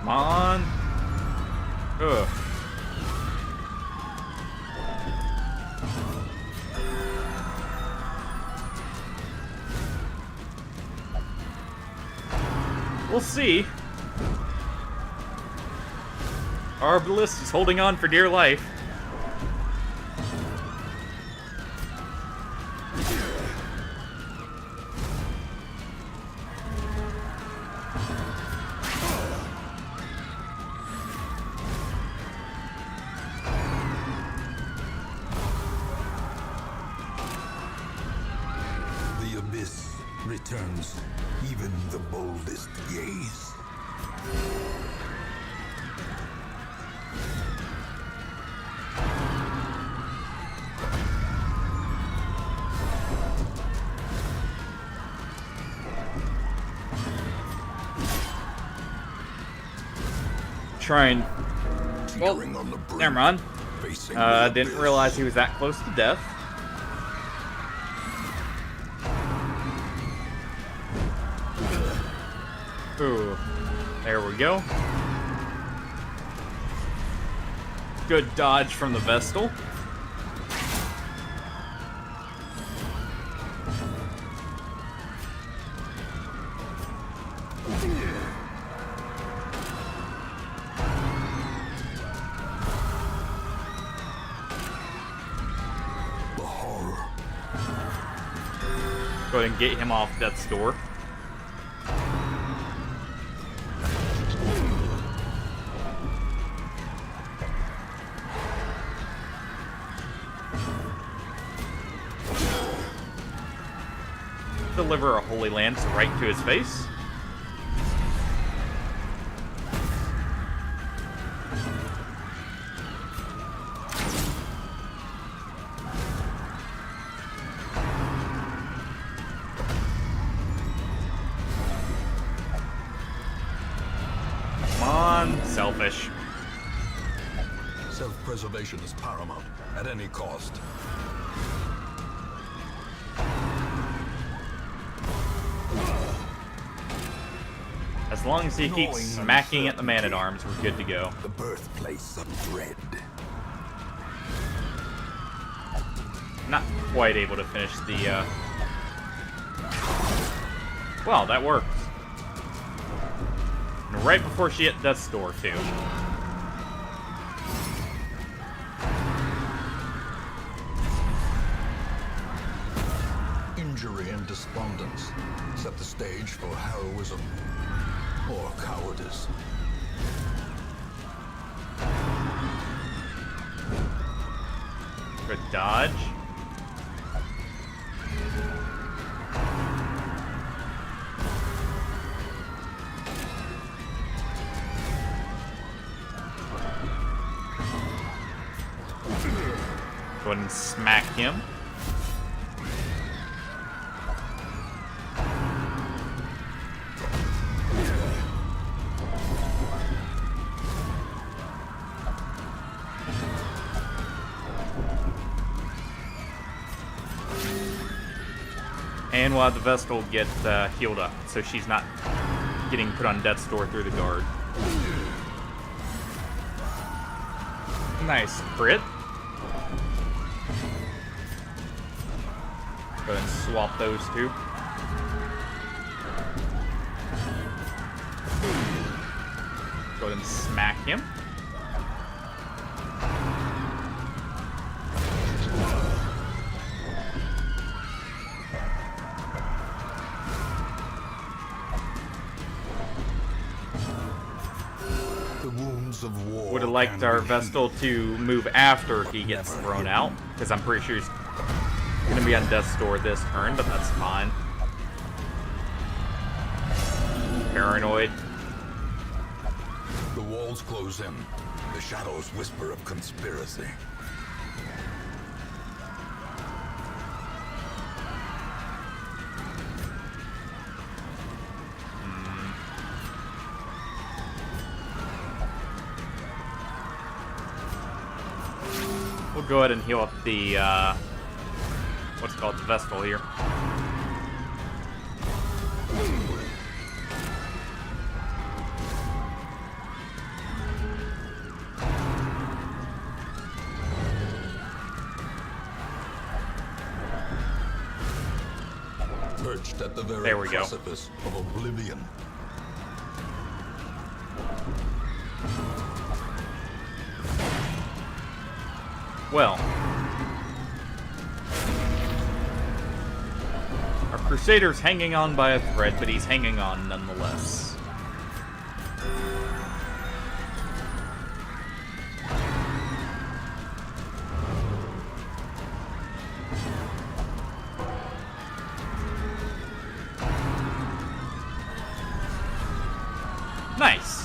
Come on. Ugh. We'll see. Our Arbalist is holding on for dear life. The abyss returns even the boldest gaze. Trying. Well, Teetering on the brink, never mind. facing the Didn't abyss. realize he was that close to death. Ooh. There we go. Good dodge from the Vestal. The horror. Go ahead and get him off death's door. Deliver a Holy Lance right to his face. Come on, selfish. Self-preservation is paramount, at any cost. As long as he keeps smacking at the Man-at-Arms, we're good to go. The birthplace of dread. Not quite able to finish the, Well, that worked. And right before she hit death's door, too. Injury and despondence set the stage for heroism or cowardice. Good dodge. Go ahead and smack him. And we'll have the Vestal get healed up, so she's not getting put on death's door through the guard. Nice crit. Go ahead and swap those two. Go ahead and smack him. Of war Would have liked our Vestal to move after he gets thrown out, because I'm pretty sure he's going to be on death's door this turn, but that's fine. Paranoid. The walls close in. The shadows whisper of conspiracy. We'll go ahead and heal up the, what's it called, the Vestal here. Perched at the very There we go. precipice of oblivion. Well, our Crusader's hanging on by a thread, but he's hanging on nonetheless. Nice.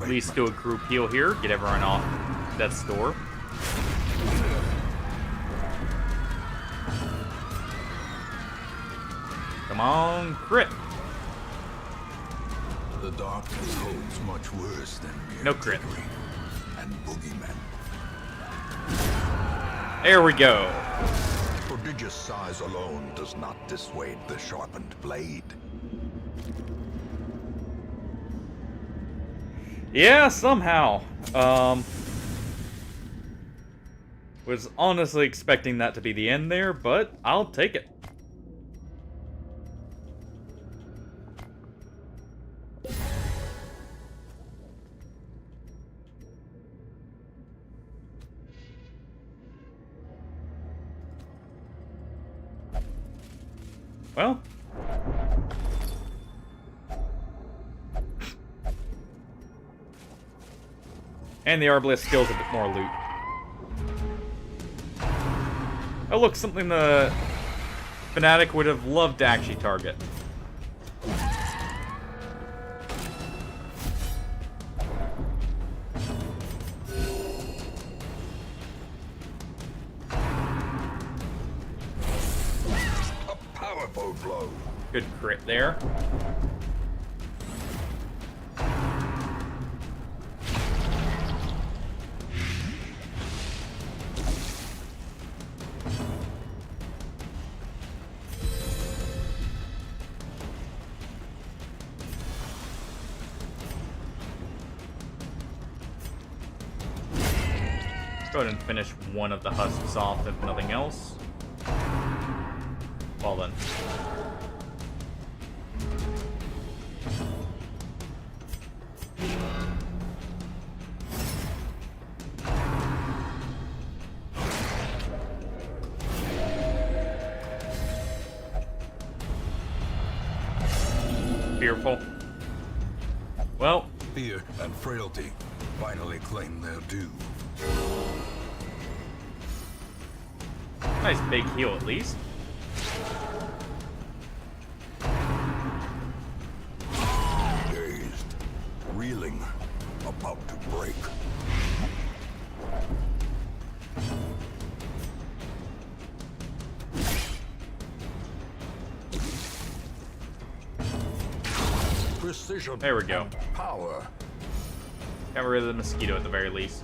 At least do a group heal here, get everyone off death's door. Come on, crit. The darkness holds much worse than mere No crit. trickery and boogeymen. There we go. Prodigious size alone does not dissuade the sharpened blade. Yeah, somehow. Was honestly expecting that to be the end there, but I'll take it. Well. And the Arbalest skills a bit more loot. Oh look, something the Fanatic would have loved to actually target. A powerful blow. Good crit there. Go ahead and finish one of the husks off, if nothing else. Well then. Fearful. Well. Fear and frailty finally claim their due. Nice big heal at least. Dazed, reeling, about to break. Precision. There we go. And power. Got rid of the mosquito at the very least.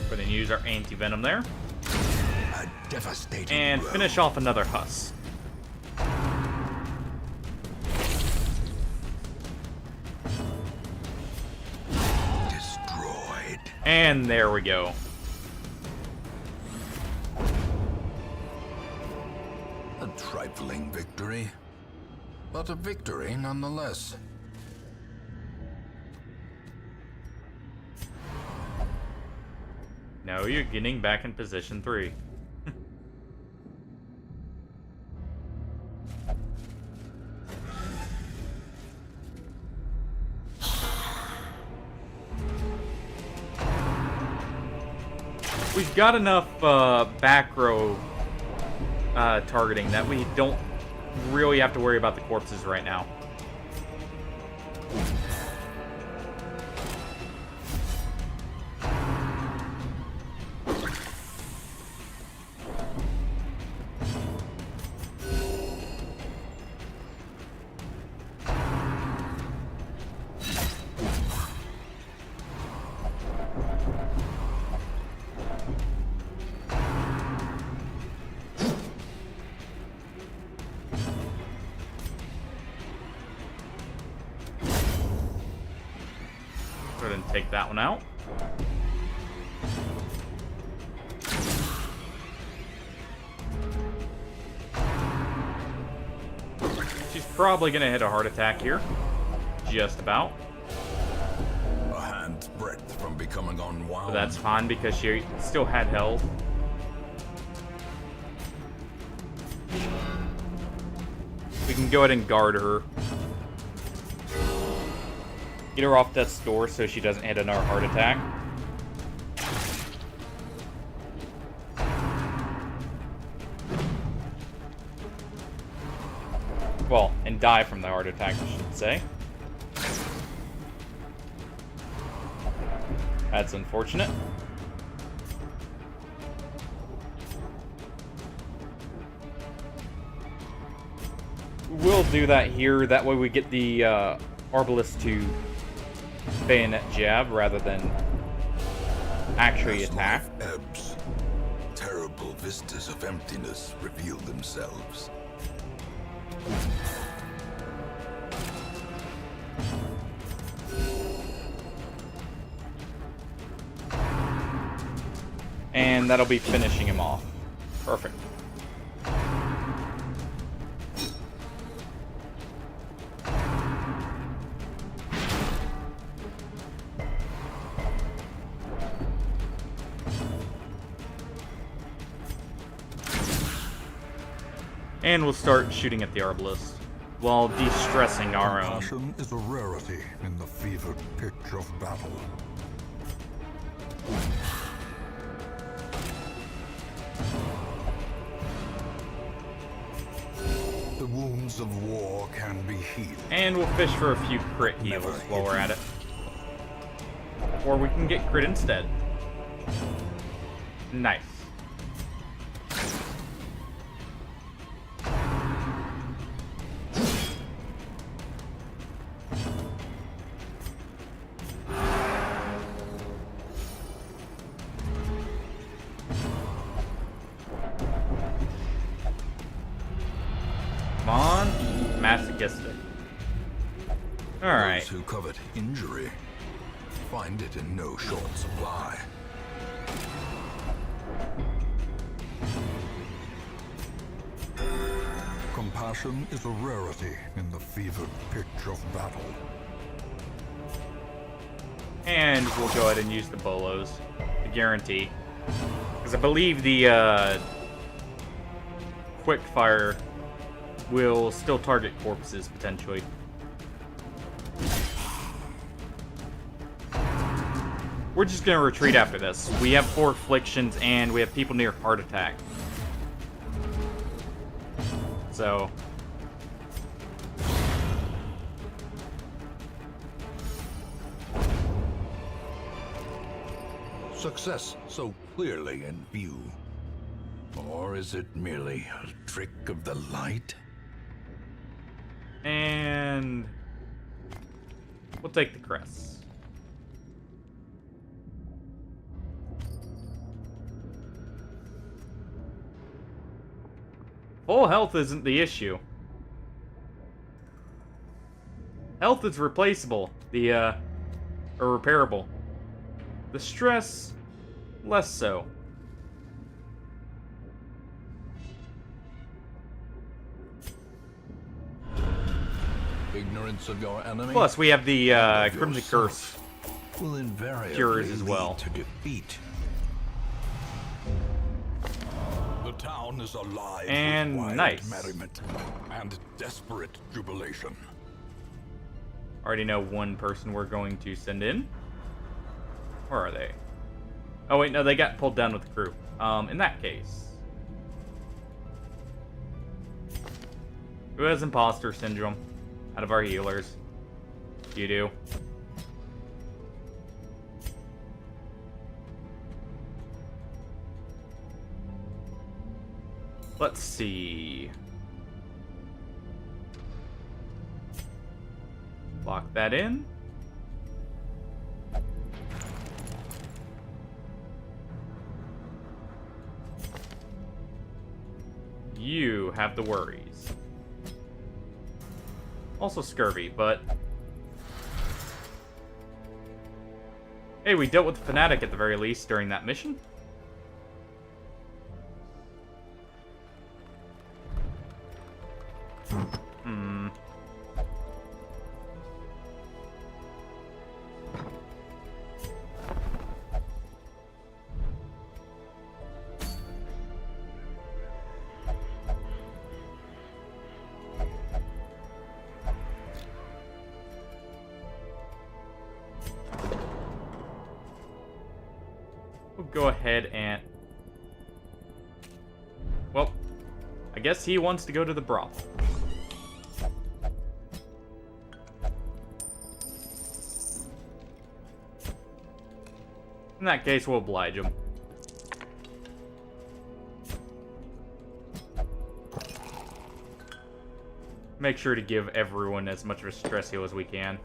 Go ahead and use our anti-venom there. A devastating And blow. finish off another husk. Destroyed. And there we go. A trifling victory, but a victory nonetheless. No, you're getting back in position 3. We've got enough back row targeting that we don't really have to worry about the corpses right now. Go ahead and take that one out. She's probably gonna hit a heart attack here. Just about. A hand's breadth from becoming unwound. But that's fine because she still had health. We can go ahead and guard her. Get her off death's door so she doesn't hit another heart attack. Well, and die from the heart attack, I should say. That's unfortunate. We'll do that here. That way we get the Arbalest to bayonet jab rather than actually As attack. life ebbs, terrible vistas of emptiness reveal themselves. And that'll be finishing him off. Perfect. And we'll start shooting at the Arbalest while de-stressing our own. Compassion is a rarity in the fevered pitch of battle. The wounds of war can be healed. And we'll fish for a few crit heals while we're at it. Or we can get crit instead. Nice. Come on. Masochistic. Alright. Those who covet injury find it in no short supply. Compassion is a rarity in the fevered pitch of battle. And we'll go ahead and use the bolos to guarantee. Because I believe the quick fire will still target corpses potentially. We're just gonna retreat after this. We have 4 afflictions and we have people near heart attack. So Success so clearly in view. Or is it merely a trick of the light? and we'll take the crests. Full health isn't the issue. Health is replaceable. Or repairable. The stress, less so. Ignorance of your enemy. Plus, we have the and of Crimson Curse. yourself will invariably cures as lead well. to defeat. The town is alive And with wild nice. merriment and desperate jubilation. Already know one person we're going to send in. Where are they? Oh wait, no, they got pulled down with the crew. In that case, who has imposter syndrome out of our healers? You do. Let's see. Lock that in. You have the worries. Also scurvy, but... Hey, we dealt with the fanatic at the very least during that mission. We'll go ahead and... Well, I guess he wants to go to the brothel. In that case, we'll oblige him. Make sure to give everyone as much of a stress heal as we can.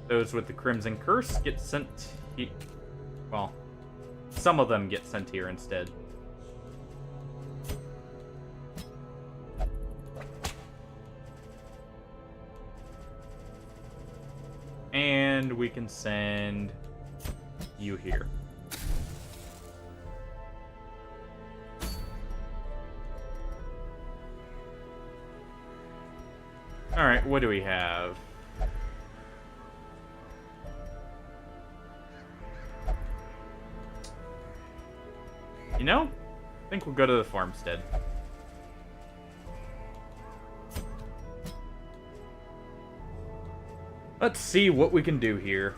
Those with the Crimson Curse get sent... Well, some of them get sent here instead. And we can send you here. Alright, what do we have? You know, I think we'll go to the farmstead. Let's see what we can do here.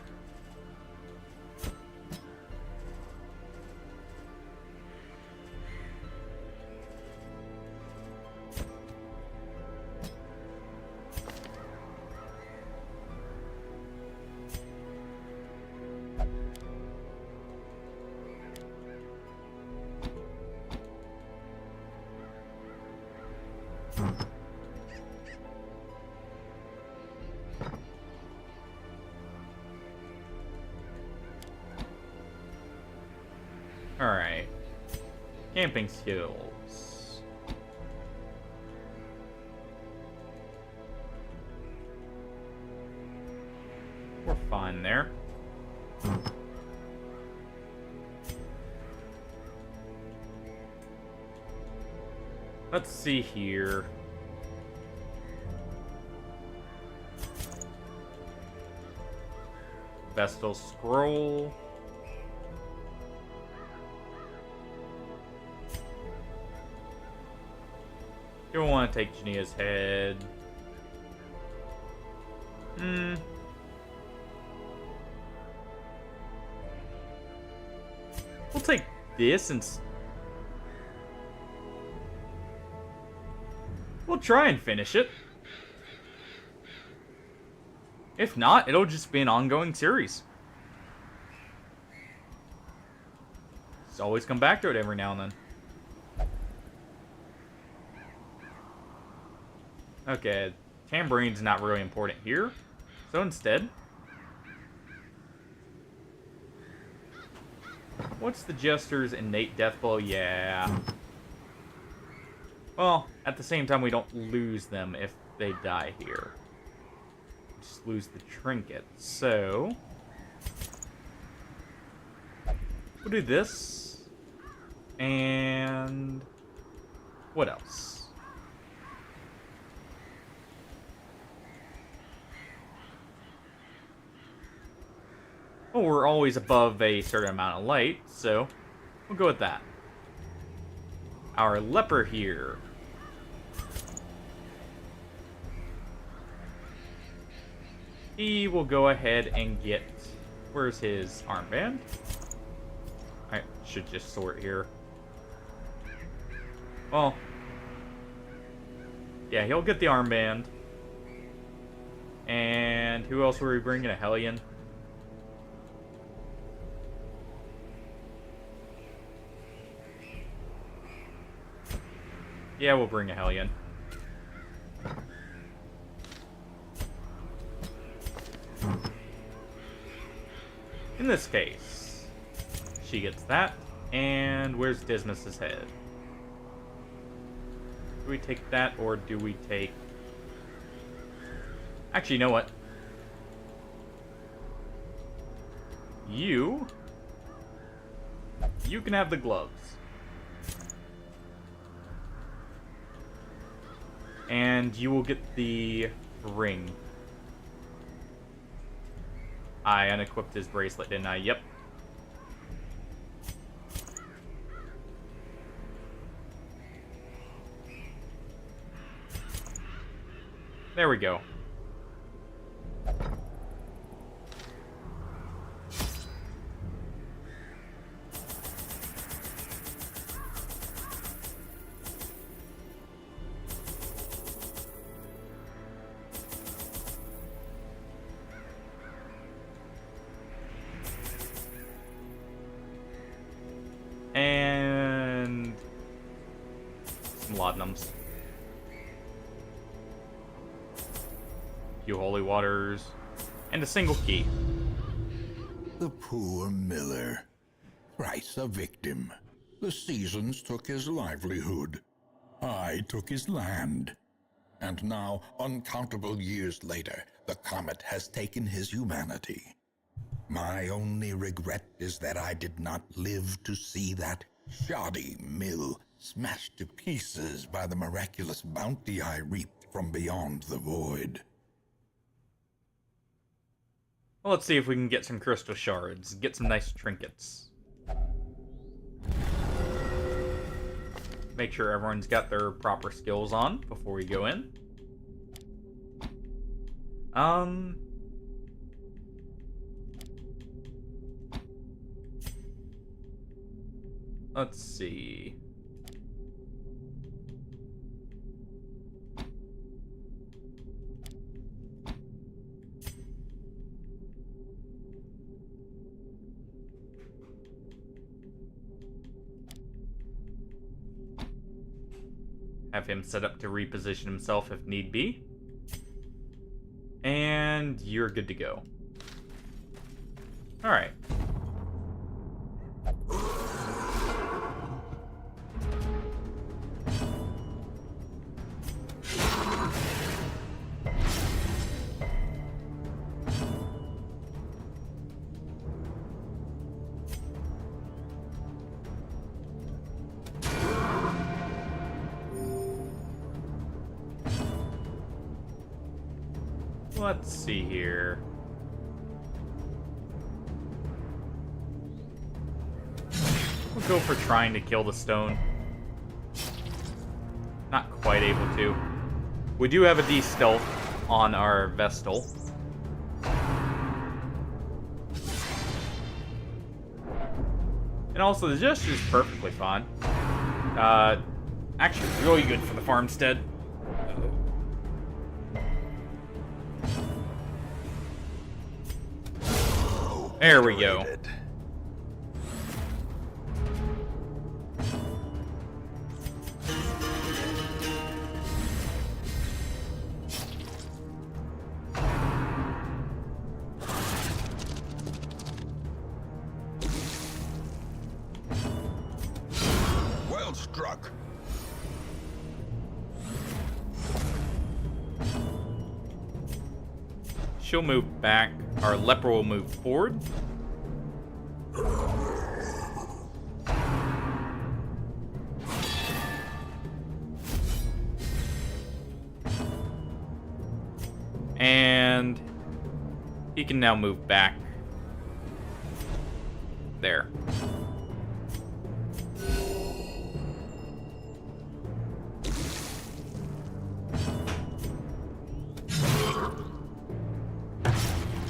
Alright. Camping skills. We're fine there. Let's see here. Vestal Scroll. You don't want to take Jania's head. We'll take this and... We'll try and finish it. If not, it'll just be an ongoing series. Just always come back to it every now and then. Okay, Tambourine's not really important here. So instead... What's the Jester's innate death blow? Yeah. Well, at the same time, we don't lose them if they die here. Just lose the trinket. So... We'll do this. And... What else? Well, we're always above a certain amount of light, so we'll go with that. Our leper here. He will go ahead and get... Where's his armband? I should just sort here. Well... Yeah, he'll get the armband. And who else were we bringing? A Hellion? Yeah, we'll bring a Hellion. In this case, she gets that. And where's Dismas's head? Do we take that, or do we take... Actually, you know what? You can have the gloves. And you will get the ring. I unequipped his bracelet, didn't I? Yep. There we go. some laudanums. A few holy waters. And a single key. The poor miller. Thrice a victim. The seasons took his livelihood. I took his land. And now, uncountable years later, the comet has taken his humanity. My only regret is that I did not live to see that shoddy mill smashed to pieces by the miraculous bounty I reaped from beyond the void. Well, let's see if we can get some crystal shards. Get some nice trinkets. Make sure everyone's got their proper skills on before we go in. Let's see. Have him set up to reposition himself if need be. And you're good to go. Alright. Let's see here. We'll go for trying to kill the stone. Not quite able to. We do have a D-stealth on our Vestal. And also, the gesture is perfectly fine. Actually, really good for the farmstead. There we go. Well struck. She'll move back. Our leper will move forward. And he can now move back. There.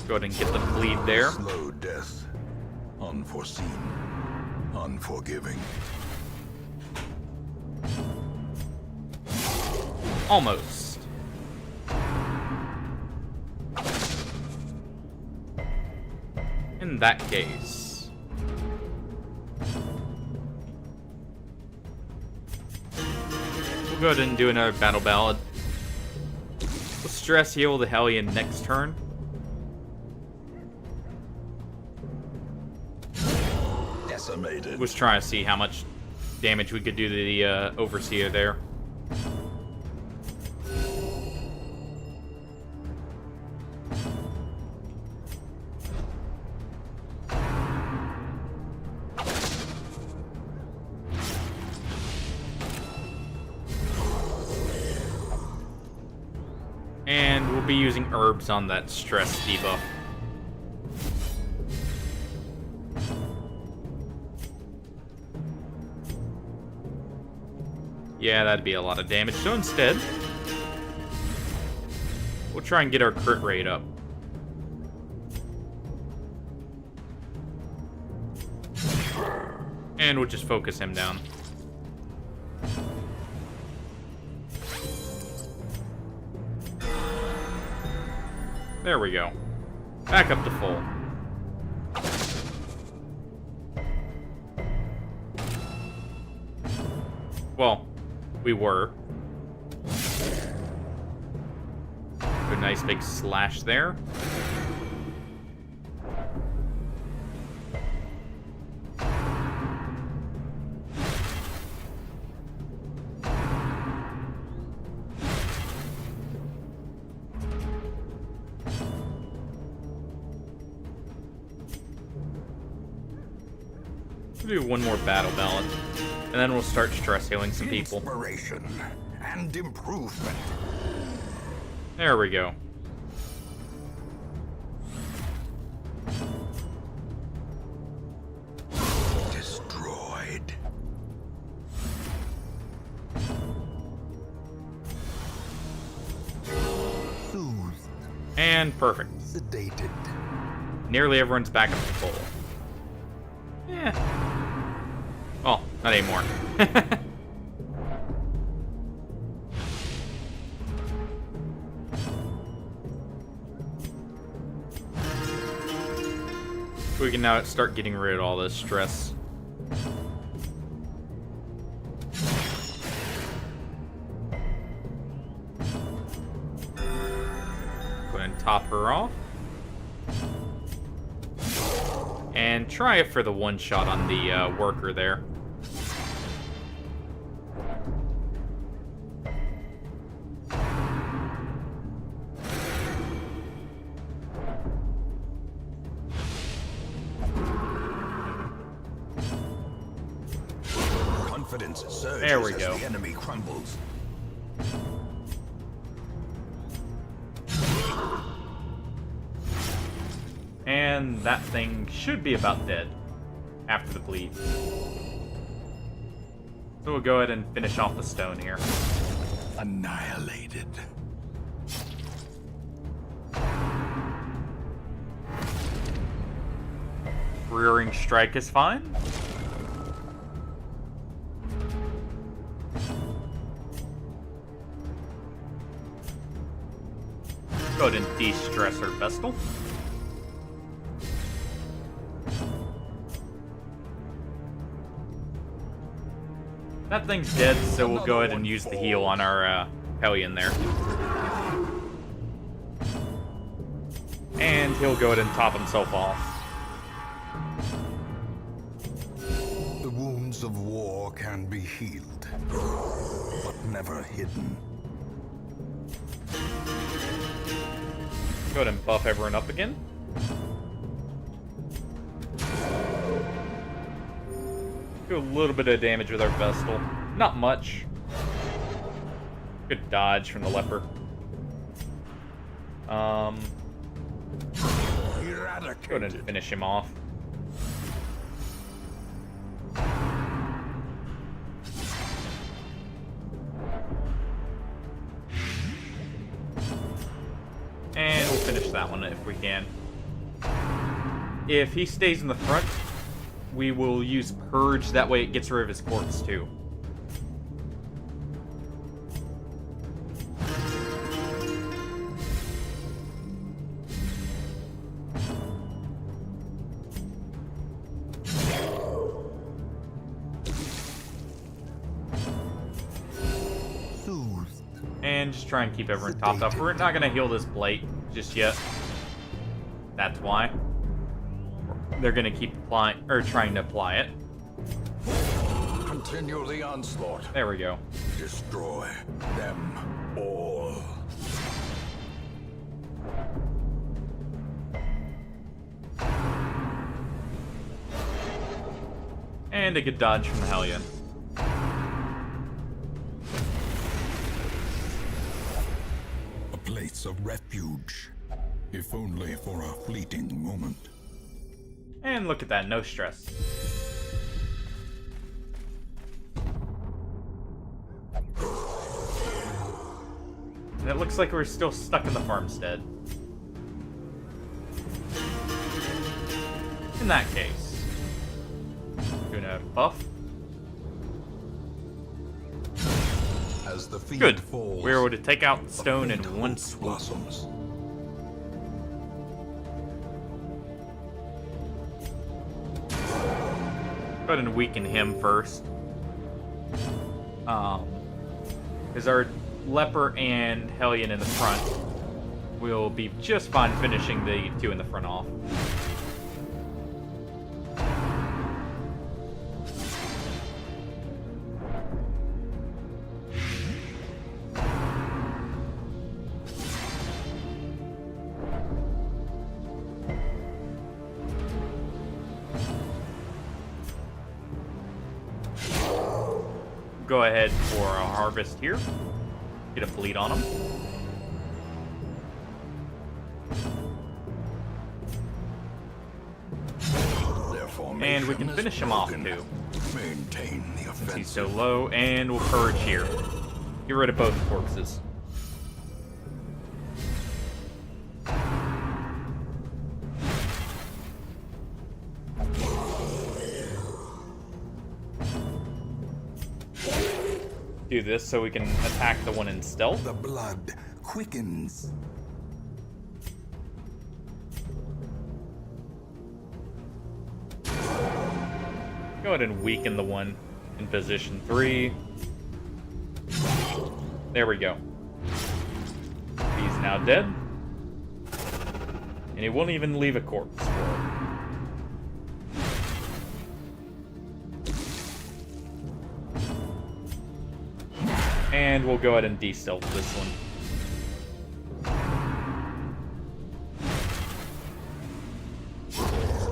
Go ahead and get the bleed there. Slow death. Unforeseen. Unforgiving. Almost. In that case. We'll go ahead and do another battle ballad. We'll stress heal the Hellion next turn. Decimated. Was trying to see how much damage we could do to the Overseer there. And we'll be using herbs on that stress debuff. Yeah, that'd be a lot of damage. So instead, we'll try and get our crit rate up. And we'll just focus him down. There we go. Back up to full. Well, We were. Good, nice big slash there. We'll do one more battle ballad, and then we'll start stress healing some people. Inspiration and improvement. There we go. Destroyed. Soothed. And perfect. Sedated. Nearly everyone's back up to full. Yeah. Well, not anymore. We can now start getting rid of all this stress. Go ahead and top her off. And try it for the one shot on the worker there. Confidence surges There we go. as the enemy crumbles. And that thing should be about dead after the bleed. So we'll go ahead and finish off the stone here. Annihilated. Rearing strike is fine. Go ahead and de-stress our Vestal. That thing's dead, so we'll go ahead and use the heal on our Hellion there. And he'll go ahead and top himself off. The wounds of war can be healed, but never hidden. Go ahead and buff everyone up again. Do a little bit of damage with our Vestal. Not much. Good dodge from the leper. Go ahead and finish him off. And we'll finish that one if we can. If he stays in the front, we will use Purge. That way it gets rid of his corpse too. And just try and keep everyone topped up. We're not going to heal this blade just yet. That's why. They're going to keep applying, or trying to apply it. Continue the onslaught. There we go. Destroy them all. And a good dodge from the Hellion. A place of refuge, if only for a fleeting moment. And look at that, no stress. And it looks like we're still stuck in the farmstead. In that case, doing a buff. As the field Good. falls, We were able to take out the stone in faint one hope swoop. blossoms. Go ahead and weaken him first. Because our Leper and Hellion in the front will be just fine finishing the two in the front off. Go ahead for a harvest here. Get a bleed on them. And we can finish him off too. Maintain the Since he's offensive. so low, and we'll purge here. Get rid of both corpses. Do this so we can attack the one in stealth. The blood quickens. Go ahead and weaken the one in position 3. There we go. He's now dead. And he won't even leave a corpse for it. And we'll go ahead and de-stealth this one.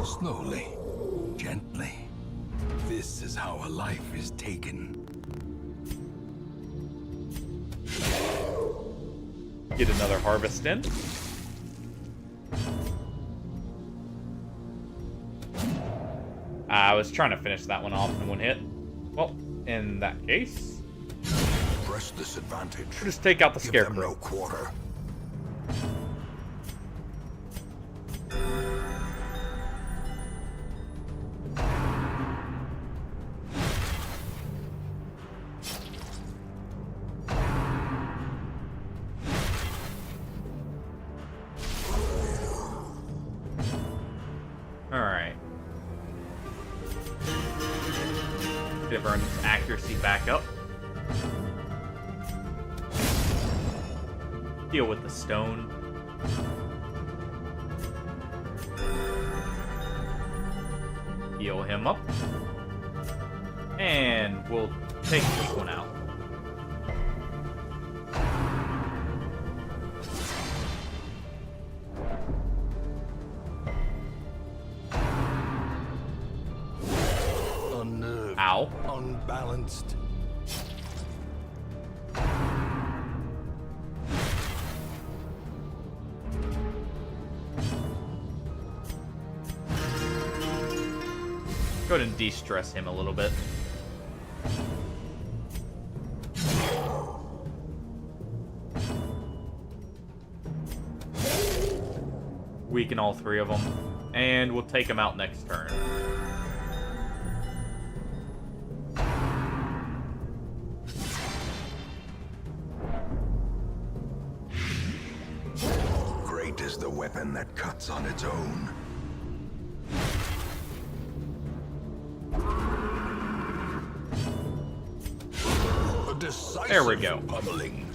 Slowly, gently. This is how a life is taken. Get another harvest in. I was trying to finish that one off in one hit. Well, in that case, Press this advantage. we'll just take out the Give them scarecrow. no quarter. Alright. Get everyone's accuracy back up. Deal with the stone. Heal him up. And we'll take this one out. Unnerved. Ow. Unbalanced. Go ahead and de-stress him a little bit. Weaken all 3 of them. And we'll take them out next turn. Great is the weapon that cuts on its own. A decisive There we go. pummeling.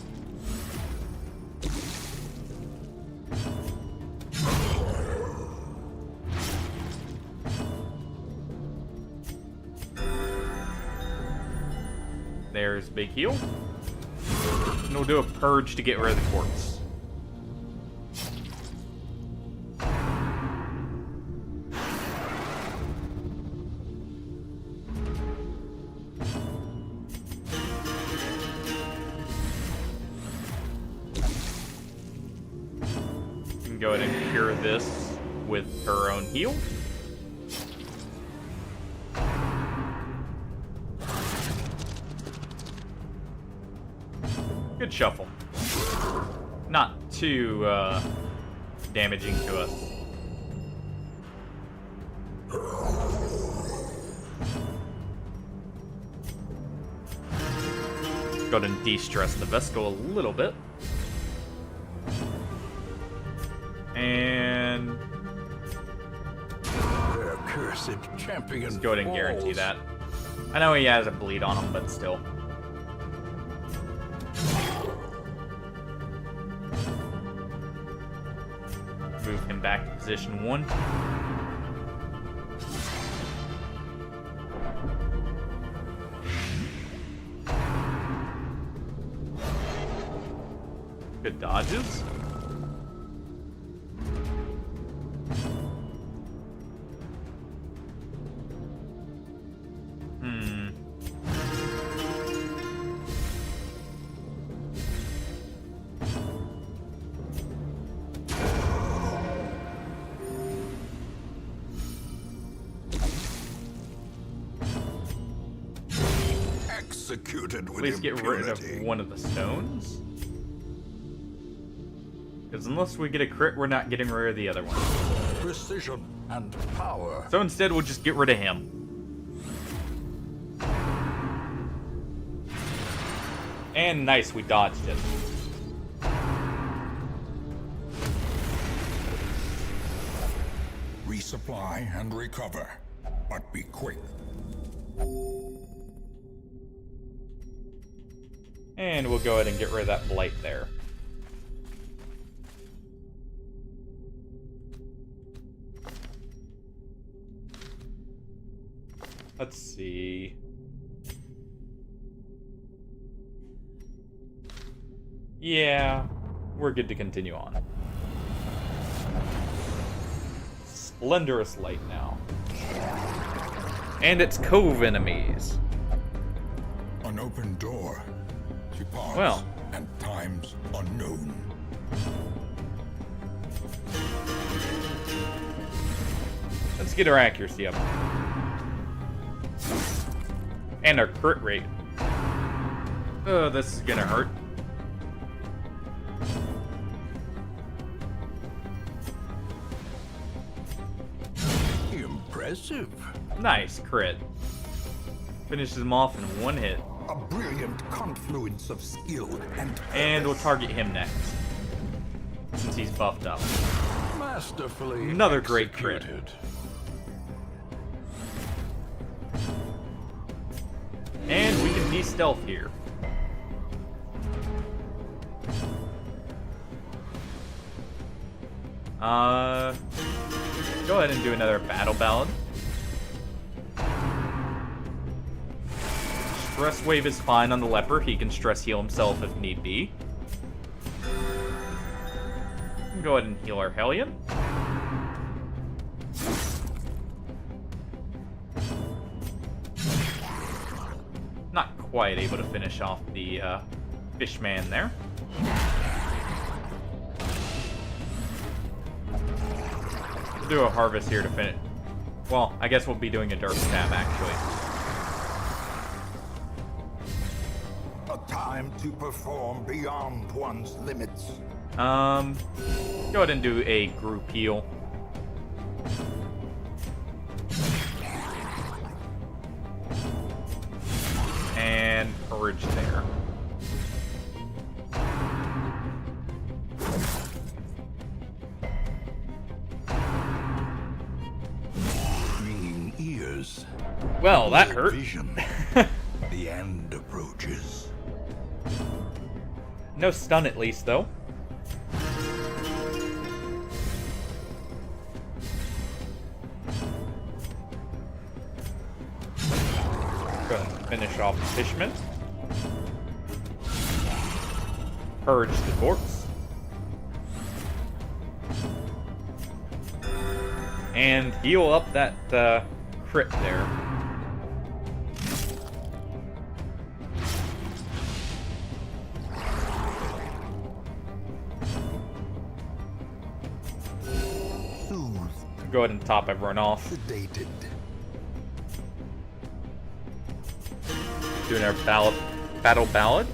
There's big heal. And we'll do a purge to get rid of the corpse. You can go ahead and cure this with her own heal. Good shuffle. Not too damaging to us. Go ahead and de-stress the Vestal a little bit. And Their cursed champion. let's go ahead and guarantee falls. that. I know he has a bleed on him, but still. Move him back to position 1. Good dodges. Executed with At least get rid of impunity. one of the stones. Because unless we get a crit, we're not getting rid of the other one. Precision and power. So instead, we'll just get rid of him. And nice, we dodged it. Resupply and recover, but be quick. And we'll go ahead and get rid of that blight there. Let's see. Yeah, we're good to continue on. Splendorous light now. And it's cove enemies. An open door. Departs Well. and times unknown. Let's get our accuracy up. And our crit rate. Oh, this is gonna hurt. Impressive. Nice crit. Finishes him off in one hit. A brilliant confluence of skill And we'll target him next. Since he's buffed up. Masterfully Another great crit. executed. And we can de-stealth here. Go ahead and do another battle ballad. Stress wave is fine on the leper. He can stress heal himself if need be. Go ahead and heal our Hellion. Not quite able to finish off the Fishman there. We'll do a harvest here to finish. Well, I guess we'll be doing a dark stab actually. A time to perform beyond one's limits. Go ahead and do a group heal. And purge there. Ringing ears. Well, that hurt. Vision. The end approaches. No stun at least, though. Go ahead and finish off the Fishman. Purge the corpse. And heal up that crit there. Soothed, Go ahead and top everyone off. sedated. Doing our battle ballad.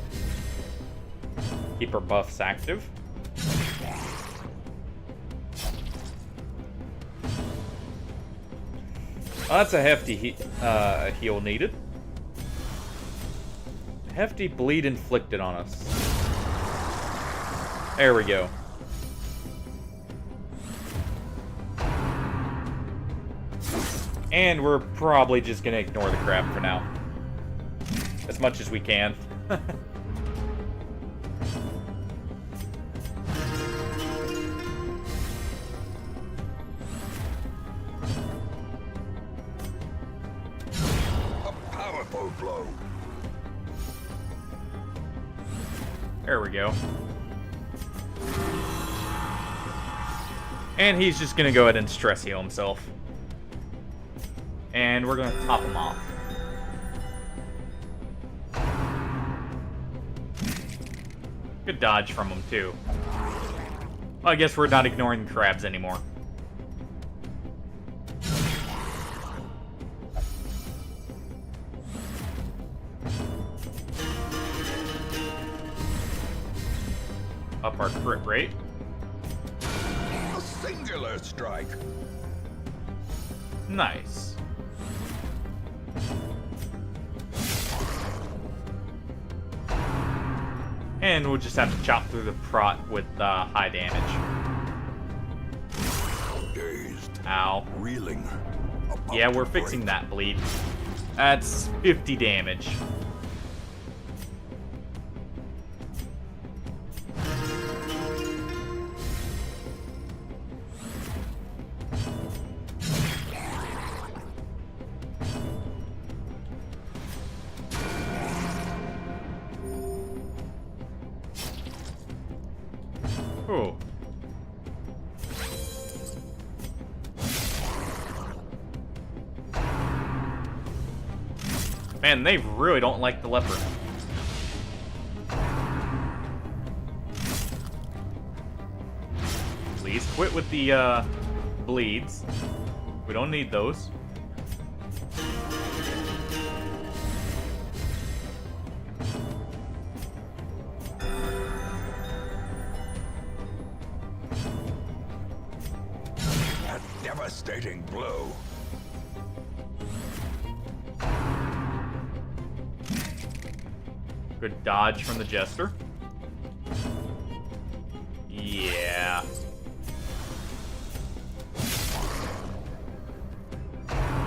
Keep our buffs active. Oh, that's a hefty heal needed. Hefty bleed inflicted on us. There we go. And we're probably just gonna ignore the crab for now. As much as we can. blow. There we go. And he's just gonna go ahead and stress heal himself. And we're gonna top him off. Good dodge from him, too. Well, I guess we're not ignoring the crabs anymore. Up our crit rate. A singular strike. Nice. And we'll just have to chop through the prot with high damage. Dazed. Ow. Reeling. About Yeah, we're to fixing break. that bleed. That's 50 damage. Oh. Man, they really don't like the leper. Please quit with the bleeds. We don't need those. A devastating blow. Good dodge from the jester. Yeah.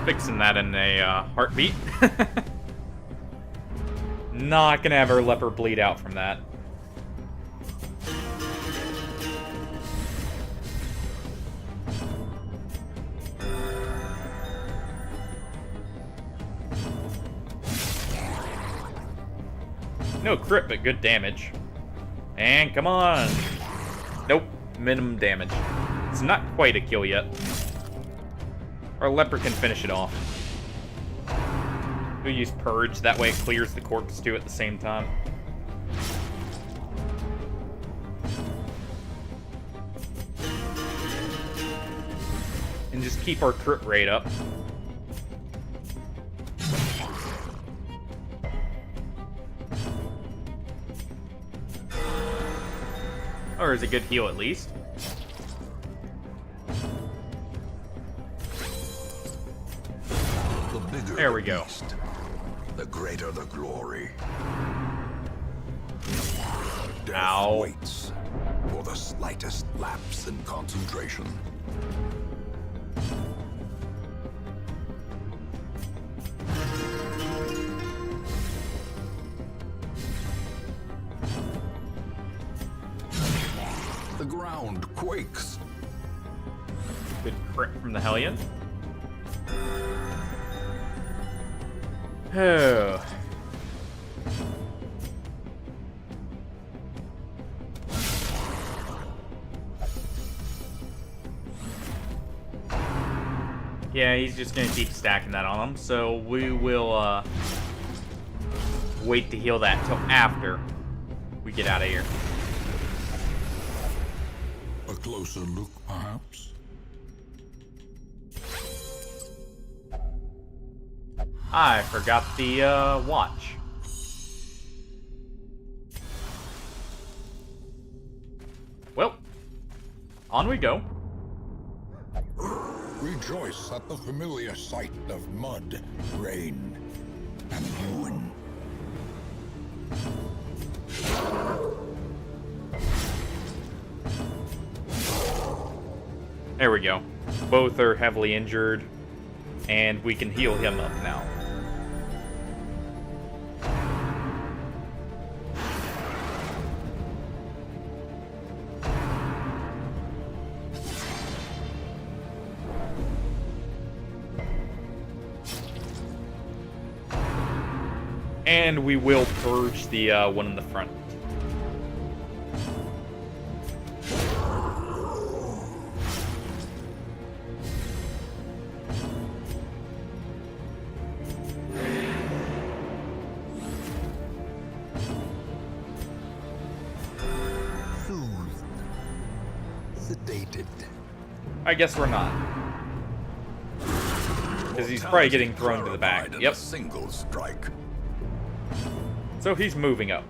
Fixing that in a heartbeat. Not gonna have our leper bleed out from that. No crit, but good damage. And come on. Nope, minimum damage. It's not quite a kill yet. Our leper can finish it off. We'll use Purge, that way it clears the corpse too at the same time. And just keep our crit rate up. Or is a good heal at least. The bigger There the we go. beast, the greater the glory. Death Ow. waits for the slightest lapse in concentration. The ground quakes. Good crit from the Hellion. Oh. Yeah, he's just gonna keep stacking that on him, so we will wait to heal that till after we get out of here. A closer look, perhaps? I forgot the watch. Well, on we go. Rejoice at the familiar sight of mud, rain, and ruin. There we go. Both are heavily injured, and we can heal him up now. And we will purge the one in the front. Soothed. Sedated. I guess we're not. Because he's probably getting thrown to the back. In Yep. a single strike. So he's moving up.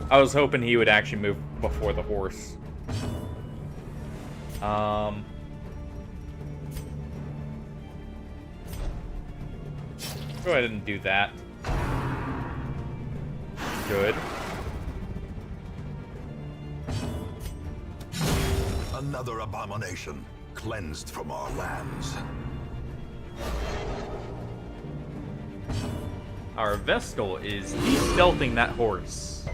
I was hoping he would actually move before the horse. Go ahead and do that. Good. Another abomination cleansed from our lands. Our Vestal is de-stealthing that horse.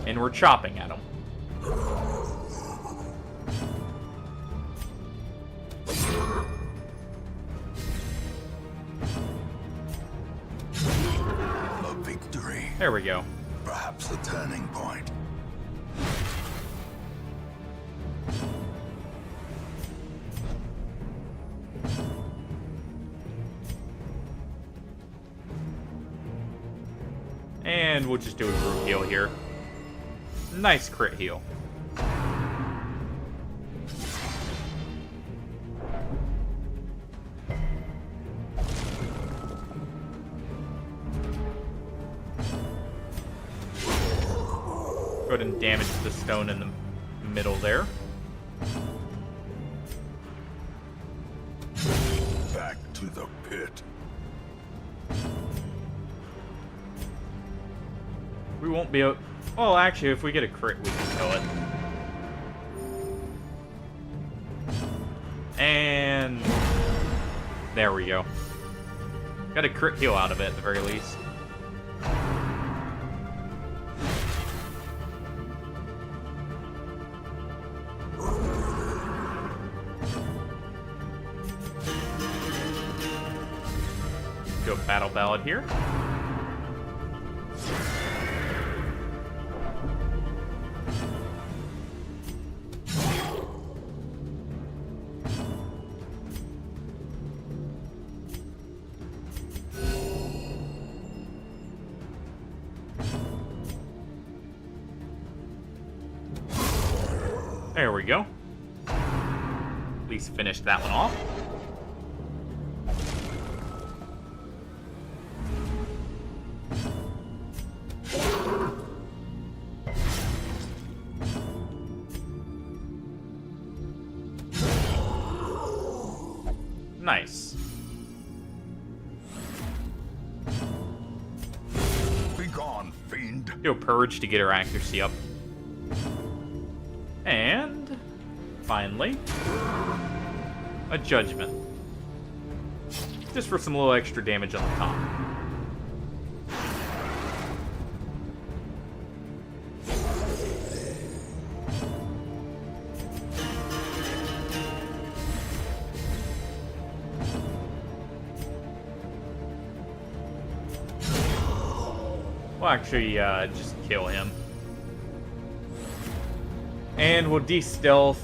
And we're chopping at him. A victory. There we go. Perhaps a turning point. And we'll just do a group heal here. Nice crit heal. Go ahead and damage the stone in the middle there. Back to the pit. We won't be able... Well, actually, if we get a crit, we can kill it. And... there we go. Got a crit heal out of it, at the very least. Do a battle ballad here. There we go. At least finish that one off. Nice. Be gone, fiend. Do a purge to get her accuracy up. And finally, a judgment. Just for some little extra damage on the top. We'll actually just kill him. And we'll de-stealth.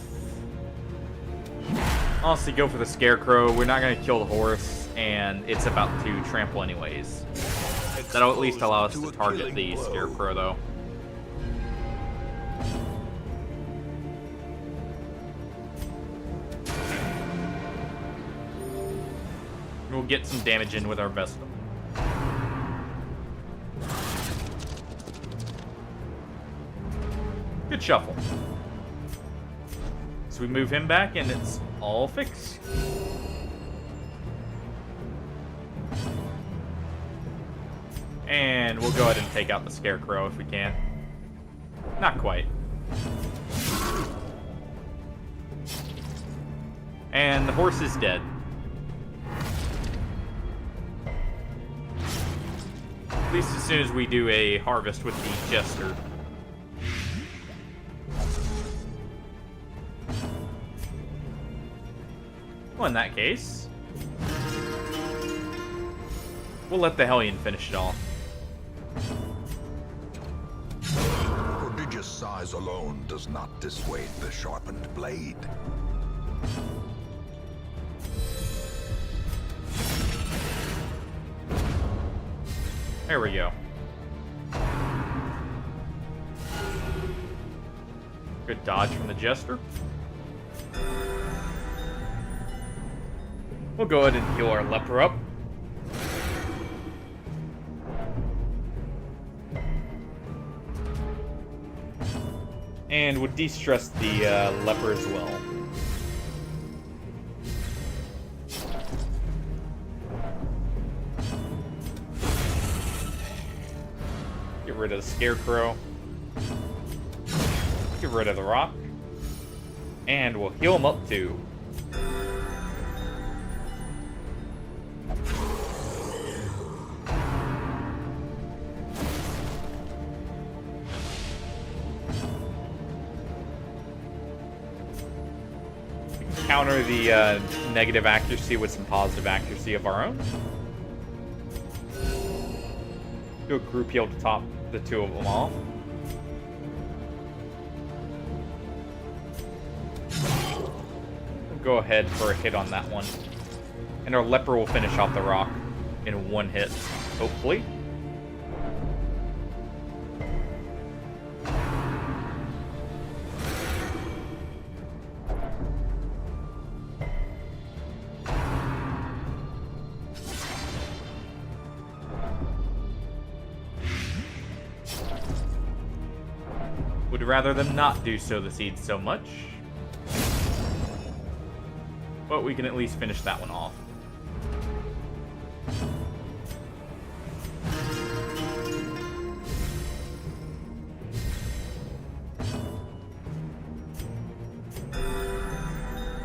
Honestly, go for the scarecrow. We're not going to kill the horse, and it's about to trample anyways. That'll at least allow us to target the scarecrow, though. We'll get some damage in with our Vestal. Good shuffle. So we move him back, and it's all fixed. And we'll go ahead and take out the scarecrow if we can. Not quite. And the horse is dead. At least as soon as we do a harvest with the jester. Well, in that case, we'll let the Hellion finish it off. Prodigious size alone does not dissuade the sharpened blade. There we go. Good dodge from the Jester. We'll go ahead and heal our leper up. And we'll de-stress the leper as well. Get rid of the Scarecrow. Get rid of the rock. And we'll heal him up too. Counter the negative accuracy with some positive accuracy of our own. Do a group heal to top the two of them off. We'll go ahead for a hit on that one. And our leper will finish off the rock in one hit, hopefully. Would rather them not do sow the seeds so much. But we can at least finish that one off.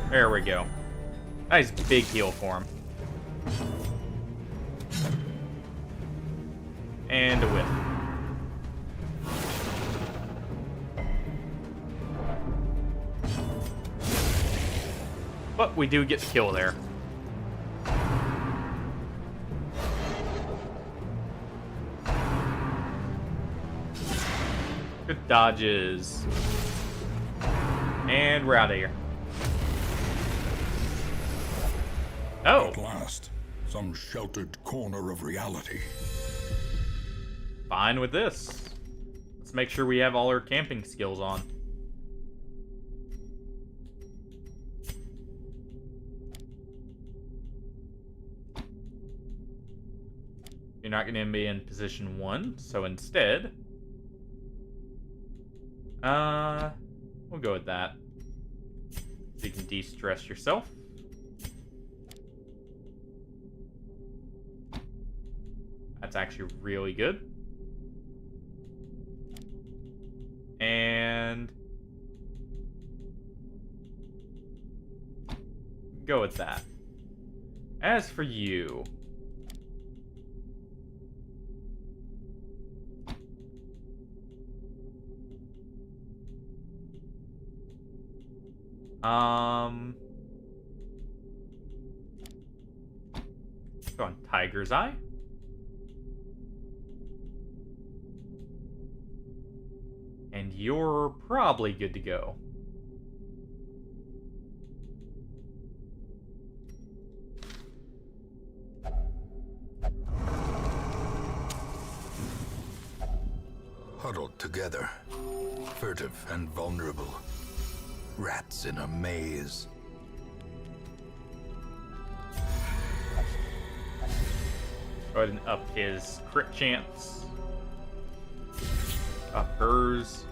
There we go. Nice big heal for him. And a whiff. But we do get the kill there. Good dodges. And we're out of here. Oh. At last, some sheltered corner of reality. Fine with this. Let's make sure we have all our camping skills on. You're not going to be in position 1, so instead, we'll go with that. So you can de-stress yourself. That's actually really good. And go with that. As for you, go on Tiger's Eye. And you're probably good to go. Huddled together, furtive and vulnerable. Rats in a maze. Go ahead and up his crit chance. Up hers.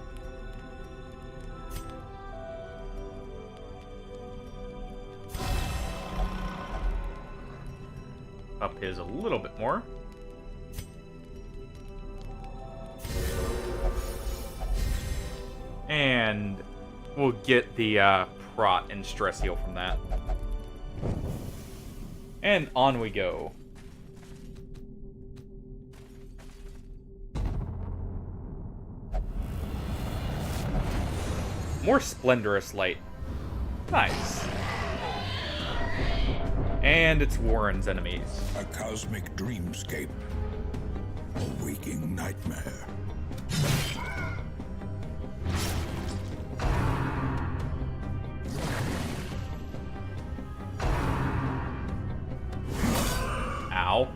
Up his a little bit more. And we'll get the prot and stress heal from that. And on we go. More splendorous light. Nice. And it's Warren's enemies. A cosmic dreamscape. A waking nightmare. Ow.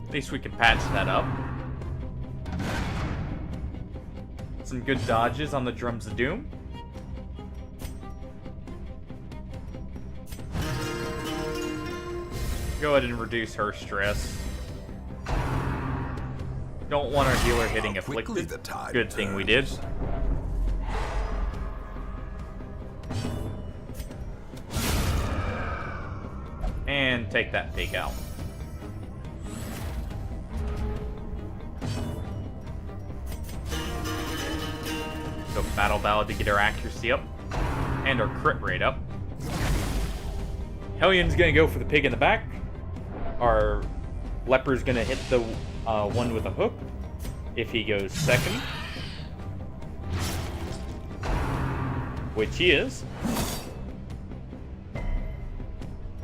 At least we can patch that up. Some good dodges on the Drums of Doom. Go ahead and reduce her stress. Don't want our healer hitting How quickly afflicted. the tide Good thing we did. turns. And take that pig out. Go Battle Ballad to get our accuracy up. And our crit rate up. Hellion's gonna go for the pig in the back. Our leper's gonna hit the one with a hook. If he goes second. Which he is.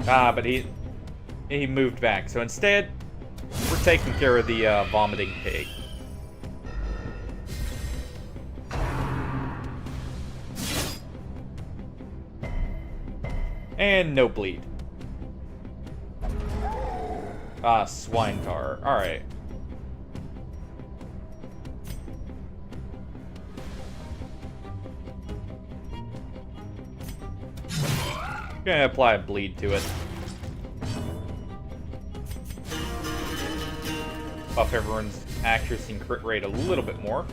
But he moved back. So instead, we're taking care of the vomiting pig. And no bleed. Swine tar. Alright. Gonna apply a bleed to it. Buff everyone's accuracy and crit rate a little bit more.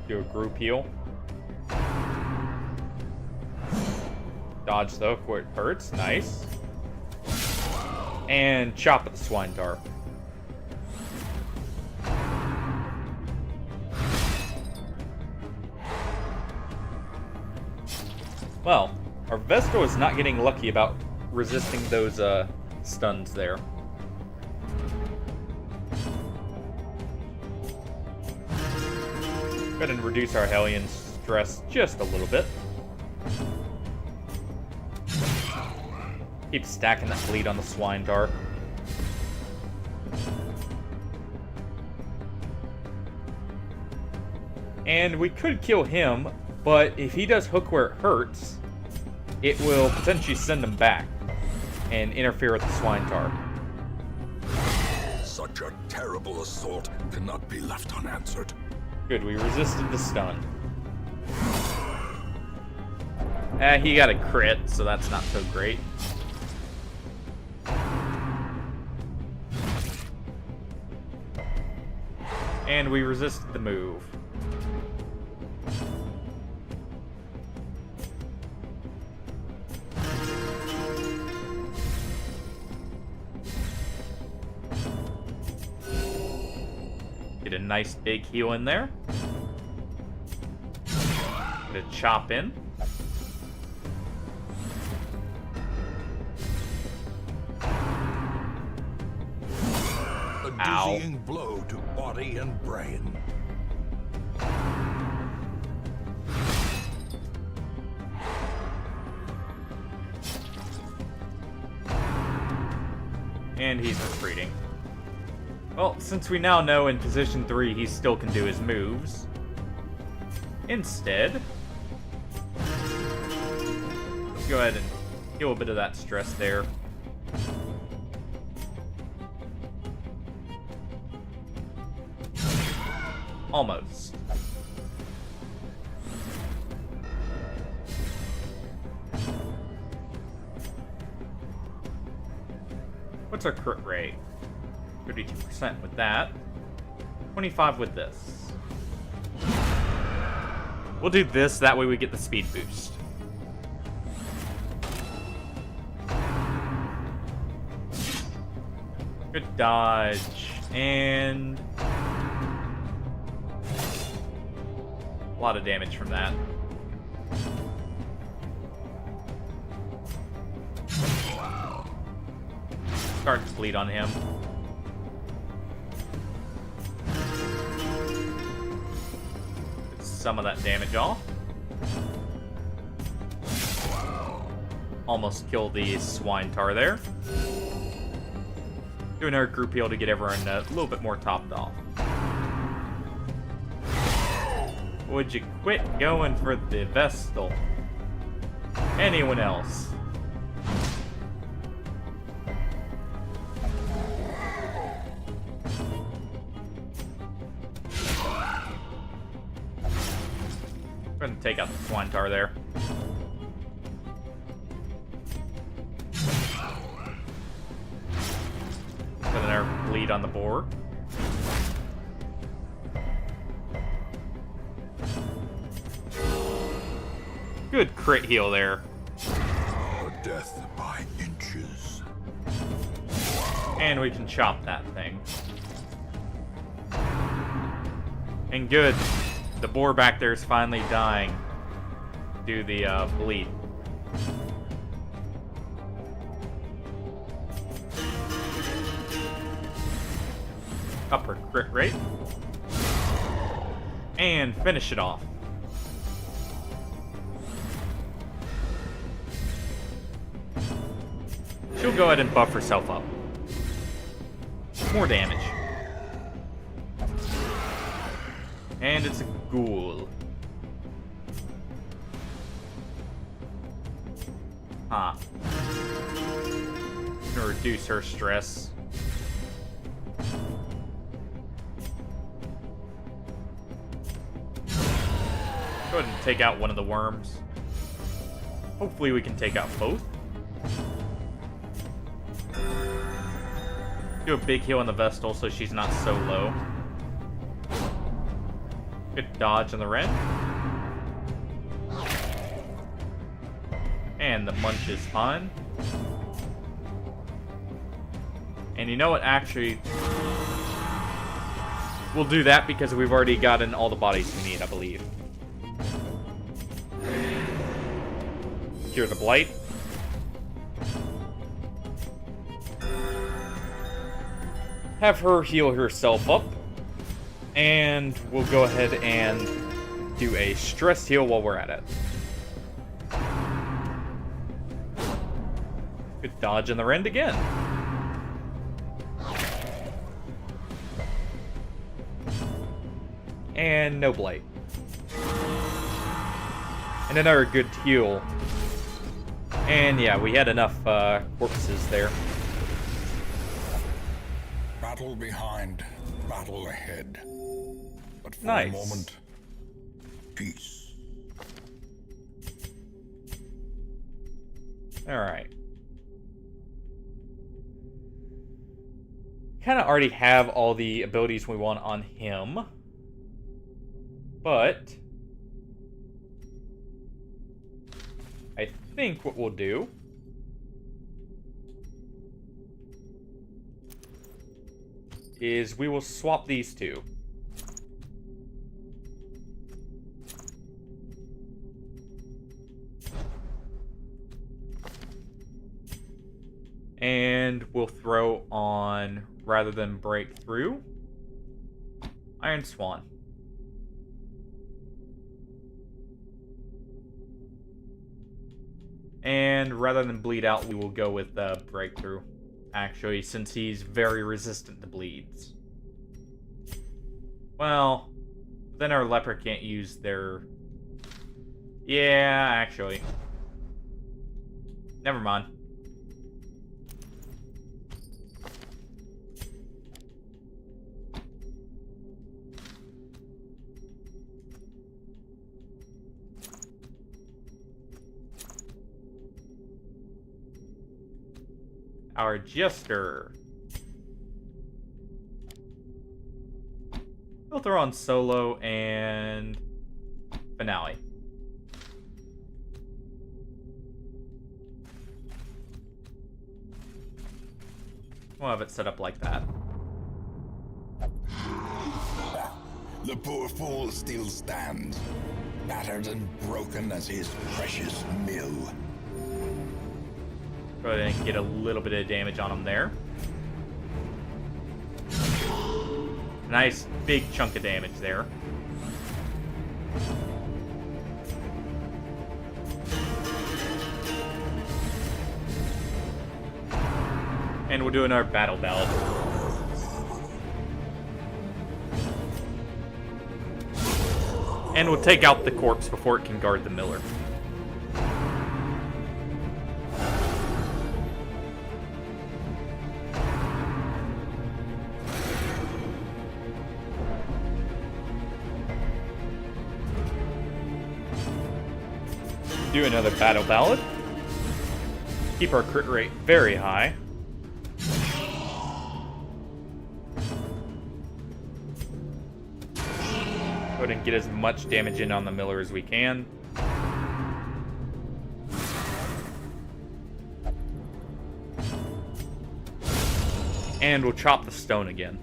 Do a group heal. Dodge the hook where it hurts. Nice. And chop at the swine tar. Well, our Vestal is not getting lucky about resisting those stuns there. Go ahead and reduce our Hellion stress just a little bit. Keep stacking that bleed on the swine tar. And we could kill him, but if he does hook where it hurts, it will potentially send him back and interfere with the swine tar. Such a terrible assault cannot be left unanswered. Good, we resisted the stun. He got a crit, so that's not so great. And we resisted the move. Get a nice big heal in there. Get a chop in. A Ow. dizzying blow to body and brain. And he's retreating. Well, since we now know in position 3 he still can do his moves, instead, let's go ahead and heal a bit of that stress there. Almost. What's our crit rate? 32% with that. 25 with this. We'll do this, that way we get the speed boost. Good dodge. And a lot of damage from that. Start to bleed on him. some of that damage off. Almost kill the swine tar there. Doing our group heal to get everyone a little bit more topped off. Would you quit going for the Vestal? Anyone else? Go ahead and take out the swine tar there. Put another bleed on the boar. Good crit heal there. Death by inches. And we can chop that thing. And good. The boar back there is finally dying. Do the bleed. Up her crit rate. And finish it off. She'll go ahead and buff herself up. More damage. And it's a ghoul. Huh. Gonna reduce her stress. Go ahead and take out one of the worms. Hopefully we can take out both. Do a big heal on the Vestal so she's not so low. Good dodge on the Ren. And the Munch is fine. And you know what? Actually, we'll do that because we've already gotten all the bodies we need, I believe. Cure the Blight. Have her heal herself up. And we'll go ahead and do a stress heal while we're at it. Good dodge in the Rend again. And no Blight. And another good heal. And yeah, we had enough corpses there. Battle behind, battle ahead. But for Nice. a moment, peace. Alright. Kind of already have all the abilities we want on him. But I think what we'll do is we will swap these two. And we'll throw on, rather than breakthrough, Iron Swan. And rather than bleed out, we will go with breakthrough. Actually, since he's very resistant to bleeds. Well, then our leper can't use their... Yeah, actually. Never mind. Our Jester. We'll throw on Solo and Finale. We'll have it set up like that. The poor fool still stands, battered and broken as his precious mill. Go ahead and get a little bit of damage on him there. Nice big chunk of damage there. And we'll do another battle ballad. And we'll take out the corpse before it can guard the miller. Do another battle ballad. Keep our crit rate very high. Go ahead and get as much damage in on the miller as we can. And we'll chop the stone again.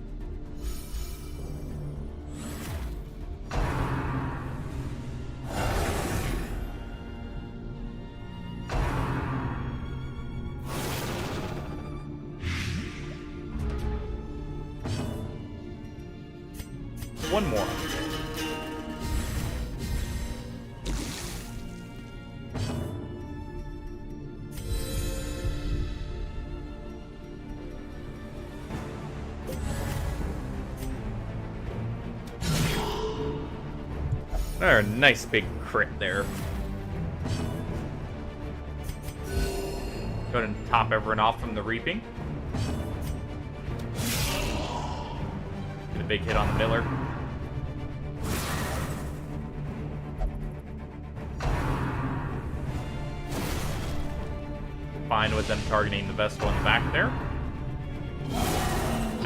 One more. There, nice big crit there. Go ahead and top everyone off from the reaping. Get a big hit on the miller. Fine with them targeting the Vestal in the back there.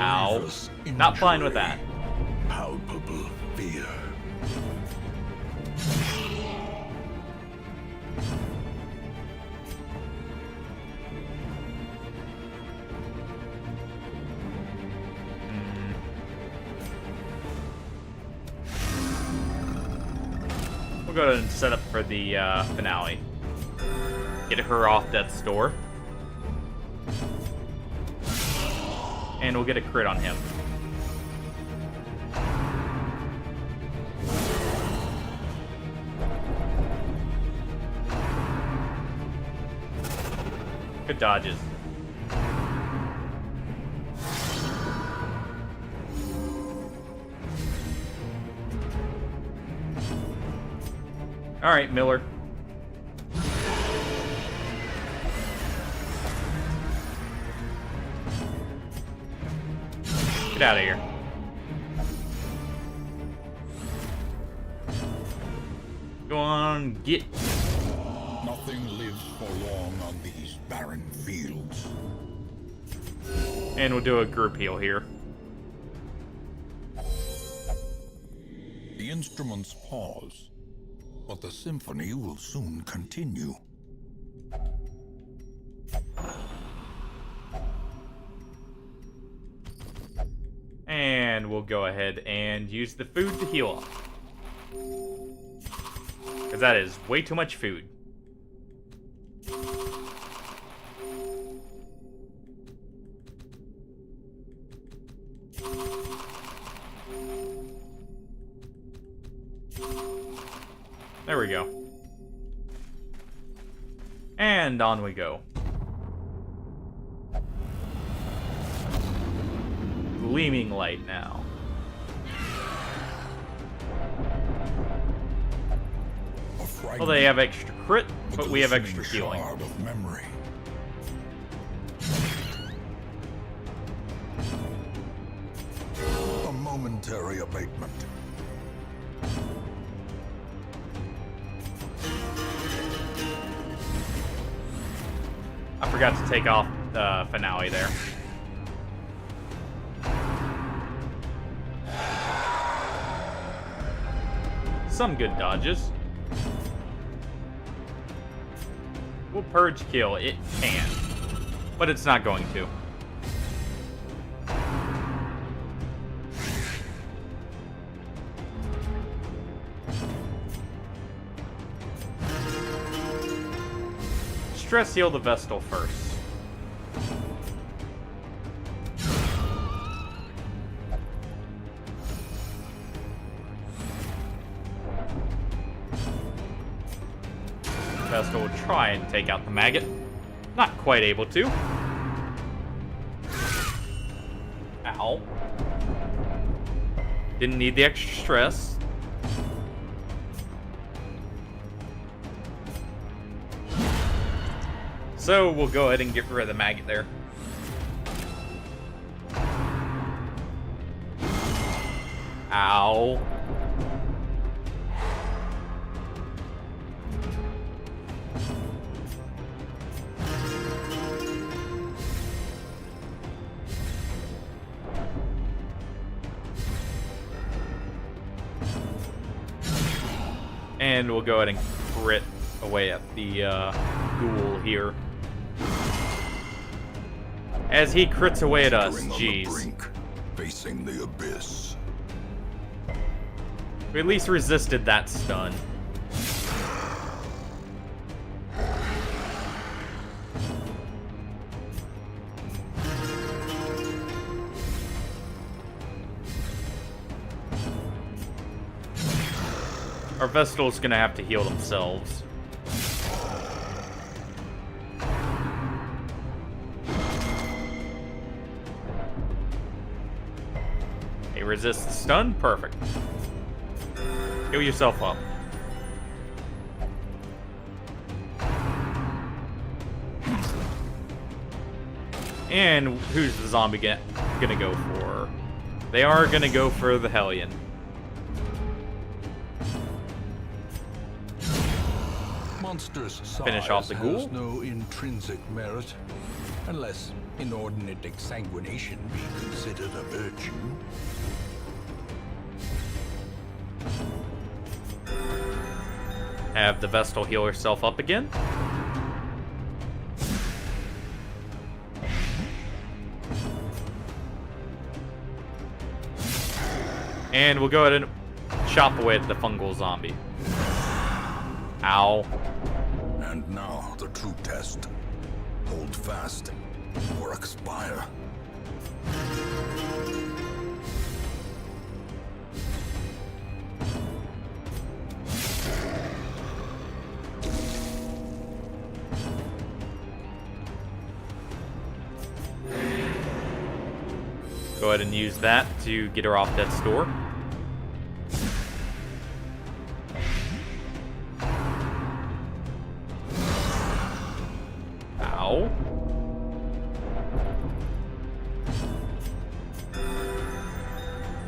Ow. Not fine with that. Palpable fear. We'll go ahead and set up for the finale. Get her off death's door. And we'll get a crit on him. Good dodges. Alright, Miller. Get out of here. Go on, get. Nothing lives for long on these barren fields. And we'll do a group heal here. The instruments pause, but the symphony will soon continue. And we'll go ahead and use the food to heal up. Because that is way too much food. There we go. And on we go. Gleaming light now. Well, they have extra crit, but we have extra healing. Shard of memory. A momentary abatement. I forgot to take off the finale there. Some good dodges. Will purge kill? It can. But it's not going to. Stress heal the Vestal first. Vestal will try and take out the maggot. Not quite able to. Didn't need the extra stress. So we'll go ahead and get rid of the maggot there. Ow. And we'll go ahead and crit away at the ghoul here. As he crits away at us, Teetering on the jeez. brink, facing the abyss. We at least resisted that stun. Our Vestal's gonna have to heal themselves. Hey, resist the stun? Perfect. Heal yourself up. And who's the zombie gonna go for? They are gonna go for the Hellion. Monstrous Finish off the size ghoul. has no intrinsic merit, unless inordinate exsanguination be considered a virtue. Have the Vestal heal herself up again. And we'll go ahead and chop away at the fungal zombie. Ow. And now the true test. Hold fast or expire. Go ahead and use that to get her off death's door. Ow.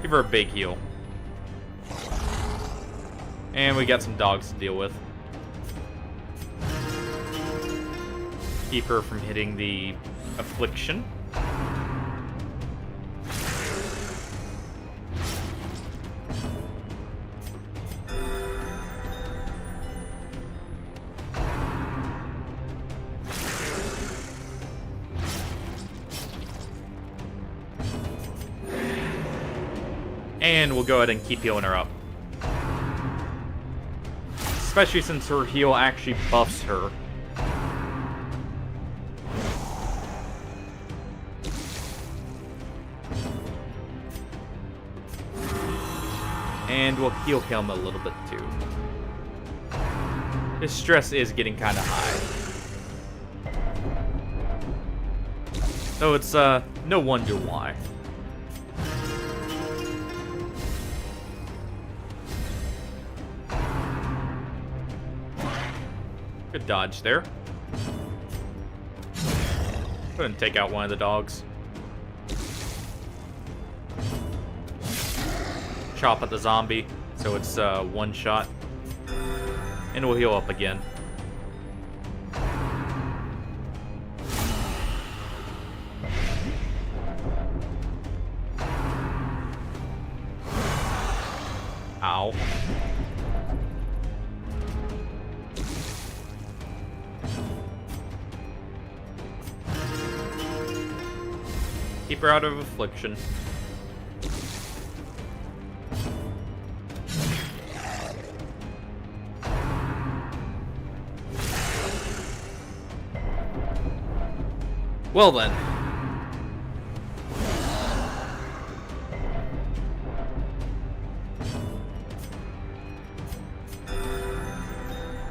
Give her a big heal. And we got some dogs to deal with. Keep her from hitting the affliction. And we'll go ahead and keep healing her up. Especially since her heal actually buffs her. And we'll heal him a little bit too. His stress is getting kind of high. So it's no wonder why. Good dodge there. Go ahead and take out one of the dogs. Chop at the zombie, so it's one shot. And we'll heal up again. Ow. Keep her out of affliction. Well then.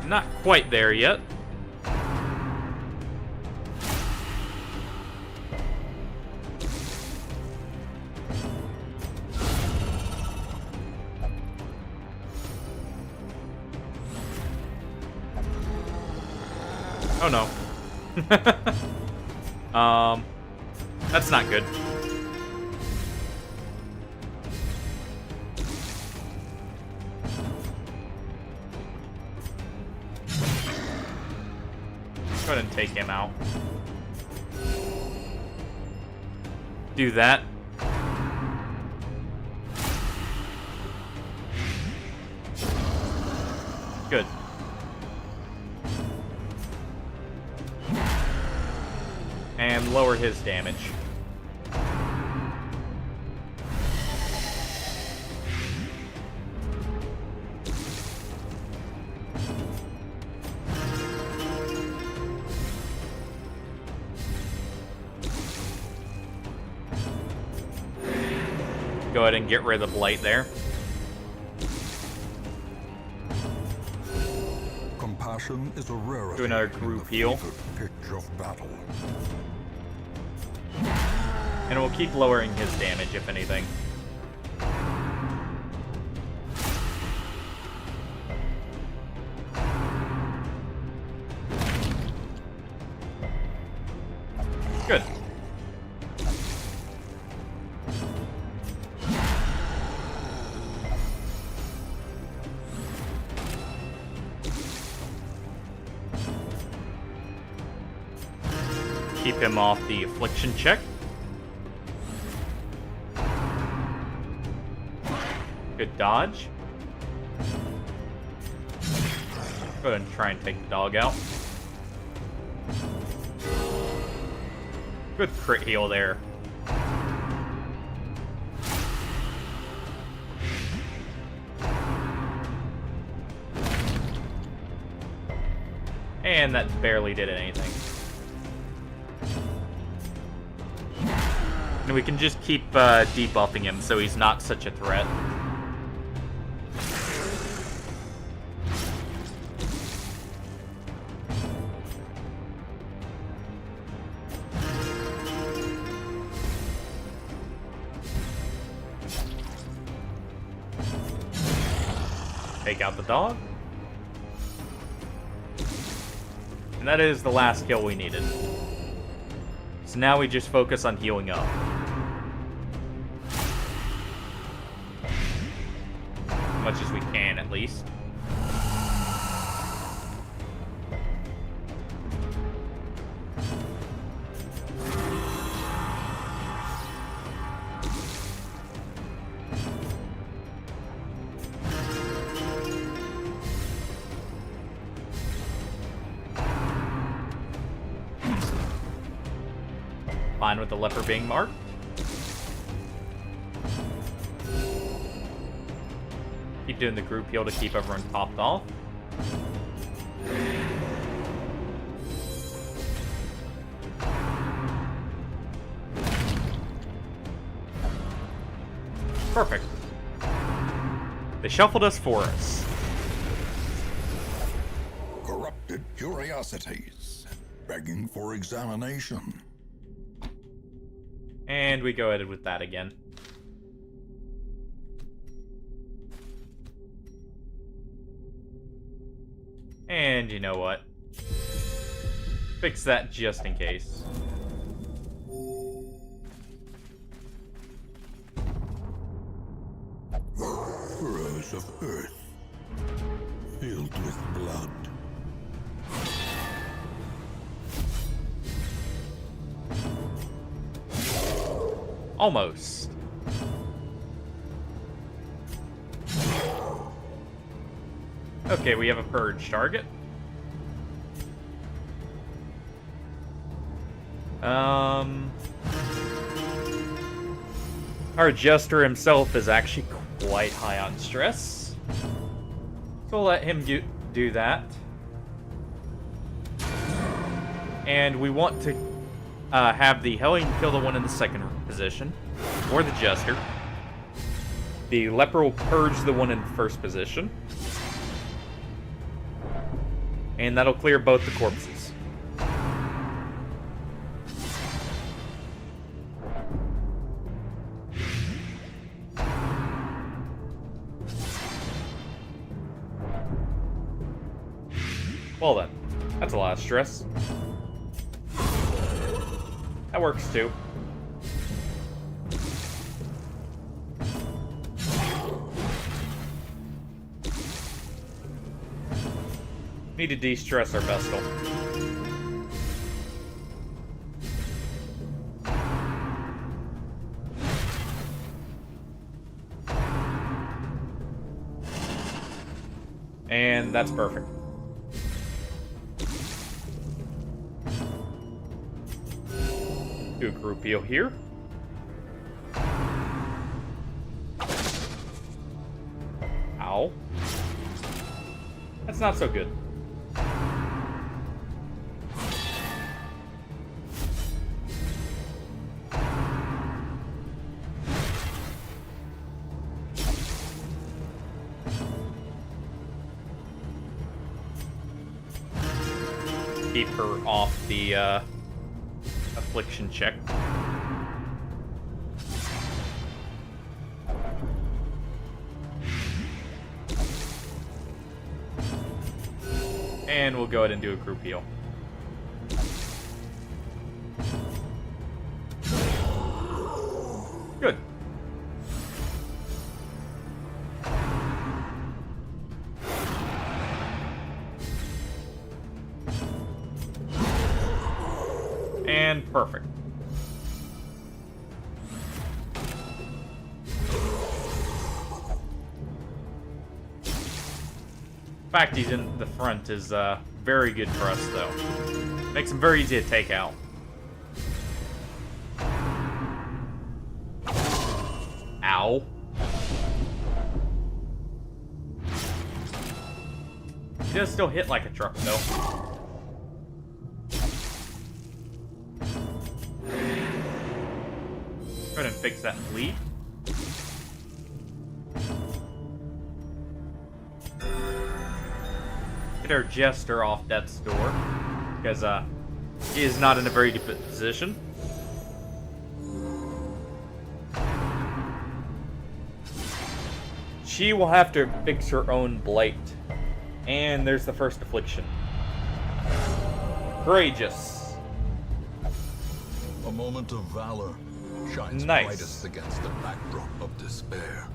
Not quite there yet. Oh no. That's not good. Go ahead and take him out. Do that. Good. And lower his damage. Go ahead and get rid of the blight there. Compassion is a rarity. Do another in the group heal. fevered pitch of battle. And we'll keep lowering his damage, if anything. Good. Keep him off the affliction check. Good dodge. Go ahead and try and take the dog out. Good crit heal there. And that barely did anything. And we can just keep debuffing him so he's not such a threat. Take out the dog. And that is the last kill we needed. So now we just focus on healing up. As much as we can, at least. Fine with the leper being marked. Keep doing the group heal to keep everyone topped off. Perfect. They shuffled us for us. Corrupted curiosities, begging for examination. And we go ahead with that again. And you know what? Fix that just in case. Furrows of earth, filled with blood. Almost. Okay, we have a purge target. Our jester himself is actually quite high on stress. So we'll let him do that. And we want to have the Hellion kill the one in the second position, or the jester. The leper will purge the one in first position. And that'll clear both the corpses. Well then. That's a lot of stress. That works too. Need to de-stress our Vestal. And that's perfect. Do a group heal here. Ow. That's not so good. Keep her off the affliction check. And we'll go ahead and do a group heal. Good. And perfect. The fact he's in the front is very good for us, though. Makes him very easy to take out. Ow. He does still hit like a truck, though. Go ahead and fix that bleed. Get our Jester off death's door, because he is not in a very good position. She will have to fix her own blight. And there's the first affliction. Courageous. A moment of valor shines Nice. brightest against the backdrop of despair.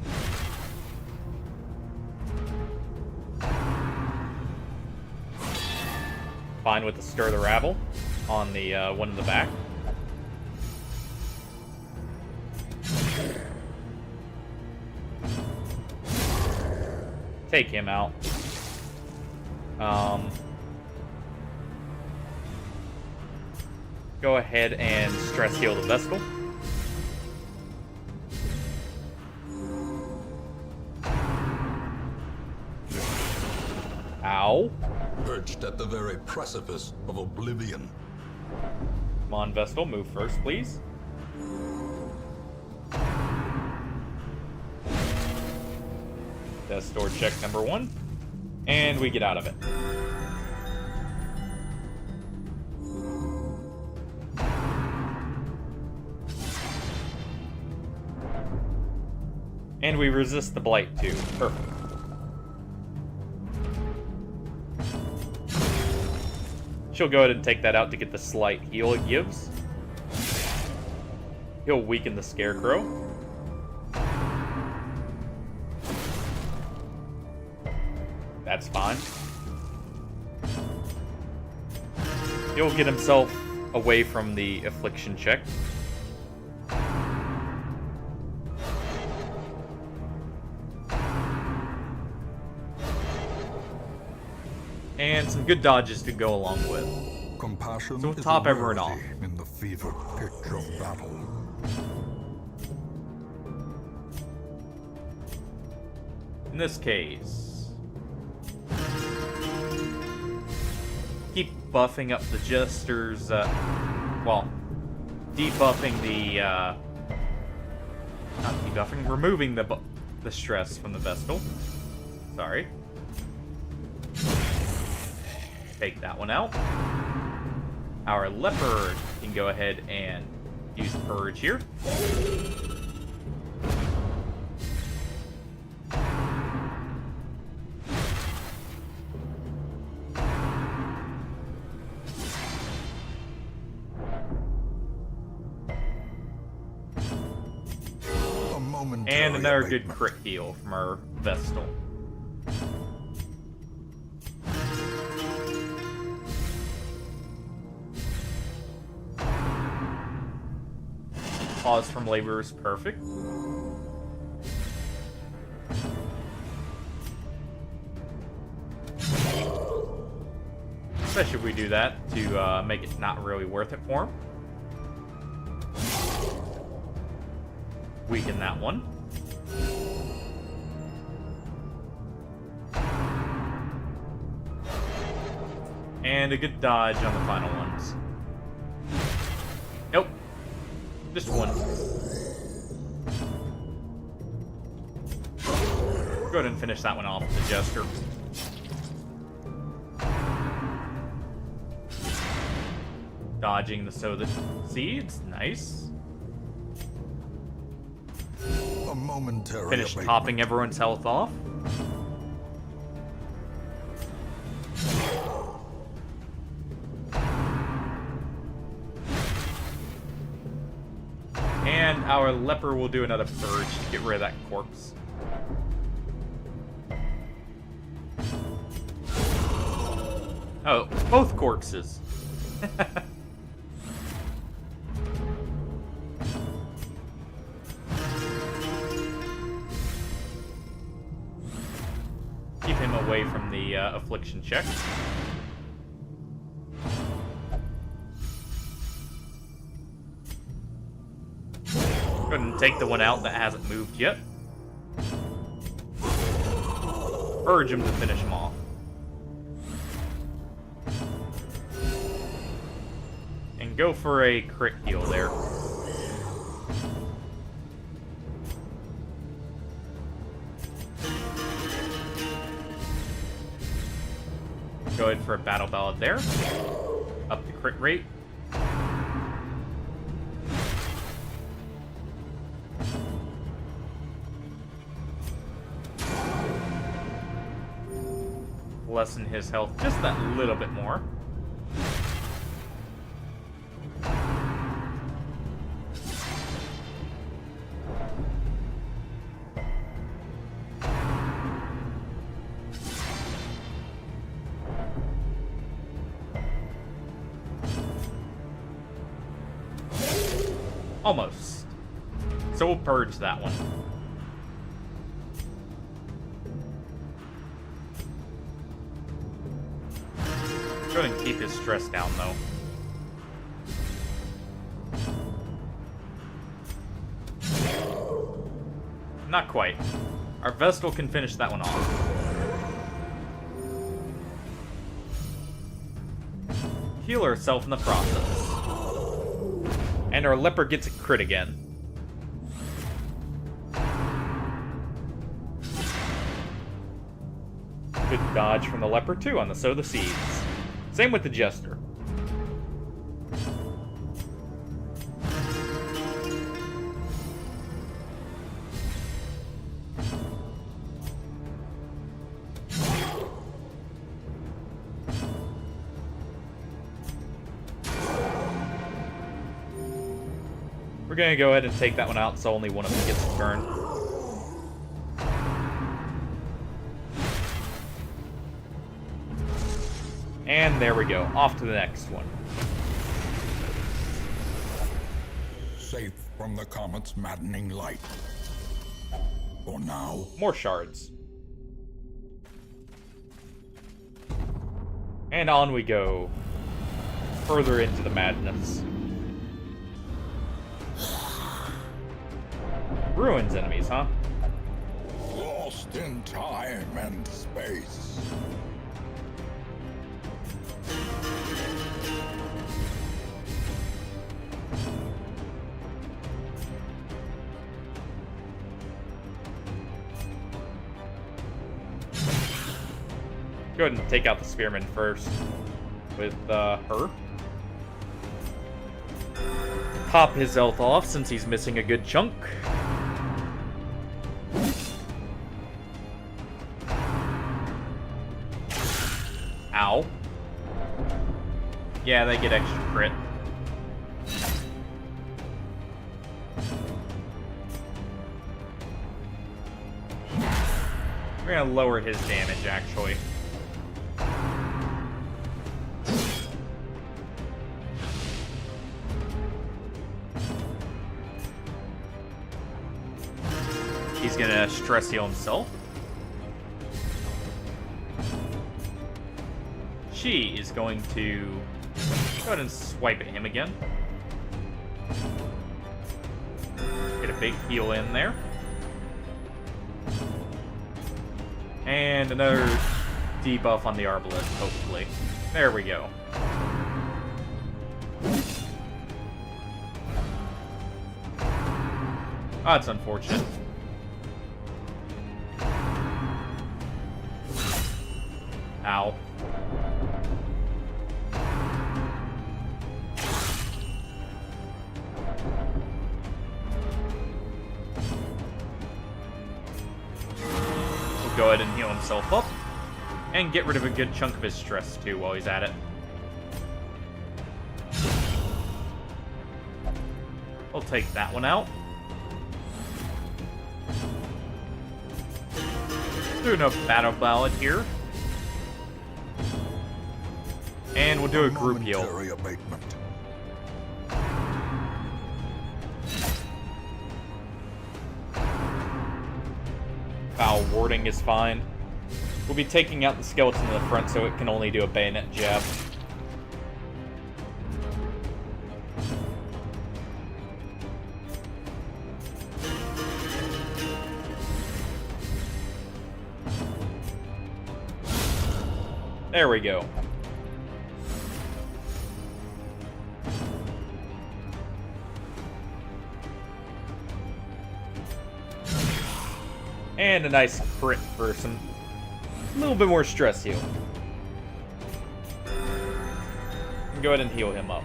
Fine with the Stir the Rabble on the one in the back. Take him out. Go ahead and stress heal the Vestal. Ow. Perched at the very precipice of oblivion. Come on, Vestal, move first, please. Death Door check number 1. And we get out of it. And we resist the blight too. Perfect. She'll go ahead and take that out to get the slight heal it gives. He'll weaken the Scarecrow. That's fine. He'll get himself away from the affliction check. And some good dodges to go along with. Compassion So we'll is top a everyone rarity off. in the fever pitch of battle. In this case, keep buffing up the Jester's, well, debuffing the, not debuffing, removing the stress from the Vestal. Sorry. Take that one out. Our Leopard can go ahead and use Purge here. momentary And another good abatement. crit heal from our Vestal. Pause from labor is perfect. Especially if we do that to make it not really worth it for him. Weaken that one. And a good dodge on the final ones. Nope. Just one. Go ahead and finish that one off with the Jester. Dodging the sow the seeds. Nice. A momentary Finish abatement. topping everyone's health off. And our leper will do another purge to get rid of that corpse. Oh, both corpses. Keep him away from the affliction check. Go ahead and take the one out that hasn't moved yet. Urge him to finish him off. And go for a crit heal there. Go ahead for a battle ballad there. Up the crit rate. Lessen his health just that little bit more. Almost. So we'll purge that one. Go ahead and keep his stress down, though. Not quite. Our Vestal can finish that one off. Heal herself in the process. And our leper gets a crit again. Good dodge from the leper, too, on the Sow the Seeds. Same with the Jester. We're gonna go ahead and take that one out so only one of them gets a turn. And there we go. Off to the next one. Safe from the comet's maddening light. For now. More shards. And on we go. Further into the madness. Ruins enemies, huh? Lost in time and space. Go ahead and take out the spearman first with her. Pop his health off since he's missing a good chunk. Ow. Yeah, they get extra crit. We're gonna lower his damage, actually. He's gonna stress heal himself. She is going to go ahead and swipe at him again. Get a big heal in there. And another debuff on the Arbalest, hopefully. There we go. Oh, that's unfortunate. Ow. We'll go ahead and heal himself up. And get rid of a good chunk of his stress, too, while he's at it. We'll take that one out. Do enough battle ballad here. And we'll do a group heal. Abatement. Foul warding is fine. We'll be taking out the skeleton in the front so it can only do a bayonet jab. There we go. And a nice crit for some a little bit more stress heal. Go ahead and heal him up.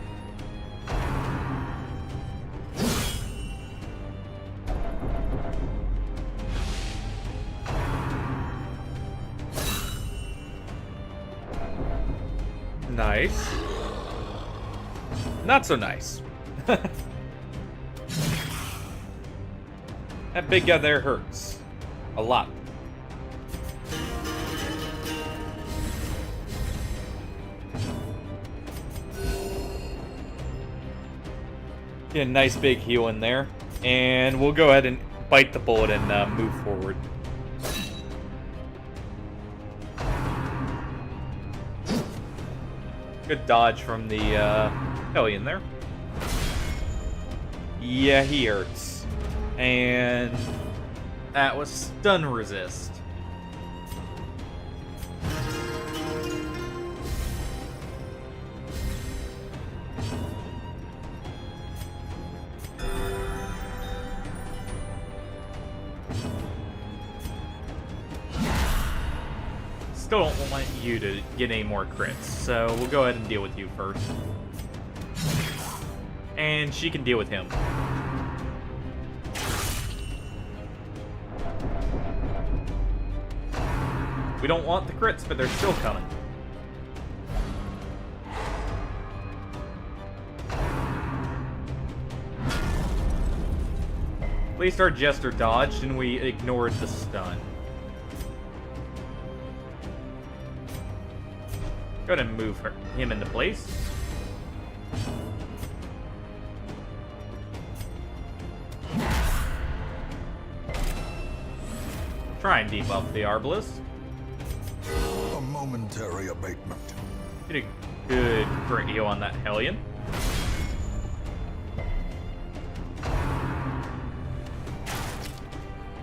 Nice. Not so nice. That big guy there hurts. A lot. Get a nice big heal in there. And we'll go ahead and bite the bullet and move forward. Good dodge from the Hellion there. Yeah, he hurts. And that was stun resist. Still don't want you to get any more crits, so we'll go ahead and deal with you first. And she can deal with him. We don't want the crits, but they're still coming. At least our Jester dodged and we ignored the stun. Go ahead and move him into place. Try and debuff the Arbalest. A momentary abatement. Get a good crit heal on that Hellion.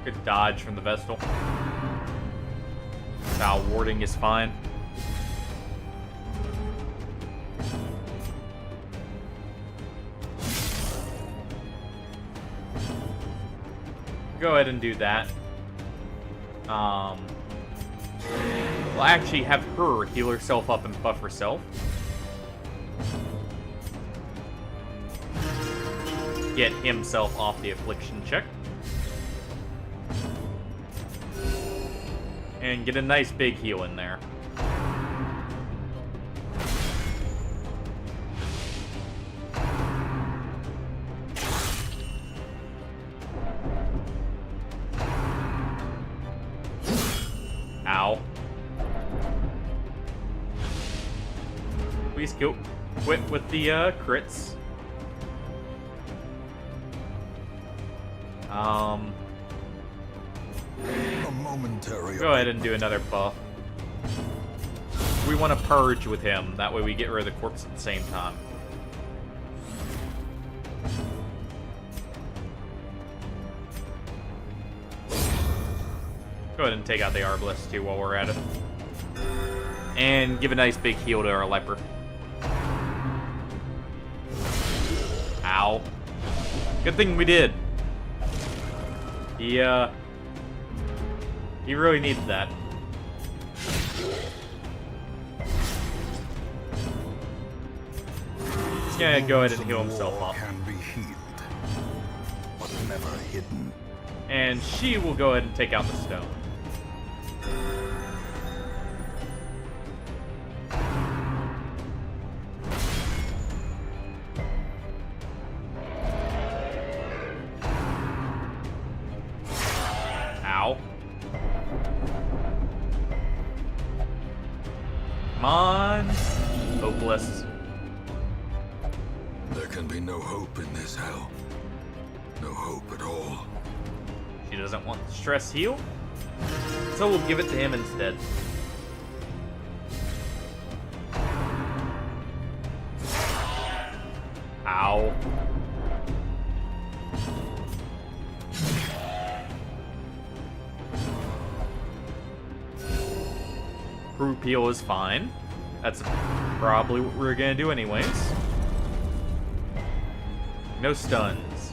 Good dodge from the Vestal. Foul warding is fine. Go ahead and do that. We'll actually have her heal herself up and buff herself. Get himself off the affliction check. And get a nice big heal in there. Ow. Please quit with the crits. A momentary. Go ahead and do another buff. We want to purge with him. That way we get rid of the corpse at the same time. Go ahead and take out the Arbalest too while we're at it. And give a nice big heal to our leper. Ow. Good thing we did. He really needs that. He's gonna go ahead and heal himself up. Can be healed, but never hidden. And she will go ahead and take out the stone. Ow. Come on. Hopeless. There can be no hope in this hell. No hope at all. She doesn't want the stress heal, so we'll give it to him instead. Ow. Group heal is fine. That's probably what we're gonna do anyways. No stuns.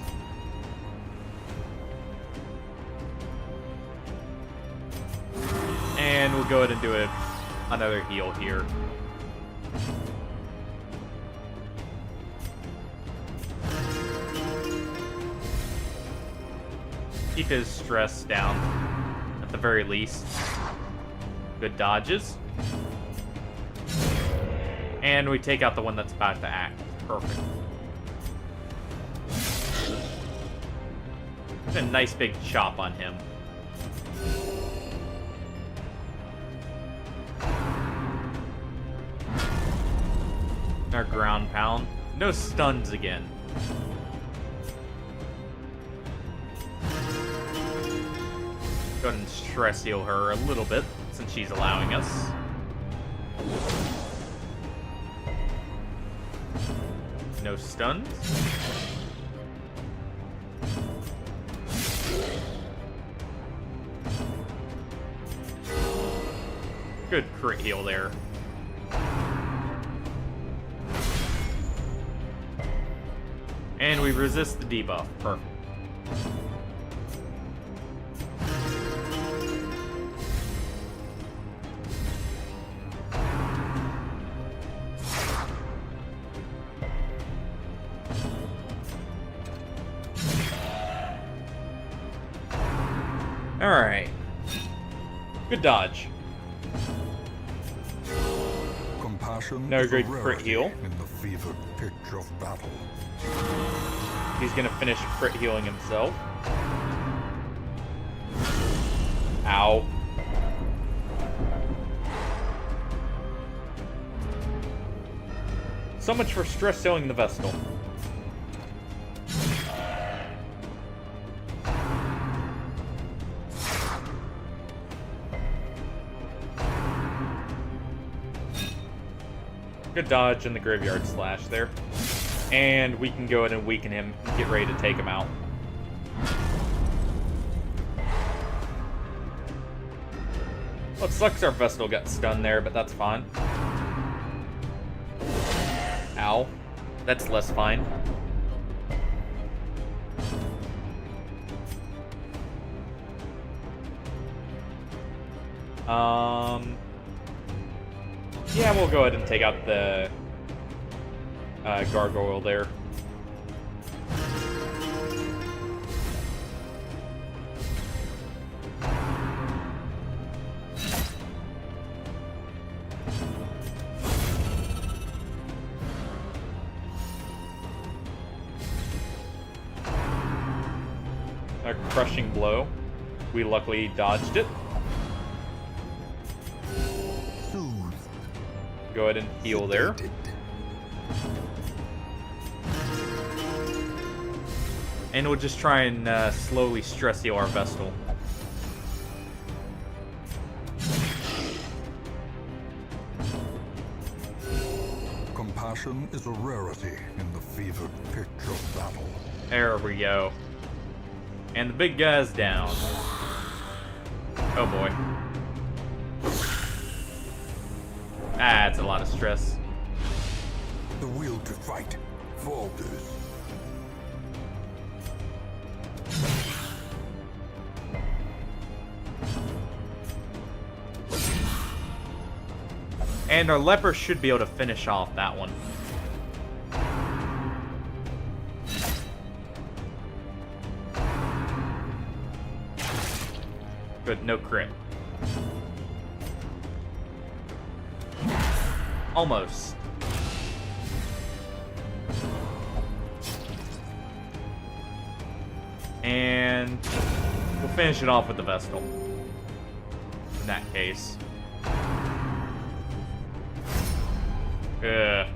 And we'll go ahead and do another heal here. Keep his stress down, at the very least. Good dodges. And we take out the one that's about to act. Perfect. A nice big chop on him. Our ground pound. No stuns again. Go ahead and stress heal her a little bit, since she's allowing us. No stuns. Good crit heal there. And we resist the debuff. Perfect. Alright. Good dodge. Compassion No is a great crit rarity heal. in the fevered pitch of battle. He's gonna finish crit healing himself. Ow. So much for stress healing the Vestal. Good dodge in the graveyard slash there. And we can go ahead and weaken him and get ready to take him out. Well, it sucks our Vestal got stunned there, but that's fine. Ow. That's less fine. Yeah, we'll go ahead and take out the gargoyle there. A crushing blow. We luckily dodged it. go ahead and heal there. Sedated. And we'll just try and slowly stress heal our Vestal. Compassion is a rarity in the fevered pitch of battle. There we go. And the big guy's down. Oh boy. That's a lot of stress. The will to fight falters. And our leper should be able to finish off that one. Good, no crit. Almost. And we'll finish it off with the Vestal. In that case. Ugh.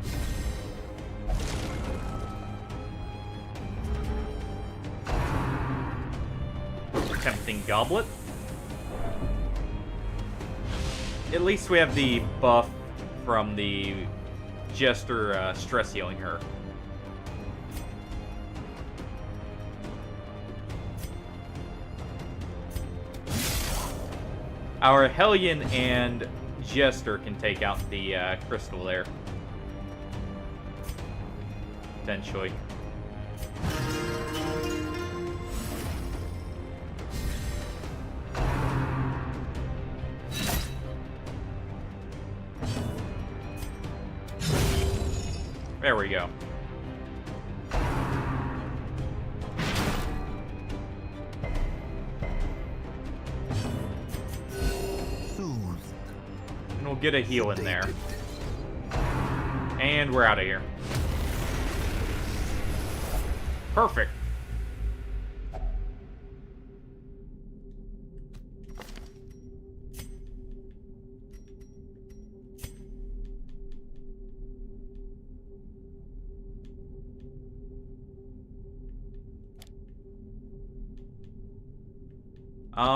Tempting Goblet. At least we have the buff from the Jester stress healing her. Our Hellion and Jester can take out the crystal there. Potentially. There we go. Soothed. And we'll get a heal in there. And we're out of here. Perfect.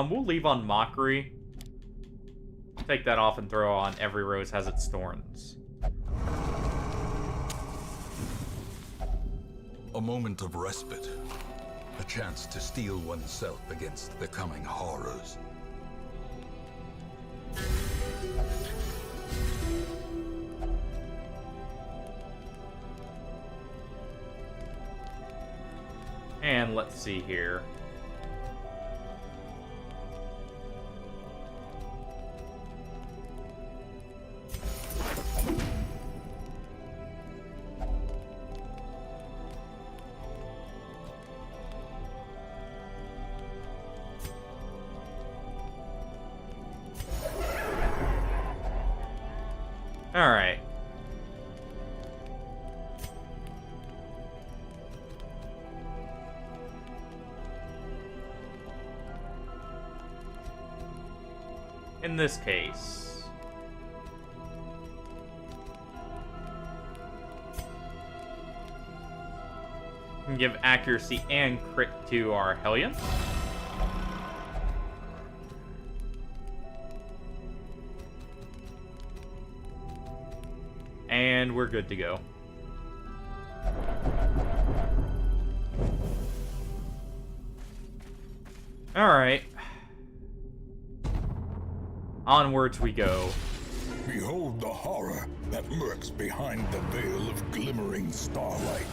We'll leave on Mockery. Take that off and throw on Every Rose Has Its Thorns. A moment of respite. A chance to steel oneself against the coming horrors. And let's see here. Alright. In this case, we can give accuracy and crit to our Hellion. And we're good to go. Alright. Onwards we go. Behold the horror that lurks behind the veil of glimmering starlight.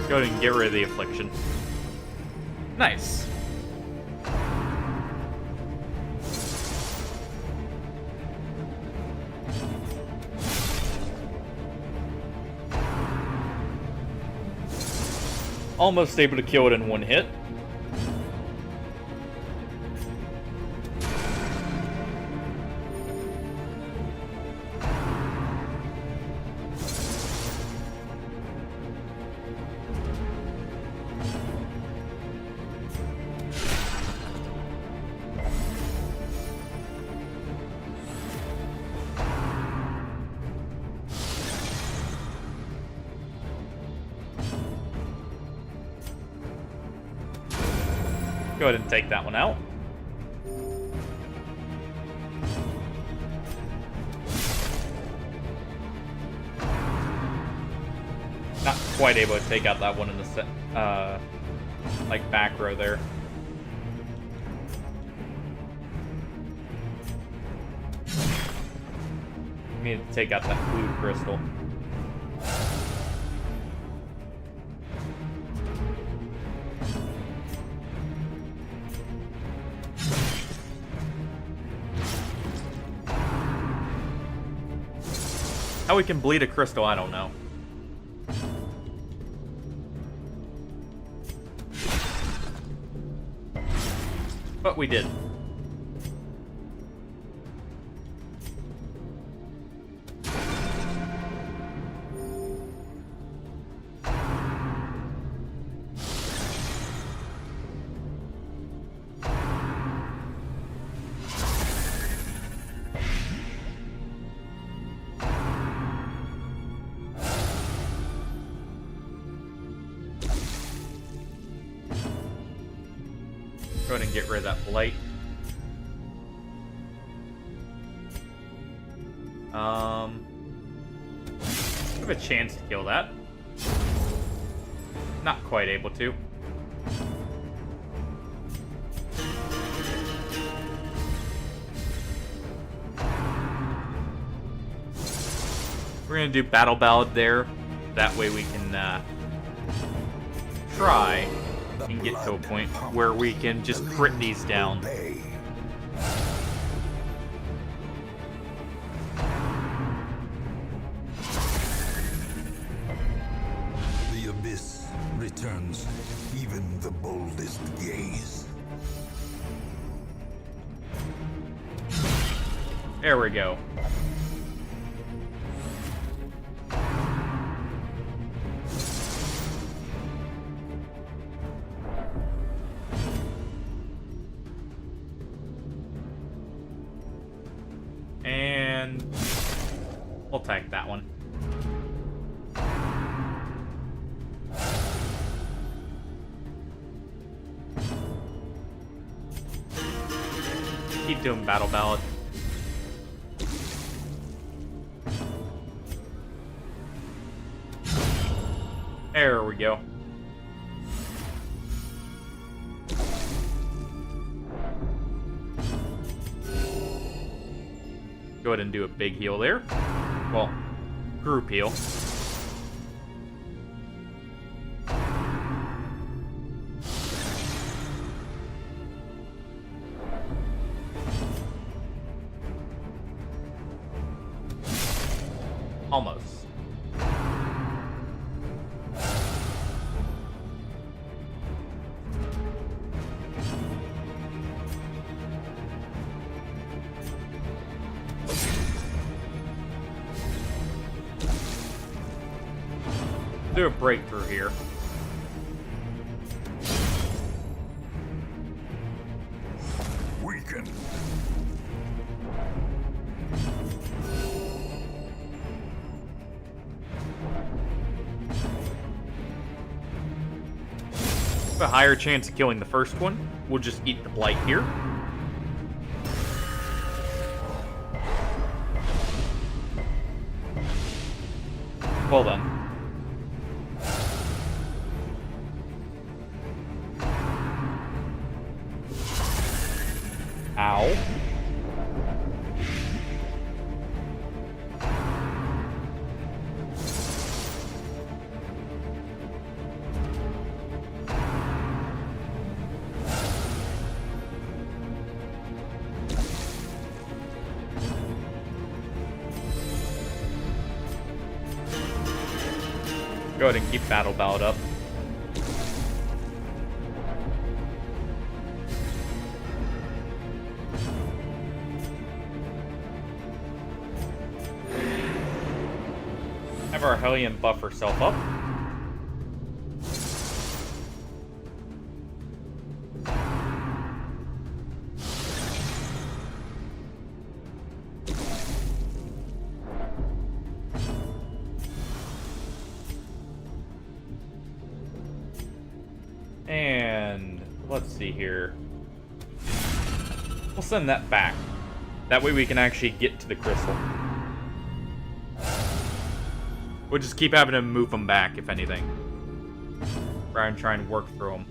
Go ahead and get rid of the affliction. Nice. Almost able to kill it in one hit. Go ahead and take that one out. Not quite able to take out that one in the like back row there. Need to take out that blue crystal. How we can bleed a crystal, I don't know. But we did. Go ahead and get rid of that blight. We have a chance to kill that. Not quite able to. We're gonna do Battle Ballad there. That way we can try and get to a point where we can just crit these down. The abyss returns even the boldest gaze. There we go. And we'll take that one. Keep doing Battle Ballad. There we go. Go ahead and do a big heal there. Well, group heal. Almost. Do a breakthrough here. Weaken. A higher chance of killing the first one. We'll just eat the blight here. Well then. Ow. Go ahead and keep Battle Ballad up. Have our Hellion buff herself up. And let's see here. We'll send that back. That way we can actually get to the crystal. We'll just keep having to move them back, if anything. Rather than try and work through them.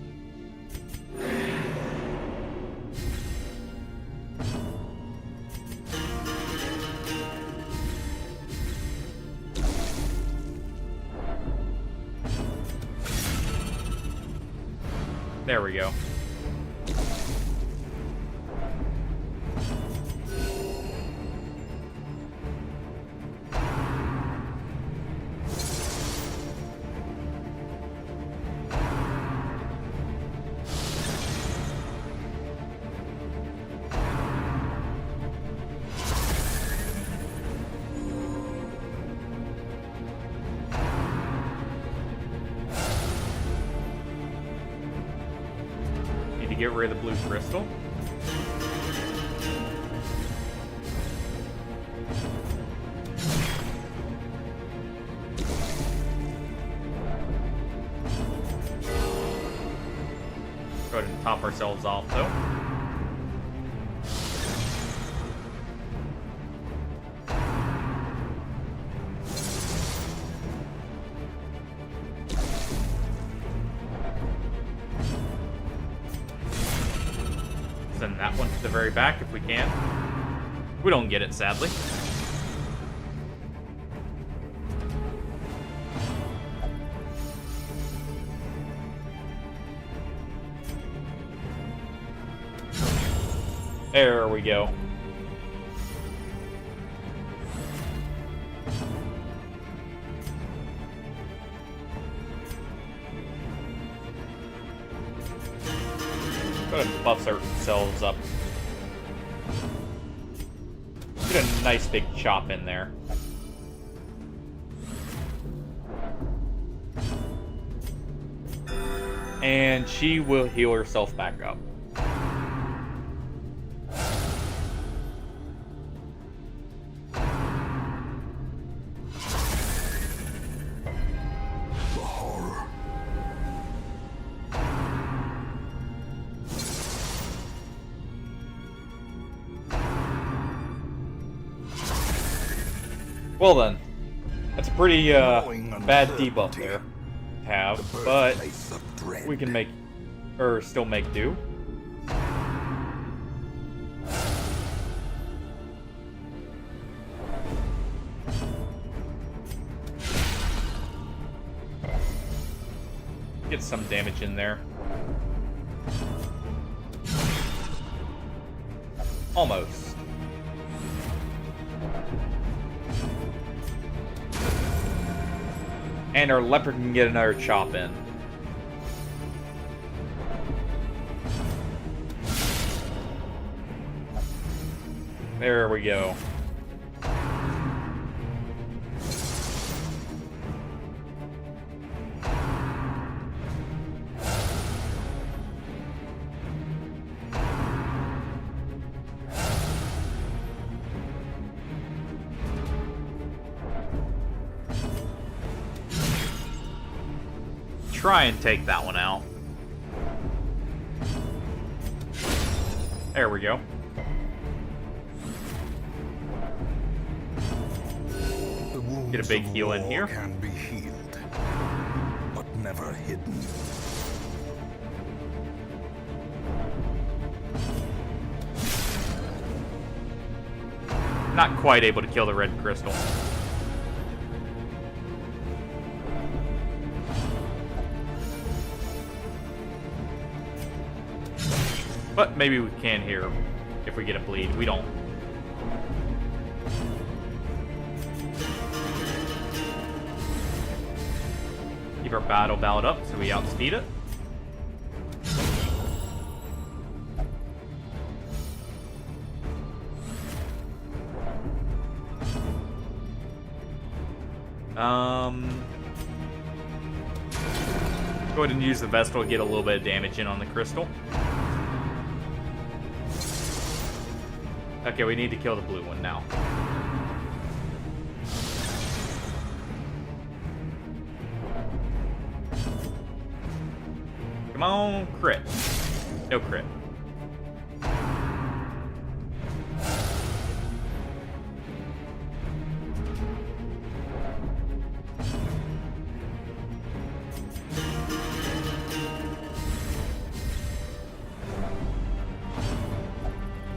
There we go. Get rid of the blue crystal. Go ahead and top ourselves off though. Send that one to the very back if we can. We don't get it, sadly. There we go. Go ahead and buff ourselves up. Get a nice big chop in there. And she will heal herself back up. Well then, that's a pretty bad debuff there to have, but we can make, or still make do. Get some damage in there. Almost. And our leopard can get another chop in. There we go. Try and take that one out. There we go. Get a big heal in here. Can be healed, but never hidden. Not quite able to kill the red crystal. But maybe we can here if we get a bleed. We don't. Keep our battle ballad up so we outspeed it. Go ahead and use the Vestal to get a little bit of damage in on the crystal. Okay, we need to kill the blue one now. Come on, crit. No crit.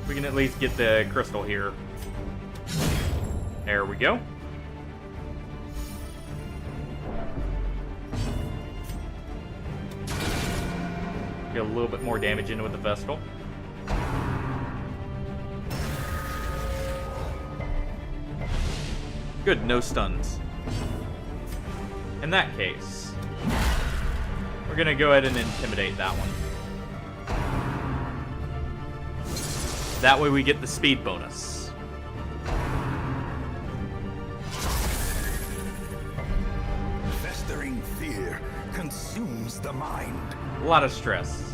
We can at least get the crystal here. There we go. Get a little bit more damage in with the Vestal. Good, no stuns. In that case, we're gonna go ahead and intimidate that one. That way we get the speed bonus. Festering fear consumes the mind. A lot of stress.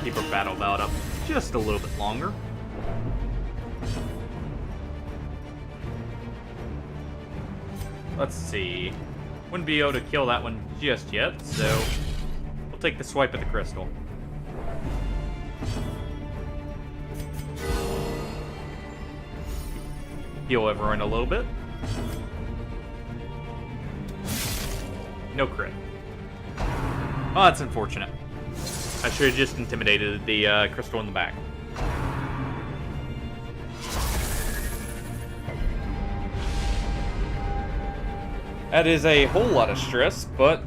Keep our battle bout up just a little bit longer. Let's see. Wouldn't be able to kill that one just yet, so we'll take the swipe at the crystal. Heal everyone a little bit. No crit. Oh, that's unfortunate. I should have just intimidated the crystal in the back. That is a whole lot of stress, but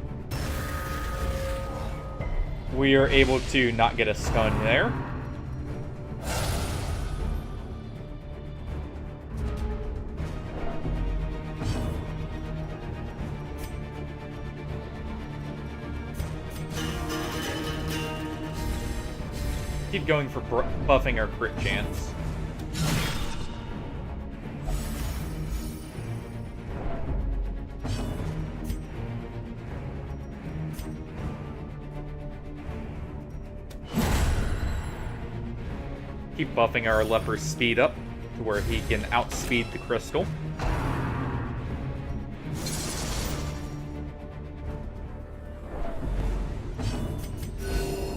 we are able to not get a stun there. Keep going for buffing our crit chance. Keep buffing our leper's speed up to where he can outspeed the crystal.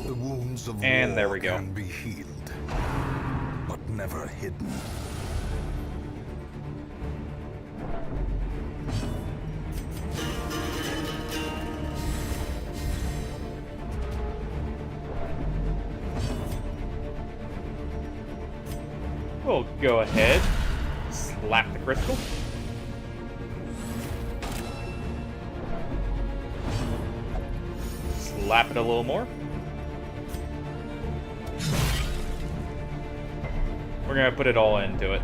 The wounds of And war there we go. can be healed, but never hidden. We'll go ahead, slap the crystal. Slap it a little more. We're gonna put it all into it.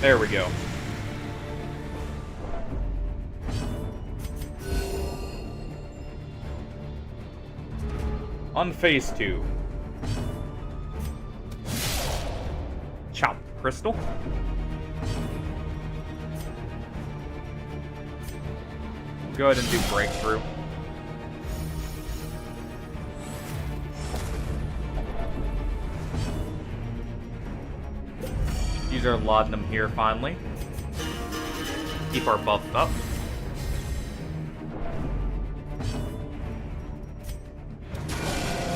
There we go. On phase 2. Chop crystal. Go ahead and do breakthrough. Use our laudanum here finally. Keep our buff up.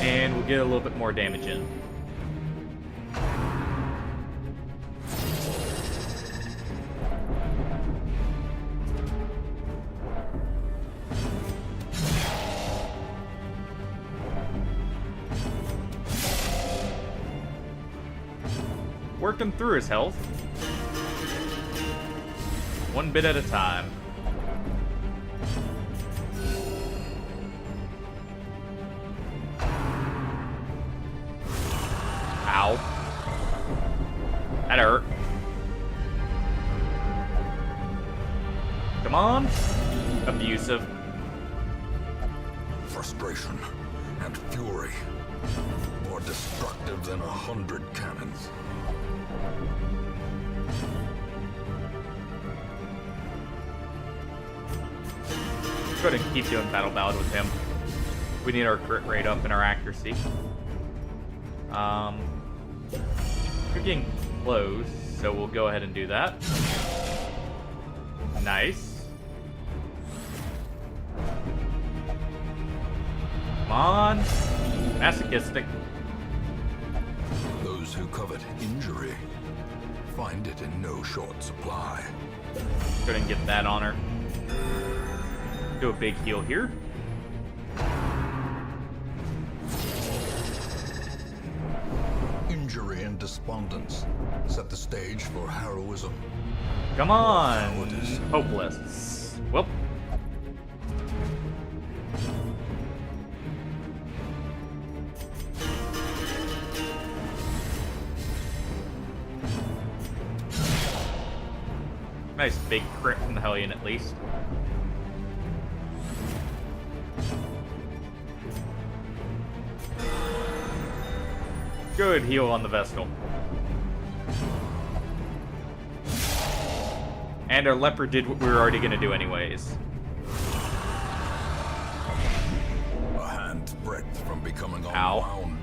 And we'll get a little bit more damage in. Working through his health. One bit at a time. Ow. That hurt. Come on. Abusive. Frustration and fury, more destructive than 100 cannons. Let's go ahead and keep doing Battle Ballad with him. We need our crit rate up and our accuracy. We're getting close, so we'll go ahead and do that. Nice. Come on. Masochistic. Those who covet injury find it in no short supply. Go ahead and get that on her. Do a big heal here. Injury and despondence set the stage for heroism. Come on. Cowardice. Hopeless. Well. Nice big crit from the Hellion at least. Good heal on the Vestal. And our Leper did what we were already going to do anyways. A hand's breadth from becoming Ow. unwound.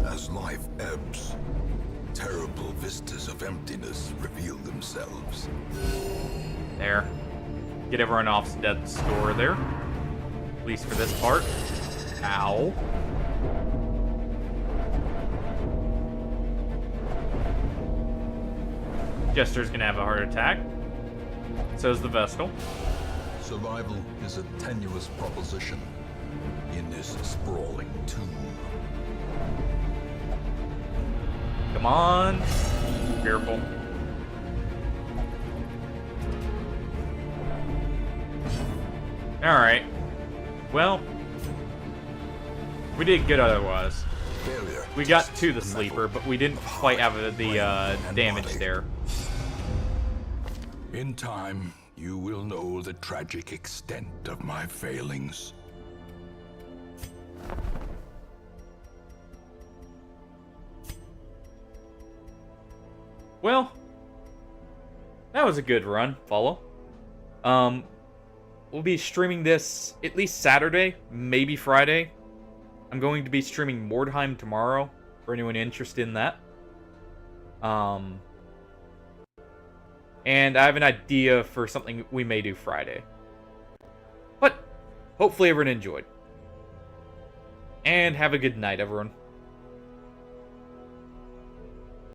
As life ebbs, terrible vistas of emptiness reveal themselves. There. Get everyone off death's door there. At least for this part. Ow. Jester's gonna have a heart attack. So's the Vestal. Survival is a tenuous proposition in this sprawling tomb. Come on. Careful. Alright. Well, we did good otherwise. Failure We got tests to the the sleeper, mettle but we didn't of quite have heart, the brain, and damage body. there. In time, you will know the tragic extent of my failings. Well, that was a good run, follow. We'll be streaming this at least Saturday, maybe Friday. I'm going to be streaming Mordheim tomorrow, for anyone interested in that. And I have an idea for something we may do Friday. But, hopefully everyone enjoyed. And have a good night, everyone.